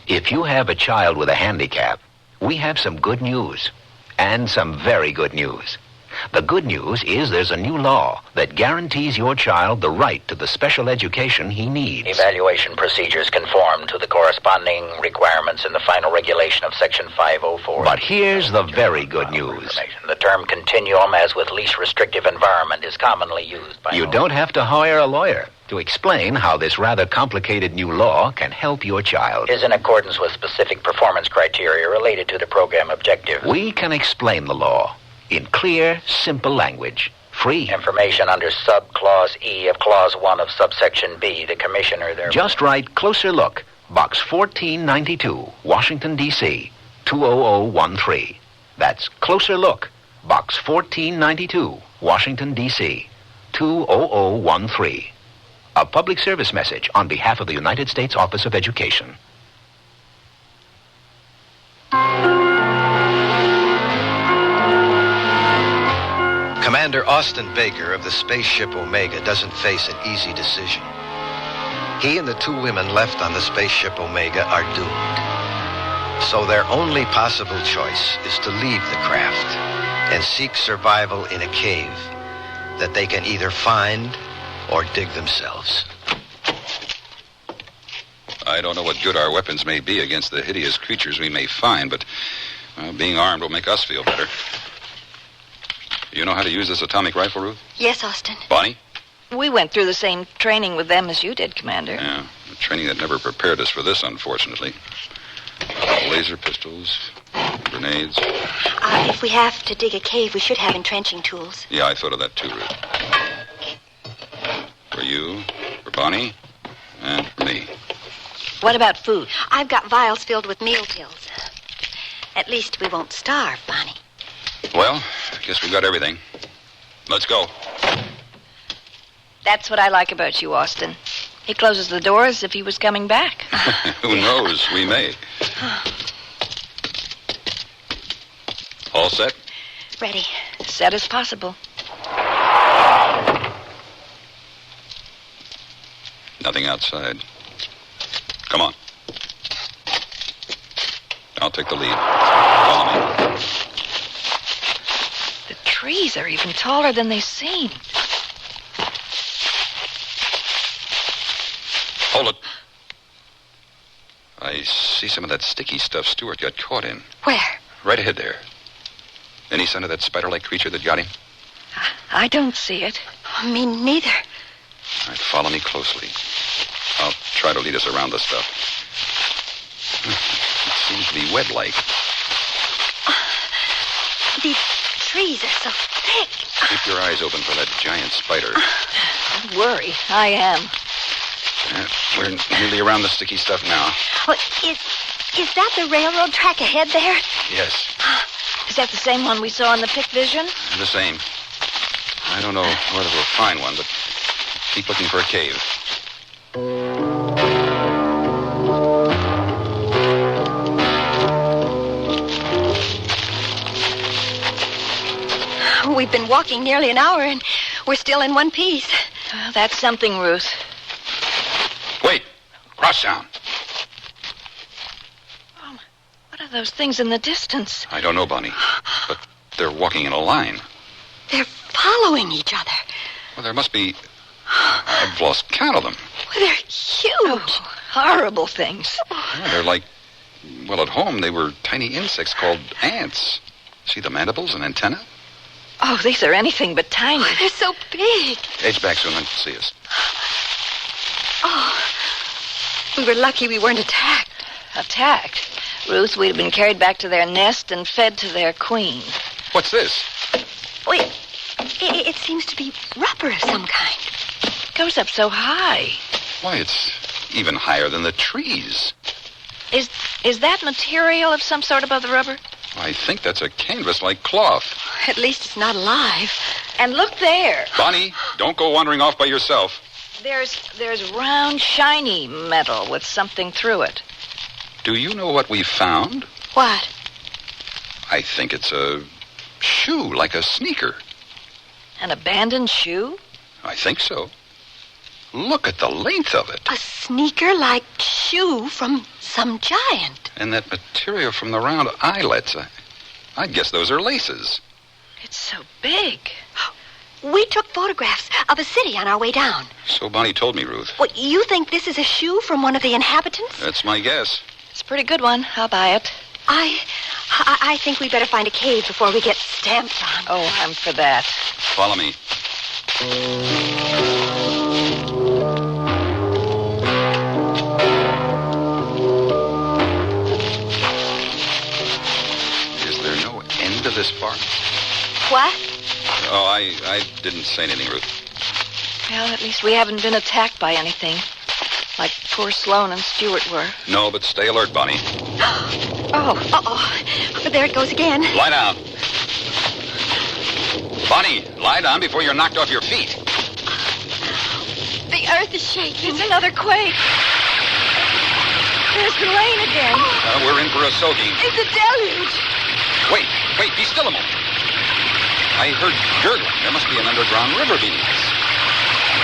If you have a child with a handicap, we have some good news. And some very good news. The good news is there's a new law that guarantees your child the right to the special education he needs. Evaluation procedures conform to the corresponding requirements in the final regulation of Section 504. But here's the very good news. The term continuum, as with least restrictive environment, is commonly used by... You don't have to hire a lawyer to explain how this rather complicated new law can help your child. It is in accordance with specific performance criteria related to the program objective. We can explain the law in clear, simple language. Free. Information under sub-clause E of Clause 1 of subsection B. The commissioner there... Just write Closer Look, Box 1492, Washington, D.C., 20013. That's Closer Look, Box 1492, Washington, D.C., 20013. A public service message on behalf of the United States Office of Education. Commander Austin Baker of the spaceship Omega doesn't face an easy decision. He and the two women left on the spaceship Omega are doomed. So their only possible choice is to leave the craft and seek survival in a cave that they can either find or dig themselves. I don't know what good our weapons may be against the hideous creatures we may find, but being armed will make us feel better. You know how to use this atomic rifle, Ruth? Yes, Austin. Bonnie? We went through the same training with them as you did, Commander. Yeah, a training that never prepared us for this, unfortunately. Laser pistols, grenades. If we have to dig a cave, we should have entrenching tools. Yeah, I thought of that too, Ruth. For you, for Bonnie, and for me. What about food? I've got vials filled with meal pills. At least we won't starve, Bonnie. Well, I guess we've got everything. Let's go. That's what I like about you, Austin. He closes the door as if he was coming back. Who knows? We may. All set? Ready. Set as possible. Nothing outside. Come on. I'll take the lead. Follow me. The trees are even taller than they seem. Hold it. I see some of that sticky stuff Stewart got caught in. Where? Right ahead there. Any sign of that spider-like creature that got him? I don't see it. Me neither. All right, follow me closely. I'll try to lead us around the stuff. It seems to be web-like. These trees are so thick. Keep your eyes open for that giant spider. Don't worry, I am. We're nearly around the sticky stuff now. Well, is that the railroad track ahead there? Yes, Is that the same one we saw in the Pic Vision? the same. I don't know whether we'll find one, but keep looking for a cave. We've been walking nearly an hour, and we're still in one piece. That's something, Ruth. Wait! Cross sound. What are those things in the distance? I don't know, Bonnie, but they're walking in a line. They're following each other. Well, there must be... I've lost count of them. Well, they're huge. Horrible things. Yeah, they're like... Well, at home, they were tiny insects called ants. See the mandibles and antennae? Oh, these are anything but tiny. They're so big. Edge back so no one can see us. Oh, we were lucky we weren't attacked. Attacked? Ruth, we'd have been carried back to their nest and fed to their queen. What's this? Wait, it seems to be rubber of some kind. It goes up so high. Why, it's even higher than the trees. Is that material of some sort above the rubber? I think that's a canvas-like cloth. At least it's not alive. And look there. Bonnie, don't go wandering off by yourself. There's round, shiny metal with something through it. Do you know what we found? What? I think it's a shoe, like a sneaker. An abandoned shoe? I think so. Look at the length of it. A sneaker-like shoe from some giant. And that material from the round eyelets. I'd guess those are laces. It's so big. We took photographs of a city on our way down. So Bonnie told me, Ruth. What, you think this is a shoe from one of the inhabitants? That's my guess. It's a pretty good one. I'll buy it. I think we better find a cave before we get stamped on. Oh, I'm for that. Follow me. Is there no end to this park? What? Oh, I didn't say anything, Ruth. Well, at least we haven't been attacked by anything. Like poor Sloan and Stewart were. No, but stay alert, Bonnie. Oh, uh-oh. There it goes again. Lie down. Bonnie, lie down before you're knocked off your feet. The earth is shaking. It's another quake. There's the rain again. We're in for a soaking. It's a deluge. Wait, be still a moment. I heard gurgling. There must be an underground river beneath us.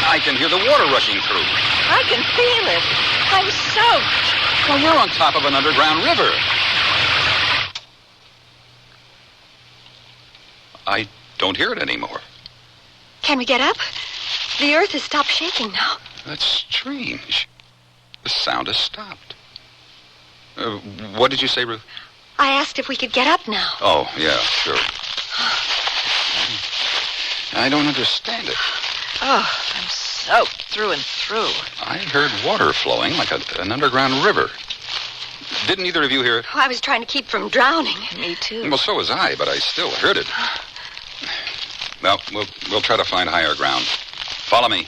I can hear the water rushing through. I can feel it. I'm soaked. Well, we're on top of an underground river. I don't hear it anymore. Can we get up? The earth has stopped shaking now. That's strange. The sound has stopped. What did you say, Ruth? I asked if we could get up now. Oh, yeah, sure. I don't understand it. Oh, I'm soaked through and through. I heard water flowing like an underground river. Didn't either of you hear it? Oh, I was trying to keep from drowning. Me too. Well, so was I, but I still heard it. Well, we'll try to find higher ground. Follow me.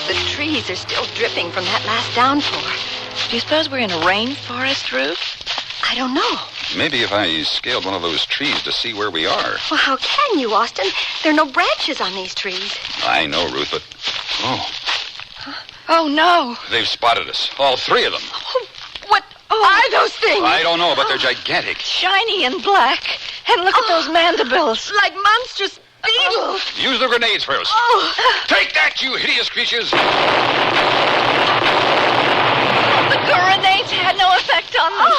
The trees are still dripping from that last downpour. Do you suppose we're in a rainforest, Ruth? I don't know. Maybe if I scaled one of those trees to see where we are. Well, how can you, Austin? There are no branches on these trees. I know, Ruth, but... Oh, no. They've spotted us. All three of them. What are those things? I don't know, but they're gigantic. Shiny and black. And look at those mandibles. Like monstrous beetles. Use the grenades first. Oh. Take that, you hideous creatures. The grenades had no effect on them.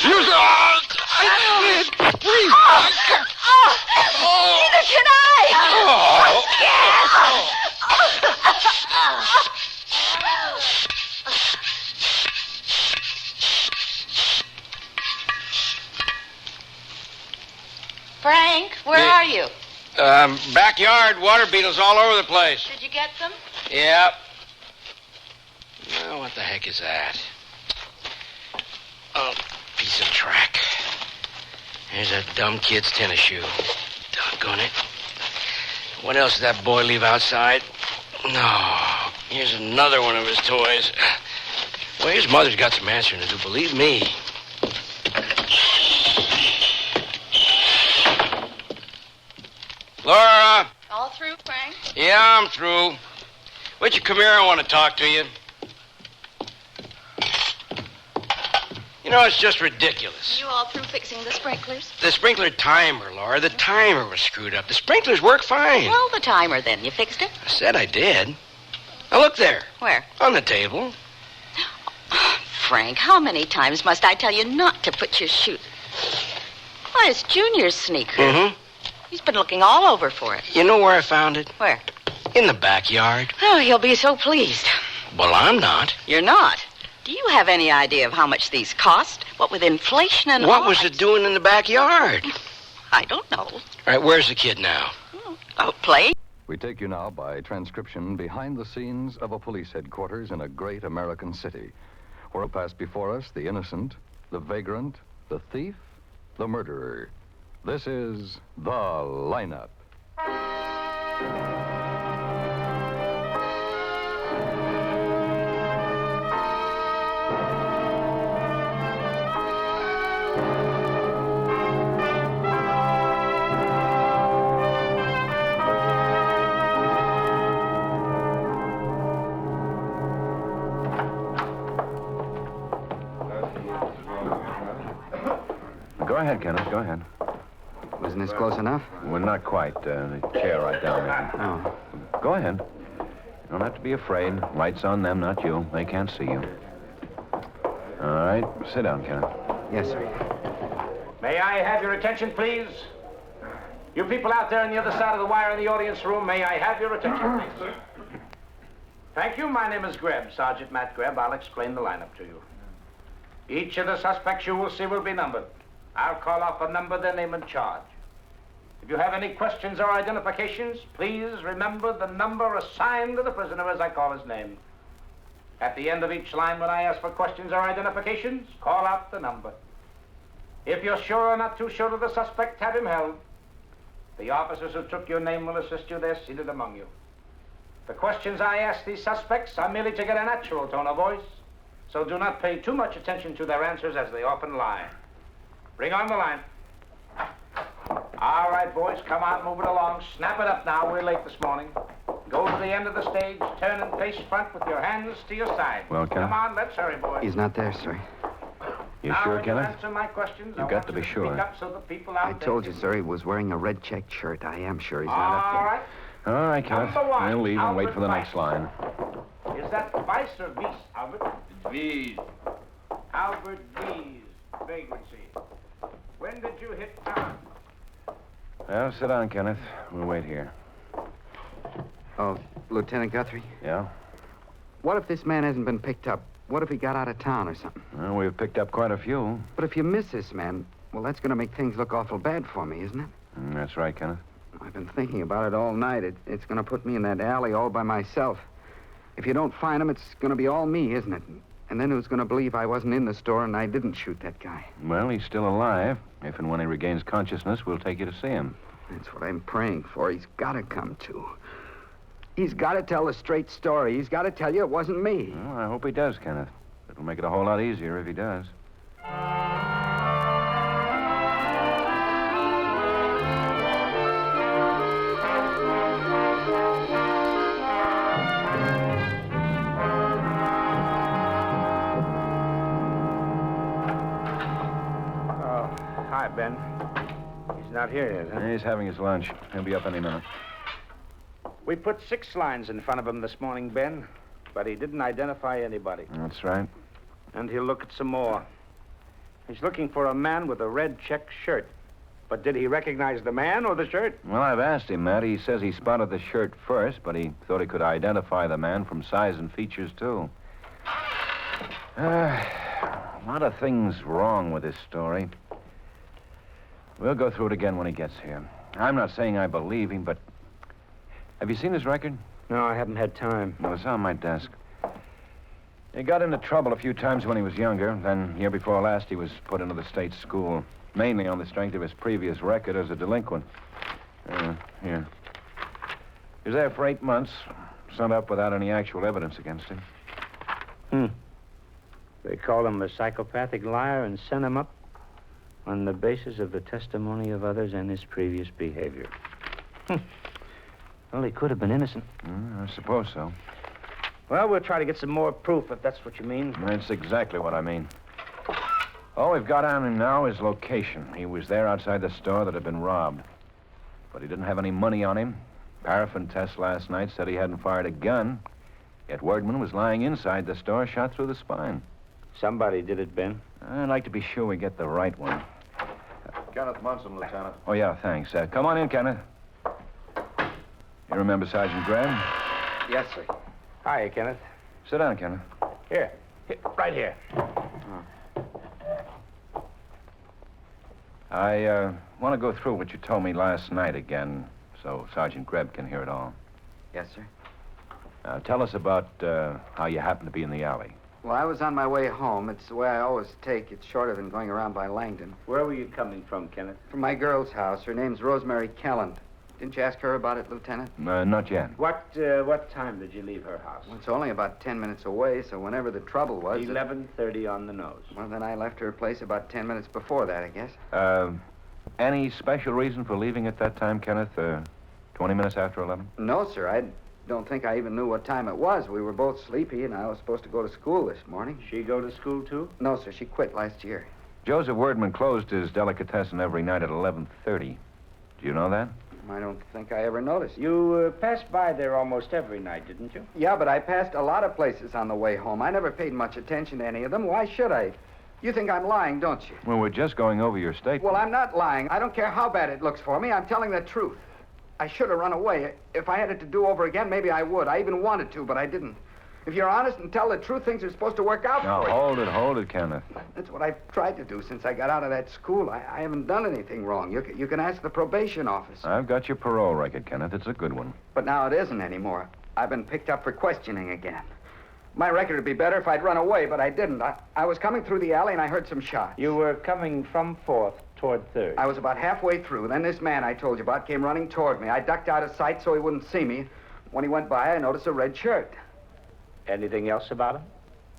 Use the... Breathe. Neither can I. Yes. Frank, where are you? Backyard, water beetles all over the place. Did you get them? Yep. Well, what the heck is that? Oh, piece of track. Here's that dumb kid's tennis shoe. Doggone it. What else did that boy leave outside? No. Here's another one of his toys. Well, his mother's got some answering to do, believe me. Laura! All through, Frank? Yeah, I'm through. Would you come here? I want to talk to you. You know, it's just ridiculous. You all through fixing the sprinklers? The sprinkler timer, Laura. The timer was screwed up. The sprinklers work fine. Well, the timer then. You fixed it? I said I did. Now, look there. Where? On the table. Frank, how many times must I tell you not to put your shoe... Why, it's Junior's sneaker. Mm-hmm. He's been looking all over for it. You know where I found it? Where? In the backyard. Oh, he'll be so pleased. Well, I'm not. You're not? Do you have any idea of how much these cost? What with inflation and What all was that? it doing in the backyard? I don't know. All right, where's the kid now? Out playing? We take you now by transcription behind the scenes of a police headquarters in a great American city, where pass before us the innocent, the vagrant, the thief, the murderer. This is The Lineup. Go ahead, Kenneth. Go ahead. Wasn't this close enough? Well, not quite. The chair right down there. Oh. Go ahead. Don't have to be afraid. Light's on them, not you. They can't see you. All right. Sit down, Kenneth. Yes, sir. May I have your attention, please? You people out there on the other side of the wire in the audience room, may I have your attention, please? Thank you. My name is Greb, Sergeant Matt Greb. I'll explain the lineup to you. Each of the suspects you will see will be numbered. I'll call off a number, their name and charge. If you have any questions or identifications, please remember the number assigned to the prisoner as I call his name. At the end of each line, when I ask for questions or identifications, call out the number. If you're sure or not too sure of the suspect, have him held. The officers who took your name will assist you. They're seated among you. The questions I ask these suspects are merely to get a natural tone of voice, so do not pay too much attention to their answers as they often lie. Bring on the line. All right, boys, come on, move it along. Snap it up now. We're late this morning. Go to the end of the stage, turn and face front with your hands to your side. Well, Kenneth? Come on, let's hurry, boys. He's not there, sir. You now, sure, when Kenneth? You answer my questions, You've got to be sure. Speak up so the people out I there told you, can- sir, he was wearing a red checked shirt. I am sure he's not up there. All right. All right, Kenneth. Number one, I'll leave and wait Albert for the Weiss. next line. Is that Weiss or Weiss, Albert? Weiss. Albert Weiss. Vagrancy. When did you hit town? Well, sit down, Kenneth. We'll wait here. Oh, Lieutenant Guthrie? Yeah? What if this man hasn't been picked up? What if he got out of town or something? Well, we've picked up quite a few. But if you miss this man, well, that's going to make things look awful bad for me, isn't it? That's right, Kenneth. I've been thinking about it all night. It's going to put me in that alley all by myself. If you don't find him, it's going to be all me, isn't it? And then who's going to believe I wasn't in the store and I didn't shoot that guy? Well, he's still alive. If and when he regains consciousness, we'll take you to see him. That's what I'm praying for. He's got to come to. He's got to tell a straight story. He's got to tell you it wasn't me. Well, I hope he does, Kenneth. It'll make it a whole lot easier if he does. Hi, Ben. He's not here yet, huh? He's having his lunch. He'll be up any minute. We put 6 lines in front of him this morning, Ben, but he didn't identify anybody. That's right. And he'll look at some more. He's looking for a man with a red check shirt. But did he recognize the man or the shirt? Well, I've asked him, Matt. He says he spotted the shirt first, but he thought he could identify the man from size and features, too. A lot of things wrong with this story. We'll go through it again when he gets here. I'm not saying I believe him, but... Have you seen his record? No, I haven't had time. No, it's on my desk. He got into trouble a few times when he was younger. Then, year before last, he was put into the state school, mainly on the strength of his previous record as a delinquent. Here. He was there for 8 months, sent up without any actual evidence against him. They called him a psychopathic liar and sent him up on the basis of the testimony of others and his previous behavior. Well, he could have been innocent. I suppose so. Well, we'll try to get some more proof, if that's what you mean. That's exactly what I mean. All we've got on him now is location. He was there outside the store that had been robbed. But he didn't have any money on him. Paraffin test last night said he hadn't fired a gun. Yet Wordman was lying inside the store, shot through the spine. Somebody did it, Ben. I'd like to be sure we get the right one. Kenneth Munson, Lieutenant. Oh, yeah, thanks. Come on in, Kenneth. You remember Sergeant Graham? Yes, sir. Hiya, Kenneth. Sit down, Kenneth. Here, right here. I want to go through what you told me last night again, so Sergeant Greb can hear it all. Yes, sir. Now, tell us about how you happened to be in the alley. Well, I was on my way home. It's the way I always take. It's shorter than going around by Langdon. Where were you coming from, Kenneth? From my girl's house. Her name's Rosemary Kelland. Didn't you ask her about it, Lieutenant? Not yet. What time did you leave her house? Well, it's only about 10 minutes away, so whenever the trouble was... 11:30 on the nose. Well, then I left her place about 10 minutes before that, I guess. Any special reason for leaving at that time, Kenneth? 20 minutes after 11? No, sir. I don't think I even knew what time it was. We were both sleepy, and I was supposed to go to school this morning. She go to school, too? No, sir. She quit last year. Joseph Wordman closed his delicatessen every night at 11:30. Do you know that? I don't think I ever noticed. You passed by there almost every night, didn't you? Yeah, but I passed a lot of places on the way home. I never paid much attention to any of them. Why should I? You think I'm lying, don't you? Well, we're just going over your statement. Well, I'm not lying. I don't care how bad it looks for me. I'm telling the truth. I should have run away. If I had it to do over again, maybe I would. I even wanted to, but I didn't. If you're honest and tell the truth, things are supposed to work out Now, for you. hold it, Kenneth. That's what I've tried to do since I got out of that school. I haven't done anything wrong. You can ask the probation office. I've got your parole record, Kenneth. It's a good one. But now it isn't anymore. I've been picked up for questioning again. My record would be better if I'd run away, but I didn't. I was coming through the alley and I heard some shots. You were coming from 4th toward 3rd. I was about halfway through. Then this man I told you about came running toward me. I ducked out of sight so he wouldn't see me. When he went by, I noticed a red shirt. Anything else about him?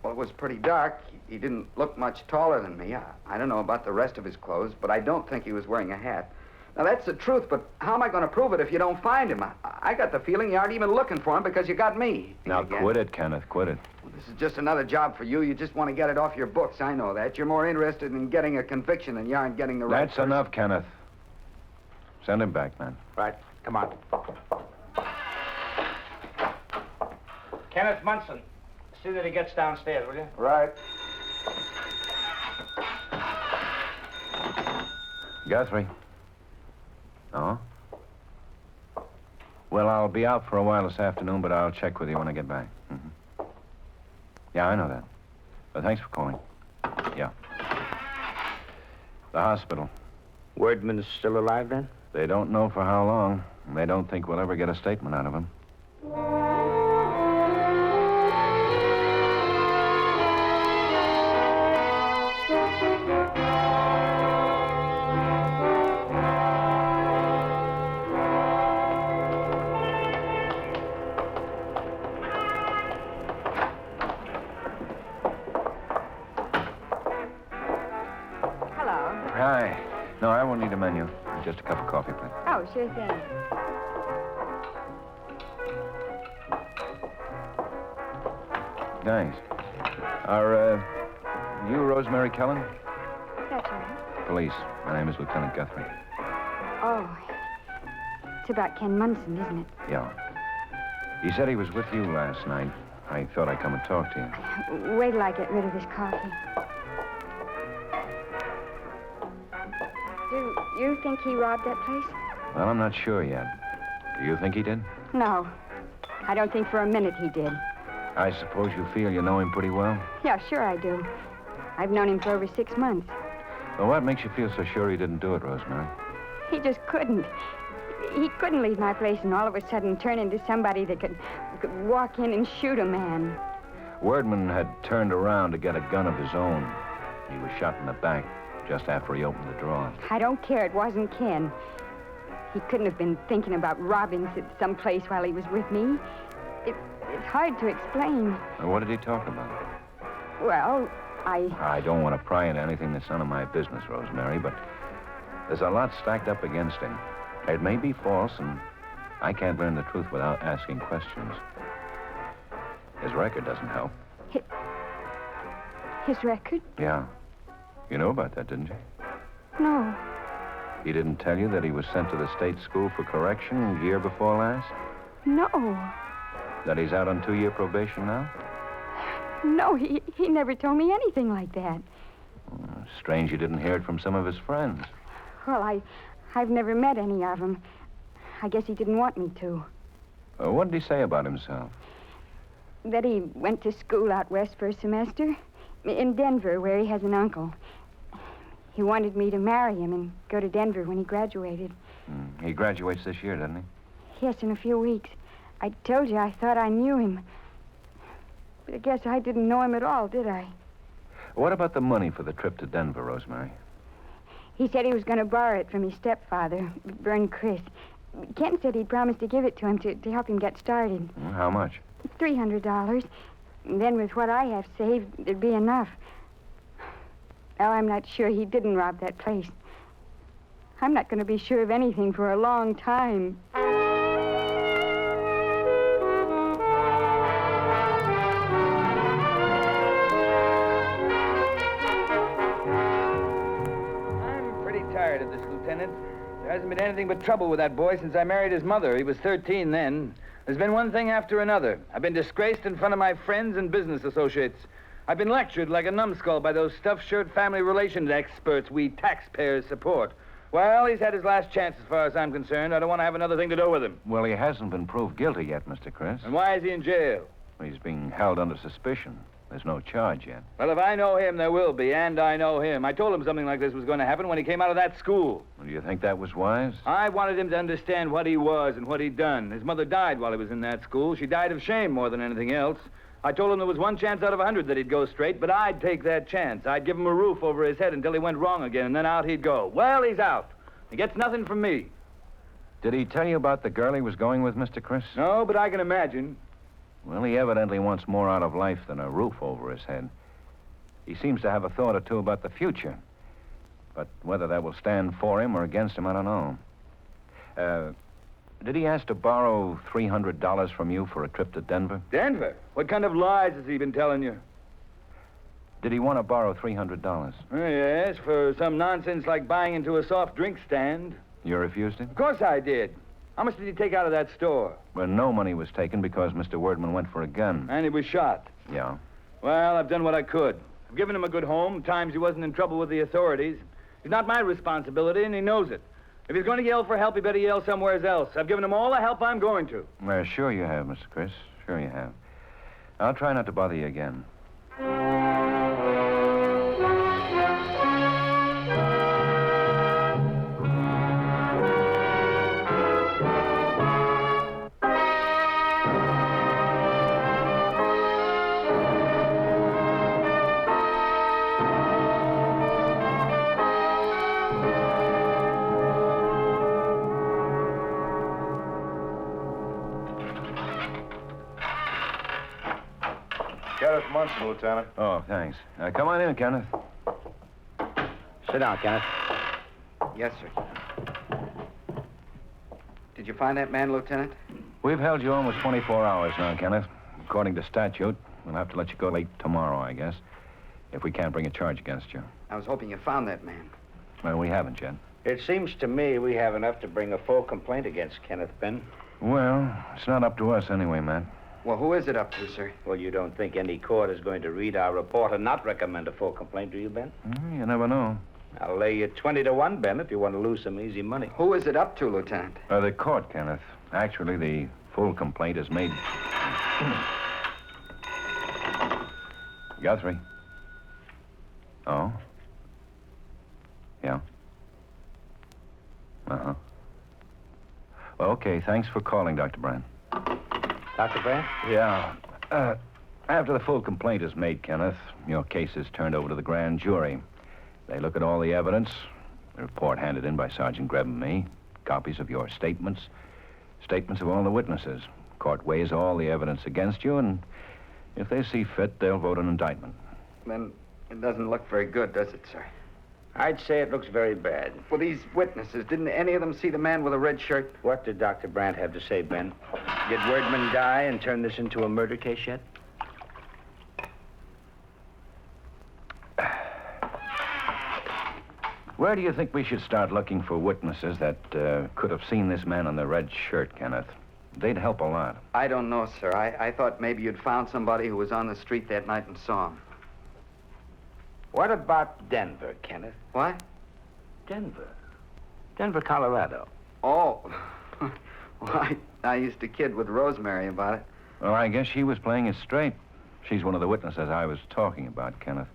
Well, it was pretty dark. He didn't look much taller than me. I don't know about the rest of his clothes, but I don't think he was wearing a hat. Now, that's the truth, but how am I going to prove it if you don't find him? I got the feeling you aren't even looking for him because you got me. Now, again. quit it, Kenneth. Quit it. Well, this is just another job for you. You just want to get it off your books. I know that. You're more interested in getting a conviction than you are in getting the right That's enough, Kenneth. Send him back, man. Right. Come on. Kenneth Munson. See that he gets downstairs, will you? Right. Guthrie. Oh? Well, I'll be out for a while this afternoon, but I'll check with you when I get back. Mm-hmm. Yeah, I know that. But thanks for calling. Yeah. The hospital. Wordman's still alive, then? They don't know for how long. And they don't think we'll ever get a statement out of him. Hi. No, I won't need a menu. Just a cup of coffee, please. Oh, sure thing. Thanks. Are, you Rosemary Kellen? That's right. Police. My name is Lieutenant Guthrie. Oh, it's about Ken Munson, isn't it? Yeah. He said he was with you last night. I thought I'd come and talk to you. Wait till I get rid of this coffee. Do you think he robbed that place? Well, I'm not sure yet. Do you think he did? No. I don't think for a minute he did. I suppose you feel you know him pretty well? Yeah, sure I do. I've known him for over 6 months. Well, what makes you feel so sure he didn't do it, Rosemary? He just couldn't. He couldn't leave my place and all of a sudden turn into somebody that could walk in and shoot a man. Wordman had turned around to get a gun of his own. He was shot in the back just after he opened the drawer. I don't care. It wasn't Ken. He couldn't have been thinking about robbing some place while he was with me. It's hard to explain. What did he talk about? Well, I don't want to pry into anything that's none of my business, Rosemary, but there's a lot stacked up against him. It may be false, and I can't learn the truth without asking questions. His record doesn't help. His record? Yeah. You know about that, didn't you? No. He didn't tell you that he was sent to the state school for correction the year before last? No. That he's out on 2-year probation now? No, he never told me anything like that. Strange you didn't hear it from some of his friends. Well, I've never met any of them. I guess he didn't want me to. What did he say about himself? That he went to school out west for a semester. In Denver, where he has an uncle. He wanted me to marry him and go to Denver when he graduated. He graduates this year, doesn't he? Yes, in a few weeks. I told you I thought I knew him. But I guess I didn't know him at all, did I? What about the money for the trip to Denver, Rosemary? He said he was going to borrow it from his stepfather, Vern Chris. Ken said he'd promised to give it to him to help him get started. How much? $300. And then with what I have saved, there'd be enough. Well, I'm not sure he didn't rob that place. I'm not going to be sure of anything for a long time. I'm pretty tired of this, Lieutenant. Hasn't been anything but trouble with that boy since I married his mother. He was 13 then. There's been one thing after another. I've been disgraced in front of my friends and business associates. I've been lectured like a numbskull by those stuffed shirt family relations experts we taxpayers support. Well, he's had his last chance as far as I'm concerned. I don't want to have another thing to do with him. Well, he hasn't been proved guilty yet, Mr. Chris. And why is he in jail? He's being held under suspicion. There's no charge yet. Well, if I know him, there will be, and I know him. I told him something like this was going to happen when he came out of that school. Well, do you think that was wise? I wanted him to understand what he was and what he'd done. His mother died while he was in that school. She died of shame more than anything else. I told him there was one chance out of 100 that he'd go straight, but I'd take that chance. I'd give him a roof over his head until he went wrong again, and then out he'd go. Well, he's out. He gets nothing from me. Did he tell you about the girl he was going with, Mr. Chris? No, but I can imagine. Well, he evidently wants more out of life than a roof over his head. He seems to have a thought or two about the future. But whether that will stand for him or against him, I don't know. Did he ask to borrow $300 from you for a trip to Denver? Denver? What kind of lies has he been telling you? Did he want to borrow $300? Yes, for some nonsense like buying into a soft drink stand. You refused him? Of course I did. How much did he take out of that store? Well, no money was taken because Mr. Wordman went for a gun. And he was shot. Yeah. Well, I've done what I could. I've given him a good home. Times he wasn't in trouble with the authorities. It's not my responsibility, and he knows it. If he's going to yell for help, he better yell somewhere else. I've given him all the help I'm going to. Well, sure you have, Mr. Chris. Sure you have. I'll try not to bother you again. Kenneth Munson, Lieutenant. Oh, thanks. Come on in, Kenneth. Sit down, Kenneth. Yes, sir. Did you find that man, Lieutenant? We've held you almost 24 hours now, Kenneth. According to statute, we'll have to let you go late tomorrow, I guess, if we can't bring a charge against you. I was hoping you found that man. Well, we haven't yet. It seems to me we have enough to bring a full complaint against Kenneth Ben. Well, it's not up to us anyway, Matt. Well, who is it up to, sir? Well, you don't think any court is going to read our report and not recommend a full complaint, do you, Ben? You never know. I'll lay you 20 to 1, Ben, if you want to lose some easy money. Who is it up to, Lieutenant? The court, Kenneth. Actually, the full complaint is made... Guthrie. Oh? Yeah? Uh-huh. Well, okay. Thanks for calling, Dr. Brand. Dr. Brand? Yeah. After the full complaint is made, Kenneth, your case is turned over to the grand jury. They look at all the evidence, the report handed in by Sergeant Grebb and me, copies of your statements, statements of all the witnesses. Court weighs all the evidence against you, and if they see fit, they'll vote an indictment. Then it doesn't look very good, does it, sir? I'd say it looks very bad. Well, these witnesses, didn't any of them see the man with a red shirt? What did Dr. Brandt have to say, Ben? Did Wordman die and turn this into a murder case yet? Where do you think we should start looking for witnesses that could have seen this man in the red shirt, Kenneth? They'd help a lot. I don't know, sir. I thought maybe you'd found somebody who was on the street that night and saw him. What about Denver, Kenneth? What? Denver, Colorado. Oh. Well, I used to kid with Rosemary about it. Well, I guess she was playing it straight. She's one of the witnesses I was talking about, Kenneth.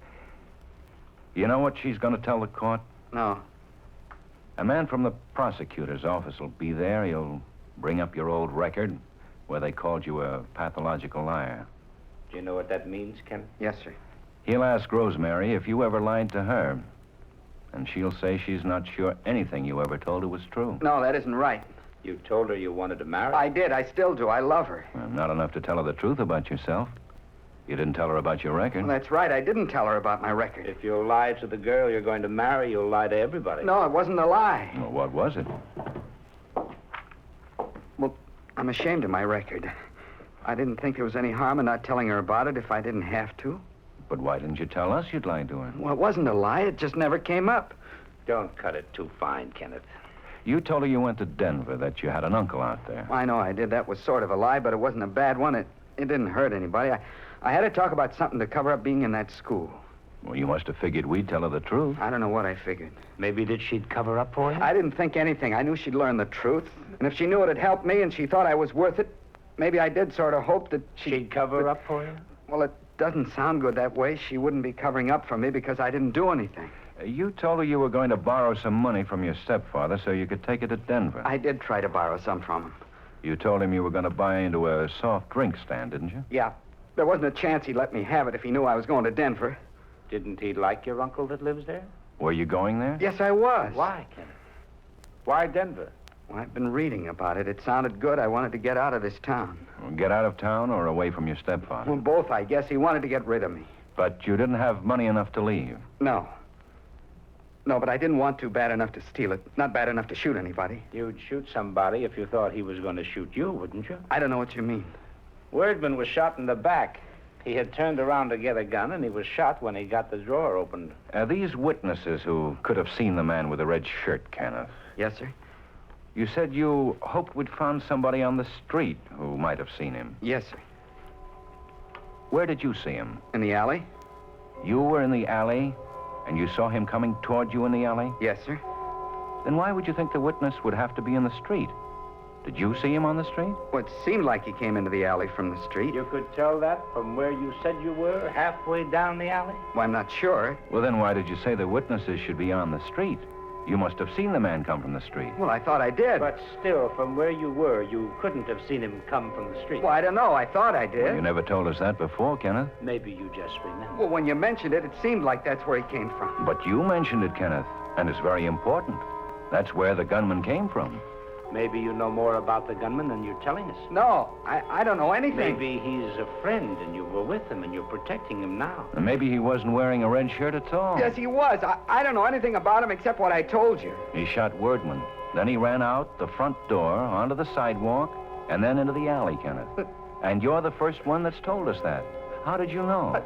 You know what she's going to tell the court? No. A man from the prosecutor's office will be there. He'll bring up your old record where they called you a pathological liar. Do you know what that means, Kenneth? Yes, sir. He'll ask Rosemary if you ever lied to her. And she'll say she's not sure anything you ever told her was true. No, that isn't right. You told her you wanted to marry? I did. I still do. I love her. Well, not enough to tell her the truth about yourself. You didn't tell her about your record. Well, that's right. I didn't tell her about my record. If you lie to the girl you're going to marry, you'll lie to everybody. No, it wasn't a lie. Well, what was it? Well, I'm ashamed of my record. I didn't think there was any harm in not telling her about it if I didn't have to. But why didn't you tell us you'd lied to her? Well, it wasn't a lie. It just never came up. Don't cut it too fine, Kenneth. You told her you went to Denver, that you had an uncle out there. I know I did. That was sort of a lie, but it wasn't a bad one. It didn't hurt anybody. I had to talk about something to cover up being in that school. Well, you must have figured we'd tell her the truth. I don't know what I figured. Maybe that she'd cover up for you? I didn't think anything. I knew she'd learn the truth. And if she knew it'd help me and she thought I was worth it, maybe I did sort of hope that she'd cover up for you? Well, it doesn't sound good that way. She wouldn't be covering up for me because I didn't do anything. You told her you were going to borrow some money from your stepfather so you could take it to Denver. I did try to borrow some from him. You told him you were going to buy into a soft drink stand, didn't you? Yeah. There wasn't a chance he'd let me have it if he knew I was going to Denver. Didn't he like your uncle that lives there? Were you going there? Yes, I was. Why, Kenneth? Why Denver? Well, I've been reading about it. It sounded good. I wanted to get out of this town. Well, get out of town or away from your stepfather? Well, both, I guess. He wanted to get rid of me. But you didn't have money enough to leave? No. No, but I didn't want to bad enough to steal it. Not bad enough to shoot anybody. You'd shoot somebody if you thought he was going to shoot you, wouldn't you? I don't know what you mean. Wordman was shot in the back. He had turned around to get a gun, and he was shot when he got the drawer opened. Are these witnesses who could have seen the man with the red shirt, Kenneth? Yes, sir. You said you hoped we'd found somebody on the street who might have seen him. Yes, sir. Where did you see him? In the alley. You were in the alley, and you saw him coming toward you in the alley? Yes, sir. Then why would you think the witness would have to be in the street? Did you see him on the street? Well, it seemed like he came into the alley from the street. You could tell that from where you said you were, halfway down the alley? Well, I'm not sure. Well, then why did you say the witnesses should be on the street? You must have seen the man come from the street. Well, I thought I did. But still, from where you were, you couldn't have seen him come from the street. Well, I don't know. I thought I did. Well, you never told us that before, Kenneth. Maybe you just remember. Well, when you mentioned it, it seemed like that's where he came from. But you mentioned it, Kenneth, and it's very important. That's where the gunman came from. Maybe you know more about the gunman than you're telling us. No, I don't know anything. Maybe he's a friend and you were with him and you're protecting him now. And maybe he wasn't wearing a red shirt at all. Yes, he was. I don't know anything about him except what I told you. He shot Wordman. Then he ran out the front door, onto the sidewalk, and then into the alley, Kenneth. And you're the first one that's told us that. How did you know?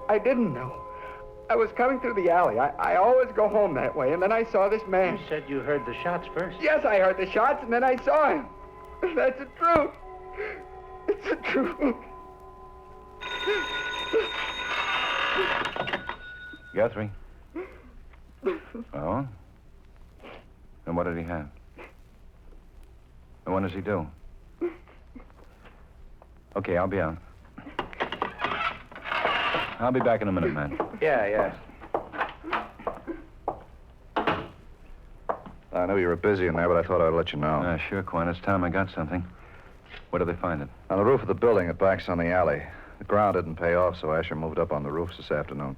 I didn't know. I was coming through the alley. I always go home that way, and then I saw this man. You said you heard the shots first. Yes, I heard the shots, and then I saw him. That's the truth. It's the truth. Guthrie. Oh? And what did he have? And what does he do? Okay, I'll be out. I'll be back in a minute, man. Yeah. I know you were busy in there, but I thought I'd let you know. Sure, Quinn. It's time I got something. Where did they find it? On the roof of the building that backs on the alley. The ground didn't pay off, so Asher moved up on the roofs this afternoon.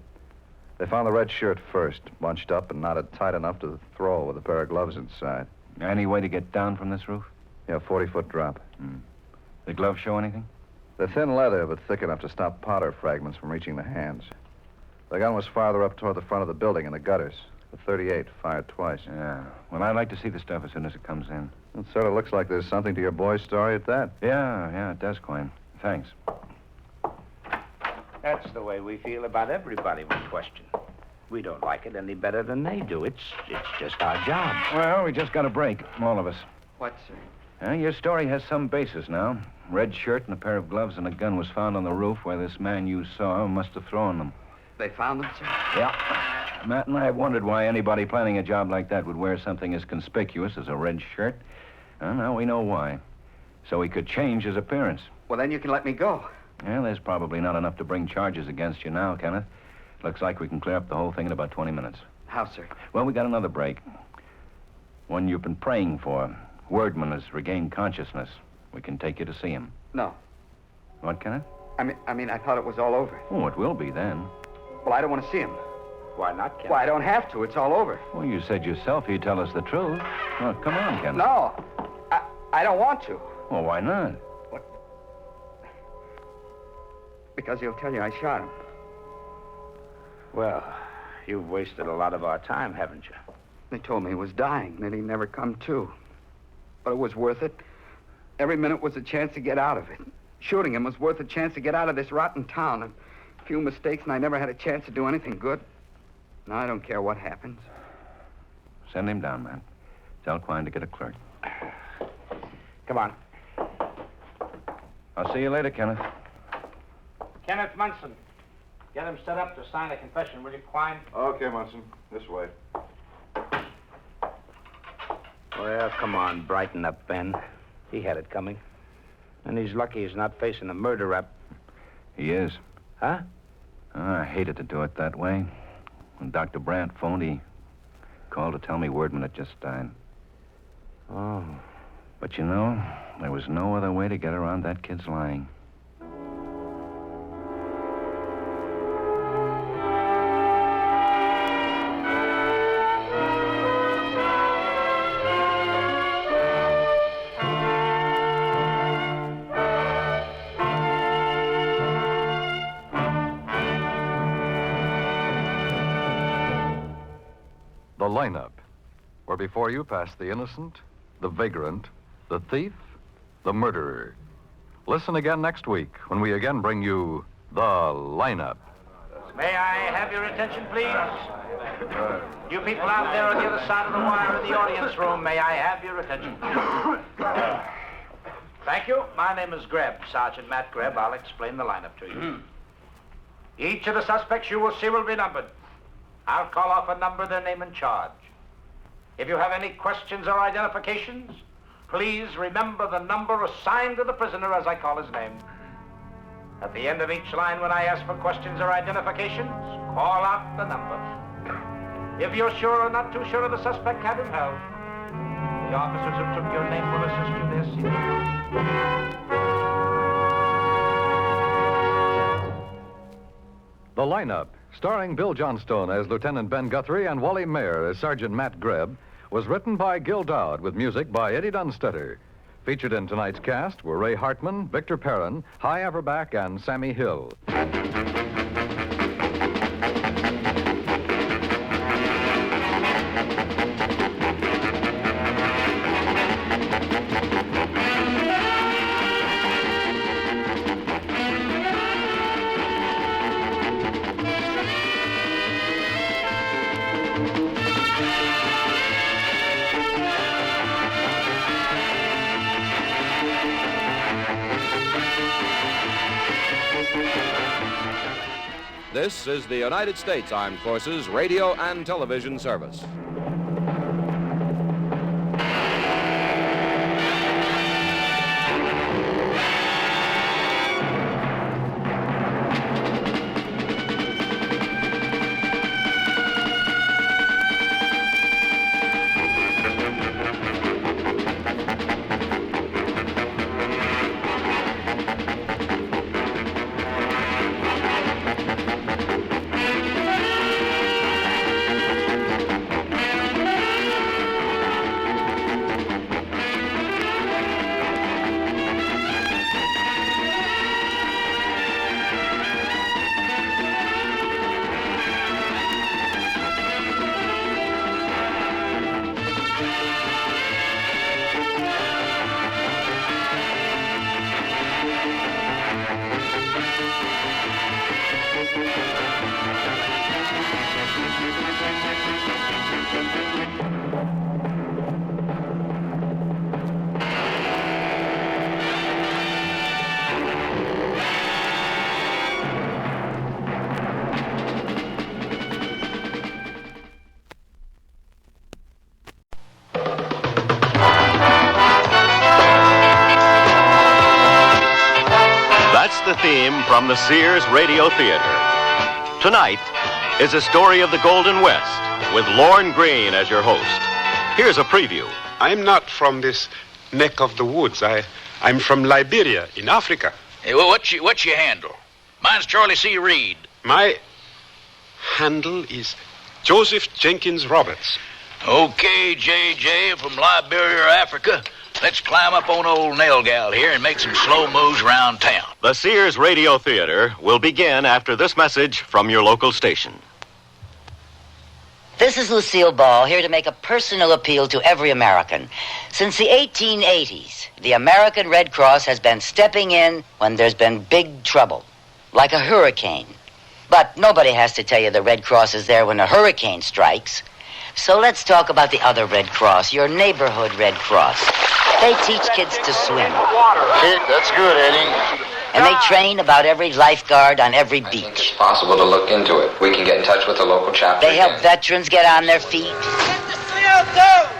They found the red shirt first, bunched up and knotted tight enough to throw with a pair of gloves inside. Any way to get down from this roof? Yeah, 40-foot drop. The gloves show anything? They're thin leather, but thick enough to stop powder fragments from reaching the hands. The gun was farther up toward the front of the building in the gutters. The .38 fired twice. Yeah. Well, I'd like to see the stuff as soon as it comes in. It sort of looks like there's something to your boy's story at that. Yeah, it does, Quinn. Thanks. That's the way we feel about everybody we question. We don't like it any better than they do. It's just our job. Well, we just got a break, all of us. What, sir? Your story has some basis now. Red shirt and a pair of gloves and a gun was found on the roof where this man you saw must have thrown them. They found them, sir? Yeah. Matt and I have wondered why anybody planning a job like that would wear something as conspicuous as a red shirt. And now we know why. So he could change his appearance. Well, then you can let me go. Yeah, there's probably not enough to bring charges against you now, Kenneth. Looks like we can clear up the whole thing in about 20 minutes. How, sir? Well, we got another break. One you've been praying for. Wordman has regained consciousness. We can take you to see him. No. What, Kenneth? I mean, I thought it was all over. Oh, it will be then. Well, I don't want to see him. Why not, Kenneth? Well, I don't have to. It's all over. Well, you said yourself you'd tell us the truth. Well, come on, Kenneth. No. I don't want to. Well, why not? What? Because he'll tell you I shot him. Well, you've wasted a lot of our time, haven't you? They told me he was dying, that he'd never come to. But it was worth it. Every minute was a chance to get out of it. Shooting him was worth a chance to get out of this rotten town. A few mistakes, and I never had a chance to do anything good. Now I don't care what happens. Send him down, man. Tell Quine to get a clerk. Come on. I'll see you later, Kenneth. Kenneth Munson. Get him set up to sign a confession, will you, Quine? Okay, Munson. This way. Well, come on, brighten up, Ben. He had it coming. And he's lucky he's not facing a murder rap. He is. Huh? Oh, I hated to do it that way. When Dr. Brandt phoned, he called to tell me Wordman had just died. Oh. But you know, there was no other way to get around that kid's lying. The lineup, where before you pass the innocent, the vagrant, the thief, the murderer. Listen again next week when we again bring you the lineup. May I have your attention, please? You people out there on the other side of the wire in the audience room, may I have your attention? Thank you. My name is Greb, Sergeant Matt Greb. I'll explain the lineup to you. Each of the suspects you will see will be numbered. I'll call off a number, their name and charge. If you have any questions or identifications, please remember the number assigned to the prisoner as I call his name. At the end of each line, when I ask for questions or identifications, call out the number. If you're sure or not too sure of the suspect, have him held. The officers who took your name will assist you this evening. The lineup, starring Bill Johnstone as Lieutenant Ben Guthrie and Wally Mayer as Sergeant Matt Greb, was written by Gil Dowd with music by Eddie Dunstetter. Featured in tonight's cast were Ray Hartman, Victor Perrin, Hy Averback, and Sammy Hill. This is the United States Armed Forces Radio and Television Service. Theme from the Sears Radio Theater. Tonight is a story of the Golden West with Lorne Greene as your host. Here's a preview. I'm not from this neck of the woods. I'm from Liberia in Africa. Hey, well, what's your handle? Mine's Charlie C. Reed. My handle is Joseph Jenkins Roberts. Okay, J.J. from Liberia, Africa. Let's climb up on old Nail Gal here and make some slow moves around town. The Sears Radio Theater will begin after this message from your local station. This is Lucille Ball, here to make a personal appeal to every American. Since the 1880s, the American Red Cross has been stepping in when there's been big trouble, like a hurricane. But nobody has to tell you the Red Cross is there when a hurricane strikes. So let's talk about the other Red Cross, your neighborhood Red Cross. They teach kids to swim. That's good, Eddie. And they train about every lifeguard on every beach. It's possible to look into it. We can get in touch with the local chapter. They help veterans get on their feet.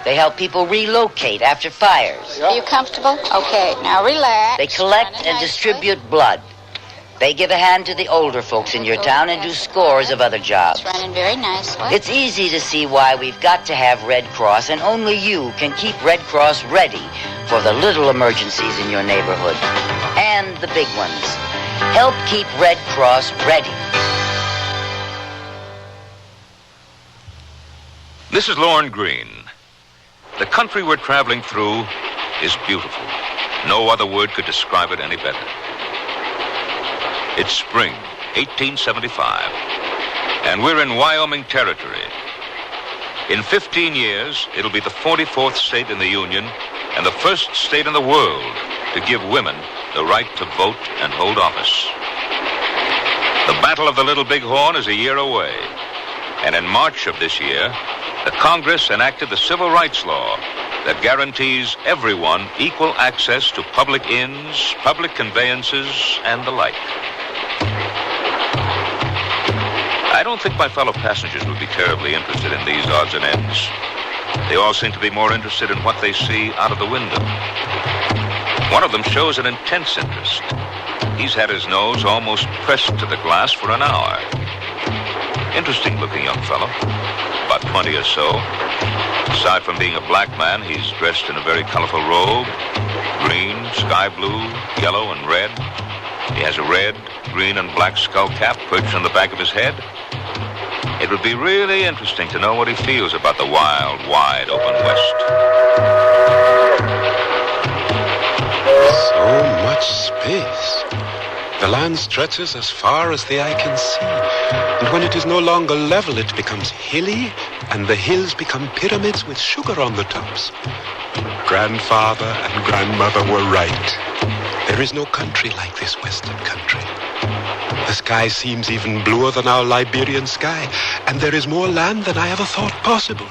They help people relocate after fires. Are you comfortable? Okay, now relax. They collect and distribute blood. They give a hand to the older folks in your town and do scores of other jobs. It's running very nicely. It's easy to see why we've got to have Red Cross, and only you can keep Red Cross ready for the little emergencies in your neighborhood and the big ones. Help keep Red Cross ready. This is Lorne Green. The country we're traveling through is beautiful. No other word could describe it any better. It's spring, 1875, and we're in Wyoming territory. In 15 years, it'll be the 44th state in the Union and the first state in the world to give women the right to vote and hold office. The Battle of the Little Bighorn is a year away, and in March of this year, the Congress enacted the Civil Rights Law that guarantees everyone equal access to public inns, public conveyances, and the like. I don't think my fellow passengers would be terribly interested in these odds and ends. They all seem to be more interested in what they see out of the window. One of them shows an intense interest. He's had his nose almost pressed to the glass for an hour. Interesting-looking young fellow, about 20 or so. Aside from being a black man, he's dressed in a very colorful robe, green, sky blue, yellow, and red. He has a red, green, and black skull cap perched on the back of his head. It would be really interesting to know what he feels about the wild, wide open West. So much space. The land stretches as far as the eye can see. And when it is no longer level, it becomes hilly, and the hills become pyramids with sugar on the tops. Grandfather and grandmother were right. There is no country like this western country. The sky seems even bluer than our Liberian sky, and there is more land than I ever thought possible.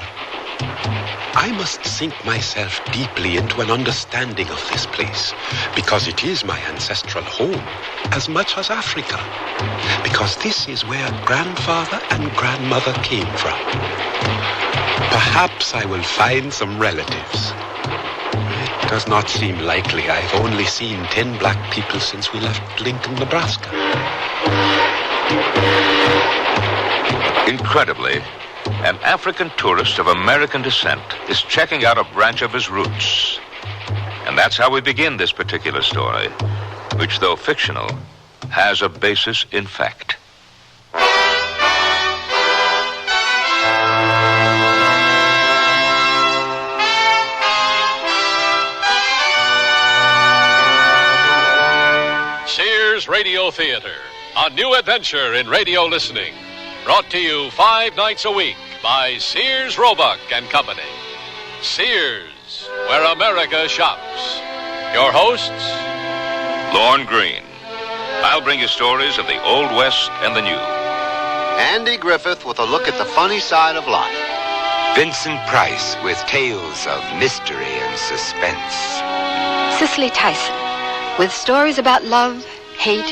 I must sink myself deeply into an understanding of this place, because it is my ancestral home, as much as Africa. Because this is where grandfather and grandmother came from. Perhaps I will find some relatives. It does not seem likely. I've only seen 10 black people since we left Lincoln, Nebraska. Incredibly, an African tourist of American descent is checking out a branch of his roots. And that's how we begin this particular story, which, though fictional, has a basis in fact. Sears Radio Theater, a new adventure in radio listening. Brought to you 5 nights a week by Sears, Roebuck and Company. Sears, where America shops. Your hosts, Lorne Green. I'll bring you stories of the Old West and the New. Andy Griffith with a look at the funny side of life. Vincent Price with tales of mystery and suspense. Cicely Tyson with stories about love, hate,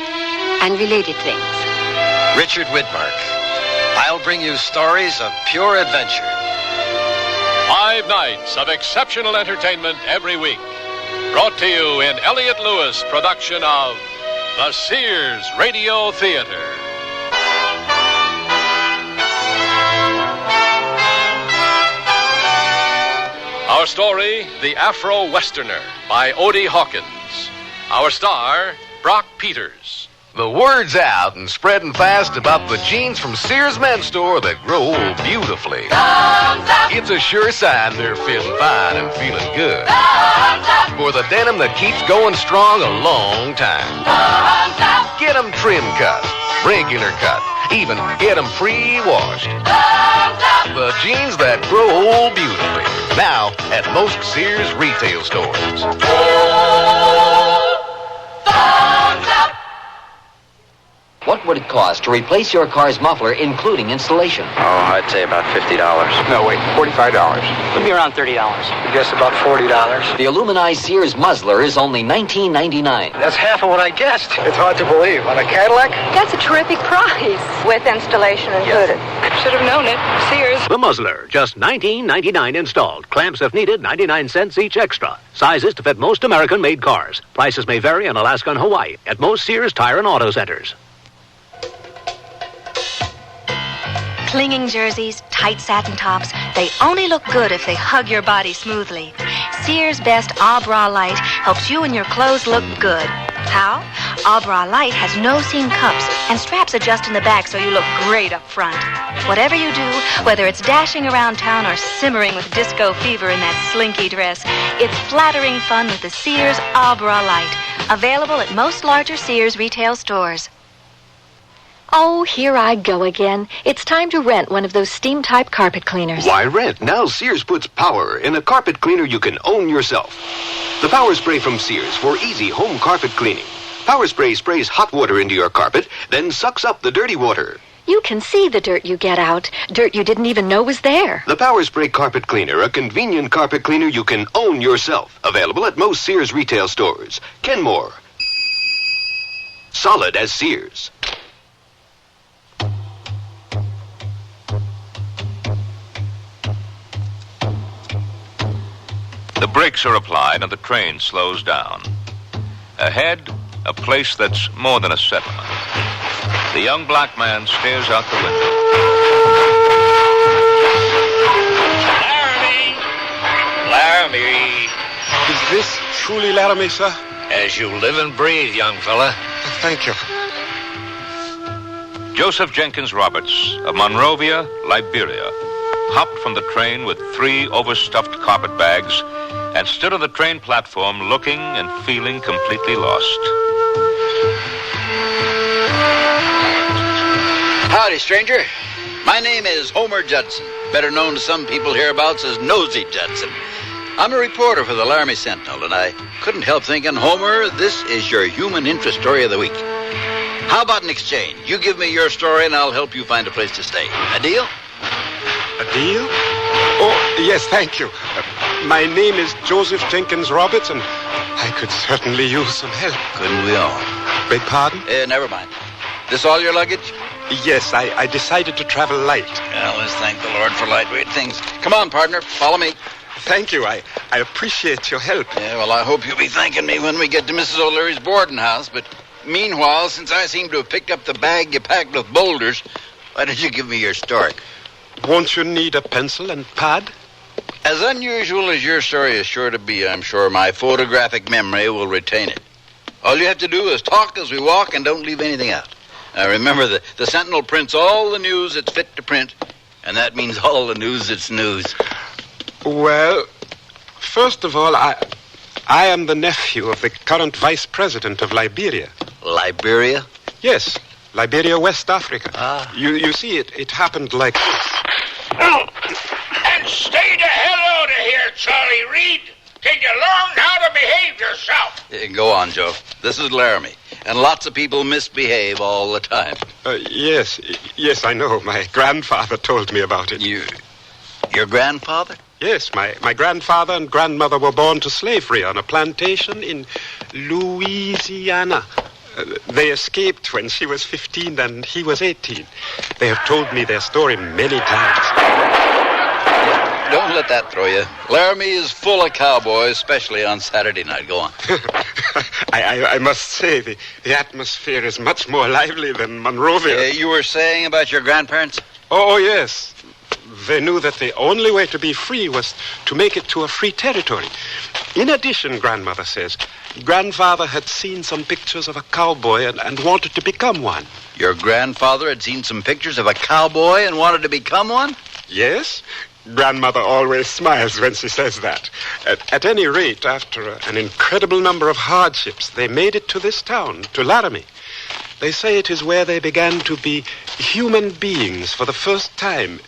and related things. Richard Widmark. I'll bring you stories of pure adventure. 5 nights of exceptional entertainment every week. Brought to you in Elliott Lewis production of the Sears Radio Theater. Our story, The Afro Westerner, by Odie Hawkins. Our star, Brock Peters. The word's out and spreading fast about the jeans from Sears Men's Store that grow beautifully. It's a sure sign they're feeling fine and feeling good. For the denim that keeps going strong a long time. Get them trim cut, regular cut, even get them pre-washed. The jeans that grow old beautifully. Now at most Sears retail stores. What would it cost to replace your car's muffler, including installation? Oh, I'd say about $50. No, wait, $45. Would be around $30. I guess about $40. The aluminized Sears muzzler is only $19.99. That's half of what I guessed. It's hard to believe. On a Cadillac? That's a terrific price. With installation included. Should have known it. Sears. The muzzler, just $19.99 installed. Clamps if needed, 99 cents each extra. Sizes to fit most American-made cars. Prices may vary in Alaska and Hawaii at most Sears Tire and Auto Centers. Clinging jerseys, tight satin tops, they only look good if they hug your body smoothly. Sears Best Abra Light helps you and your clothes look good. How? Abra Light has no seam cups, and straps adjust in the back so you look great up front. Whatever you do, whether it's dashing around town or simmering with disco fever in that slinky dress, it's flattering fun with the Sears Abra Light. Available at most larger Sears retail stores. Oh, here I go again. It's time to rent one of those steam-type carpet cleaners. Why rent? Now Sears puts power in a carpet cleaner you can own yourself. The Power Spray from Sears for easy home carpet cleaning. Power Spray sprays hot water into your carpet, then sucks up the dirty water. You can see the dirt you get out. Dirt you didn't even know was there. The Power Spray Carpet Cleaner, a convenient carpet cleaner you can own yourself. Available at most Sears retail stores. Kenmore. Solid as Sears. The brakes are applied and the train slows down. Ahead, a place that's more than a settlement. The young black man stares out the window. Laramie. Is this truly Laramie, sir? As you live and breathe, young fella. Thank you. Joseph Jenkins Roberts of Monrovia, Liberia, hopped from the train with 3 overstuffed carpet bags and stood on the train platform looking and feeling completely lost. Howdy, stranger. My name is Homer Judson, better known to some people hereabouts as Nosy Judson. I'm a reporter for the Laramie Sentinel, and I couldn't help thinking, Homer, this is your human interest story of the week. How about an exchange? You give me your story, and I'll help you find a place to stay. A deal? A deal? Oh, yes, thank you. My name is Joseph Jenkins Roberts, and I could certainly use some help. Couldn't we all? Beg pardon? Never mind. This all your luggage? Yes, I decided to travel light. Well, let's thank the Lord for lightweight things. Come on, partner, follow me. Thank you. I appreciate your help. Yeah, well, I hope you'll be thanking me when we get to Mrs. O'Leary's boarding house, but meanwhile, since I seem to have picked up the bag you packed with boulders, why don't you give me your story? Won't you need a pencil and pad? As unusual as your story is sure to be, I'm sure my photographic memory will retain it. All you have to do is talk as we walk and don't leave anything out. Now remember, the Sentinel prints all the news it's fit to print, and that means all the news that's news. Well, first of all, I am the nephew of the current vice president of Liberia. Liberia? Yes, Liberia, West Africa. Ah. You see, it happened like this. And stay the hell out of here, Charlie Reed, till you learn how to behave yourself. Go on, Joe. This is Laramie, and lots of people misbehave all the time. Yes, I know. My grandfather told me about it. Your grandfather? Yes, my grandfather and grandmother were born to slavery on a plantation in Louisiana. They escaped when she was 15 and he was 18. They have told me their story many times. Don't let that throw you. Laramie is full of cowboys, especially on Saturday night. Go on. I must say, the atmosphere is much more lively than Monrovia. You were saying about your grandparents? Oh, yes. They knew that the only way to be free was to make it to a free territory. In addition, grandmother says, grandfather had seen some pictures of a cowboy and wanted to become one. Your grandfather had seen some pictures of a cowboy and wanted to become one? Yes. Grandmother always smiles when she says that. At any rate, after an incredible number of hardships, they made it to this town, to Laramie. They say it is where they began to be human beings for the first time.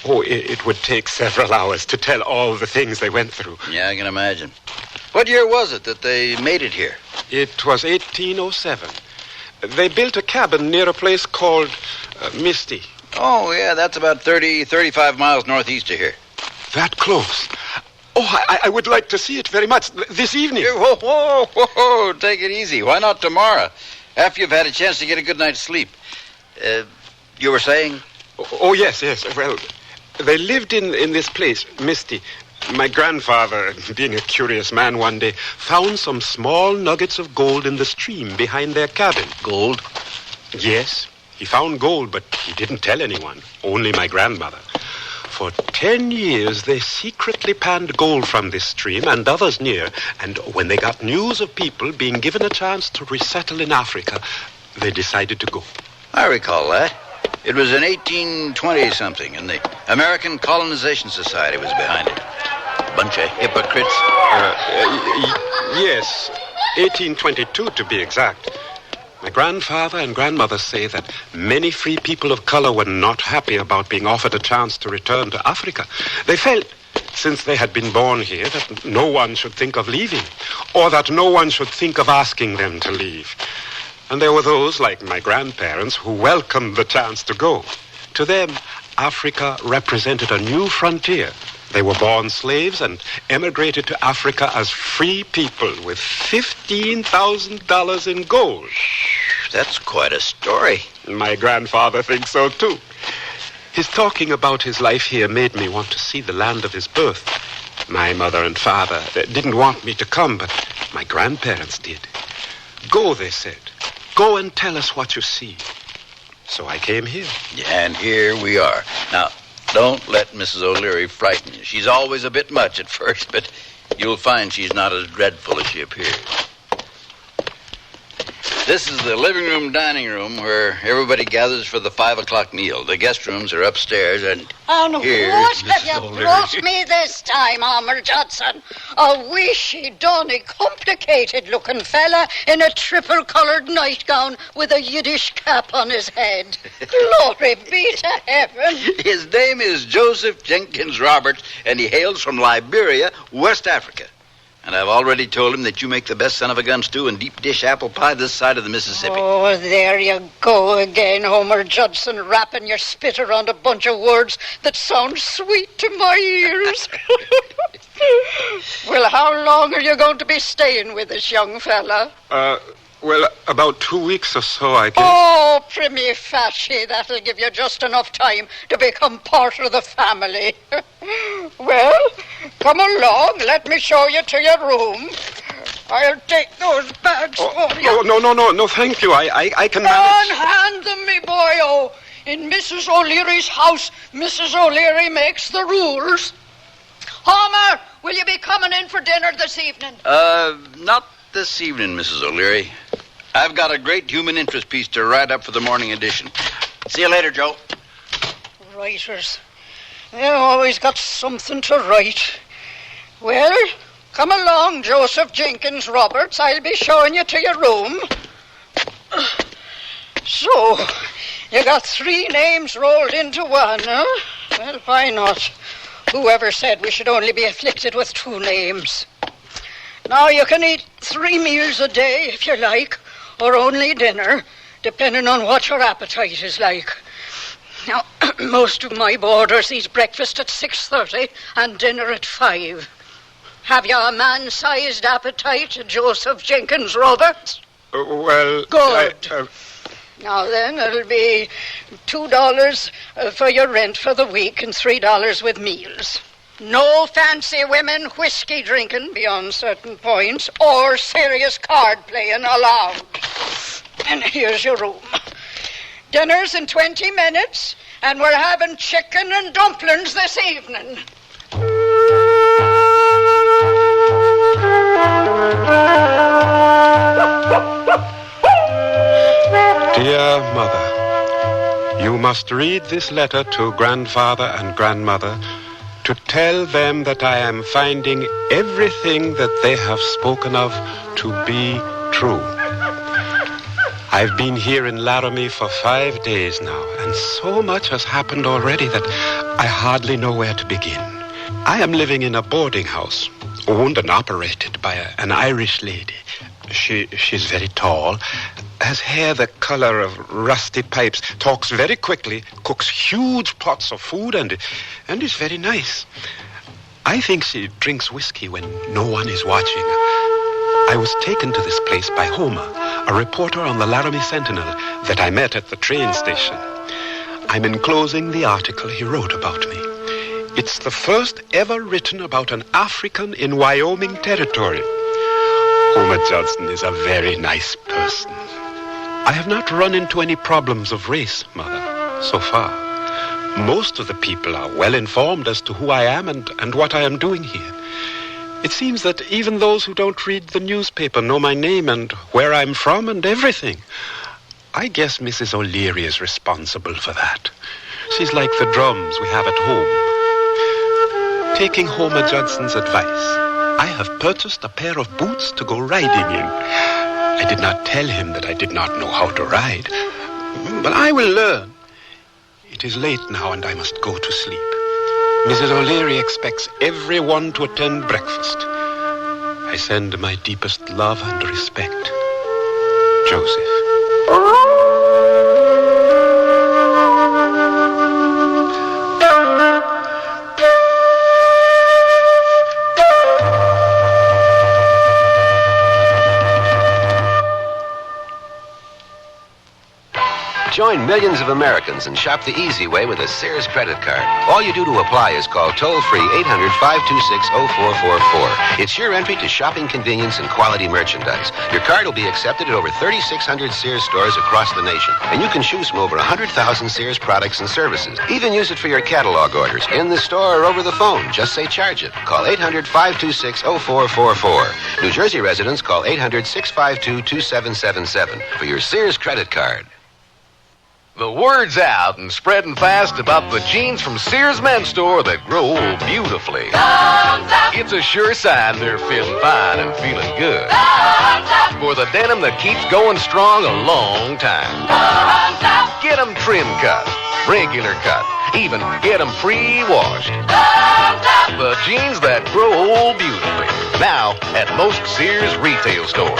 Oh, it would take several hours to tell all the things they went through. Yeah, I can imagine. What year was it that they made it here? It was 1807. They built a cabin near a place called Misty. Oh, yeah, that's about 35 miles northeast of here. That close? Oh, I would like to see it very much. This evening. Whoa. Take it easy. Why not tomorrow? After you've had a chance to get a good night's sleep. You were saying? Oh, yes. Well, they lived in this place, Misty. My grandfather, being a curious man one day, found some small nuggets of gold in the stream behind their cabin. Gold? Yes. He found gold, but he didn't tell anyone. Only my grandmother. For 10 years, they secretly panned gold from this stream and others near. And when they got news of people being given a chance to resettle in Africa, they decided to go. I recall that. It was in 1820-something, and the American Colonization Society was behind it. A bunch of hypocrites. Yes, 1822 to be exact. My grandfather and grandmother say that many free people of color were not happy about being offered a chance to return to Africa. They felt, since they had been born here, that no one should think of leaving, or that no one should think of asking them to leave. And there were those, like my grandparents, who welcomed the chance to go. To them, Africa represented a new frontier. They were born slaves and emigrated to Africa as free people with $15,000 in gold. That's quite a story. My grandfather thinks so, too. His talking about his life here made me want to see the land of his birth. My mother and father didn't want me to come, but my grandparents did. Go, they said. Go and tell us what you see. So I came here. Yeah, and here we are. Now, don't let Mrs. O'Leary frighten you. She's always a bit much at first, but you'll find she's not as dreadful as she appears. This is the living room, dining room, where everybody gathers for the 5 o'clock meal. The guest rooms are upstairs, and here's what Mrs. have you O'Leary. brought me this time, Homer Judson? A wishy-donny, complicated-looking fella in a triple-coloured nightgown with a Yiddish cap on his head. Glory be to heaven. His name is Joseph Jenkins Roberts, and he hails from Liberia, West Africa. And I've already told him that you make the best son-of-a-gun stew and deep dish apple pie this side of the Mississippi. Oh, there you go again, Homer Judson, wrapping your spit around a bunch of words that sound sweet to my ears. Well, how long are you going to be staying with this young fella? Well, about 2 weeks or so, I guess. Oh, primi facie, that'll give you just enough time to become part of the family. Well, come along, let me show you to your room. I'll take those bags for you. No, thank you. I can manage. Hand them me, boy. In Mrs. O'Leary's house, Mrs. O'Leary makes the rules. Homer, will you be coming in for dinner this evening? Not this evening, Mrs. O'Leary. I've got a great human interest piece to write up for the morning edition. See you later, Joe. Writers. They always got something to write. Well, come along, Joseph Jenkins Roberts. I'll be showing you to your room. So, you got 3 names rolled into one, huh? Well, why not? Whoever said we should only be afflicted with 2 names? Now, you can eat 3 meals a day, if you like, or only dinner, depending on what your appetite is like. Now, most of my boarders eat breakfast at 6:30 and dinner at 5. Have you a man-sized appetite, Joseph Jenkins Roberts? Well... Good. Now then, it'll be $2 for your rent for the week and $3 with meals. No fancy women whiskey drinking beyond certain points or serious card playing allowed. And here's your room. Dinner's in 20 minutes, and we're having chicken and dumplings this evening. Dear Mother, you must read this letter to Grandfather and Grandmother to tell them that I am finding everything that they have spoken of to be true. I've been here in Laramie for 5 days now, and so much has happened already that I hardly know where to begin. I am living in a boarding house, owned and operated by an Irish lady. She's very tall, has hair the color of rusty pipes, talks very quickly, cooks huge pots of food, and is very nice. I think she drinks whiskey when no one is watching. I was taken to this place by Homer, a reporter on the Laramie Sentinel that I met at the train station. I'm enclosing the article he wrote about me. It's the first ever written about an African in Wyoming territory. Homer Judson is a very nice person. I have not run into any problems of race, Mother, so far. Most of the people are well informed as to who I am and what I am doing here. It seems that even those who don't read the newspaper know my name and where I'm from and everything. I guess Mrs. O'Leary is responsible for that. She's like the drums we have at home. Taking Homer Judson's advice, I have purchased a pair of boots to go riding in. I did not tell him that I did not know how to ride, but I will learn. It is late now and I must go to sleep. Mrs. O'Leary expects everyone to attend breakfast. I send my deepest love and respect. Joseph. Join millions of Americans and shop the easy way with a Sears credit card. All you do to apply is call toll-free 800-526-0444. It's your entry to shopping convenience and quality merchandise. Your card will be accepted at over 3,600 Sears stores across the nation. And you can choose from over 100,000 Sears products and services. Even use it for your catalog orders, in the store or over the phone. Just say charge it. Call 800-526-0444. New Jersey residents call 800-652-2777 for your Sears credit card. The word's out and spreading fast about the jeans from Sears Men's Store that grow beautifully. It's a sure sign they're feeling fine and feeling good. For the denim that keeps going strong a long time. Get them trim cut, regular cut, even get them pre-washed. The jeans that grow beautifully. Now at most Sears retail stores.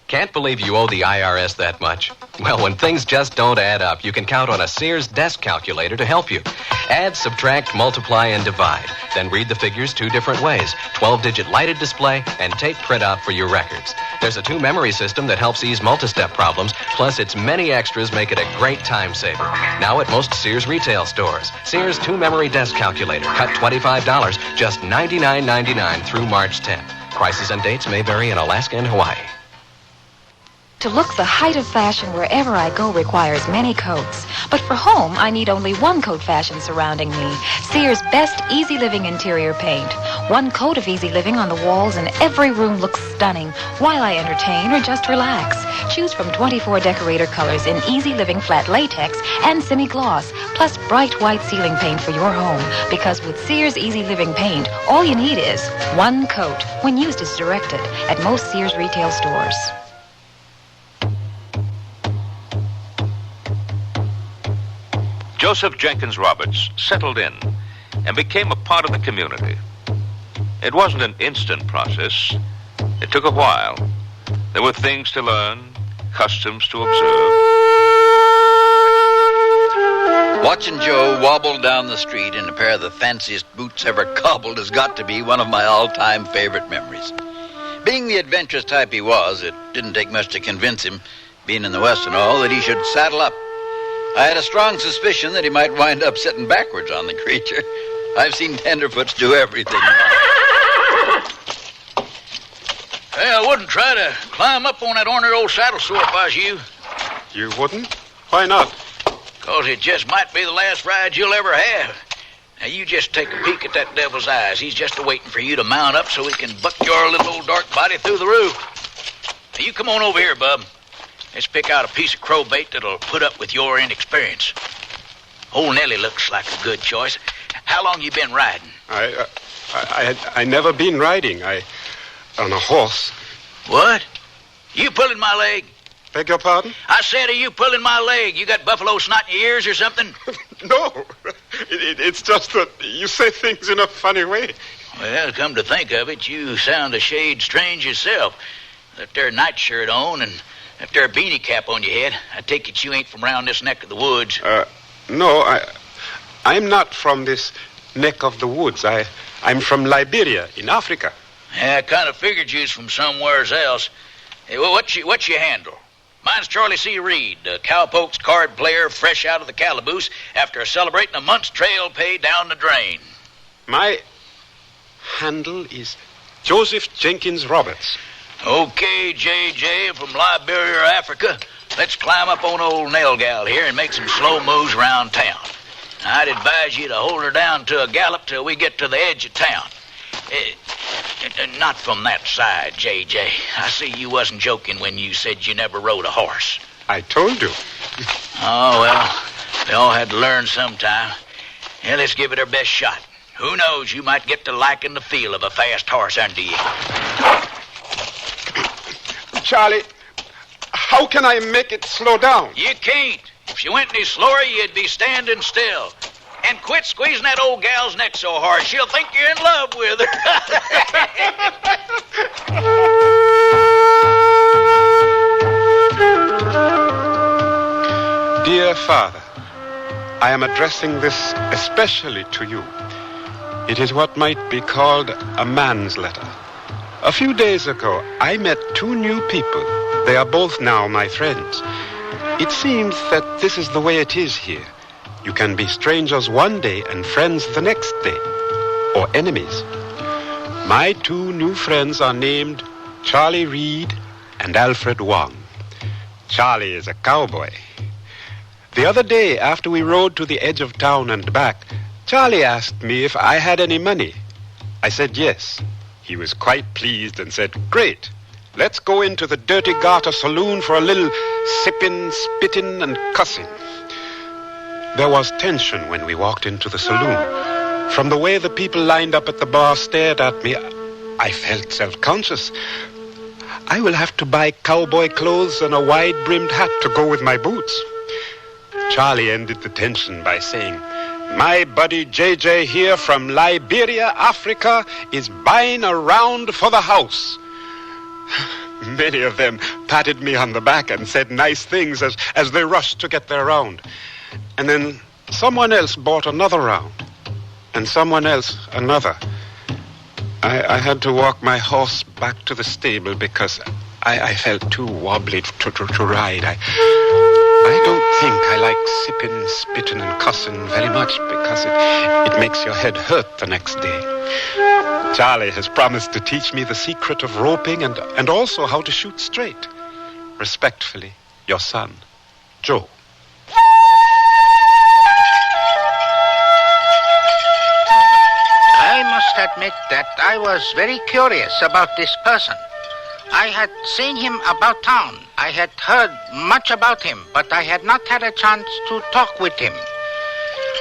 Can't believe you owe the IRS that much? Well, when things just don't add up, you can count on a Sears desk calculator to help you. Add, subtract, multiply, and divide. Then read the figures 2 different ways. 12-digit lighted display and tape printout for your records. There's a 2-memory system that helps ease multi-step problems, plus its many extras make it a great time saver. Now at most Sears retail stores. Sears 2-memory desk calculator. Cut $25, just $99.99 through March 10th. Prices and dates may vary in Alaska and Hawaii. To look the height of fashion wherever I go requires many coats. But for home, I need only one coat fashion surrounding me. Sears' best Easy Living interior paint. One coat of Easy Living on the walls and every room looks stunning while I entertain or just relax. Choose from 24 decorator colors in Easy Living flat latex and semi-gloss, plus bright white ceiling paint for your home. Because with Sears Easy Living paint, all you need is one coat when used as directed at most Sears retail stores. Joseph Jenkins Roberts settled in and became a part of the community. It wasn't an instant process. It took a while. There were things to learn, customs to observe. Watching Joe wobble down the street in a pair of the fanciest boots ever cobbled has got to be one of my all-time favorite memories. Being the adventurous type he was, it didn't take much to convince him, being in the West and all, that he should saddle up. I had a strong suspicion that he might wind up sitting backwards on the creature. I've seen tenderfoots do everything. Hey, I wouldn't try to climb up on that ornery old saddle sore if I was you. You wouldn't? Why not? Because it just might be the last ride you'll ever have. Now, you just take a peek at that devil's eyes. He's just a-waiting for you to mount up so he can buck your little old dark body through the roof. Now, you come on over here, bub. Let's pick out a piece of crow bait that'll put up with your inexperience. Old Nellie looks like a good choice. How long you been riding? I never been riding. On a horse. What? You pulling my leg? Beg your pardon? I said, are you pulling my leg? You got buffalo snot in your ears or something? No. It's just that you say things in a funny way. Well, come to think of it, you sound a shade strange yourself. That there nightshirt on and that there beanie cap on your head. I take it you ain't from round this neck of the woods. No, I'm not from this neck of the woods. I'm from Liberia in Africa. Yeah, I kind of figured you was from somewheres else. Hey, well, what's your handle? Mine's Charlie C. Reed, a cowpokes card player fresh out of the calaboose after celebrating a month's trail pay down the drain. My handle is Joseph Jenkins Roberts. Okay, J.J. from Liberia, Africa. Let's climb up on old Nail Gal here and make some slow moves around town. I'd advise you to hold her down to a gallop till we get to the edge of town. Not from that side, J.J. I see you wasn't joking when you said you never rode a horse. I told you. Oh, well, we all had to learn sometime. Yeah, let's give it our best shot. Who knows, you might get to liking the feel of a fast horse under you. Charlie, how can I make it slow down? You can't. If you went any slower, you'd be standing still. And quit squeezing that old gal's neck so hard, she'll think you're in love with her. Dear Father, I am addressing this especially to you. It is what might be called a man's letter. A few days ago, I met two new people. They are both now my friends. It seems that this is the way it is here. You can be strangers one day and friends the next day, or enemies. My two new friends are named Charlie Reed and Alfred Wong. Charlie is a cowboy. The other day, after we rode to the edge of town and back, Charlie asked me if I had any money. I said yes. He was quite pleased and said, "Great. Let's go into the Dirty Garter saloon for a little sipping, spitting, and cussing." There was tension when we walked into the saloon. From the way the people lined up at the bar stared at me, I felt self-conscious. I will have to buy cowboy clothes and a wide-brimmed hat to go with my boots. Charlie ended the tension by saying, "My buddy J.J. here from Liberia, Africa, is buying a round for the house." Many of them patted me on the back and said nice things as they rushed to get their round. And then someone else bought another round, and someone else another. I had to walk my horse back to the stable because I felt too wobbly to ride. I don't think I like sipping, spitting, and cussing very much because it makes your head hurt the next day. Charlie has promised to teach me the secret of roping and also how to shoot straight. Respectfully, your son, Joe. I must admit that I was very curious about this person. I had seen him about town. I had heard much about him, but I had not had a chance to talk with him.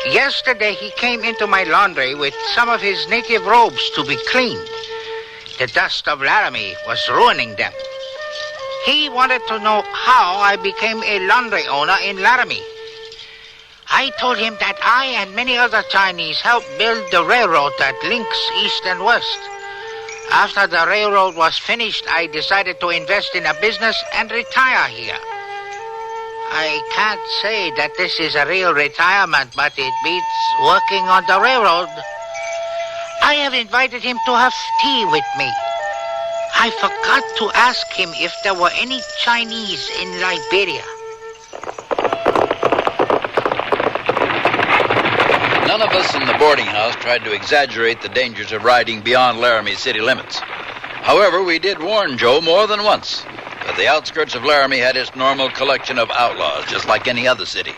Yesterday he came into my laundry with some of his native robes to be cleaned. The dust of Laramie was ruining them. He wanted to know how I became a laundry owner in Laramie. I told him that I and many other Chinese helped build the railroad that links east and west. After the railroad was finished, I decided to invest in a business and retire here. I can't say that this is a real retirement, but it beats working on the railroad. I have invited him to have tea with me. I forgot to ask him if there were any Chinese in Liberia. None of us in the boarding house tried to exaggerate the dangers of riding beyond Laramie city limits. However, we did warn Joe more than once that the outskirts of Laramie had its normal collection of outlaws, just like any other city.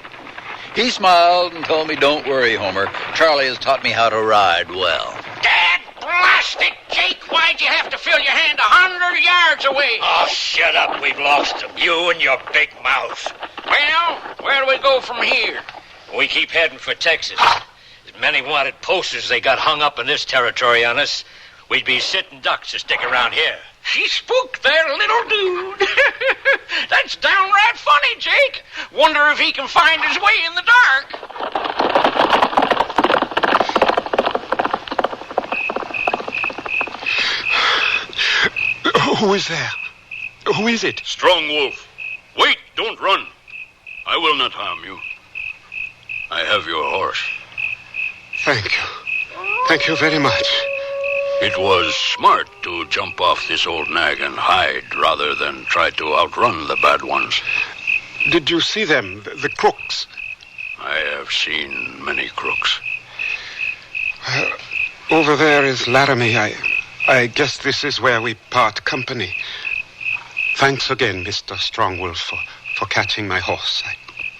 He smiled and told me, "Don't worry, Homer. Charlie has taught me how to ride well." Dad blast it, Jake! Why'd you have to fill your hand 100 yards away? Oh, shut up. We've lost him. You and your big mouth. Well, where do we go from here? We keep heading for Texas. As many wanted posters they got hung up in this territory on us, we'd be sitting ducks to stick around here. She spooked their little dude. That's downright funny, Jake. Wonder if he can find his way in the dark. Who is there? Who is it? Strong Wolf. Wait, don't run. I will not harm you. I have your horse. Thank you. Thank you very much. It was smart to jump off this old nag and hide rather than try to outrun the bad ones. Did you see them, the crooks? I have seen many crooks. Over there is Laramie. I guess this is where we part company. Thanks again, Mr. Strongwolf, for catching my horse.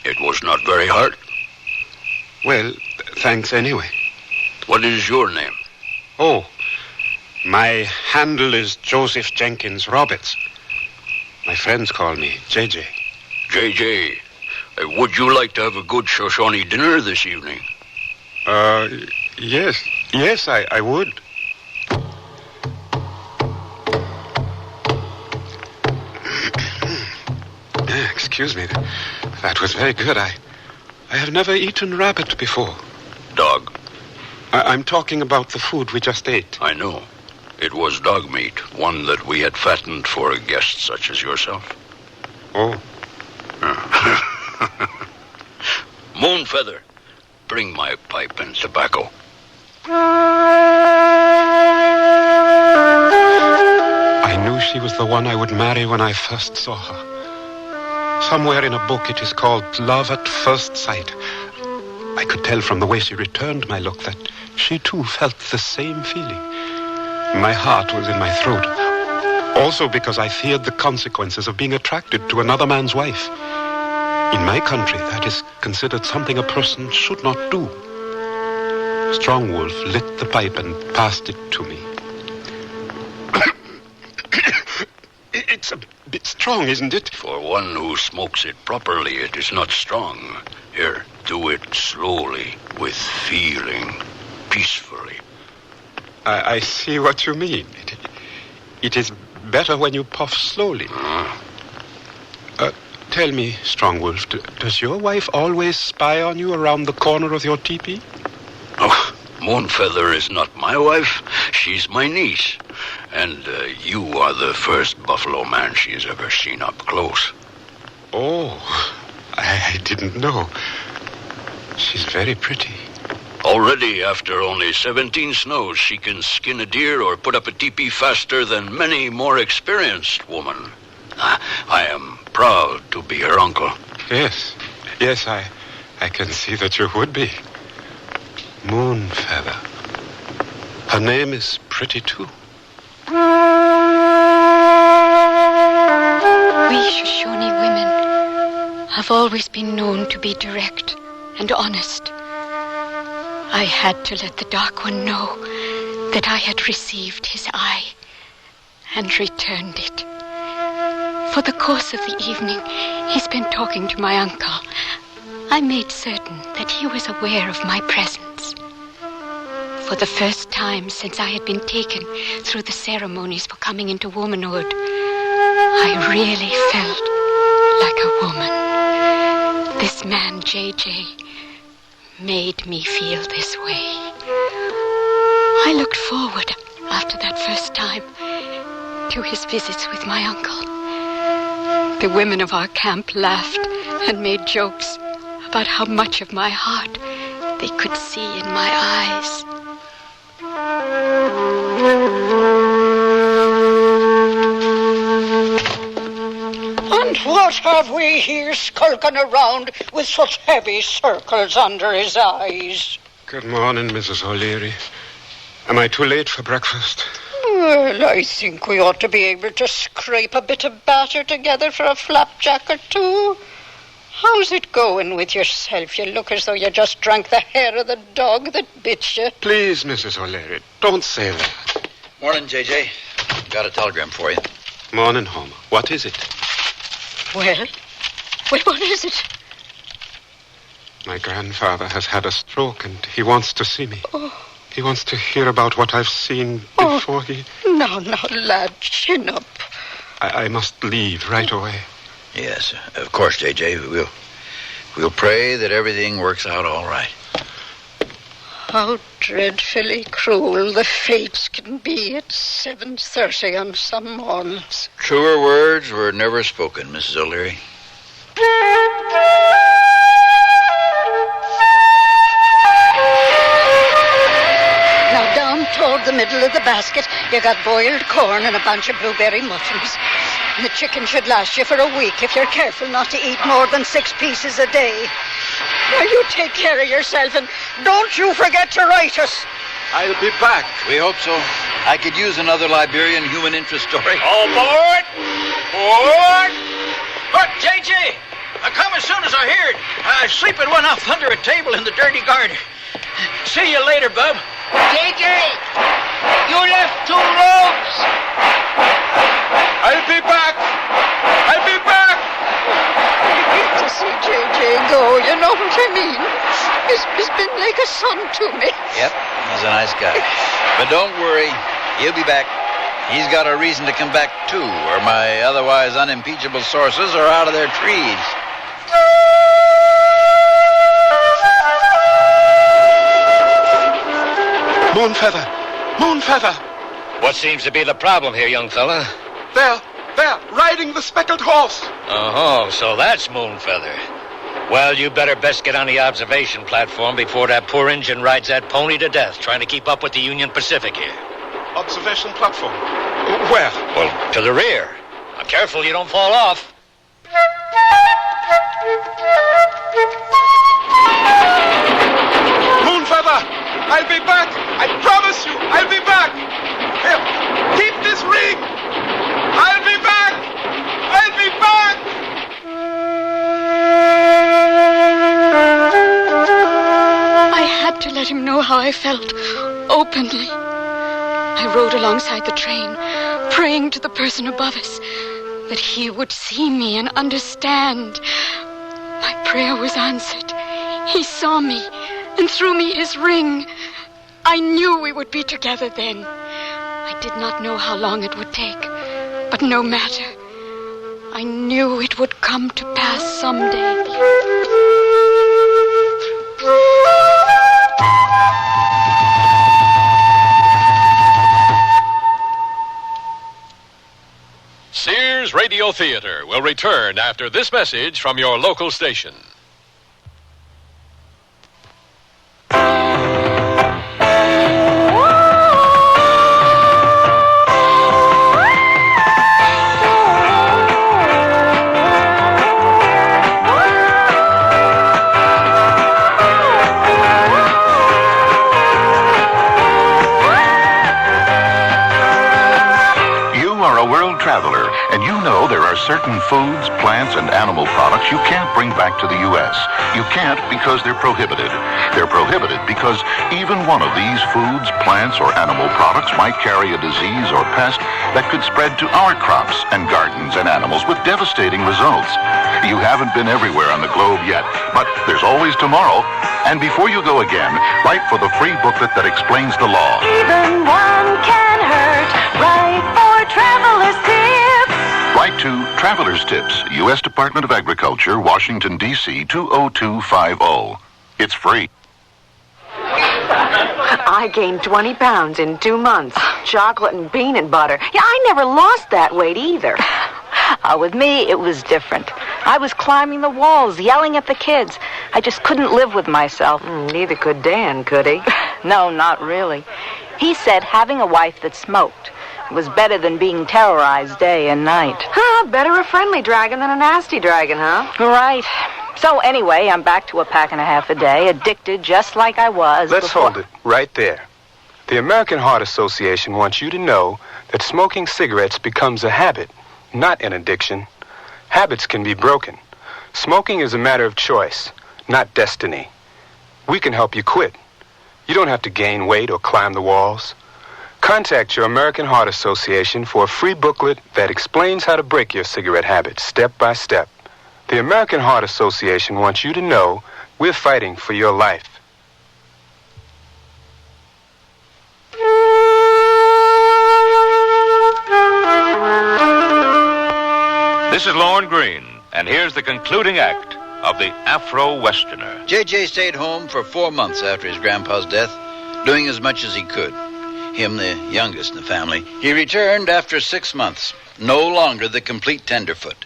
It was not very hard. Well, thanks anyway. What is your name? Oh, my handle is Joseph Jenkins Roberts. My friends call me JJ. JJ, would you like to have a good Shoshone dinner this evening? Yes. Yes, I would. Excuse me. That was very good. I have never eaten rabbit before. Dog? I'm talking about the food we just ate. I know. It was dog meat, one that we had fattened for a guest such as yourself. Oh. Moonfeather, bring my pipe and tobacco. I knew she was the one I would marry when I first saw her. Somewhere in a book it is called Love at First Sight. I could tell from the way she returned my look that she too felt the same feeling. My heart was in my throat. Also because I feared the consequences of being attracted to another man's wife. In my country, that is considered something a person should not do. Strongwolf lit the pipe and passed it to me. It's a bit strong, isn't it? For one who smokes it properly, it is not strong. Here, do it slowly, with feeling, peacefully. I see what you mean. It is better when you puff slowly. Tell me, Strongwolf, does your wife always spy on you around the corner of your teepee? Oh, Moonfeather is not my wife. She's my niece. And you are the first buffalo man she's ever seen up close. Oh, I didn't know. She's very pretty. Already, after only 17 snows, she can skin a deer or put up a teepee faster than many more experienced women. I am proud to be her uncle. Yes, I can see that you would be. Moonfeather. Her name is pretty, too. We Shoshone women have always been known to be direct and honest. I had to let the Dark One know that I had received his eye and returned it. For the course of the evening, he spent talking to my uncle. I made certain that he was aware of my presence. For the first time since I had been taken through the ceremonies for coming into womanhood, I really felt like a woman. This man, JJ, made me feel this way. I looked forward, after that first time, to his visits with my uncle. The women of our camp laughed and made jokes about how much of my heart they could see in my eyes. And what have we here skulking around with such heavy circles under his eyes? Good morning, Mrs. O'Leary. Am I too late for breakfast? Well, I think we ought to be able to scrape a bit of batter together for a flapjack or two. How's it going with yourself? You look as though you just drank the hair of the dog that bit you. Please, Mrs. O'Leary, don't say that. Morning, JJ. Got a telegram for you. Morning, Homer. What is it? Well, what is it? My grandfather has had a stroke and he wants to see me. Oh. He wants to hear about what I've seen before he... No, lad, chin up. I must leave right away. Yes, of course, JJ. We'll pray that everything works out all right. How dreadfully cruel the fates can be at 7:30 on some mornings. Truer words were never spoken, Mrs. O'Leary. Now down toward the middle of the basket, you got boiled corn and a bunch of blueberry muffins. And the chicken should last you for a week if you're careful not to eat more than 6 pieces a day. Now you take care of yourself and don't you forget to write us. I'll be back. We hope so. I could use another Liberian human interest story. All aboard! Board! But, JJ, I come as soon as I heard. I sleep at one off under a table in the dirty garden. See you later, bub. JJ, you left 2 ropes. I'll be back. I'll be back. I hate to see JJ go, you know what I mean? He's been like a son to me. Yep, he's a nice guy. But don't worry, he'll be back. He's got a reason to come back, too, or my otherwise unimpeachable sources are out of their trees. Moonfeather! Moonfeather! What seems to be the problem here, young fella? There, riding the speckled horse. Oh, so that's Moonfeather. Well, you better best get on the observation platform before that poor engine rides that pony to death, trying to keep up with the Union Pacific here. Observation platform? Where? Well, to the rear. Now, careful you don't fall off. Moonfeather! I'll be back! I promise you, I'll be back! Here, keep this ring! I'll be back! I'll be back! I had to let him know how I felt, openly. I rode alongside the train, praying to the person above us that he would see me and understand. My prayer was answered. He saw me and threw me his ring. I knew we would be together then. I did not know how long it would take, but no matter. I knew it would come to pass someday. Sears Radio Theater will return after this message from your local station. Traveler, and you know there are certain foods, plants, and animal products you can't bring back to the U.S. You can't because they're prohibited. They're prohibited because even one of these foods, plants, or animal products might carry a disease or pest that could spread to our crops and gardens and animals with devastating results. You haven't been everywhere on the globe yet, but there's always tomorrow. And before you go again, write for the free booklet that explains the law. Even one can hurt. Write for Traveler's Tips. Write to Traveler's Tips, U.S. Department of Agriculture, Washington, D.C. 20250. It's free. I gained 20 pounds in 2 months. Chocolate and peanut butter. Yeah, I never lost that weight either. With me, it was different. I was climbing the walls, yelling at the kids. I just couldn't live with myself. Neither could Dan, could he? No, not really. He said having a wife that smoked was better than being terrorized day and night. Better a friendly dragon than a nasty dragon, huh? Right. So anyway, I'm back to a pack and a half a day, addicted just like I was Let's before. hold it right there. The American Heart Association wants you to know that smoking cigarettes becomes a habit, not an addiction. Habits can be broken. Smoking is a matter of choice, not destiny. We can help you quit. You don't have to gain weight or climb the walls. Contact your American Heart Association for a free booklet that explains how to break your cigarette habit step by step. The American Heart Association wants you to know we're fighting for your life. This is Lorne Green, and here's the concluding act of the Afro Westerner. J.J. stayed home for 4 months after his grandpa's death, doing as much as he could. Him, the youngest in the family. He returned after 6 months, no longer the complete tenderfoot.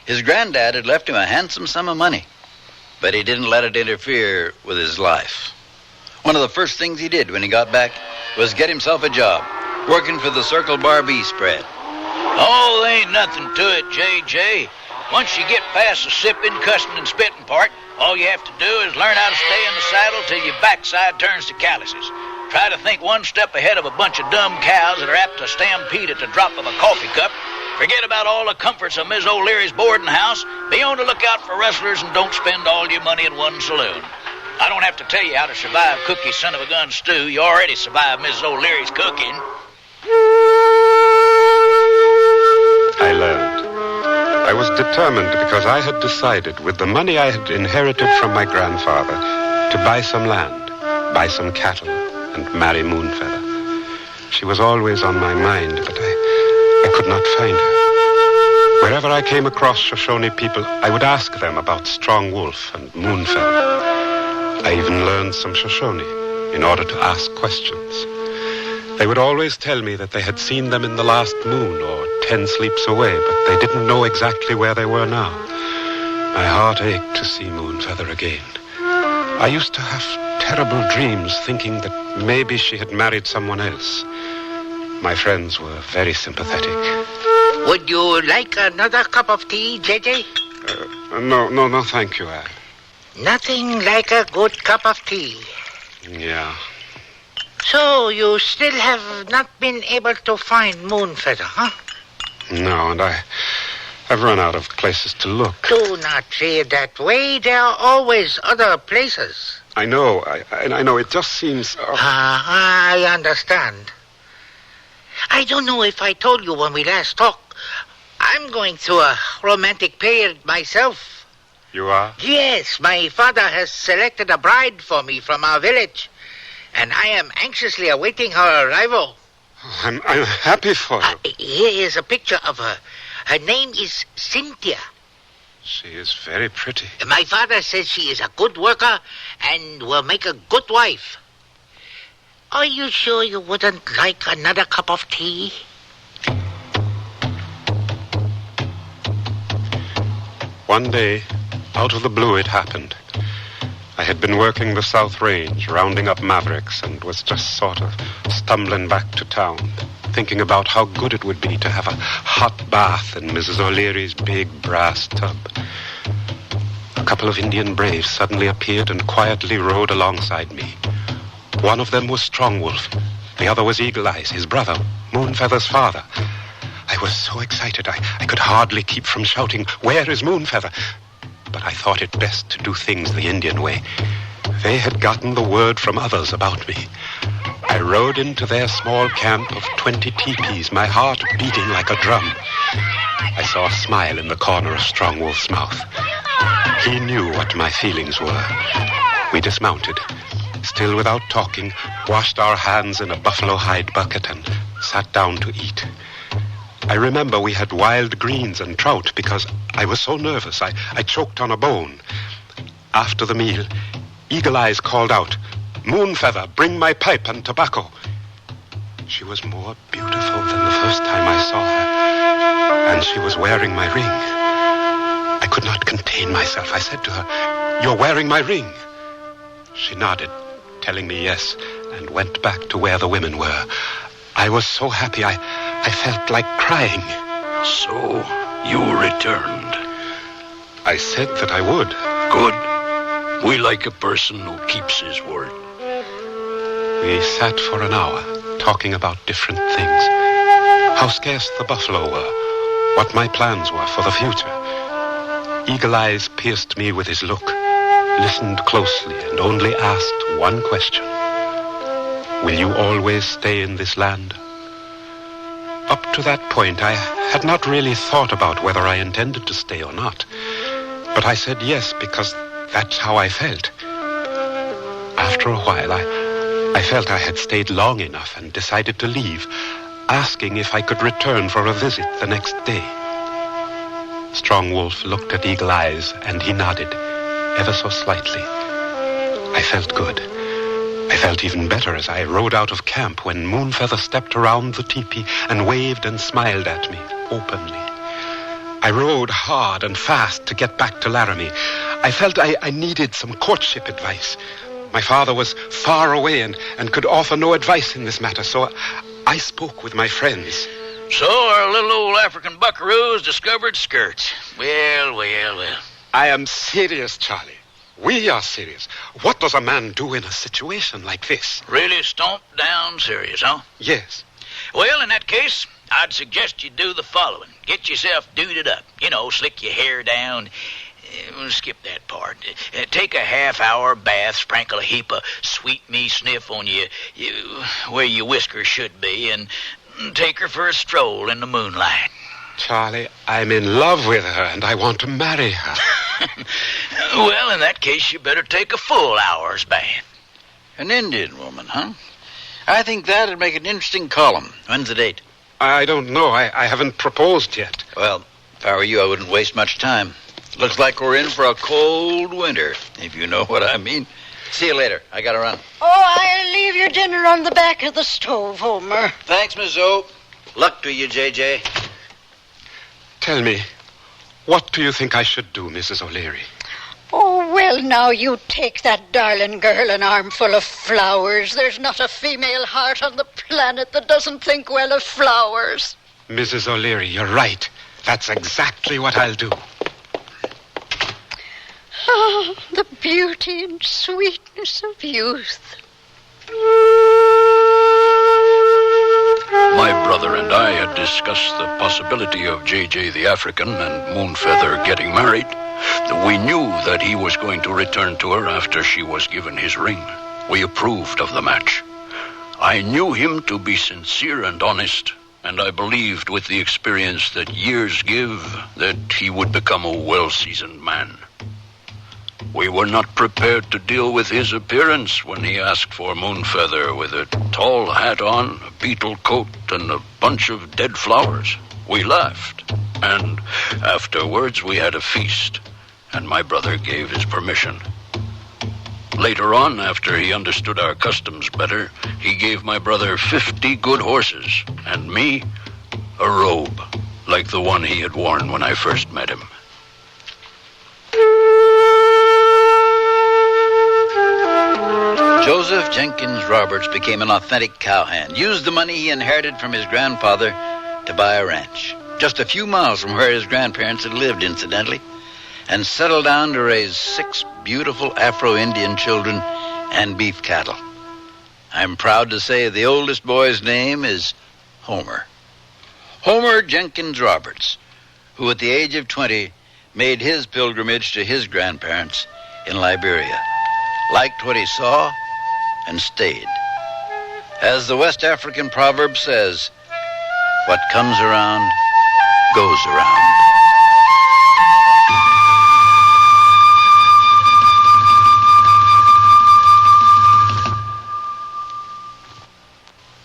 His granddad had left him a handsome sum of money, but he didn't let it interfere with his life. One of the first things he did when he got back was get himself a job, working for the Circle Bar B spread. Oh, there ain't nothing to it, J.J. Once you get past the sipping, cussing, and spitting part, all you have to do is learn how to stay in the saddle till your backside turns to calluses. Try to think one step ahead of a bunch of dumb cows that are apt to stampede at the drop of a coffee cup. Forget about all the comforts of Miss O'Leary's boarding house. Be on the lookout for rustlers and don't spend all your money in one saloon. I don't have to tell you how to survive Cookie's son-of-a-gun stew. You already survived Mrs. O'Leary's cooking. I learned. I was determined because I had decided, with the money I had inherited from my grandfather, to buy some land, buy some cattle, and marry Moonfeather. She was always on my mind, but I could not find her. Wherever I came across Shoshone people, I would ask them about Strong Wolf and Moonfeather. I even learned some Shoshone in order to ask questions. They would always tell me that they had seen them in the last moon or 10 sleeps away, but they didn't know exactly where they were now. My heart ached to see Moonfeather again. I used to have terrible dreams thinking that maybe she had married someone else. My friends were very sympathetic. Would you like another cup of tea, J.J.? No, thank you, Nothing like a good cup of tea. Yeah. So you still have not been able to find Moonfeather, huh? No, and I've run out of places to look. Do not say it that way. There are always other places. I know. I know. It just seems... I understand. I don't know if I told you when we last talked. I'm going through a romantic period myself. You are? Yes, my father has selected a bride for me from our village, and I am anxiously awaiting her arrival. I'm happy for you. Here is a picture of her. Her name is Cynthia. She is very pretty. My father says she is a good worker and will make a good wife. Are you sure you wouldn't like another cup of tea? One day, out of the blue, it happened. I had been working the South Range, rounding up mavericks, and was just sort of stumbling back to town, thinking about how good it would be to have a hot bath in Mrs. O'Leary's big brass tub. A couple of Indian braves suddenly appeared and quietly rode alongside me. One of them was Strong Wolf. The other was Eagle Eyes, his brother, Moonfeather's father. I was so excited I could hardly keep from shouting, "Where is Moonfeather?" But I thought it best to do things the Indian way. They had gotten the word from others about me. I rode into their small camp of 20 teepees, my heart beating like a drum. I saw a smile in the corner of Strong Wolf's mouth. He knew what my feelings were. We dismounted, still without talking, washed our hands in a buffalo hide bucket and sat down to eat. I remember we had wild greens and trout because I was so nervous I choked on a bone. After the meal, Eagle Eyes called out, "Moonfeather, bring my pipe and tobacco." She was more beautiful than the first time I saw her, and she was wearing my ring. I could not contain myself. I said to her, "You're wearing my ring." She nodded, telling me yes, and went back to where the women were. I was so happy I felt like crying. So, you returned. I said that I would. Good. We like a person who keeps his word. We sat for an hour, talking about different things. How scarce the buffalo were, what my plans were for the future. Eagle Eyes pierced me with his look, listened closely, and only asked one question. "Will you always stay in this land?" Up to that point, I had not really thought about whether I intended to stay or not. But I said yes, because that's how I felt. After a while, I felt I had stayed long enough and decided to leave, asking if I could return for a visit the next day. Strong Wolf looked at Eagle Eyes, and he nodded, ever so slightly. I felt good. I felt even better as I rode out of camp when Moonfeather stepped around the teepee and waved and smiled at me, openly. I rode hard and fast to get back to Laramie. I felt I needed some courtship advice. My father was far away and could offer no advice in this matter, so I spoke with my friends. So our little old African buckaroos discovered skirts. Well. I am serious, Charlie. We are serious. What does a man do in a situation like this? Really stomped down serious, huh? Yes. Well, in that case, I'd suggest you do the following. Get yourself duded up. Slick your hair down. Skip that part. Take a half-hour bath, sprinkle a heap of sweet me sniff on you where your whiskers should be, and take her for a stroll in the moonlight. Charlie, I'm in love with her, and I want to marry her. Well, in that case, you better take a full hour's bath. An Indian woman, huh? I think that'd make an interesting column. When's the date? I don't know. I haven't proposed yet. Well, if I were you, I wouldn't waste much time. Looks like we're in for a cold winter, if you know what I mean. See you later. I gotta run. Oh, I'll leave your dinner on the back of the stove, Homer. Thanks, Miss O. Luck to you, J.J. Tell me, what do you think I should do, Mrs. O'Leary? Oh, well, now you take that darling girl an armful of flowers. There's not a female heart on the planet that doesn't think well of flowers. Mrs. O'Leary, you're right. That's exactly what I'll do. Oh, the beauty and sweetness of youth. My brother and I had discussed the possibility of J.J. the African and Moonfeather getting married. We knew that he was going to return to her after she was given his ring. We approved of the match. I knew him to be sincere and honest, and I believed with the experience that years give that he would become a well-seasoned man. We were not prepared to deal with his appearance when he asked for Moonfeather with a tall hat on, a beetle coat, and a bunch of dead flowers. We laughed, and afterwards we had a feast, and my brother gave his permission. Later on, after he understood our customs better, he gave my brother 50 good horses, and me a robe, like the one he had worn when I first met him. Joseph Jenkins Roberts became an authentic cowhand, used the money he inherited from his grandfather to buy a ranch, just a few miles from where his grandparents had lived, incidentally, and settled down to raise 6 beautiful Afro-Indian children and beef cattle. I'm proud to say the oldest boy's name is Homer. Homer Jenkins Roberts, who at the age of 20 made his pilgrimage to his grandparents in Liberia, liked what he saw, and stayed. As the West African proverb says, what comes around goes around.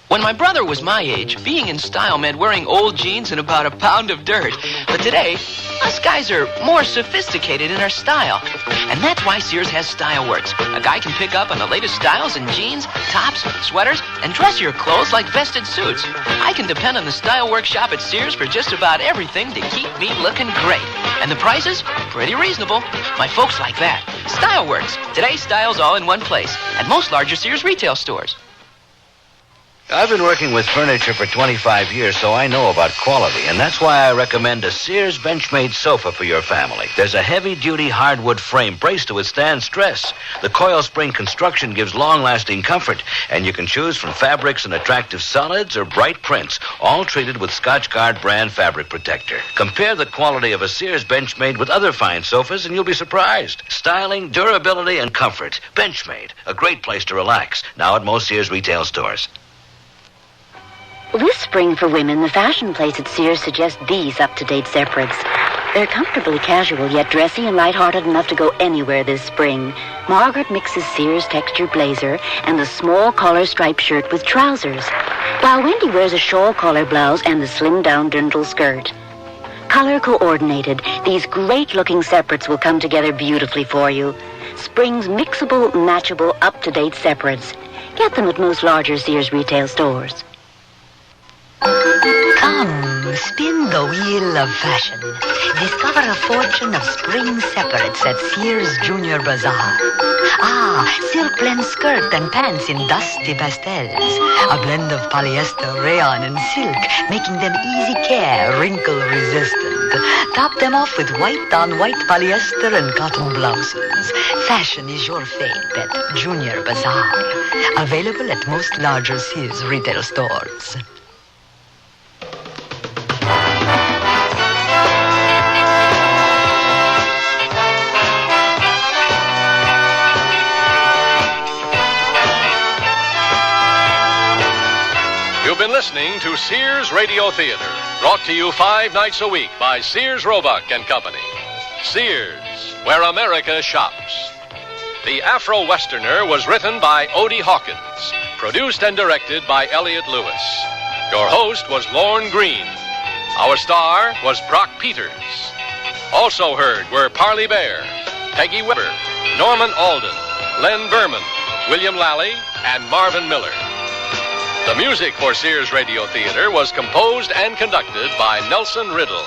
When my brother was my age, being in style meant wearing old jeans and about a pound of dirt. But today, us guys are more sophisticated in our style. And that's why Sears has Style Works. A guy can pick up on the latest styles in jeans, tops, sweaters, and dressier clothes like vested suits. I can depend on the Style Works shop at Sears for just about everything to keep me looking great. And the prices? Pretty reasonable. My folks like that. Style Works. Today's style's all in one place. At most larger Sears retail stores. I've been working with furniture for 25 years, so I know about quality, and that's why I recommend a Sears Benchmade sofa for your family. There's a heavy-duty hardwood frame braced to withstand stress. The coil spring construction gives long-lasting comfort, and you can choose from fabrics and attractive solids or bright prints, all treated with Scotchgard brand fabric protector. Compare the quality of a Sears Benchmade with other fine sofas, and you'll be surprised. Styling, durability, and comfort. Benchmade, a great place to relax. Now at most Sears retail stores. This spring for women, the fashion place at Sears suggests these up-to-date separates. They're comfortably casual, yet dressy and lighthearted enough to go anywhere this spring. Margaret mixes Sears texture blazer and the small collar striped shirt with trousers, while Wendy wears a shawl collar blouse and the slimmed-down dirndl skirt. Color coordinated, these great-looking separates will come together beautifully for you. Spring's mixable, matchable, up-to-date separates. Get them at most larger Sears retail stores. Come, spin the wheel of fashion. Discover a fortune of spring separates at Sears Junior Bazaar. Silk blend skirt and pants in dusty pastels. A blend of polyester, rayon, and silk, making them easy care, wrinkle resistant. Top them off with white-on-white polyester and cotton blouses. Fashion is your fate at Junior Bazaar. Available at most larger Sears retail stores. You've been listening to Sears Radio Theater, brought to you 5 nights a week by Sears Roebuck and Company. Sears, where America shops. The Afro-Westerner was written by Odie Hawkins, produced and directed by Elliott Lewis. Your host was Lorne Green. Our star was Brock Peters. Also heard were Parley Bear, Peggy Weber, Norman Alden, Len Berman, William Lally, and Marvin Miller. The music for Sears Radio Theater was composed and conducted by Nelson Riddle.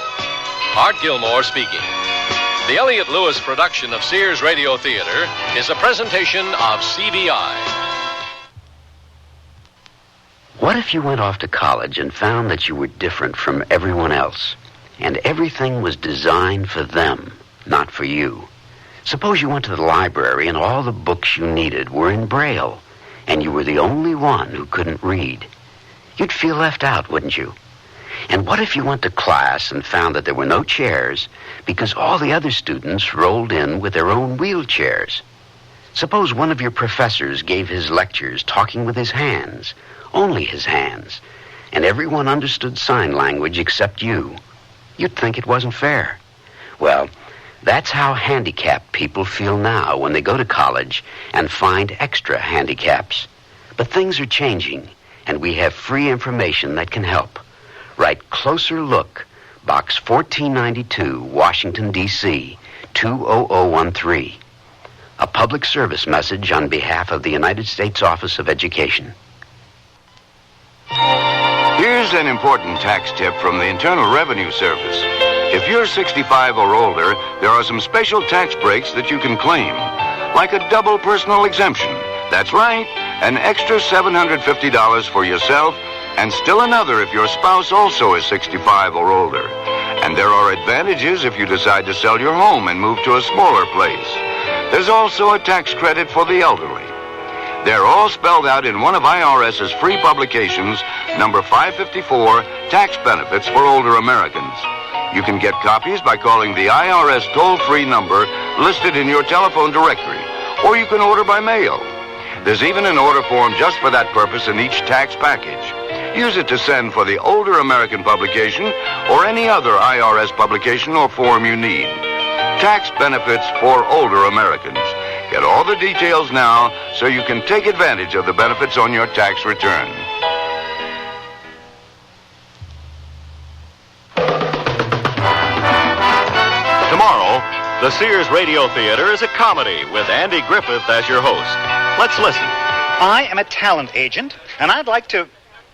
Art Gilmore speaking. The Elliott Lewis production of Sears Radio Theater is a presentation of CBI. What if you went off to college and found that you were different from everyone else, and everything was designed for them, not for you? Suppose you went to the library and all the books you needed were in Braille, and you were the only one who couldn't read. You'd feel left out, wouldn't you? And what if you went to class and found that there were no chairs because all the other students rolled in with their own wheelchairs? Suppose one of your professors gave his lectures talking with his hands, only his hands, and everyone understood sign language except you. You'd think it wasn't fair. Well, that's how handicapped people feel now when they go to college and find extra handicaps. But things are changing, and we have free information that can help. Write Closer Look, Box 1492, Washington, D.C., 20013. A public service message on behalf of the United States Office of Education. Here's an important tax tip from the Internal Revenue Service. If you're 65 or older, there are some special tax breaks that you can claim, like a double personal exemption. That's right, an extra $750 for yourself, and still another if your spouse also is 65 or older. And there are advantages if you decide to sell your home and move to a smaller place. There's also a tax credit for the elderly. They're all spelled out in one of IRS's free publications, number 554, Tax Benefits for Older Americans. You can get copies by calling the IRS toll-free number listed in your telephone directory, or you can order by mail. There's even an order form just for that purpose in each tax package. Use it to send for the Older American publication or any other IRS publication or form you need. Tax Benefits for Older Americans. Get all the details now so you can take advantage of the benefits on your tax return. Tomorrow, the Sears Radio Theater is a comedy with Andy Griffith as your host. Let's listen. I am a talent agent, and I'd like to,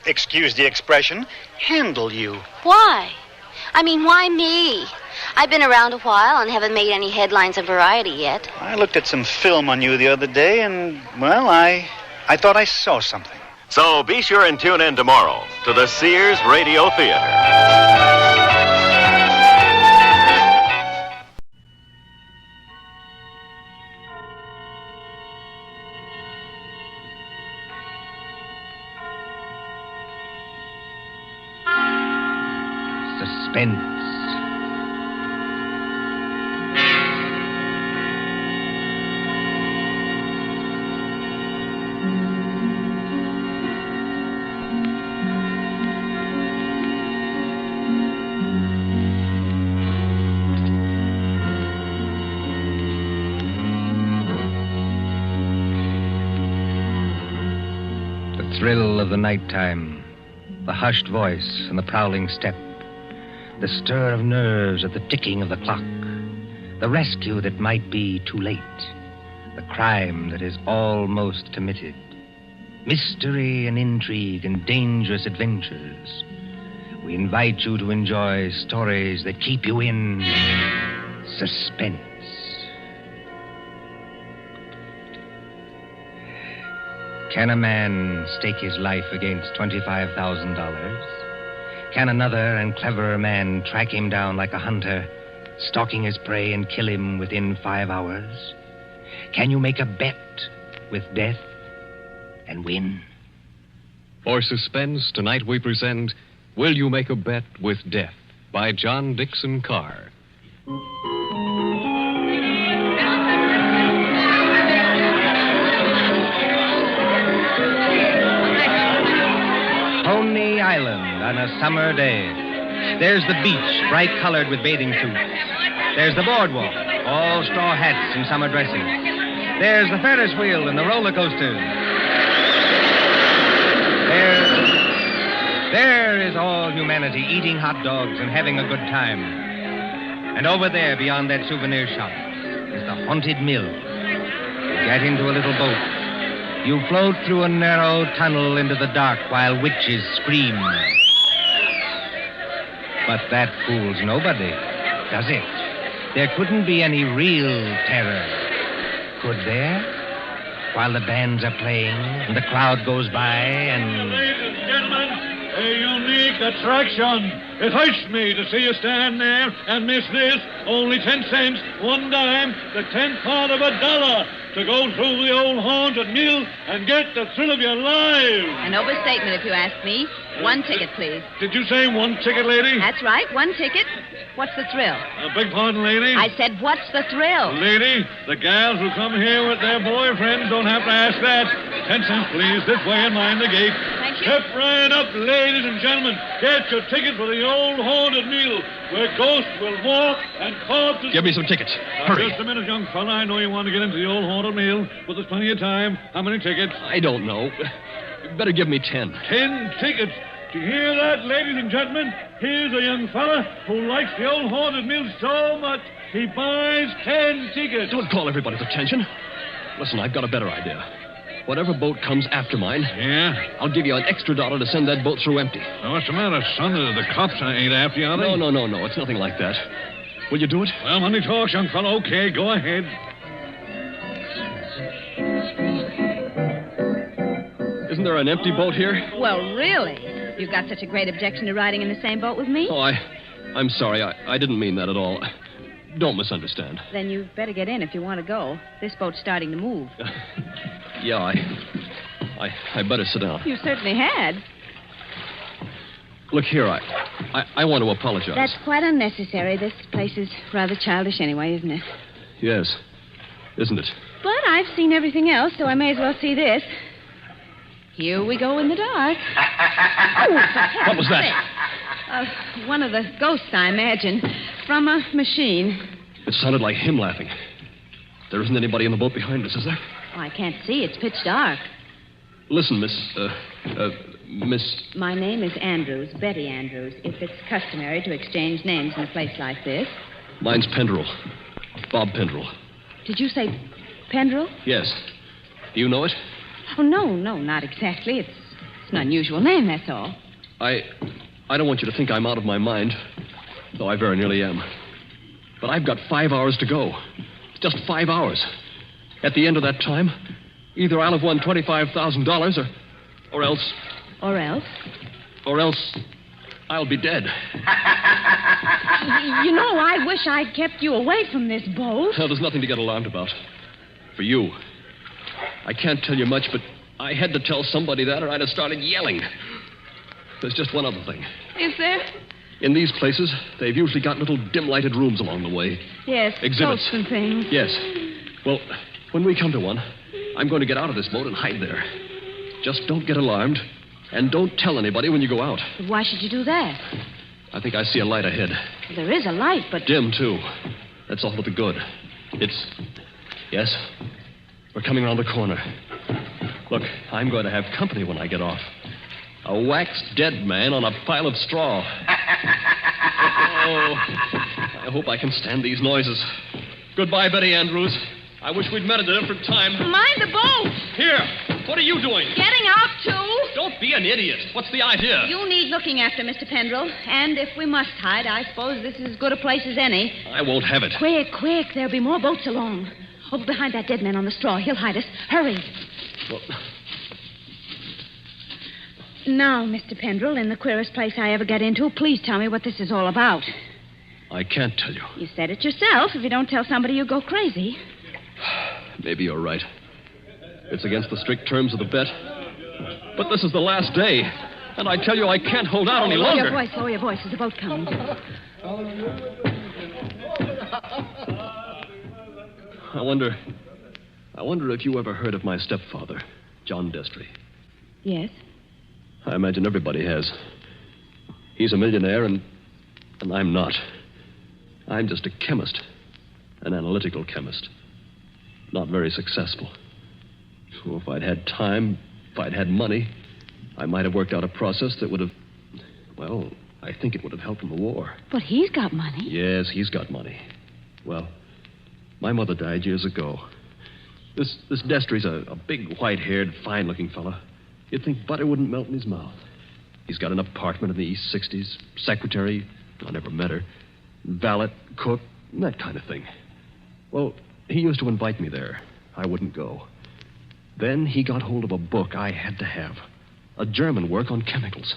excuse the expression, handle you. Why? I mean, why me? I've been around a while and haven't made any headlines in Variety yet. I looked at some film on you the other day, and, well, I thought I saw something. So be sure and tune in tomorrow to the Sears Radio Theater. Suspense. The thrill of the nighttime, the hushed voice and the prowling step, The stir of nerves at the ticking of the clock. The rescue that might be too late. The crime that is almost committed. Mystery and intrigue and dangerous adventures. We invite you to enjoy stories that keep you in suspense. Can a man stake his life against $25,000? Can another and cleverer man track him down like a hunter, stalking his prey and kill him within 5 hours? Can you make a bet with death and win? For Suspense, tonight we present Will You Make a Bet with Death by John Dixon Carr. Coney Island on a summer day. There's the beach, bright-colored with bathing suits. There's the boardwalk, all straw hats and summer dresses. There's the Ferris wheel and the roller coasters. There is all humanity eating hot dogs and having a good time. And over there, beyond that souvenir shop, is the haunted mill. You get into a little boat. You float through a narrow tunnel into the dark while witches scream. But that fools nobody, does it? There couldn't be any real terror, could there? While the bands are playing and the crowd goes by and... Ladies and gentlemen, a unique attraction. It hurts me to see you stand there and miss this. Only 10 cents, 1 dime, the 10th part of $1 to go through the old haunted mill and get the thrill of your lives. An overstatement, if you ask me. 1 ticket, please. Did you say 1 ticket, lady? That's right, 1 ticket. What's the thrill? Beg pardon, lady? I said, what's the thrill? Lady, the gals who come here with their boyfriends don't have to ask that. 10 cents, please, this way and mind the gate. Thank you. Step right up, ladies and gentlemen. Get your ticket for the old haunted mill, where ghosts will walk and corpses... Give me some tickets. Hurry. Just a minute, young fella. I know you want to get into the old haunted mill, but there's plenty of time. How many tickets? I don't know. You better give me 10. 10 tickets. Do you hear that, ladies and gentlemen? Here's a young fella who likes the old haunted mill so much, he buys 10 tickets. Don't call everybody's attention. Listen, I've got a better idea. Whatever boat comes after mine, yeah, I'll give you an extra $1 to send that boat through empty. Now, what's the matter, son? The cops ain't after you, are they? No. It's nothing like that. Will you do it? Well, money talks, young fellow. Okay, go ahead. Isn't there an empty boat here? Well, really? You've got such a great objection to riding in the same boat with me? Oh, I'm sorry. I didn't mean that at all. Don't misunderstand. Then you better get in if you want to go. This boat's starting to move. Yeah, I better sit down. You certainly had. Look here, I want to apologize. That's quite unnecessary. This place is rather childish anyway, isn't it? Yes, isn't it? But I've seen everything else, so I may as well see this. Here we go in the dark. What was that? One of the ghosts, I imagine, from a machine. It sounded like him laughing. There isn't anybody in the boat behind us, is there? Oh, I can't see. It's pitch dark. Listen, Miss... My name is Andrews, Betty Andrews, if it's customary to exchange names in a place like this. Mine's Pendrell. Bob Pendrell. Did you say Pendrell? Yes. Do you know it? Oh, no, not exactly. It's an unusual name, that's all. I don't want you to think I'm out of my mind, though I very nearly am. But I've got 5 hours to go. Just 5 hours. At the end of that time, either I'll have won $25,000 or else... Or else? Or else I'll be dead. You know, I wish I'd kept you away from this boat. Well, there's nothing to get alarmed about. For you. I can't tell you much, but I had to tell somebody that or I'd have started yelling. There's just one other thing. Is there? In these places, they've usually got little dim-lighted rooms along the way. Yes, exhibits. Boats and things. Yes. Well, when we come to one, I'm going to get out of this boat and hide there. Just don't get alarmed, and don't tell anybody when you go out. Why should you do that? I think I see a light ahead. There is a light, but... Dim, too. That's all for the good. It's... Yes? We're coming around the corner. Look, I'm going to have company when I get off. A waxed dead man on a pile of straw. Oh, I hope I can stand these noises. Goodbye, Betty Andrews. I wish we'd met at a different time. Mind the boat. Here, what are you doing? Getting out, too? Don't be an idiot. What's the idea? You need looking after, Mr. Pendrell. And if we must hide, I suppose this is as good a place as any. I won't have it. Quick. There'll be more boats along. Over behind that dead man on the straw. He'll hide us. Hurry. Well... Now, Mr. Pendrell, in the queerest place I ever get into, please tell me what this is all about. I can't tell you. You said it yourself. If you don't tell somebody, you go crazy. Maybe you're right. It's against the strict terms of the bet. But this is the last day. And I tell you, I can't hold out any longer. Lower your voice. There's a boat coming. I wonder if you ever heard of my stepfather, John Destry. Yes. I imagine everybody has. He's a millionaire, and I'm not. I'm just a chemist. An analytical chemist. Not very successful. So if I'd had time, if I'd had money, I might have worked out a process that would have... Well, I think it would have helped in the war. But he's got money. Yes, he's got money. Well, my mother died years ago. This Destry's a big, white-haired, fine-looking fella. You'd think butter wouldn't melt in his mouth. He's got an apartment in the East 60s, secretary, I never met her, valet, cook, and that kind of thing. Well, he used to invite me there. I wouldn't go. Then he got hold of a book I had to have, a German work on chemicals.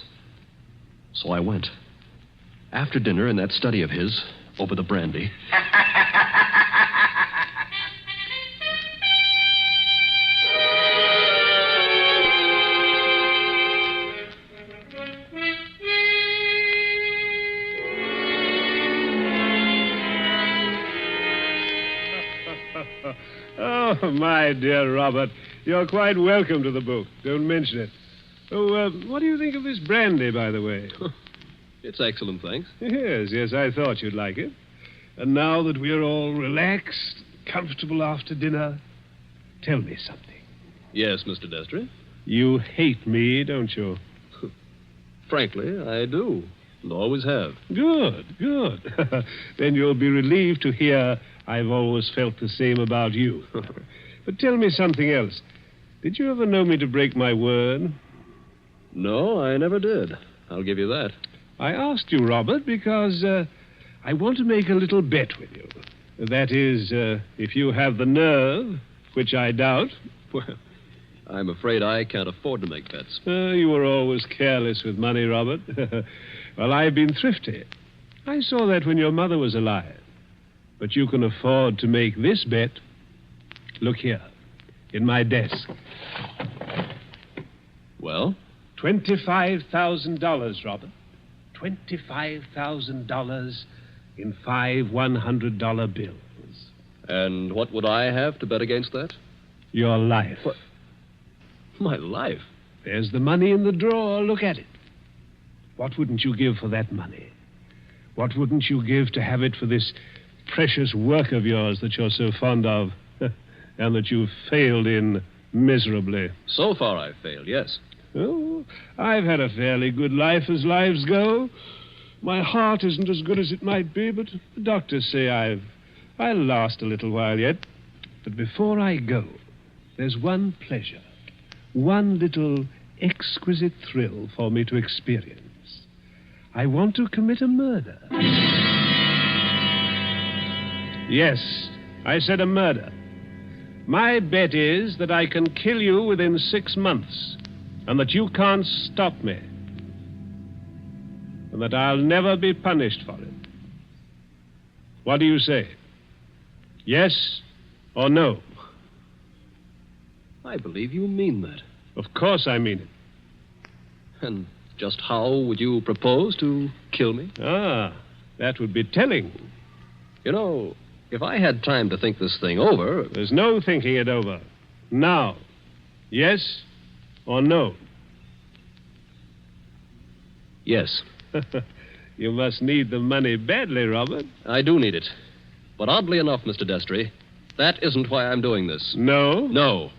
So I went. After dinner, in that study of his, over the brandy... Oh, my dear Robert, you're quite welcome to the book. Don't mention it. Oh, what do you think of this brandy, by the way? It's excellent, thanks. Yes, I thought you'd like it. And now that we're all relaxed, comfortable after dinner, tell me something. Yes, Mr. Destry? You hate me, don't you? Frankly, I do. And always have. Good. Then you'll be relieved to hear I've always felt the same about you. But tell me something else. Did you ever know me to break my word? No, I never did. I'll give you that. I asked you, Robert, because I want to make a little bet with you. That is, if you have the nerve, which I doubt. Well, I'm afraid I can't afford to make bets. You were always careless with money, Robert. Well, I've been thrifty. I saw that when your mother was alive. But you can afford to make this bet. Look here, in my desk. Well? $25,000, Robert. $25,000 in 5 $100 bills. And what would I have to bet against that? Your life. What? My life? There's the money in the drawer. Look at it. What wouldn't you give for that money? What wouldn't you give to have it for this precious work of yours that you're so fond of and that you've failed in miserably? So far I've failed, yes. Oh, I've had a fairly good life as lives go. My heart isn't as good as it might be, but the doctors say I'll last a little while yet. But before I go, there's one pleasure, one little exquisite thrill for me to experience. I want to commit a murder. Yes, I said a murder. My bet is that I can kill you within 6 months, and that you can't stop me, and that I'll never be punished for it. What do you say? Yes or no? I believe you mean that. Of course I mean it. And just how would you propose to kill me? That would be telling. You know, if I had time to think this thing over... There's no thinking it over. Now. Yes or no? Yes. You must need the money badly, Robert. I do need it. But oddly enough, Mr. Destry, that isn't why I'm doing this. No? No.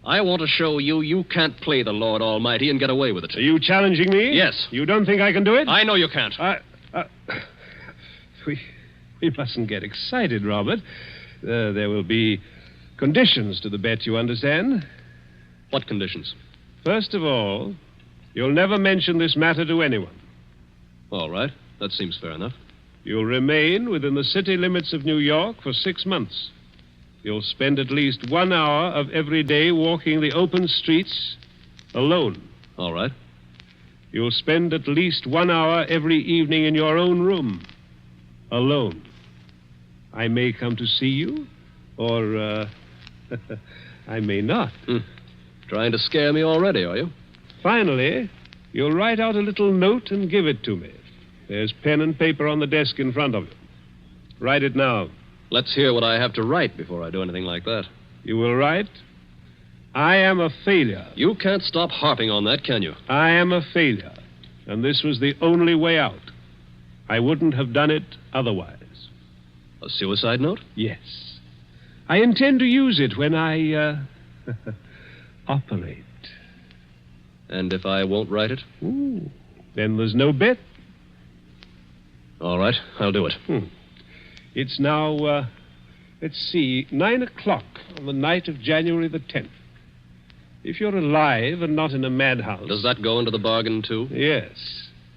I want to show you can't play the Lord Almighty and get away with it. Are you challenging me? Yes. You don't think I can do it? I know you can't. we mustn't get excited, Robert. There will be conditions to the bet, you understand? What conditions? First of all, you'll never mention this matter to anyone. All right. That seems fair enough. You'll remain within the city limits of New York for 6 months. You'll spend at least 1 hour of every day walking the open streets alone. All right. You'll spend at least 1 hour every evening in your own room, alone. I may come to see you, or I may not. Trying to scare me already, are you? Finally, you'll write out a little note and give it to me. There's pen and paper on the desk in front of you. Write it now. Let's hear what I have to write before I do anything like that. You will write, I am a failure. You can't stop harping on that, can you? I am a failure, and this was the only way out. I wouldn't have done it otherwise. A suicide note? Yes. I intend to use it when I, operate. And if I won't write it? Ooh, then there's no bet. All right, I'll do it. It's now, let's see, 9 o'clock on the night of January the 10th. If you're alive and not in a madhouse... Does that go into the bargain, too? Yes.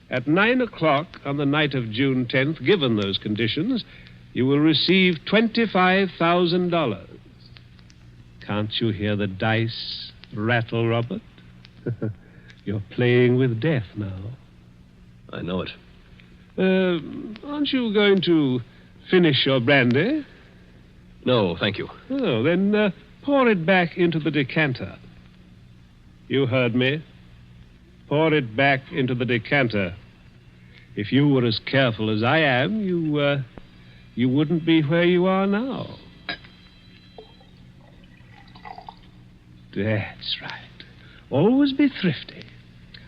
At 9 o'clock on the night of June 10th, given those conditions, you will receive $25,000. Can't you hear the dice rattle, Robert? You're playing with death now. I know it. Aren't you going to finish your brandy? No, thank you. Oh, then pour it back into the decanter. You heard me. Pour it back into the decanter. If you were as careful as I am, you wouldn't be where you are now. That's right. Always be thrifty.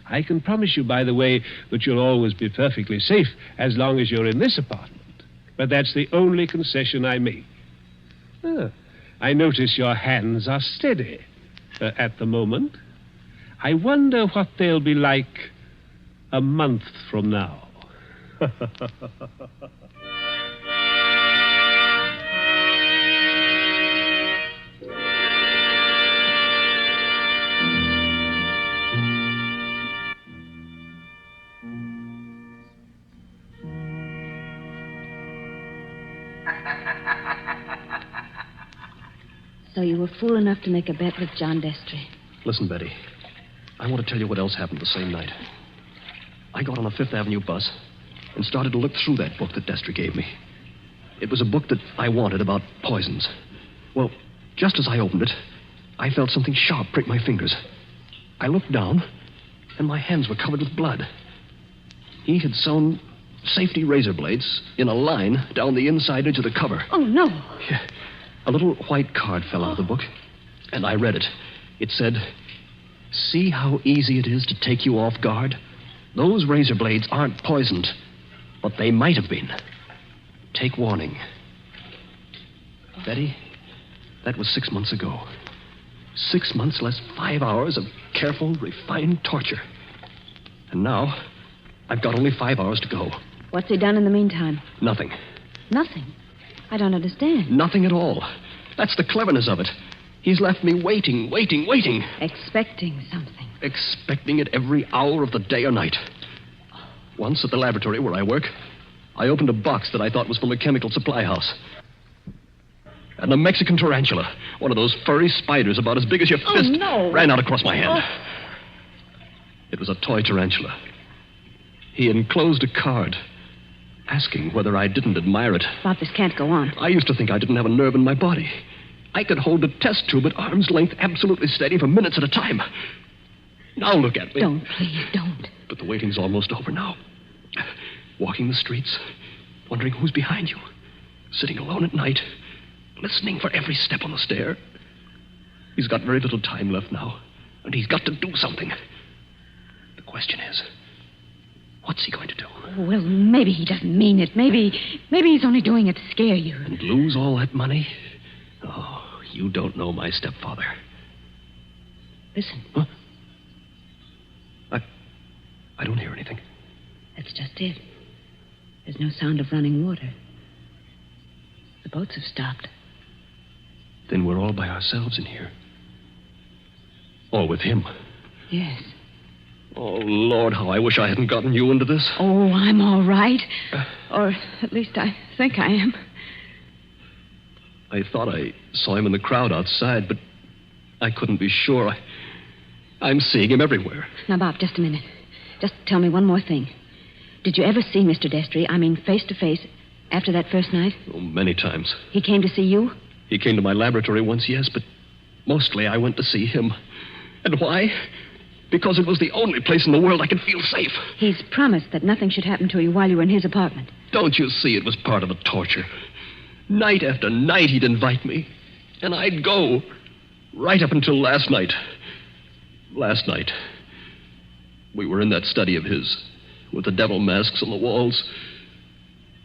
I can promise you, by the way, that you'll always be perfectly safe as long as you're in this apartment. But that's the only concession I make. I notice your hands are steady at the moment. I wonder what they'll be like a month from now. So you were fool enough to make a bet with John Destry. Listen, Betty. I want to tell you what else happened the same night. I got on a Fifth Avenue bus and started to look through that book that Destry gave me. It was a book that I wanted about poisons. Well, just as I opened it, I felt something sharp prick my fingers. I looked down, and my hands were covered with blood. He had sewn safety razor blades in a line down the inside edge of the cover. Oh, no. Yeah. A little white card fell out of the book, and I read it. It said, "See how easy it is to take you off guard? Those razor blades aren't poisoned, but they might have been. Take warning." Betty, that was 6 months ago. 6 months less 5 hours of careful, refined torture. And now, I've got only 5 hours to go. What's he done in the meantime? Nothing. Nothing. I don't understand. Nothing at all. That's the cleverness of it. He's left me waiting. Expecting something. Expecting it every hour of the day or night. Once at the laboratory where I work, I opened a box that I thought was from a chemical supply house. And a Mexican tarantula, one of those furry spiders about as big as your fist, ran out across my hand. It was a toy tarantula. He enclosed a card asking whether I didn't admire it. Bob, this can't go on. I used to think I didn't have a nerve in my body. I could hold a test tube at arm's length absolutely steady for minutes at a time. Now look at me. Don't, please, don't. But the waiting's almost over now. Walking the streets, wondering who's behind you. Sitting alone at night, listening for every step on the stair. He's got very little time left now, and he's got to do something. The question is, what's he going to do? Well, maybe he doesn't mean it. Maybe he's only doing it to scare you. And lose all that money? Oh, you don't know my stepfather. Listen. Huh? I don't hear anything. That's just it. There's no sound of running water. The boats have stopped. Then we're all by ourselves in here. All with him. Yes. Oh, Lord, how I wish I hadn't gotten you into this. Oh, I'm all right. Or at least I think I am. I thought I saw him in the crowd outside, but I couldn't be sure. I'm seeing him everywhere. Now, Bob, just a minute. Just tell me one more thing. Did you ever see Mr. Destry, face to face, after that first night? Oh, many times. He came to see you? He came to my laboratory once, yes, but mostly I went to see him. And why? Because it was the only place in the world I could feel safe. He's promised that nothing should happen to you while you were in his apartment. Don't you see it was part of the torture? Night after night he'd invite me, and I'd go, right up until last night. Last night, we were in that study of his, with the devil masks on the walls,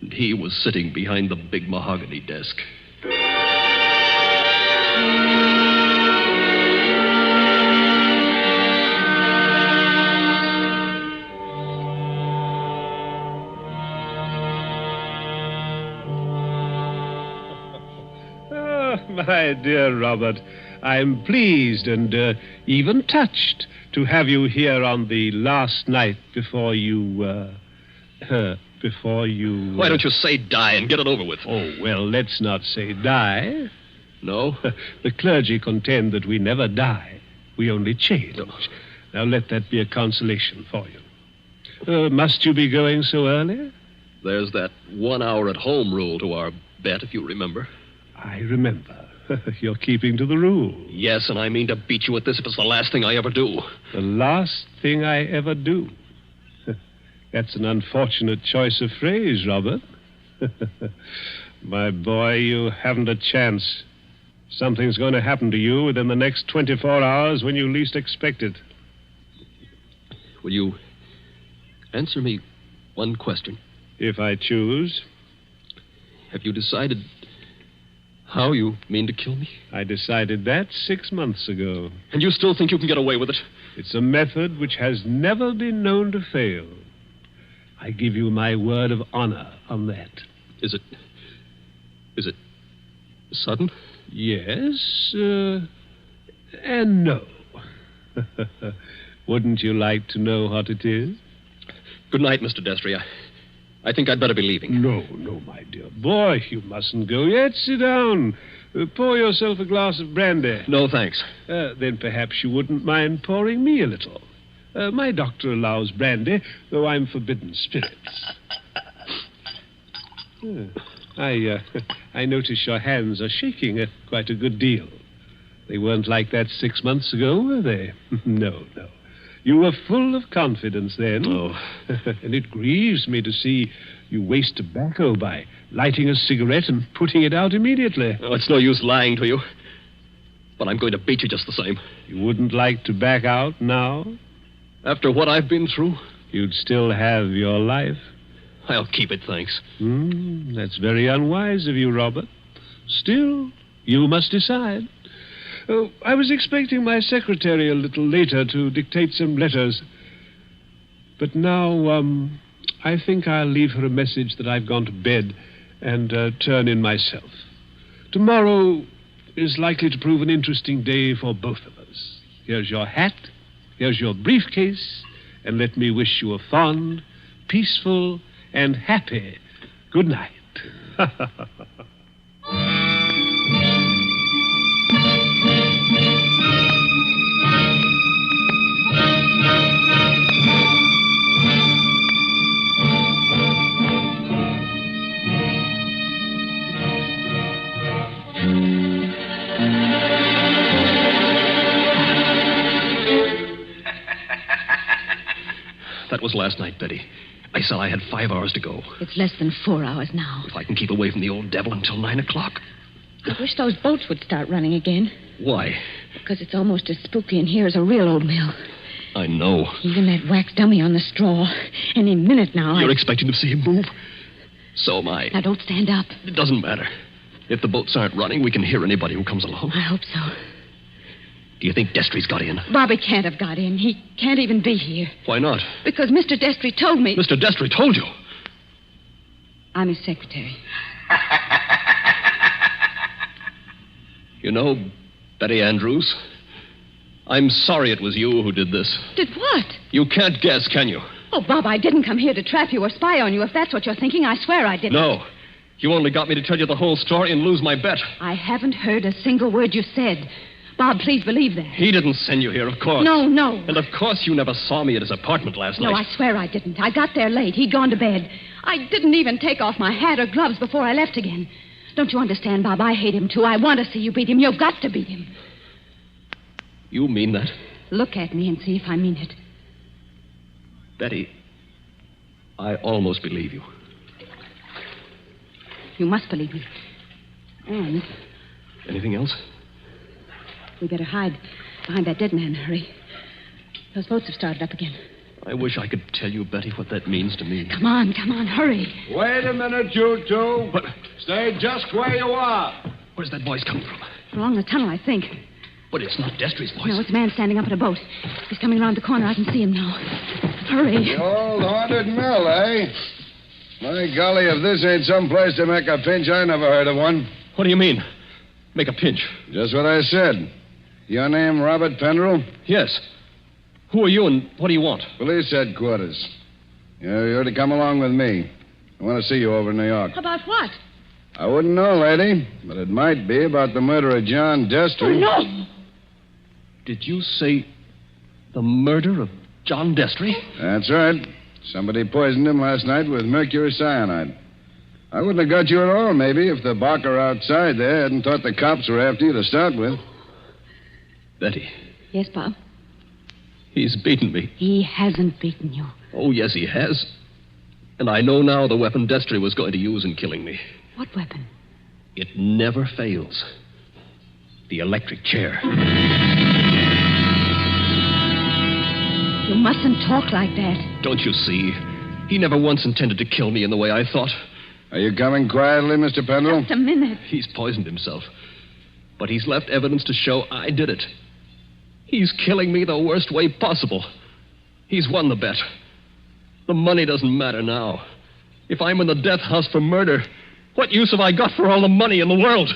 and he was sitting behind the big mahogany desk. My dear Robert, I'm pleased and even touched to have you here on the last night before you... Why don't you say die and get it over with? Oh, well, let's not say die. No? The clergy contend that we never die. We only change. No. Now let that be a consolation for you. Must you be going so early? There's that 1 hour at home rule to our bet, if you remember. I remember. You're keeping to the rule. Yes, and I mean to beat you at this if it's the last thing I ever do. The last thing I ever do. That's an unfortunate choice of phrase, Robert. My boy, you haven't a chance. Something's going to happen to you within the next 24 hours when you least expect it. Will you answer me one question? If I choose. Have you decided how you mean to kill me? I decided that 6 months ago. And you still think you can get away with it? It's a method which has never been known to fail. I give you my word of honor on that. Is it sudden? Yes, and no. Wouldn't you like to know what it is? Good night, Mr. Destry. I think I'd better be leaving. No, my dear boy. You mustn't go yet. Sit down. Pour yourself a glass of brandy. No, thanks. Then perhaps you wouldn't mind pouring me a little. My doctor allows brandy, though I'm forbidden spirits. I notice your hands are shaking quite a good deal. They weren't like that 6 months ago, were they? No. You were full of confidence then. Oh. And it grieves me to see you waste tobacco by lighting a cigarette and putting it out immediately. Oh, it's no use lying to you. But I'm going to beat you just the same. You wouldn't like to back out now? After what I've been through? You'd still have your life. I'll keep it, thanks. That's very unwise of you, Robert. Still, you must decide. Oh, I was expecting my secretary a little later to dictate some letters. But now, I think I'll leave her a message that I've gone to bed and turn in myself. Tomorrow is likely to prove an interesting day for both of us. Here's your hat, here's your briefcase, and let me wish you a fond, peaceful, and happy good night. That was last night, Betty. I said I had 5 hours to go. It's less than 4 hours now. If I can keep away from the old devil until 9 o'clock. I wish those boats would start running again. Why? Because it's almost as spooky in here as a real old mill. I know. Even that wax dummy on the straw. Any minute now. You're expecting to see him move? So am I. Now, don't stand up. It doesn't matter. If the boats aren't running, we can hear anybody who comes along. I hope so. Do you think Destry's got in? Bobby can't have got in. He can't even be here. Why not? Because Mr. Destry told me. Mr. Destry told you? I'm his secretary. You know, Betty Andrews, I'm sorry it was you who did this. Did what? You can't guess, can you? Oh, Bob, I didn't come here to trap you or spy on you. If that's what you're thinking, I swear I didn't. No. You only got me to tell you the whole story and lose my bet. I haven't heard a single word you said. Bob, please believe that. He didn't send you here, of course. No. And of course you never saw me at his apartment last night. No, I swear I didn't. I got there late. He'd gone to bed. I didn't even take off my hat or gloves before I left again. Don't you understand, Bob? I hate him, too. I want to see you beat him. You've got to beat him. You mean that? Look at me and see if I mean it. Betty, I almost believe you. You must believe me. And Anything else? we better hide behind that dead man. Hurry. Those boats have started up again. I wish I could tell you, Betty, what that means to me. Come on, hurry. Wait a minute, you two. What? Stay just where you are. Where's that voice coming from? Along the tunnel, I think. But it's not Destry's voice. No, it's a man standing up at a boat. He's coming around the corner. I can see him now. Hurry. The old haunted mill, eh? My golly, if this ain't some place to make a pinch, I never heard of one. What do you mean? Make a pinch? Just what I said. Your name Robert Pendrell? Yes. Who are you and what do you want? Police headquarters. You're to come along with me. I want to see you over in New York. About what? I wouldn't know, lady, but it might be about the murder of John Destry. Oh, no! Did you say the murder of John Destry? That's right. Somebody poisoned him last night with mercury cyanide. I wouldn't have got you at all, maybe, if the barker outside there hadn't thought the cops were after you to start with. Betty, Yes, Bob? he's beaten me. He hasn't beaten you. Oh, yes, he has. And I know now the weapon Destry was going to use in killing me. What weapon? It never fails. The electric chair. You mustn't talk like that. Don't you see? He never once intended to kill me in the way I thought. Are you coming quietly, Mr. Pendrell? Just a minute. He's poisoned himself. But he's left evidence to show I did it. He's killing me the worst way possible. He's won the bet. The money doesn't matter now. If I'm in the death house for murder, what use have I got for all the money in the world?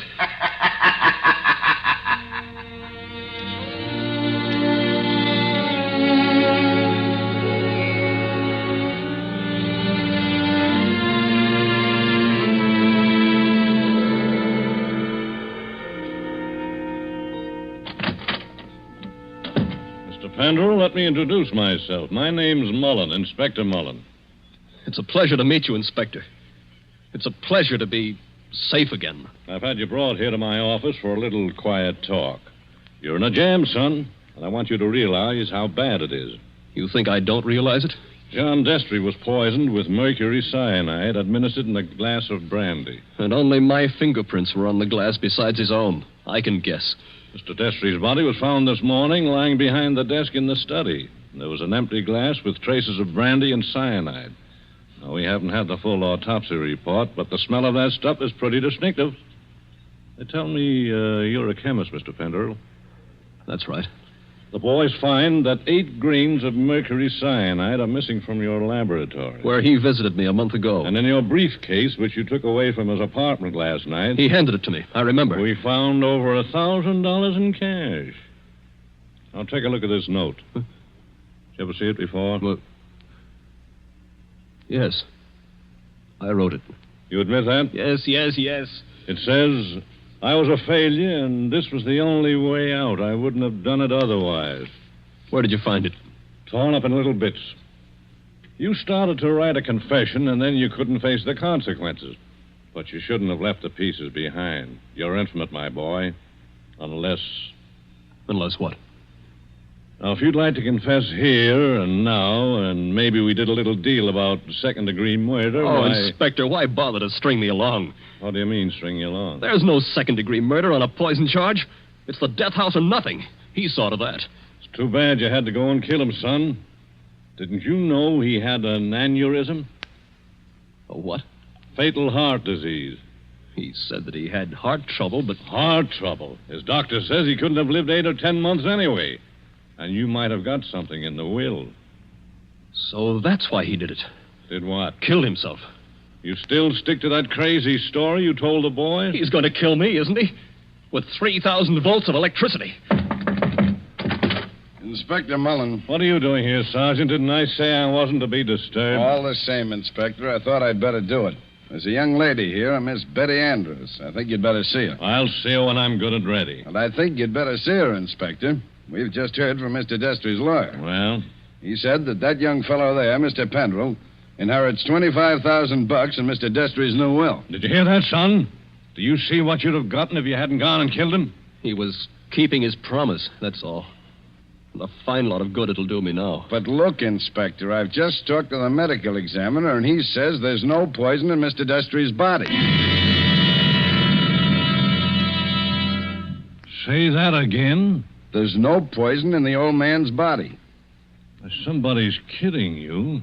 Pendrell, let me introduce myself. My name's Mullen, Inspector Mullen. It's a pleasure to meet you, Inspector. It's a pleasure to be safe again. I've had you brought here to my office for a little quiet talk. You're in a jam, son, and I want you to realize how bad it is. You think I don't realize it? John Destry was poisoned with mercury cyanide administered in a glass of brandy. And only my fingerprints were on the glass besides his own. I can guess. Mr. Destry's body was found this morning lying behind the desk in the study. There was an empty glass with traces of brandy and cyanide. Now, we haven't had the full autopsy report, but the smell of that stuff is pretty distinctive. They tell me you're a chemist, Mr. Pendrell. That's right. The boys find that 8 grains of mercury cyanide are missing from your laboratory. Where he visited me a month ago. And in your briefcase, which you took away from his apartment last night... He handed it to me. I remember. We found over $1,000 in cash. Now, take a look at this note. Did you ever see it before? Well, yes. I wrote it. You admit that? Yes. It says... I was a failure, and this was the only way out. I wouldn't have done it otherwise. Where did you find it? Torn up in little bits. You started to write a confession, and then you couldn't face the consequences. But you shouldn't have left the pieces behind. You're intimate, my boy. Unless... Unless what? Now, if you'd like to confess here and now, and maybe we did a little deal about second-degree murder... Oh, Inspector, why bother to string me along? What do you mean, string you along? There's no second-degree murder on a poison charge. It's the death house or nothing. He saw to that. It's too bad you had to go and kill him, son. Didn't you know he had an aneurysm? A what? Fatal heart disease. He said that he had heart trouble, but... Heart trouble? His doctor says he couldn't have lived 8 or 10 months anyway. And you might have got something in the will. So that's why he did it. Did what? Killed himself. You still stick to that crazy story you told the boy? He's going to kill me, isn't he? With 3,000 volts of electricity. Inspector Mullen. What are you doing here, Sergeant? Didn't I say I wasn't to be disturbed? All the same, Inspector, I thought I'd better do it. There's a young lady here, a Miss Betty Andrews. I think you'd better see her. I'll see her when I'm good and ready. And I think you'd better see her, Inspector. We've just heard from Mr. Destry's lawyer. Well? He said that young fellow there, Mr. Pendrell, inherits $25,000 in Mr. Destry's new will. Did you hear that, son? Do you see what you'd have gotten if you hadn't gone and killed him? He was keeping his promise, that's all. And a fine lot of good it'll do me now. But look, Inspector, I've just talked to the medical examiner, and he says there's no poison in Mr. Destry's body. Say that again? There's no poison in the old man's body. Somebody's kidding you.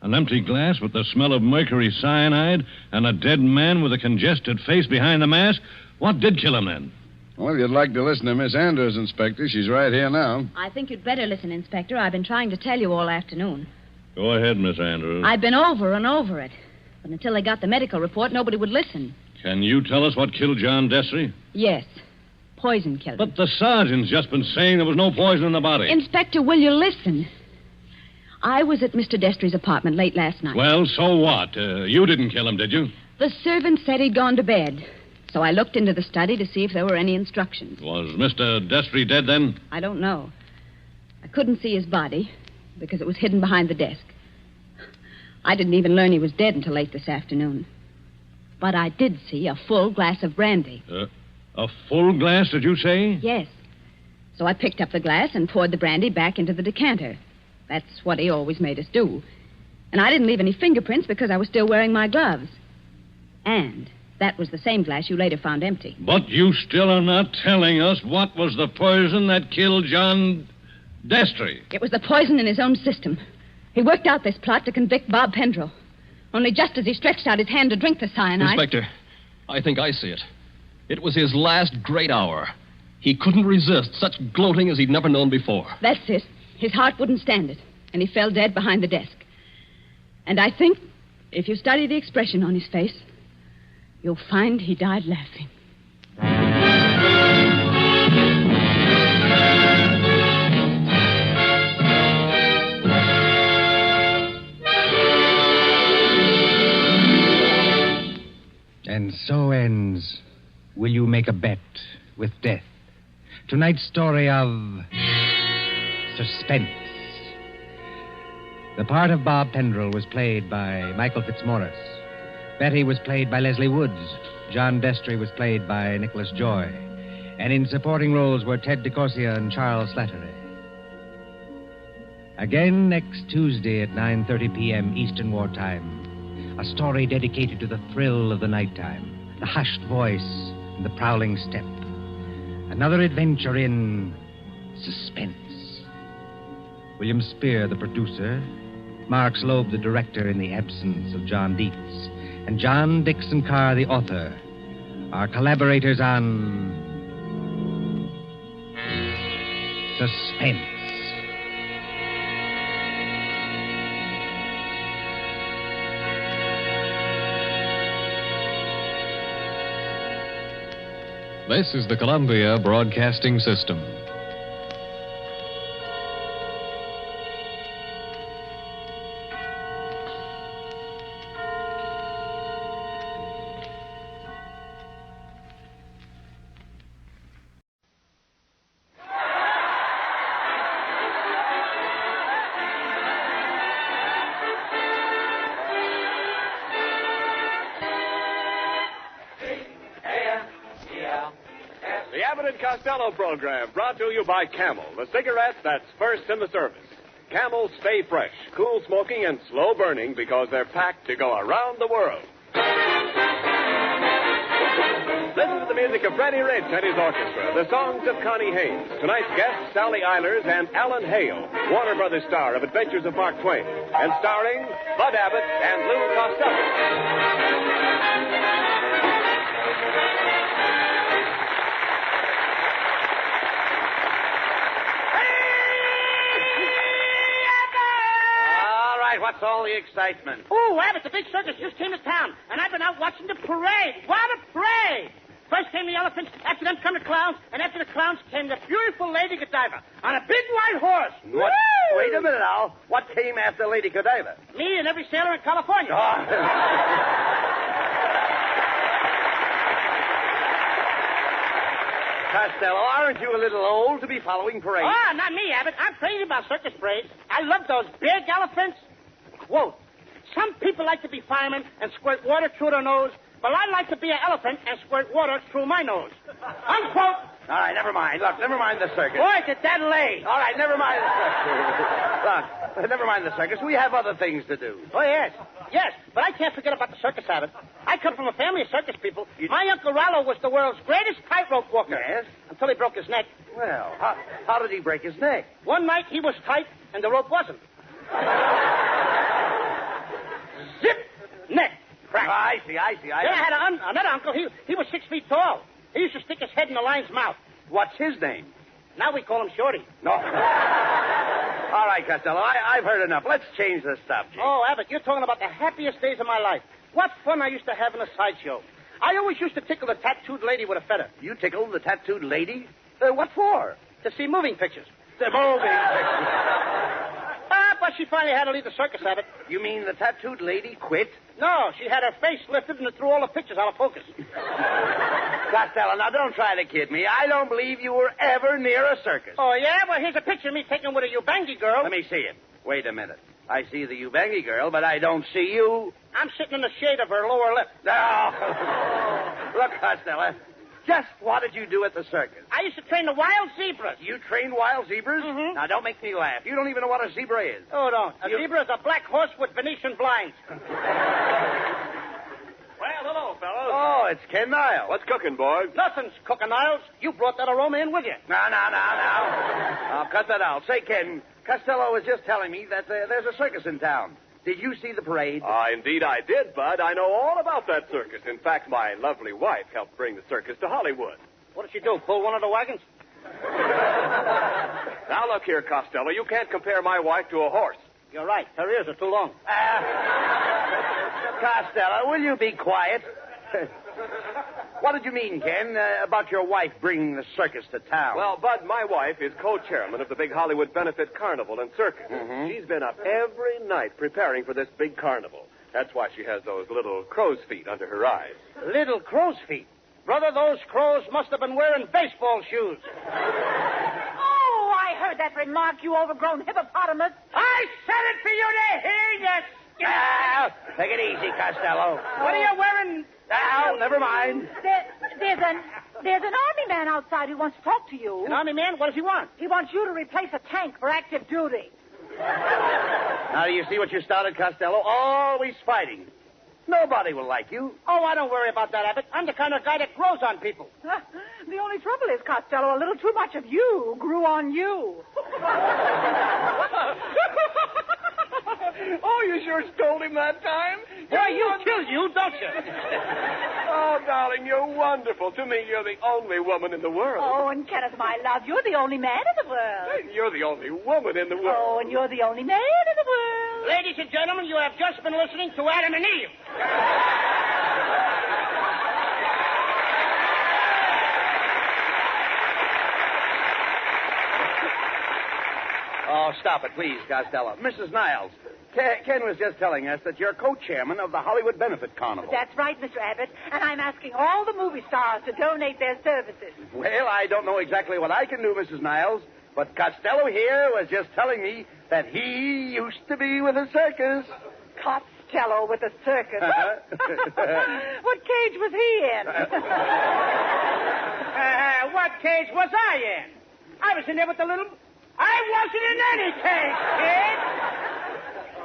An empty glass with the smell of mercury cyanide and a dead man with a congested face behind the mask? What did kill him then? Well, if you'd like to listen to Miss Andrews, Inspector, she's right here now. I think you'd better listen, Inspector. I've been trying to tell you all afternoon. Go ahead, Miss Andrews. I've been over and over it. But until they got the medical report, nobody would listen. Can you tell us what killed John Destry? Yes. Poison killed him. But the sergeant's just been saying there was no poison in the body. Inspector, will you listen? I was at Mr. Destry's apartment late last night. Well, so what? You didn't kill him, did you? The servant said he'd gone to bed. So I looked into the study to see if there were any instructions. Was Mr. Destry dead then? I don't know. I couldn't see his body because it was hidden behind the desk. I didn't even learn he was dead until late this afternoon. But I did see a full glass of brandy. A full glass, did you say? Yes. So I picked up the glass and poured the brandy back into the decanter. That's what he always made us do. And I didn't leave any fingerprints because I was still wearing my gloves. And that was the same glass you later found empty. But you still are not telling us what was the poison that killed John Destry. It was the poison in his own system. He worked out this plot to convict Bob Pendrell. Only just as he stretched out his hand to drink the cyanide... Inspector, I think I see it. It was his last great hour. He couldn't resist such gloating as he'd never known before. That's it. His heart wouldn't stand it, and he fell dead behind the desk. And I think, if you study the expression on his face, you'll find he died laughing. And so ends Will You Make a Bet with Death? Tonight's story of Suspense. The part of Bob Pendrell was played by Michael Fitzmaurice. Betty was played by Leslie Woods. John Destry was played by Nicholas Joy. And in supporting roles were Ted DeCorsia and Charles Slattery. Again next Tuesday at 9:30 p.m. Eastern Wartime, a story dedicated to the thrill of the nighttime, the hushed voice and the prowling step. Another adventure in suspense. William Spear, the producer, Mark Slobe, the director in the absence of John Dietz, and John Dixon Carr, the author, are collaborators on Suspense. This is the Columbia Broadcasting System. The Abbott and Costello program brought to you by Camel, the cigarette that's first in the service. Camel stay fresh, cool smoking, and slow burning because they're packed to go around the world. Listen to the music of Freddie Rich and his orchestra, the songs of Connie Haynes, tonight's guests Sally Eilers and Alan Hale, Warner Brothers star of Adventures of Mark Twain, and starring Bud Abbott and Lou Costello. what's all the excitement? Oh, Abbott, the big circus just came to town, and I've been out watching the parade. What a parade! First came the elephants, after them come the clowns, and after the clowns came the beautiful Lady Godiva on a big white horse. What? Wait a minute, Al. What came after Lady Godiva? Me and every sailor in California. Costello, aren't you a little old to be following parades? Oh, not me, Abbott. I'm crazy about circus parades. I love those big elephants. Quote, some people like to be firemen and squirt water through their nose, but I like to be an elephant and squirt water through my nose. Unquote. All right, never mind. Look, never mind the circus. Boy, did that lay. All right, never mind the circus. Look, never mind the circus. We have other things to do. Oh, yes. Yes, but I can't forget about the circus, Abbott. I come from a family of circus people. My Uncle Rollo was the world's greatest tightrope walker. Yes? Until he broke his neck. Well, how did he break his neck? One night he was tight and the rope wasn't. Zip! Neck. Crack. Oh, I see. Then I had another uncle. He was 6 feet tall. He used to stick his head in the lion's mouth. What's his name? Now we call him Shorty. No. All right, Costello, I've heard enough. Let's change the subject. Oh, Abbott, you're talking about the happiest days of my life. What fun I used to have in a sideshow. I always used to tickle the tattooed lady with a feather. You tickled the tattooed lady? What for? To see moving pictures. The moving pictures. But she finally had to leave the circus, Abbott. You mean the tattooed lady quit? No, she had her face lifted and it threw all the pictures out of focus. Costello, now don't try to kid me. I don't believe you were ever near a circus. Oh, yeah? Well, here's a picture of me taken with a Ubangi girl. Let me see it. Wait a minute. I see the Ubangi girl, but I don't see you. I'm sitting in the shade of her lower lip. No. Look, Costello, just what did you do at the circus? I used to train the wild zebras. You trained wild zebras? Mm-hmm. Now, don't make me laugh. You don't even know what a zebra is. Oh, don't. A zebra is a black horse with Venetian blinds. Well, hello, fellows. Oh, it's Ken Niles. What's cooking, boys? Nothing's cooking, Niles. You brought that aroma in with you. No. I'll cut that out. Say, Ken, Costello was just telling me that there's a circus in town. Did you see the parade? Indeed I did, Bud. I know all about that circus. In fact, my lovely wife helped bring the circus to Hollywood. What did she do, pull one of the wagons? Now, look here, Costello. You can't compare my wife to a horse. You're right. Her ears are too long. Costello, will you be quiet? What did you mean, Ken, about your wife bringing the circus to town? Well, Bud, my wife is co-chairman of the big Hollywood Benefit Carnival and Circus. Mm-hmm. She's been up every night preparing for this big carnival. That's why she has those little crow's feet under her eyes. Little crow's feet? Brother, those crows must have been wearing baseball shoes. Oh, I heard that remark, you overgrown hippopotamus. I said it for you to hear, yes. Take it easy, Costello. What are you wearing? Now, never mind. There's an army man outside who wants to talk to you. An army man? What does he want? He wants you to replace a tank for active duty. Now, do you see what you started, Costello? Always fighting. Nobody will like you. Oh, I don't worry about that, Abbott. I'm the kind of guy that grows on people. The only trouble is, Costello, a little too much of you grew on you. Oh, you sure stole him that time. Boy, you killed you, don't you? Oh, darling, you're wonderful. To me, you're the only woman in the world. Oh, and Kenneth, my love, you're the only man in the world. You're the only woman in the world. Oh, and you're the only man in the world. Ladies and gentlemen, you have just been listening to Adam and Eve. Oh, stop it, please, Costello. Mrs. Niles, Ken was just telling us that you're co-chairman of the Hollywood Benefit Carnival. That's right, Mr. Abbott. And I'm asking all the movie stars to donate their services. Well, I don't know exactly what I can do, Mrs. Niles, but Costello here was just telling me that he used to be with a circus. Costello with a circus. What cage was he in? What cage was I in? I was in there with the little... I wasn't in any cage, kid.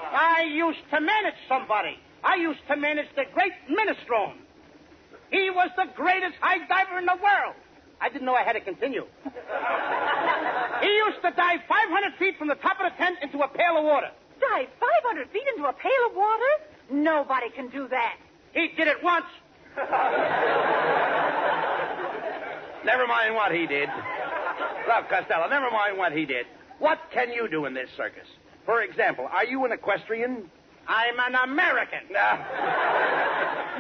I used to manage somebody. I used to manage the great Minestrone. He was the greatest high diver in the world. I didn't know I had to continue. He used to dive 500 feet from the top of the tent into a pail of water. Dive 500 feet into a pail of water? Nobody can do that. He did it once. Never mind what he did. Look, Costello, never mind what he did. What can you do in this circus? For example, are you an equestrian? I'm an American.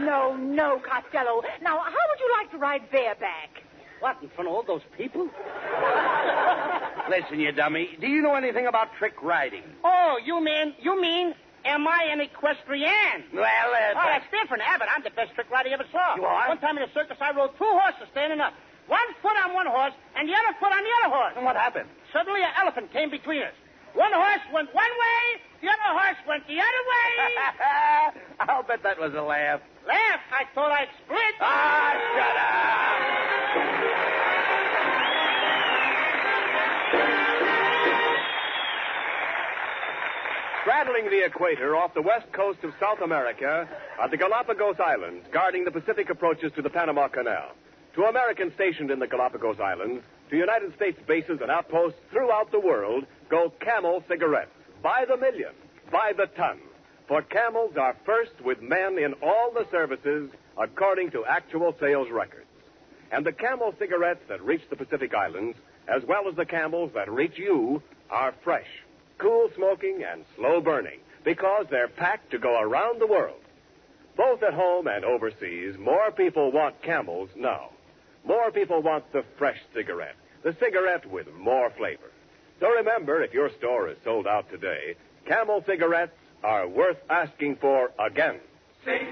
No, Costello. Now, how would you like to ride bareback? What, in front of all those people? Listen, you dummy. Do you know anything about trick riding? Oh, you mean, am I an equestrian? Well, that's different, Abbott. I'm the best trick rider you ever saw. You are? One time in a circus, I rode 2 horses standing up. 1 foot on one horse and the other foot on the other horse. And what happened? Suddenly, an elephant came between us. One horse went one way, the other horse went the other way. I'll bet that was a laugh. Laugh? I thought I'd split. Shut up! Straddling the equator off the west coast of South America are the Galapagos Islands, guarding the Pacific approaches to the Panama Canal. To Americans stationed in the Galapagos Islands, to United States bases and outposts throughout the world, go Camel cigarettes. By the million, by the ton. For Camels are first with men in all the services according to actual sales records. And the Camel cigarettes that reach the Pacific Islands, as well as the Camels that reach you, are fresh, cool smoking, and slow burning, because they're packed to go around the world. Both at home and overseas, more people want Camels now. More people want the fresh cigarette, the cigarette with more flavor. So remember, if your store is sold out today, Camel cigarettes are worth asking for again. C-A-M-E-L-S.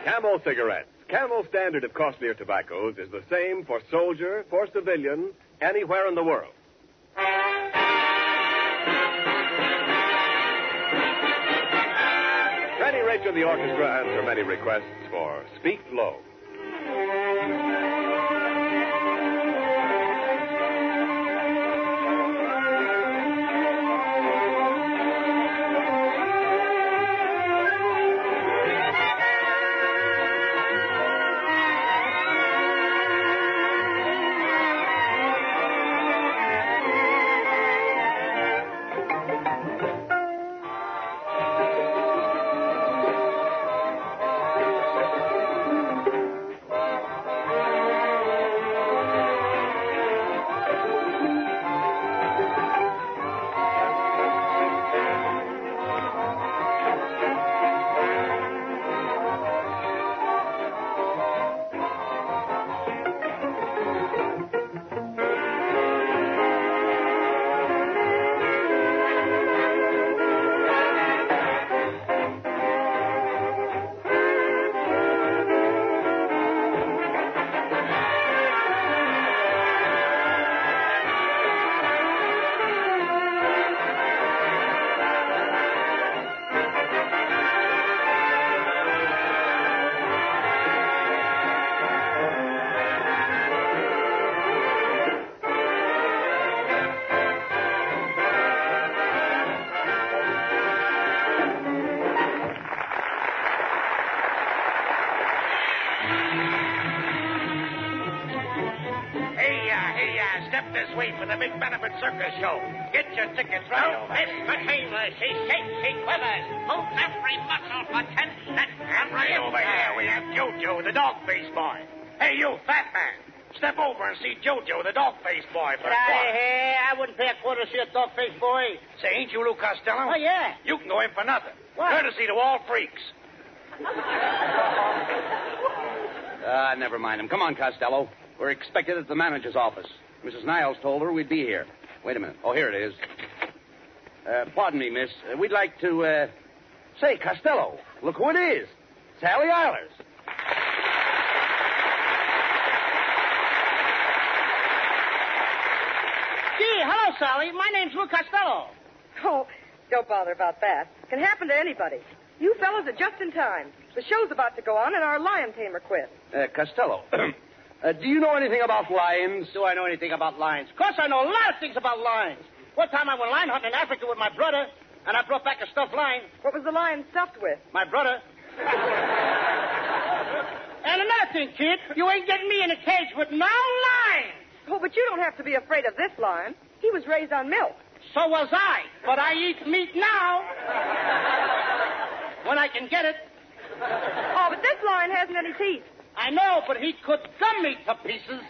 Camel cigarettes. Camel's standard of costlier tobaccos is the same for soldier, for civilian, anywhere in the world. Fanny Rich and the orchestra answer many requests for Speak Low. This way for the big benefit circus show. Get your tickets right over. Miss Fatima, she shakes, she quivers, moves every muscle for 10 cents. And right over here we have Jojo, the dog-faced boy. Hey, you, fat man, step over and see Jojo, the dog-faced boy. Get out of here. I wouldn't pay a quarter to see a dog-faced boy. Say, ain't you Lou Costello? Oh, yeah. You can go in for nothing. What? Courtesy to all freaks. Never mind him. Come on, Costello. We're expected at the manager's office. Mrs. Niles told her we'd be here. Wait a minute. Oh, here it is. Pardon me, miss. We'd like to, Say, Costello, look who it is. Sally Eilers. Gee, hello, Sally. My name's Lou Costello. Oh, don't bother about that. Can happen to anybody. You fellas are just in time. The show's about to go on and our lion tamer quit. Costello, do you know anything about lions? Do I know anything about lions? Of course I know a lot of things about lions. One time I went lion hunting in Africa with my brother, and I brought back a stuffed lion. What was the lion stuffed with? My brother. And another thing, kid, you ain't getting me in a cage with no lion. Oh, but you don't have to be afraid of this lion. He was raised on milk. So was I, but I eat meat now. When I can get it. Oh, but this lion hasn't any teeth. I know, but he could gum me to pieces.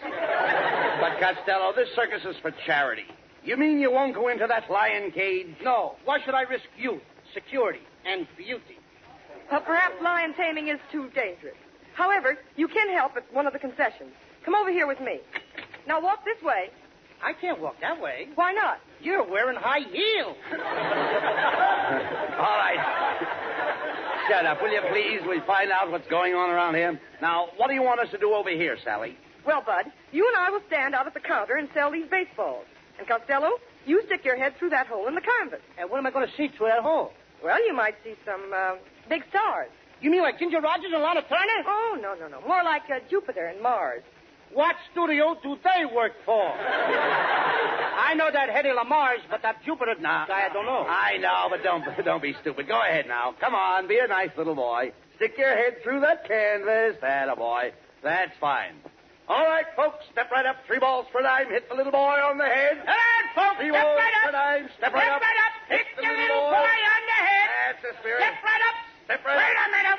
But, Costello, this circus is for charity. You mean you won't go into that lion cage? No. Why should I risk youth, security, and beauty? Perhaps lion taming is too dangerous. However, you can help at one of the concessions. Come over here with me. Now walk this way. I can't walk that way. Why not? You're wearing high heels. All right. Shut up, will you please? We'll find out what's going on around here. Now, what do you want us to do over here, Sally? Well, Bud, you and I will stand out at the counter and sell these baseballs. And Costello, you stick your head through that hole in the canvas. And what am I going to see through that hole? Well, you might see some big stars. You mean like Ginger Rogers and Lana Turner? Oh, no. More like Jupiter and Mars. What studio do they work for? I know that Hedy Lamar's, but that Jupiter guy, I don't know. I know, but don't be stupid. Go ahead now. Come on, be a nice little boy. Stick your head through that canvas. That a boy. That's fine. All right, folks, step right up. 3 balls per dime. Hit the little boy on the head. Come on, folks, 3 step balls right up. per dime. Step right up. Hit the little boy on the head. That's the spirit. Step right up. Step right Wait up. a minute.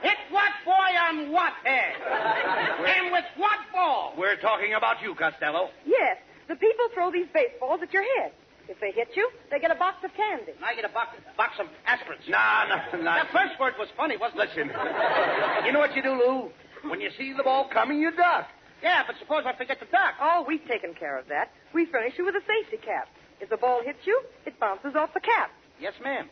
Hit what boy on what head? And with what ball? We're talking about you, Costello. Yes, the people throw these baseballs at your head. If they hit you, they get a box of candy. I get a box of aspirins. No. That first word was funny, wasn't it? Listen, you know what you do, Lou? When you see the ball coming, you duck. Yeah, but suppose I forget to duck. Oh, we've taken care of that. We furnish you with a safety cap. If the ball hits you, it bounces off the cap. Yes, ma'am.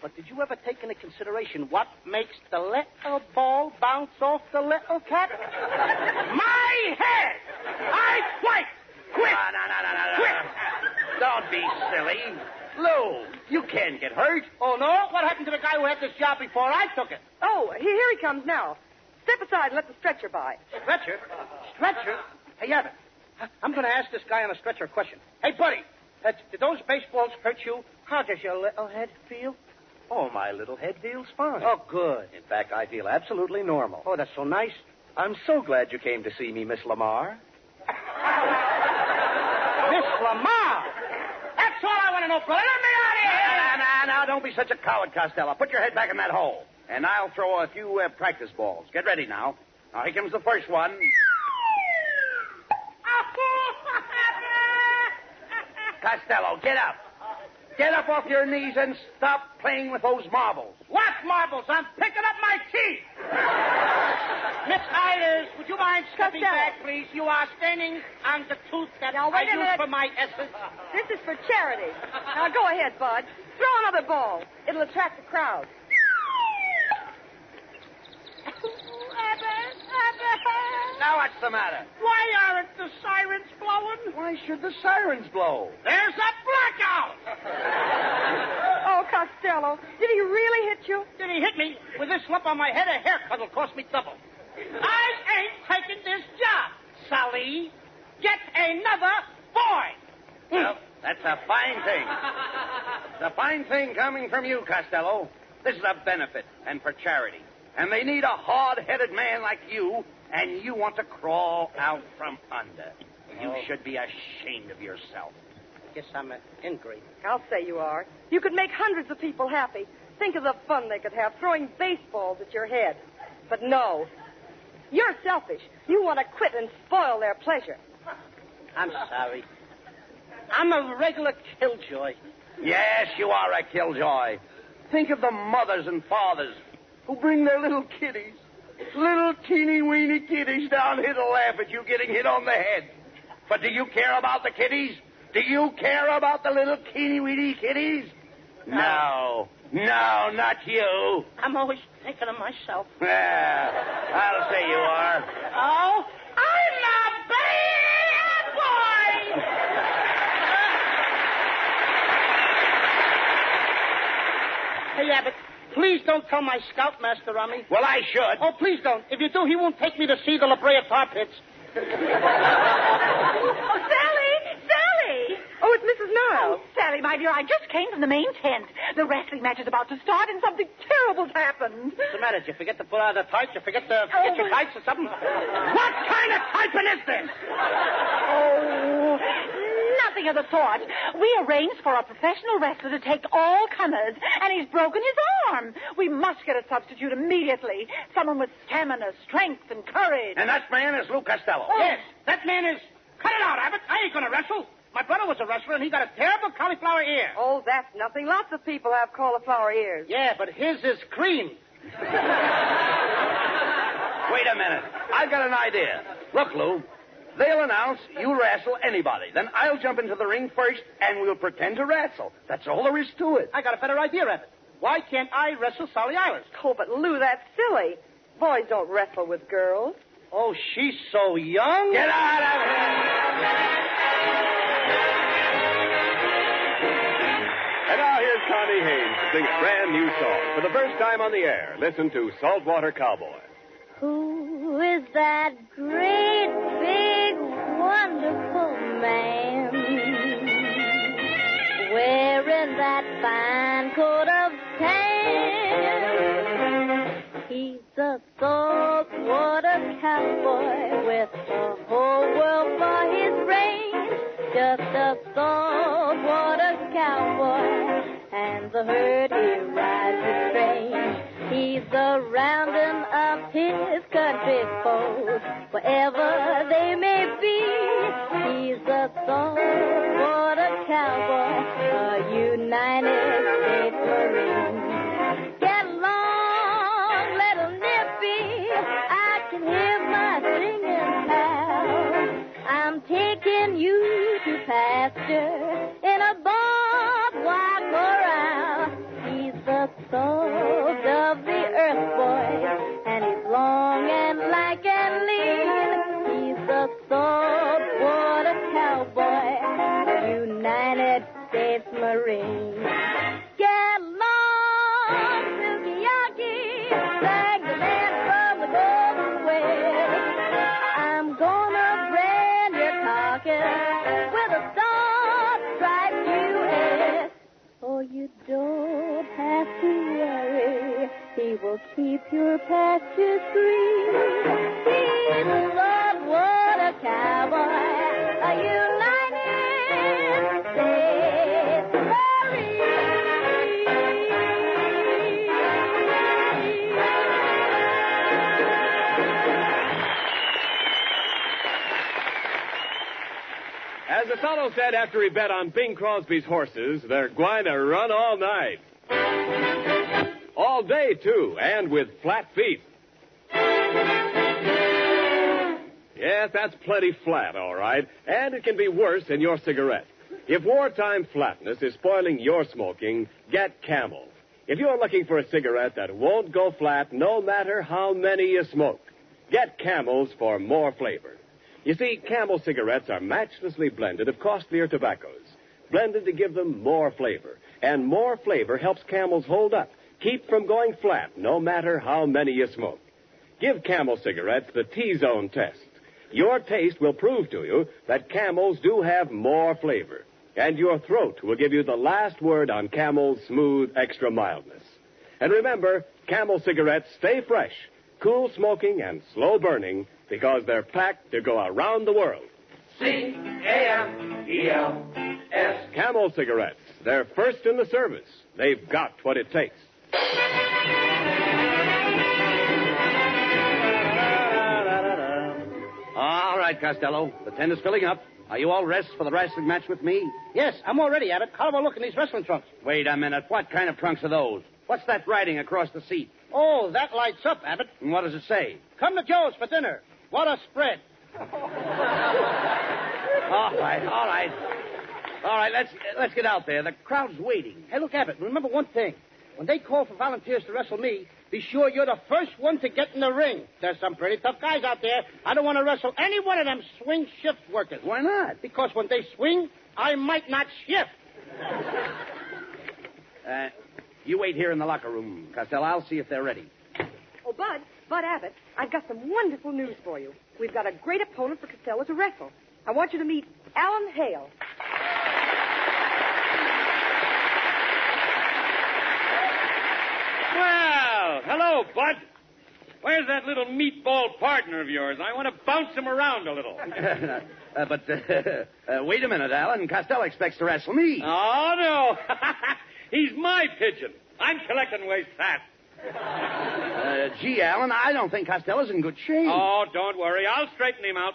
But did you ever take into consideration what makes the little ball bounce off the little cap? My head! I quit! No. Quit! Don't be silly. Lou, you can't get hurt. Oh, no? What happened to the guy who had this job before I took it? Oh, here he comes now. Step aside and let the stretcher by. Stretcher? Stretcher? Hey, Abbott, I'm going to ask this guy on a stretcher a question. Hey, buddy, did those baseballs hurt you? How does your little head feel? Oh, my little head feels fine. Oh, good. In fact, I feel absolutely normal. Oh, that's so nice. I'm so glad you came to see me, Miss Lamar. Miss Lamar? That's all I want to know, brother. Let me out of here! Now, don't be such a coward, Costello. Put your head back in that hole. And I'll throw a few practice balls. Get ready now. Now, here comes the first one. Costello, get up. Get up off your knees and stop playing with those marbles. What marbles? I'm picking up my teeth. Miss Iris, would you mind stepping back, please? You are standing on the tooth that I use for my essence. This is for charity. Now, go ahead, Bud. Throw another ball. It'll attract the crowd. Now, what's the matter? Why aren't the sirens blowing? Why should the sirens blow? There's a blackout! Oh, Costello, did he really hit you? Did he hit me? With this lump on my head, a haircut will cost me double. I ain't taking this job, Sally. Get another boy. Well, that's a fine thing. It's a fine thing coming from you, Costello. This is a benefit and for charity. And they need a hard-headed man like you, and you want to crawl out from under. You should be ashamed of yourself. Guess I'm an ingrate. I'll say you are. You could make hundreds of people happy. Think of the fun they could have throwing baseballs at your head. But no. You're selfish. You want to quit and spoil their pleasure. I'm sorry. I'm a regular killjoy. Yes, you are a killjoy. Think of the mothers and fathers who bring their little kiddies, little teeny-weeny kiddies down here to laugh at you getting hit on the head. But do you care about the kiddies? Do you care about the little teeny-weeny kiddies? No, not you. I'm always thinking of myself. I'll say you are. Oh, I'm a bad boy! Hey, Abbott, please don't tell my scoutmaster on me. Well, I should. Oh, please don't. If you do, he won't take me to see the La Brea tar pits. Oh, Sally! Oh, it's Mrs. Niles. Oh, Sally, my dear, I just came from the main tent. The wrestling match is about to start, and something terrible's happened. What's the matter? Did you forget to put out the tights? You forget your tights or something? What kind of typing is this? Oh, nothing of the sort. We arranged for a professional wrestler to take all comers, and he's broken his arm. We must get a substitute immediately. Someone with stamina, strength, and courage. And that man is Lou Costello. Oh. Yes, that man is Cut it out, Abbott. I ain't going to wrestle. My brother was a wrestler, and he got a terrible cauliflower ear. Oh, that's nothing. Lots of people have cauliflower ears. Yeah, but his is cream. Wait a minute. I've got an idea. Look, Lou, they'll announce you wrestle anybody. Then I'll jump into the ring first, and we'll pretend to wrestle. That's all there is to it. I got a better idea, Abbott. Why can't I wrestle Sally Eilers? Oh, but Lou, that's silly. Boys don't wrestle with girls. Oh, she's so young. Get out of here! And now here's Connie Haynes to sing a brand new song. For the first time on the air, listen to Saltwater Cowboy. Who is that great, big, wonderful man wearing that fine coat of tan? He's a saltwater cowboy with the whole world for his range. Just a saltwater cowboy, and the herd he rides is strange. He's a rounding up his country foes, wherever they may be. He's a saltwater cowboy, a United States Marine. Get along, little Nippy, I can hear my singing pal. I'm taking you to pasture in a barbed wire corral. He's the salt of the earth, boy, and he's long and lank and lean. He's the saltwater cowboy, United States Marine. Get along, Sukiyaki, sang the man from the Golden West. I'm gonna brand your carcass with a star-striped U.S. Oh, you don't have to worry. He will keep your pastures green. He's a saltwater cowboy, a United States As the fellow said after he bet on Bing Crosby's horses, they're going to run all night. All day, too, and with flat feet. Yes, that's plenty flat, all right. And it can be worse in your cigarette. If wartime flatness is spoiling your smoking, get Camel. If you're looking for a cigarette that won't go flat no matter how many you smoke, get Camels for more flavor. You see, Camel cigarettes are matchlessly blended of costlier tobaccos, blended to give them more flavor. And more flavor helps Camels hold up, keep from going flat no matter how many you smoke. Give Camel cigarettes the T-zone test. Your taste will prove to you that Camels do have more flavor. And your throat will give you the last word on Camel's smooth extra mildness. And remember, Camel cigarettes stay fresh, cool smoking, and slow burning because they're packed to go around the world. C-A-M-E-L-S. Camel cigarettes. They're first in the service. They've got what it takes. All right, Costello. The tent is filling up. Are you all dressed for the wrestling match with me? Yes, I'm all ready, Abbott. How about look in these wrestling trunks? Wait a minute. What kind of trunks are those? What's that writing across the seat? Oh, that lights up, Abbott. And what does it say? Come to Joe's for dinner. What a spread. All right. All right, let's get out there. The crowd's waiting. Hey, look, Abbott, remember one thing. When they call for volunteers to wrestle me, be sure you're the first one to get in the ring. There's some pretty tough guys out there. I don't want to wrestle any one of them swing shift workers. Why not? Because when they swing, I might not shift. You wait here in the locker room, Costello. I'll see if they're ready. Oh, Bud Abbott, I've got some wonderful news for you. We've got a great opponent for Costello to wrestle. I want you to meet Alan Hale. Well, hello, Bud. Where's that little meatball partner of yours? I want to bounce him around a little. Wait a minute, Alan. Costello expects to wrestle me. Oh, no. He's my pigeon. I'm collecting waste fat. Gee, Alan, I don't think Costello's in good shape. Oh, don't worry. I'll straighten him out.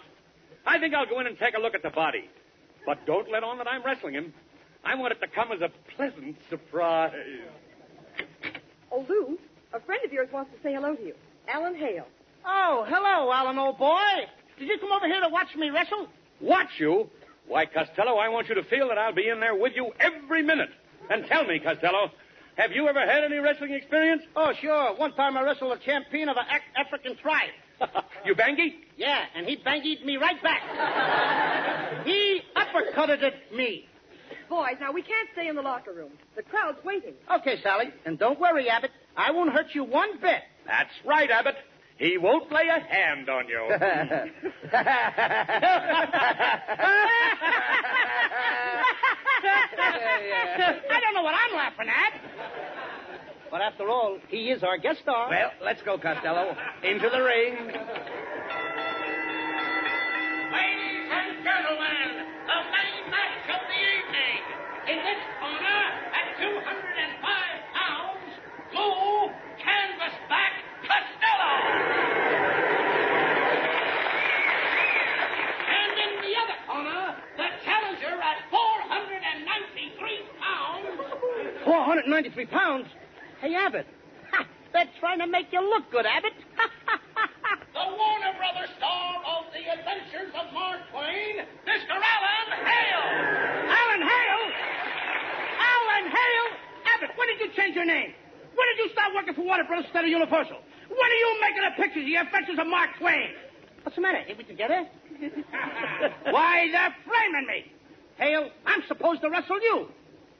I think I'll go in and take a look at the body. But don't let on that I'm wrestling him. I want it to come as a pleasant surprise. Oh, Lou, a friend of yours wants to say hello to you. Alan Hale. Oh, hello, Alan, old boy. Did you come over here to watch me wrestle? Watch you? Why, Costello, I want you to feel that I'll be in there with you every minute. And tell me, Costello, have you ever had any wrestling experience? Oh, sure. One time I wrestled a champion of an African tribe. You bangied? Yeah, and he bangied me right back. He uppercutted at me. Boys, now we can't stay in the locker room. The crowd's waiting. Okay, Sally, and don't worry, Abbott. I won't hurt you one bit. That's right, Abbott. He won't lay a hand on you. I don't know what I'm laughing at. But after all, he is our guest star. Well, let's go, Costello. Into the ring. Ladies and gentlemen, the main match of the evening. In this corner, at 205 pounds, Lou Canvasback Costello. And in the other corner, the challenger at 493 pounds. 493 pounds? Hey, Abbott. Ha, they're trying to make you look good, Abbott. The Warner Brothers star of The Adventures of Mark Twain, Mr. Alan Hale. Alan Hale? Alan Hale? Abbott, when did you change your name? When did you start working for Warner Brothers instead of Universal? When are you making the pictures of The Adventures of Mark Twain? What's the matter? Ain't we together? Why, they're framing me. Hale, I'm supposed to wrestle you.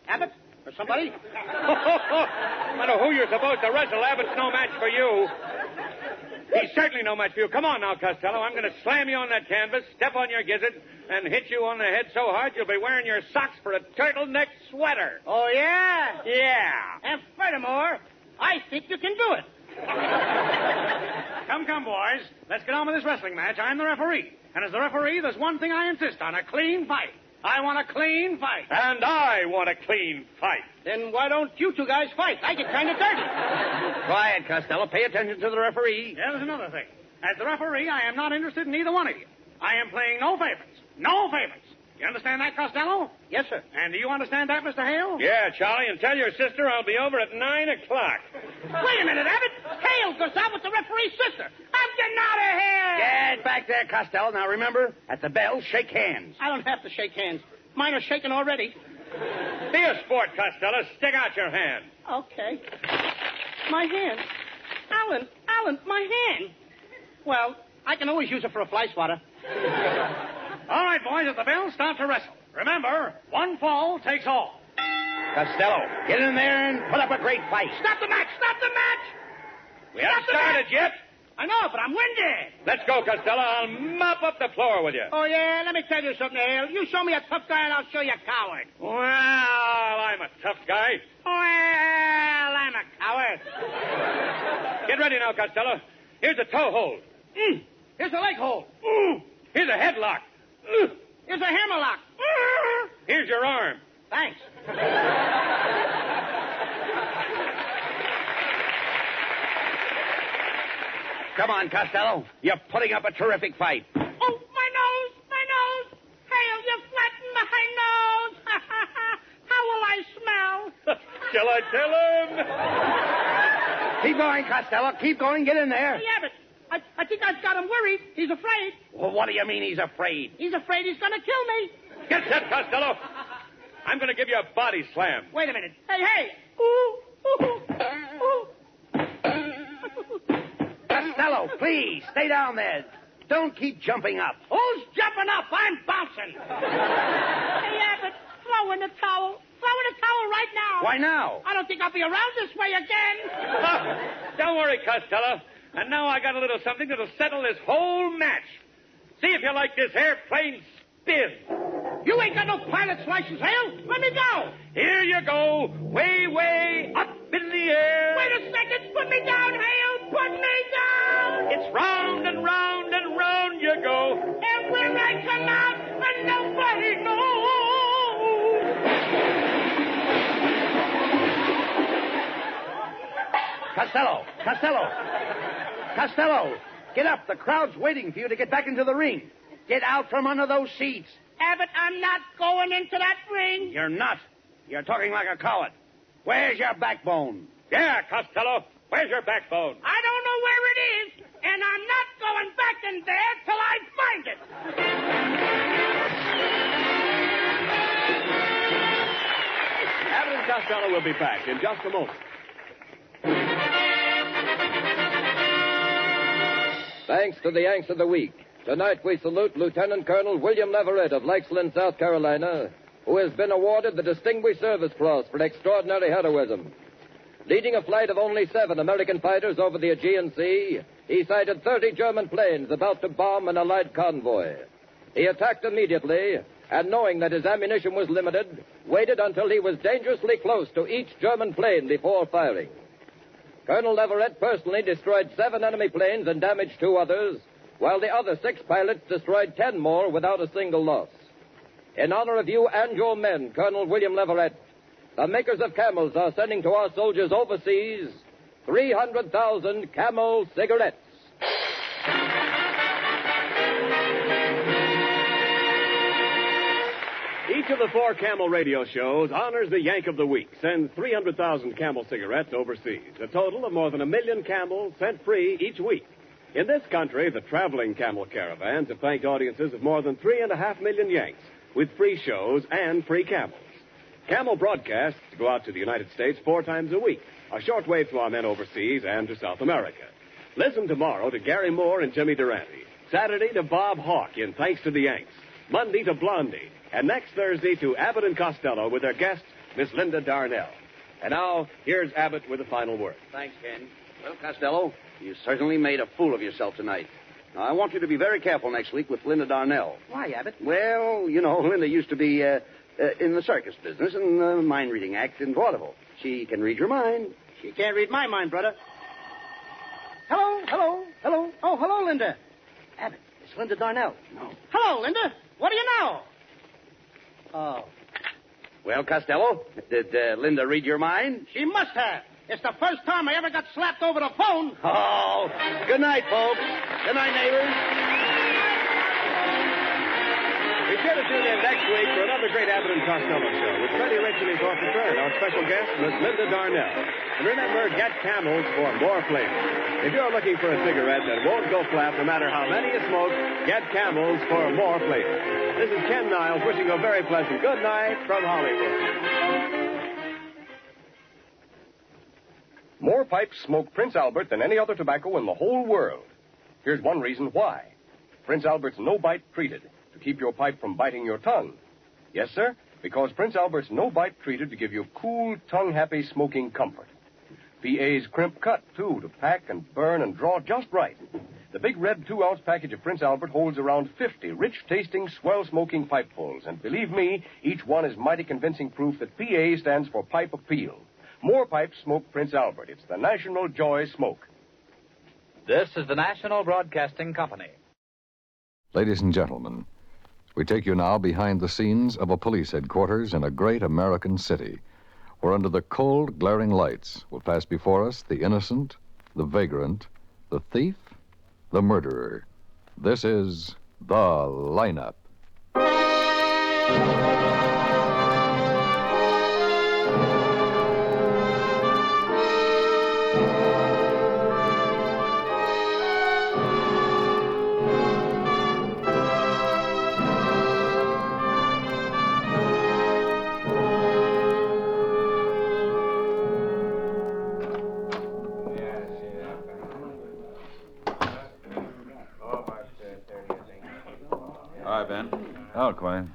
Abbott, or somebody? No matter who you're supposed to wrestle, Abbott's no match for you. He's certainly no match for you. Come on now, Costello. I'm going to slam you on that canvas, step on your gizzard, and hit you on the head so hard you'll be wearing your socks for a turtleneck sweater. Oh, yeah? Yeah. And furthermore, I think you can do it. Come, boys. Let's get on with this wrestling match. I'm the referee. And as the referee, there's one thing I insist on, a clean fight. I want a clean fight. And I want a clean fight. Then why don't you two guys fight? I get kind of dirty. Quiet, Costello. Pay attention to the referee. Yeah, there's another thing. As the referee, I am not interested in either one of you. I am playing no favorites. No favorites. You understand that, Costello? Yes, sir. And do you understand that, Mr. Hale? Yeah, Charlie, and tell your sister I'll be over at 9 o'clock. Wait a minute, Abbott. Hale goes out with the referee's sister. I'm getting out of here. Get back there, Costello. Now, remember, at the bell, shake hands. I don't have to shake hands. Mine are shaking already. Be a sport, Costello. Stick out your hand. Okay. My hand. Alan, my hand. Well, I can always use it for a fly swatter. All right, boys, at the bell, start to wrestle. Remember, one fall takes all. Costello, get in there and put up a great fight. Stop the match! Stop the match! We haven't started yet. I know, but I'm winded. Let's go, Costello. I'll mop up the floor with you. Oh, yeah? Let me tell you something, Hale. You show me a tough guy and I'll show you a coward. Well, I'm a tough guy. Well, I'm a coward. Get ready now, Costello. Here's a toe hold. Here's a leg hold. Here's a headlock. Here's a hammerlock. Here's your arm. Thanks. Come on, Costello. You're putting up a terrific fight. Oh, my nose! My nose! Hale, you flattened my nose! How will I smell? Shall I tell him? Keep going, Costello. Keep going. Get in there. Hey, Abbott, I think I've got him worried. He's afraid. Well, what do you mean he's afraid? He's afraid he's going to kill me. Get set, Costello. I'm going to give you a body slam. Wait a minute. Hey! Ooh, ooh, ooh. Costello, please, stay down there. Don't keep jumping up. Who's jumping up? I'm bouncing. Hey, Abbott, throw in the towel. Throw in the towel right now. Why now? I don't think I'll be around this way again. Don't worry, Costello. And now I got a little something that'll settle this whole match. See if you like this airplane spin. You ain't got no pilot's license, Hale. Let me go. Here you go. Way, way up in the air. Wait a second. Put me down, Hale. Put me down. It's round and round and round you go. And when I come out, and nobody knows. Costello, get up. The crowd's waiting for you to get back into the ring. Get out from under those seats. Abbott, I'm not going into that ring. You're not. You're talking like a coward. Where's your backbone? Yeah, Costello. Where's your backbone? I don't know where it is, and I'm not going back in there till I find it. Abbott and Costello will be back in just a moment. Thanks to the Yanks of the Week. Tonight we salute Lieutenant Colonel William Leverett of Lakeland, South Carolina, who has been awarded the Distinguished Service Cross for extraordinary heroism. Leading a flight of only 7 American fighters over the Aegean Sea, he sighted 30 German planes about to bomb an Allied convoy. He attacked immediately, and knowing that his ammunition was limited, waited until he was dangerously close to each German plane before firing. Colonel Leverett personally destroyed 7 enemy planes and damaged 2 others, while the other 6 pilots destroyed 10 more without a single loss. In honor of you and your men, Colonel William Leverett, the makers of Camels are sending to our soldiers overseas 300,000 Camel cigarettes. Each of the 4 Camel radio shows honors the Yank of the Week, sends 300,000 Camel cigarettes overseas, a total of more than 1 million Camels sent free each week. In this country, the traveling Camel caravans have thanked audiences of more than 3.5 million Yanks with free shows and free Camels. Camel broadcasts go out to the United States 4 times a week, a shortwave to our men overseas and to South America. Listen tomorrow to Gary Moore and Jimmy Durante. Saturday to Bob Hawke in Thanks to the Yanks. Monday to Blondie. And next Thursday to Abbott and Costello with their guest, Miss Linda Darnell. And now, here's Abbott with the final word. Thanks, Ken. Well, Costello, you certainly made a fool of yourself tonight. Now, I want you to be very careful next week with Linda Darnell. Why, Abbott? Well, you know, Linda used to be in the circus business and the mind-reading act in vaudeville. She can read your mind. She can't read my mind, brother. Hello, hello, hello. Oh, hello, Linda. Abbott, it's Linda Darnell. No. Hello, Linda. What do you know? Oh. Well, Costello, did Linda read your mind? She must have. It's the first time I ever got slapped over the phone. Oh, good night, folks. Good night, neighbors. Be sure to tune in next week for another great Abbott and Costello show with Freddie Rich and his orchestra and our special guest, Miss Linda Darnell. And remember, get Camels for more flavor. If you're looking for a cigarette that won't go flat no matter how many you smoke, get Camels for more flavor. This is Ken Niles wishing you a very pleasant good night from Hollywood. More pipes smoke Prince Albert than any other tobacco in the whole world. Here's one reason why. Prince Albert's no-bite treated to keep your pipe from biting your tongue. Yes, sir, because Prince Albert's no-bite treated to give you cool, tongue-happy smoking comfort. PA's crimp cut, too, to pack and burn and draw just right. The big red 2-ounce package of Prince Albert holds around 50 rich-tasting, swell-smoking pipefuls. And believe me, each one is mighty convincing proof that PA stands for Pipe Appeal. More pipes smoke Prince Albert. It's the National Joy Smoke. This is the National Broadcasting Company. Ladies and gentlemen, we take you now behind the scenes of a police headquarters in a great American city, where under the cold, glaring lights will pass before us the innocent, the vagrant, the thief, the murderer. This is The Lineup. Hi, Ben. Oh, Quine.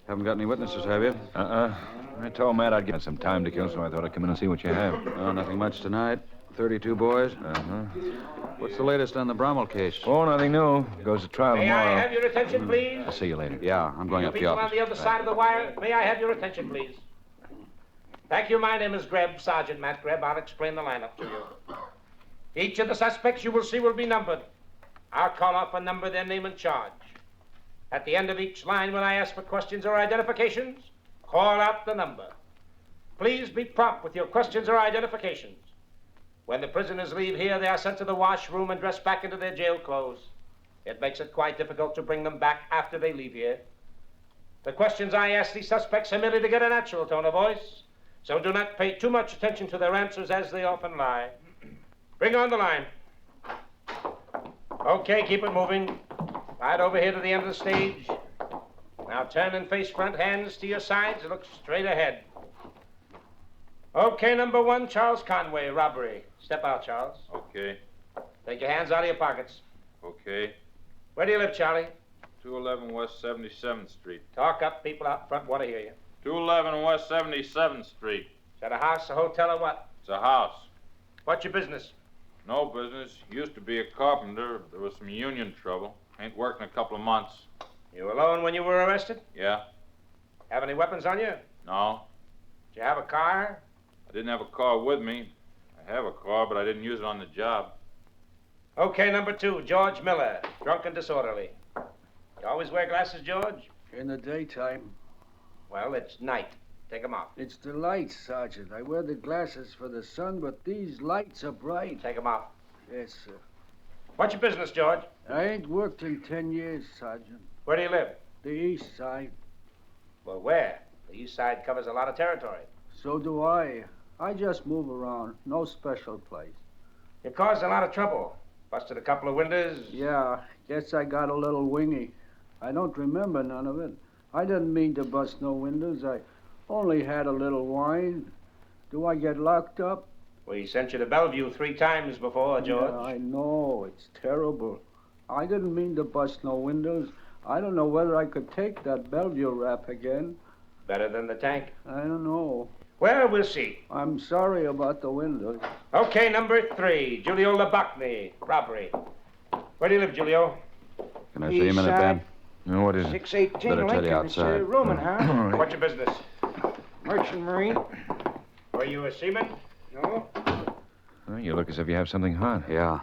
Haven't got any witnesses, have you? I told Matt I'd get some time to kill, so I thought I'd come in and see what you have. Oh, nothing much tonight. 32 boys. What's the latest on the Brommel case? Oh, nothing new. Goes to trial tomorrow. May I have your attention, please? I'll see you later. Yeah, I'm going up the People office. on the other side of the wire, may I have your attention, please? Thank you. My name is Greb, Sergeant Matt Greb. I'll explain the lineup to you. Each of the suspects you will see will be numbered. I'll call off a number, their name and charge. At the end of each line, when I ask for questions or identifications, call out the number. Please be prompt with your questions or identifications. When the prisoners leave here, they are sent to the washroom and dressed back into their jail clothes. It makes it quite difficult to bring them back after they leave here. The questions I ask these suspects are merely to get a natural tone of voice, so do not pay too much attention to their answers as they often lie. Bring on the line. Okay, keep it moving. Right over here to the end of the stage. Now turn and face front, hands to your sides, and look straight ahead. Okay, number 1, Charles Conway, robbery. Step out, Charles. Okay. Take your hands out of your pockets. Okay. Where do you live, Charlie? 211 West 77th Street. Talk up. People out front want to hear you. 211 West 77th Street. Is that a house, a hotel, or what? It's a house. What's your business? No business. Used to be a carpenter. There was some union trouble. Ain't working a couple of months. You alone when you were arrested? Yeah. Have any weapons on you? No. Did you have a car? I didn't have a car with me. I have a car, but I didn't use it on the job. Okay, number 2, George Miller, drunk and disorderly. You always wear glasses, George? In the daytime. Well, it's night. Take them off. It's the lights, Sergeant. I wear the glasses for the sun, but these lights are bright. Take them off. Yes, sir. What's your business, George? I ain't worked in 10 years, Sergeant. Where do you live? The east side. Well, where? The east side covers a lot of territory. So do I. I just move around. No special place. You caused a lot of trouble. Busted a couple of windows. Yeah, guess I got a little wingy. I don't remember none of it. I didn't mean to bust no windows. I only had a little wine. Do I get locked up? We sent you to Bellevue 3 times before, George. Yeah, I know. It's terrible. I didn't mean to bust no windows. I don't know whether I could take that Bellevue rap again. Better than the tank? I don't know. Well, we'll see. I'm sorry about the windows. Okay, number 3, Julio Labacne, robbery. Where do you live, Julio? Can I see you a minute, Ben? No, what is it? 618 Better tell you Lincoln. It's outside. rooming, huh? What's your business? Merchant Marine. Were you a seaman? No. Well, you look as if you have something hot. Yeah.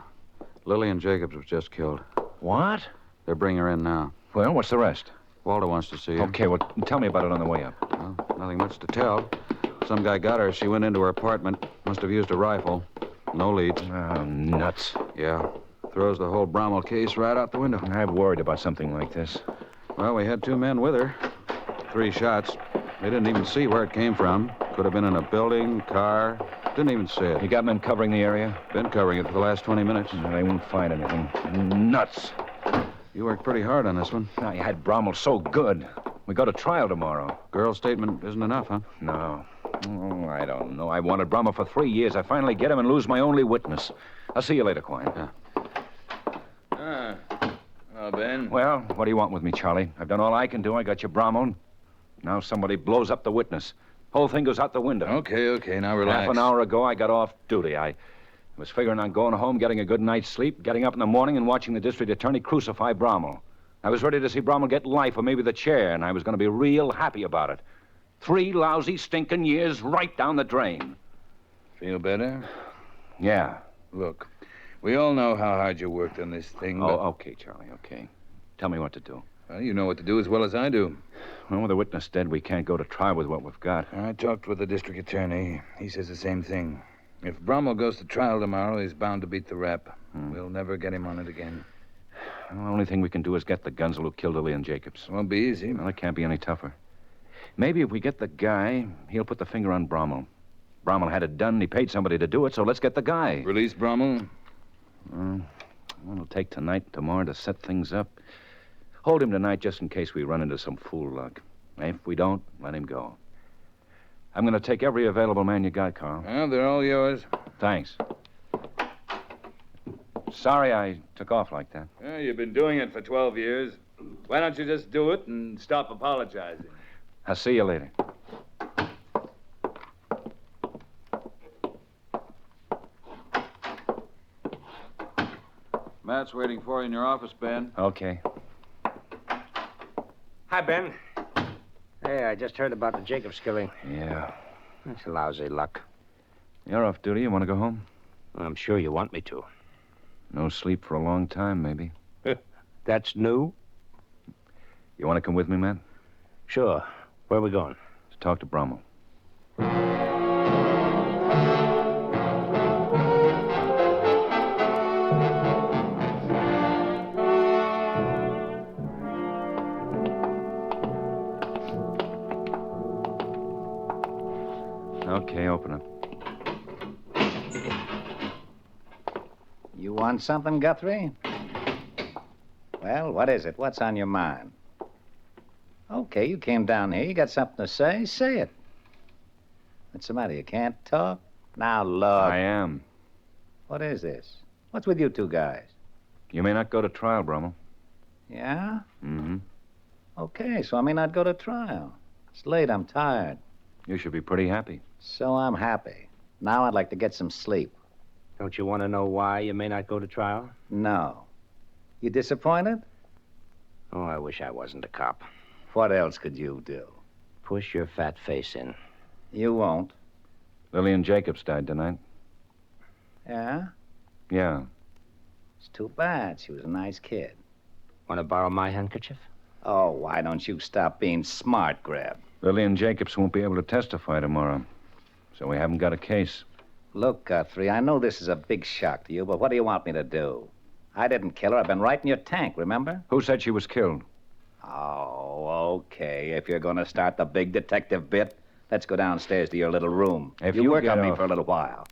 Lillian Jacobs was just killed. What? They're bringing her in now. Well, what's the rest? Walter wants to see her. Okay, well, tell me about it on the way up. Well, nothing much to tell. Some guy got her. She went into her apartment. Must have used a rifle. No leads. Oh, nuts. Yeah. Throws the whole Brommel case right out the window. I'm worried about something like this. Well, we had 2 men with her. 3 shots. They didn't even see where it came from. Could have been in a building, car. Didn't even see it. You got men covering the area? Been covering it for the last 20 minutes. No, they won't find anything. Nuts. You worked pretty hard on this one. Now, you had Brommel so good. We go to trial tomorrow. Girl's statement isn't enough, huh? No. Oh, I don't know. I wanted Brommel for 3 years. I finally get him and lose my only witness. I'll see you later, Quine. Yeah. Ben. Well, what do you want with me, Charlie? I've done all I can do. I got you Brommel. Now somebody blows up the witness. Whole thing goes out the window. Okay. Now relax. Half an hour ago, I got off duty. I was figuring on going home, getting a good night's sleep, getting up in the morning and watching the district attorney crucify Brommel. I was ready to see Brommel get life or maybe the chair, and I was going to be real happy about it. 3 lousy, stinking years right down the drain. Feel better? Yeah. Look, we all know how hard you worked on this thing, Oh, but... okay, Charlie, okay. Tell me what to do. Well, you know what to do as well as I do. Well, with the witness dead, we can't go to trial with what we've got. I talked with the district attorney. He says the same thing. If Brommel goes to trial tomorrow, he's bound to beat the rap. We'll never get him on it again. Well, the only thing we can do is get the gunsel who killed Lillian Jacobs. Won't be easy. Well, it can't be any tougher. Maybe if we get the guy, he'll put the finger on Brommel. Brommel had it done, and he paid somebody to do it, so let's get the guy. Release Brommel? Well, it'll take tonight and tomorrow to set things up. Hold him tonight just in case we run into some fool luck. If we don't, let him go. I'm going to take every available man you got, Carl. Well, they're all yours. Thanks. Sorry I took off like that. Well, you've been doing it for 12 years. Why don't you just do it and stop apologizing? I'll see you later. Matt's waiting for you in your office, Ben. Okay. Hi, Ben. Hey, I just heard about the Jacobs killing. Yeah. That's lousy luck. You're off duty. You want to go home? I'm sure you want me to. No sleep for a long time, maybe. That's new? You want to come with me, Matt? Sure. Where are we going? To talk to Brommel. want something, Guthrie? Well, what is it? What's on your mind? Okay, you came down here. You got something to say? Say it. What's the matter? You can't talk? Now, look. I am. What is this? What's with you two guys? You may not go to trial, Brummel. Yeah? Mm-hmm. Okay, so I may not go to trial. It's late. I'm tired. You should be pretty happy. So I'm happy. Now I'd like to get some sleep. Don't you want to know why you may not go to trial? No. You disappointed? Oh, I wish I wasn't a cop. What else could you do? Push your fat face in. You won't. Lillian Jacobs died tonight. Yeah? Yeah. It's too bad. She was a nice kid. Want to borrow my handkerchief? Oh, why don't you stop being smart, Greb? Lillian Jacobs won't be able to testify tomorrow, so we haven't got a case. Look, Guthrie, I know this is a big shock to you, but what do you want me to do? I didn't kill her. I've been right in your tank, remember? Who said she was killed? Oh, okay. If you're going to start the big detective bit, let's go downstairs to your little room. If you you work get on me off- for a little while.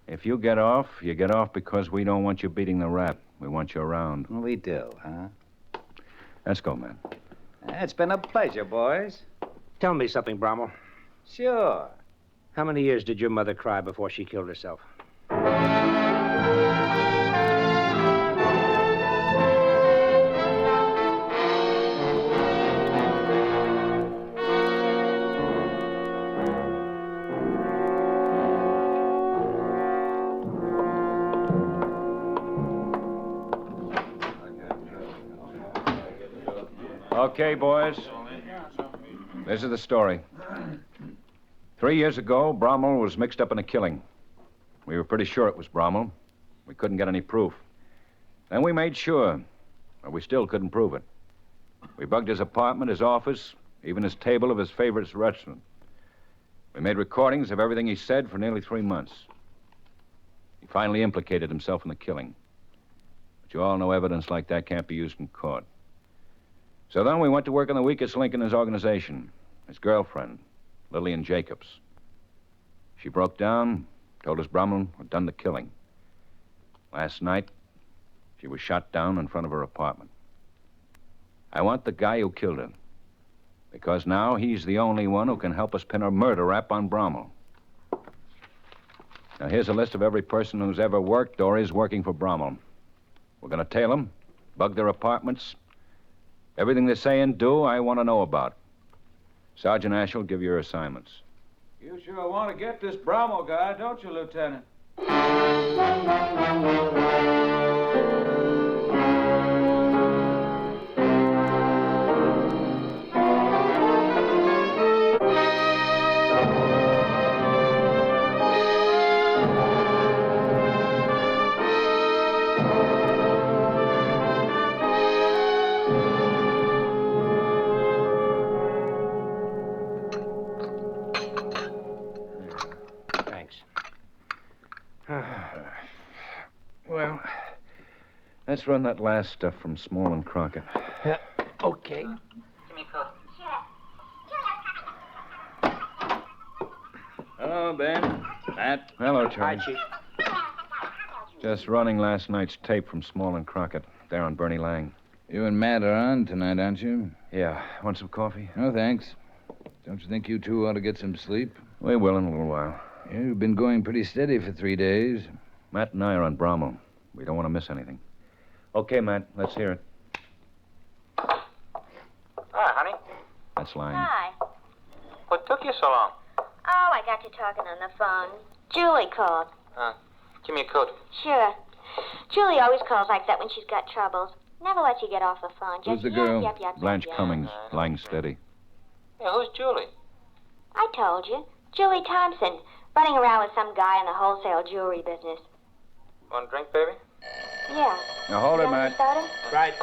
If you get off, you get off because we don't want you beating the rap. We want you around. We do, huh? Let's go, man. It's been a pleasure, boys. Tell me something, Brummel. Sure. How many years did your mother cry before she killed herself? Okay, boys. This is the story. 3 years ago, Brommel was mixed up in a killing. We were pretty sure it was Brommel. We couldn't get any proof. Then we made sure, but we still couldn't prove it. We bugged his apartment, his office, even his table of his favorite restaurant. We made recordings of everything he said for nearly 3 months. He finally implicated himself in the killing. But you all know evidence like that can't be used in court. So then we went to work on the weakest link in his organization, his girlfriend, Lillian Jacobs. She broke down, told us Brommel had done the killing. Last night, she was shot down in front of her apartment. I want the guy who killed her, because now he's the only one who can help us pin a murder rap on Brommel. Now, here's a list of every person who's ever worked or is working for Brommel. We're going to tail them, bug their apartments. Everything they say and do, I want to know about. Sergeant Ash will give you your assignments. You sure want to get this Brommel guy, don't you, Lieutenant? Thanks. Well, let's run that last stuff from Small and Crockett. Yeah, okay. Hello, Ben. Matt. Hello, Charlie. Hi, Chief. Just running last night's tape from Small and Crockett. There on Bernie Lang. You and Matt are on tonight, aren't you? Yeah. Want some coffee? No, thanks. Don't you think you two ought to get some sleep? We will in a little while. Yeah, you've been going pretty steady for 3 days. Matt and I are on Brommel. We don't want to miss anything. Okay, Matt, let's hear it. Hi, honey. That's Lang. Hi. What took you so long? Oh, I got you talking on the phone. Julie called. Give me a coat. Sure. Julie always calls like that when she's got troubles. Never lets you get off the phone. Just Who's the yep, girl? Yep, yep, Blanche yep. Cummings. Lang steady. Yeah, who's Julie? I told you. Julie Thompson, running around with some guy in the wholesale jewelry business. Want a drink, baby? Yeah. Now, hold it, You want Matt. some soda? Right.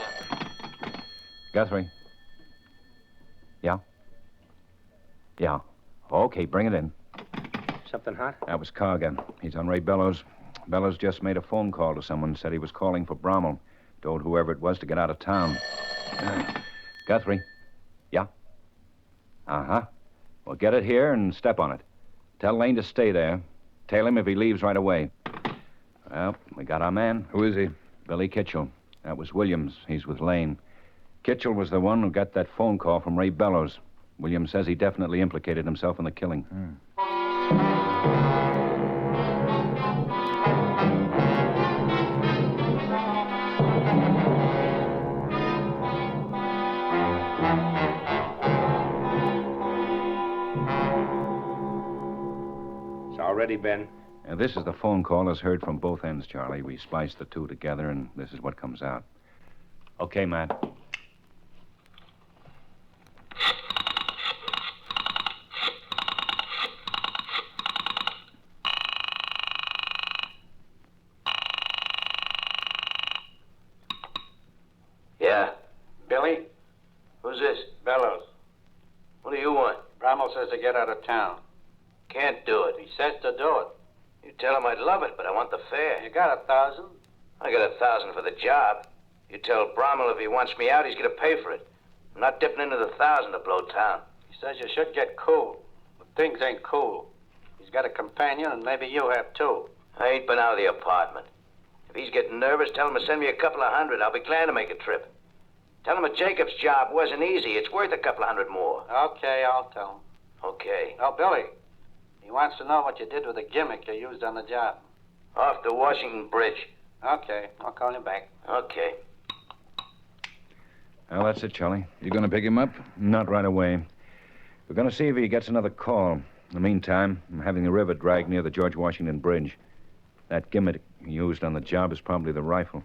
Guthrie. Yeah? Yeah. Okay, bring it in. Something hot? That was Cargan. He's on Ray Bellows. Bellows just made a phone call to someone, said he was calling for Brommel. Told whoever it was to get out of town. Guthrie. Yeah? Uh-huh. Well, get it here and step on it. Tell Lane to stay there. Tail him if he leaves right away. Well, we got our man. Who is he? Billy Kitchell. That was Williams. He's with Lane. Kitchell was the one who got that phone call from Ray Bellows. Williams says he definitely implicated himself in the killing. It's all ready, Ben. This is the phone call as heard from both ends, Charlie. We spliced the two together, and this is what comes out. Okay, Matt. Yeah. Billy? Who's this? Bellows. What do you want? Bramwell says to get out of town. Can't do it. He says to do it. You tell him I'd love it, but I want the fare. You got 1,000? I got 1,000 for the job. You tell Bramwell if he wants me out, he's going to pay for it. I'm not dipping into the 1,000 to blow town. He says you should get cool, but things ain't cool. He's got a companion, and maybe you have too. I ain't been out of the apartment. If he's getting nervous, tell him to send me a couple of hundred. I'll be glad to make a trip. Tell him a Jacobs job wasn't easy. It's worth a couple of hundred more. Okay, I'll tell him. Okay. Oh, Billy, he wants to know what you did with the gimmick you used on the job. Off the Washington Bridge. Okay, I'll call you back. Okay. Well, that's it, Charlie. You going to pick him up? Not right away. We're going to see if he gets another call. In the meantime, I'm having the river dragged near the George Washington Bridge. That gimmick he used on the job is probably the rifle.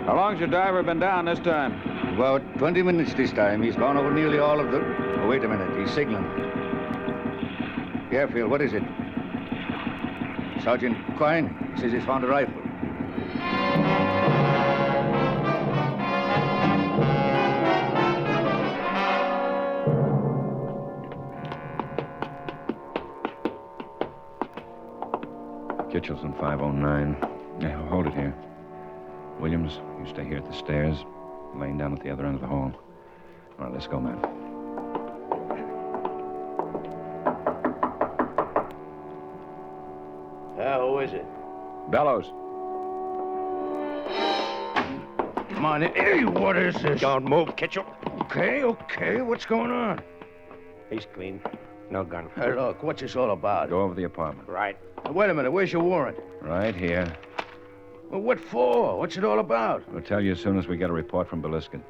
How long's your diver been down this time? About 20 minutes this time. He's gone over nearly all of the... Oh, wait a minute. He's signaling. Fairfield, what is it? Sergeant Quine says he's found a rifle. Kitchell's in 509. Yeah, hold it here. Williams, you stay here at the stairs. Laying down at the other end of the hall. All right, let's go, man. Who is it? Bellows. Come on in. Hey, what is this? Don't move, Kitchell. Okay. What's going on? He's clean. No gun. Hey, look, what's this all about? Go over the apartment. Right. Now, wait a minute. Where's your warrant? Right here. Well, what for? What's it all about? We'll tell you as soon as we get a report from Beliskin.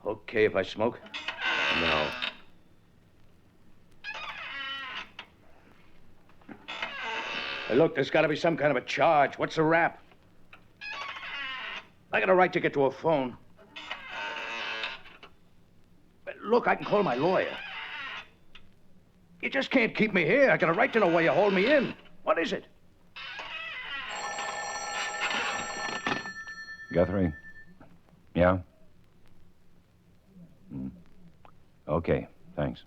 Okay if I smoke? No. Hey, look, there's got to be some kind of a charge. What's the rap? I got a right to get to a phone. But look, I can call my lawyer. You just can't keep me here. I got a right to know why you hold me in. What is it? Guthrie? Yeah? Okay, thanks.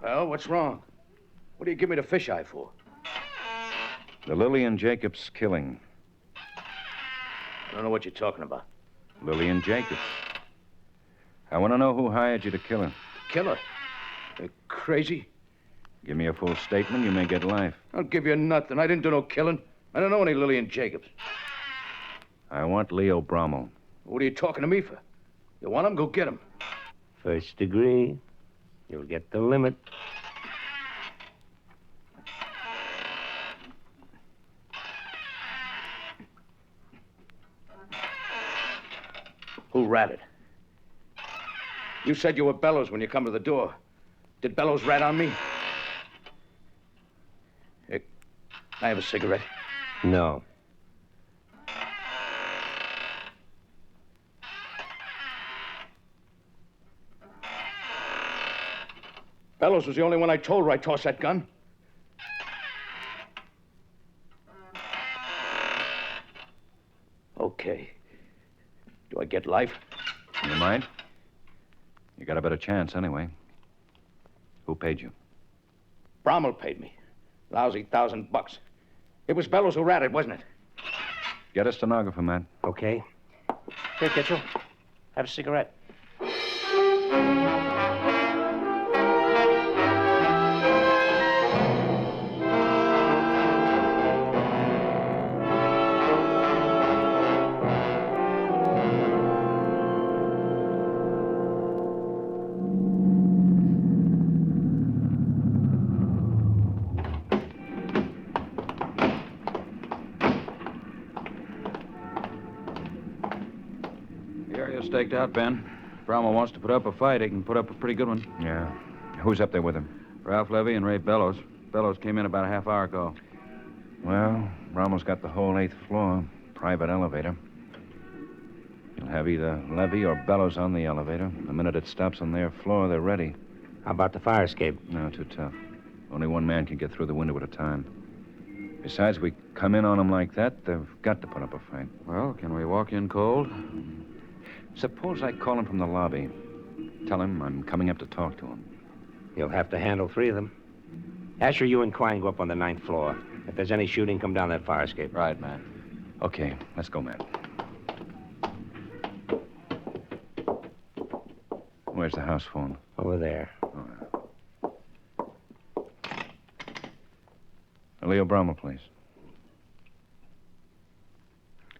Well, what's wrong? What do you give me the fisheye for? The Lillian Jacobs killing. I don't know what you're talking about. Lillian Jacobs. I want to know who hired you to kill her. Kill her? You crazy? Give me a full statement, you may get life. I'll give you nothing. I didn't do no killing. I don't know any Lillian Jacobs. I want Leo Brommel. What are you talking to me for? You want him? Go get him. First degree. You'll get the limit. Who ratted? You said you were Bellows when you come to the door. Did Bellows rat on me? Hey, I have a cigarette. No. Bellows was the only one I told where I tossed that gun. Okay. Do I get life? You mind? You got a better chance anyway. Who paid you? Brommel paid me. Lousy $1,000. It was Bellows who ratted, wasn't it? Get a stenographer, Matt. Okay. Here, Kitchell. Have a cigarette. Staked out, Ben. Brommel wants to put up a fight. He can put up a pretty good one. Yeah. Who's up there with him? Ralph Levy and Ray Bellows. Bellows came in about a half hour ago. Well, Brommel's got the whole 8th floor. Private elevator. He'll have either Levy or Bellows on the elevator. The minute it stops on their floor, they're ready. How about the fire escape? No, too tough. Only one man can get through the window at a time. Besides, we come in on them like that, they've got to put up a fight. Well, can we walk in cold? Suppose I call him from the lobby. Tell him I'm coming up to talk to him. You'll have to handle 3 of them. Asher, you and Quine go up on the 9th floor. If there's any shooting, come down that fire escape. Right, man. Okay, let's go, Matt. Where's the house phone? Over there. Leo Brommel, please.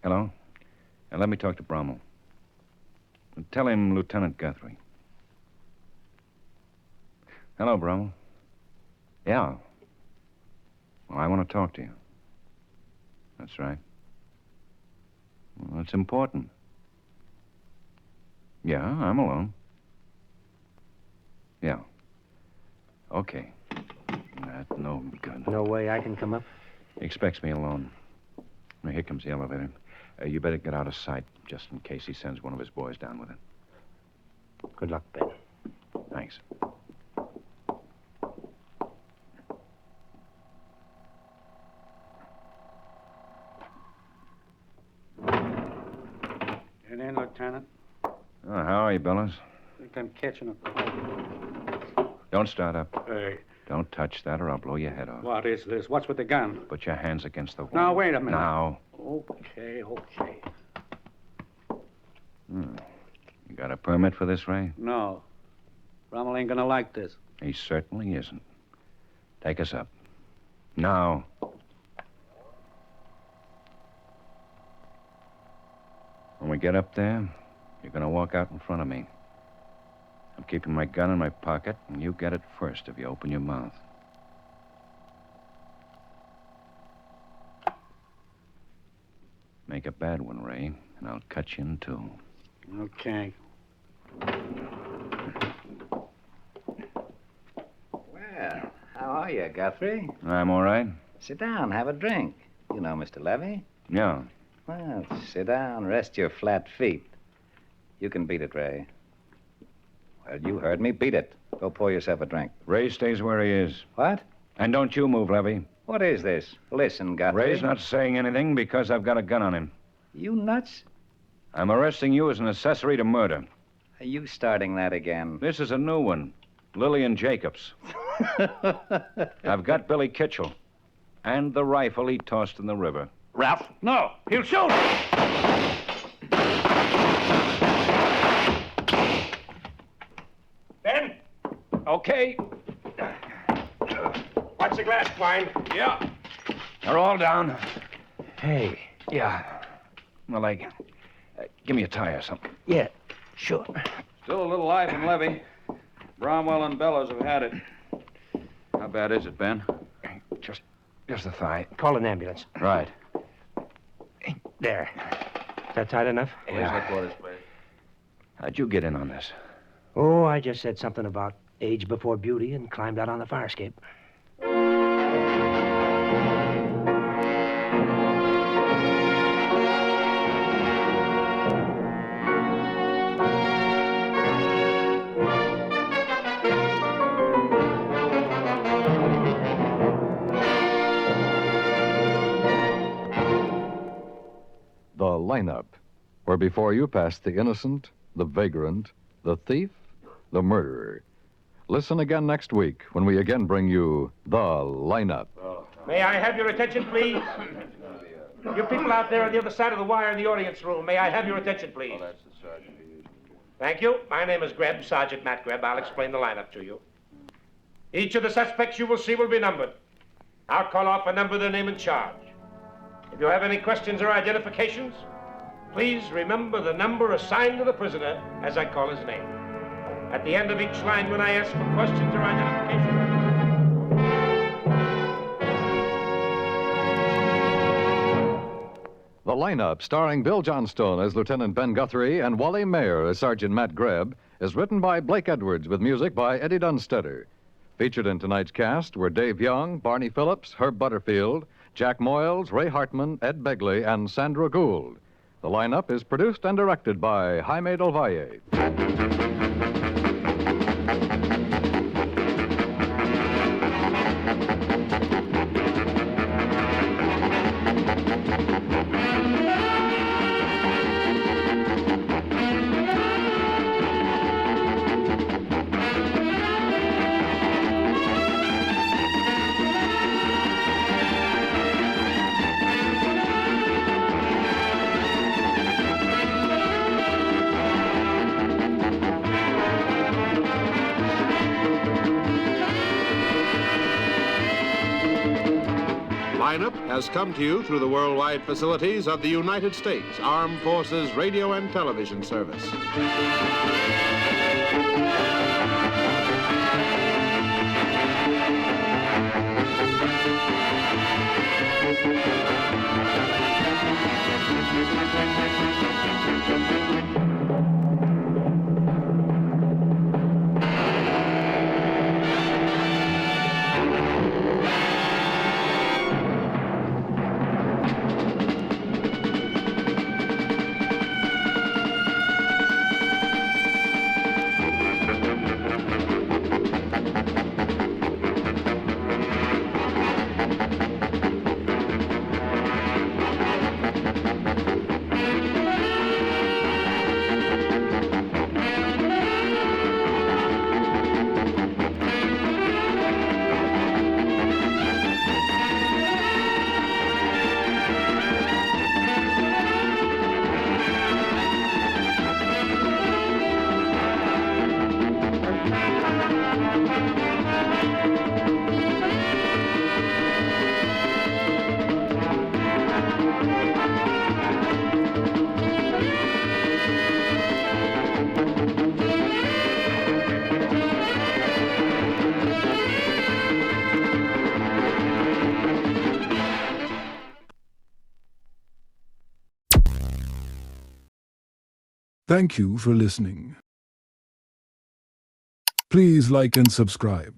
Hello? Let me talk to Brommel. Tell him Lieutenant Guthrie. Hello, Brommel. Yeah. Well, I want to talk to you. That's right. Well, it's important. Yeah, I'm alone. Yeah. Okay. That's no good. No way I can come up? He expects me alone. Now, here comes the elevator. You better get out of sight, just in case he sends one of his boys down with it. Good luck, Ben. Thanks. Get in, Lieutenant. Oh, how are you, Bellows? I think I'm catching a cold. Don't start up. Hey. Don't touch that or I'll blow your head off. What is this? What's with the gun? Put your hands against the wall. Now, wait a minute. Now. Okay. You got a permit for this, Ray? No. Rommel ain't gonna like this. He certainly isn't. Take us up. Now. When we get up there, you're gonna walk out in front of me. I'm keeping my gun in my pocket, and you get it first if you open your mouth. Make a bad one, Ray, and I'll cut you in two. Okay. Well, how are you, Guthrie? I'm all right. Sit down, have a drink. You know Mr. Levy? Yeah. Well, sit down, rest your flat feet. You can beat it, Ray. Well, you heard me. Beat it. Go pour yourself a drink. Ray stays where he is. What? And don't you move, Levy. What is this? Listen, Guthrie. Ray's not saying anything because I've got a gun on him. You nuts? I'm arresting you as an accessory to murder. Are you starting that again? This is a new one. Lillian Jacobs. I've got Billy Kitchell. And the rifle he tossed in the river. Ralph, no. He'll shoot. Ben? Okay. Watch the glass, Quine. Yeah. They're all down. Hey. Yeah. My leg. Give me a tie or something. Yeah, sure. Still a little life in Levy. Bromwell and Bellows have had it. How bad is it, Ben? Just the thigh. Call an ambulance. Right. There. Is that tight enough? Where's headquarters, please? How'd you get in on this? Oh, I just said something about age before beauty and climbed out on the fire escape. lineup, where before you pass the innocent, the vagrant, the thief, the murderer. Listen again next week when we again bring you The Lineup. May I have your attention, please? You people out there on the other side of the wire in the audience room, may I have your attention, please? That's the sergeant. Thank you. My name is Greb, Sergeant Matt Greb. I'll explain the lineup to you. Each of the suspects you will see will be numbered. I'll call off a number, their name, and charge. If you have any questions or identifications, please remember the number assigned to the prisoner as I call his name. At the end of each line, when I ask for questions or identifications. The Lineup, starring Bill Johnstone as Lieutenant Ben Guthrie and Wally Mayer as Sergeant Matt Greb, is written by Blake Edwards with music by Eddie Dunstetter. Featured in tonight's cast were Dave Young, Barney Phillips, Herb Butterfield, Jack Moyles, Ray Hartman, Ed Begley, and Sandra Gould. The Lineup is produced and directed by Jaime Del Valle. Lineup has come to you through the worldwide facilities of the United States Armed Forces Radio and Television Service. Thank you for listening. Please like and subscribe.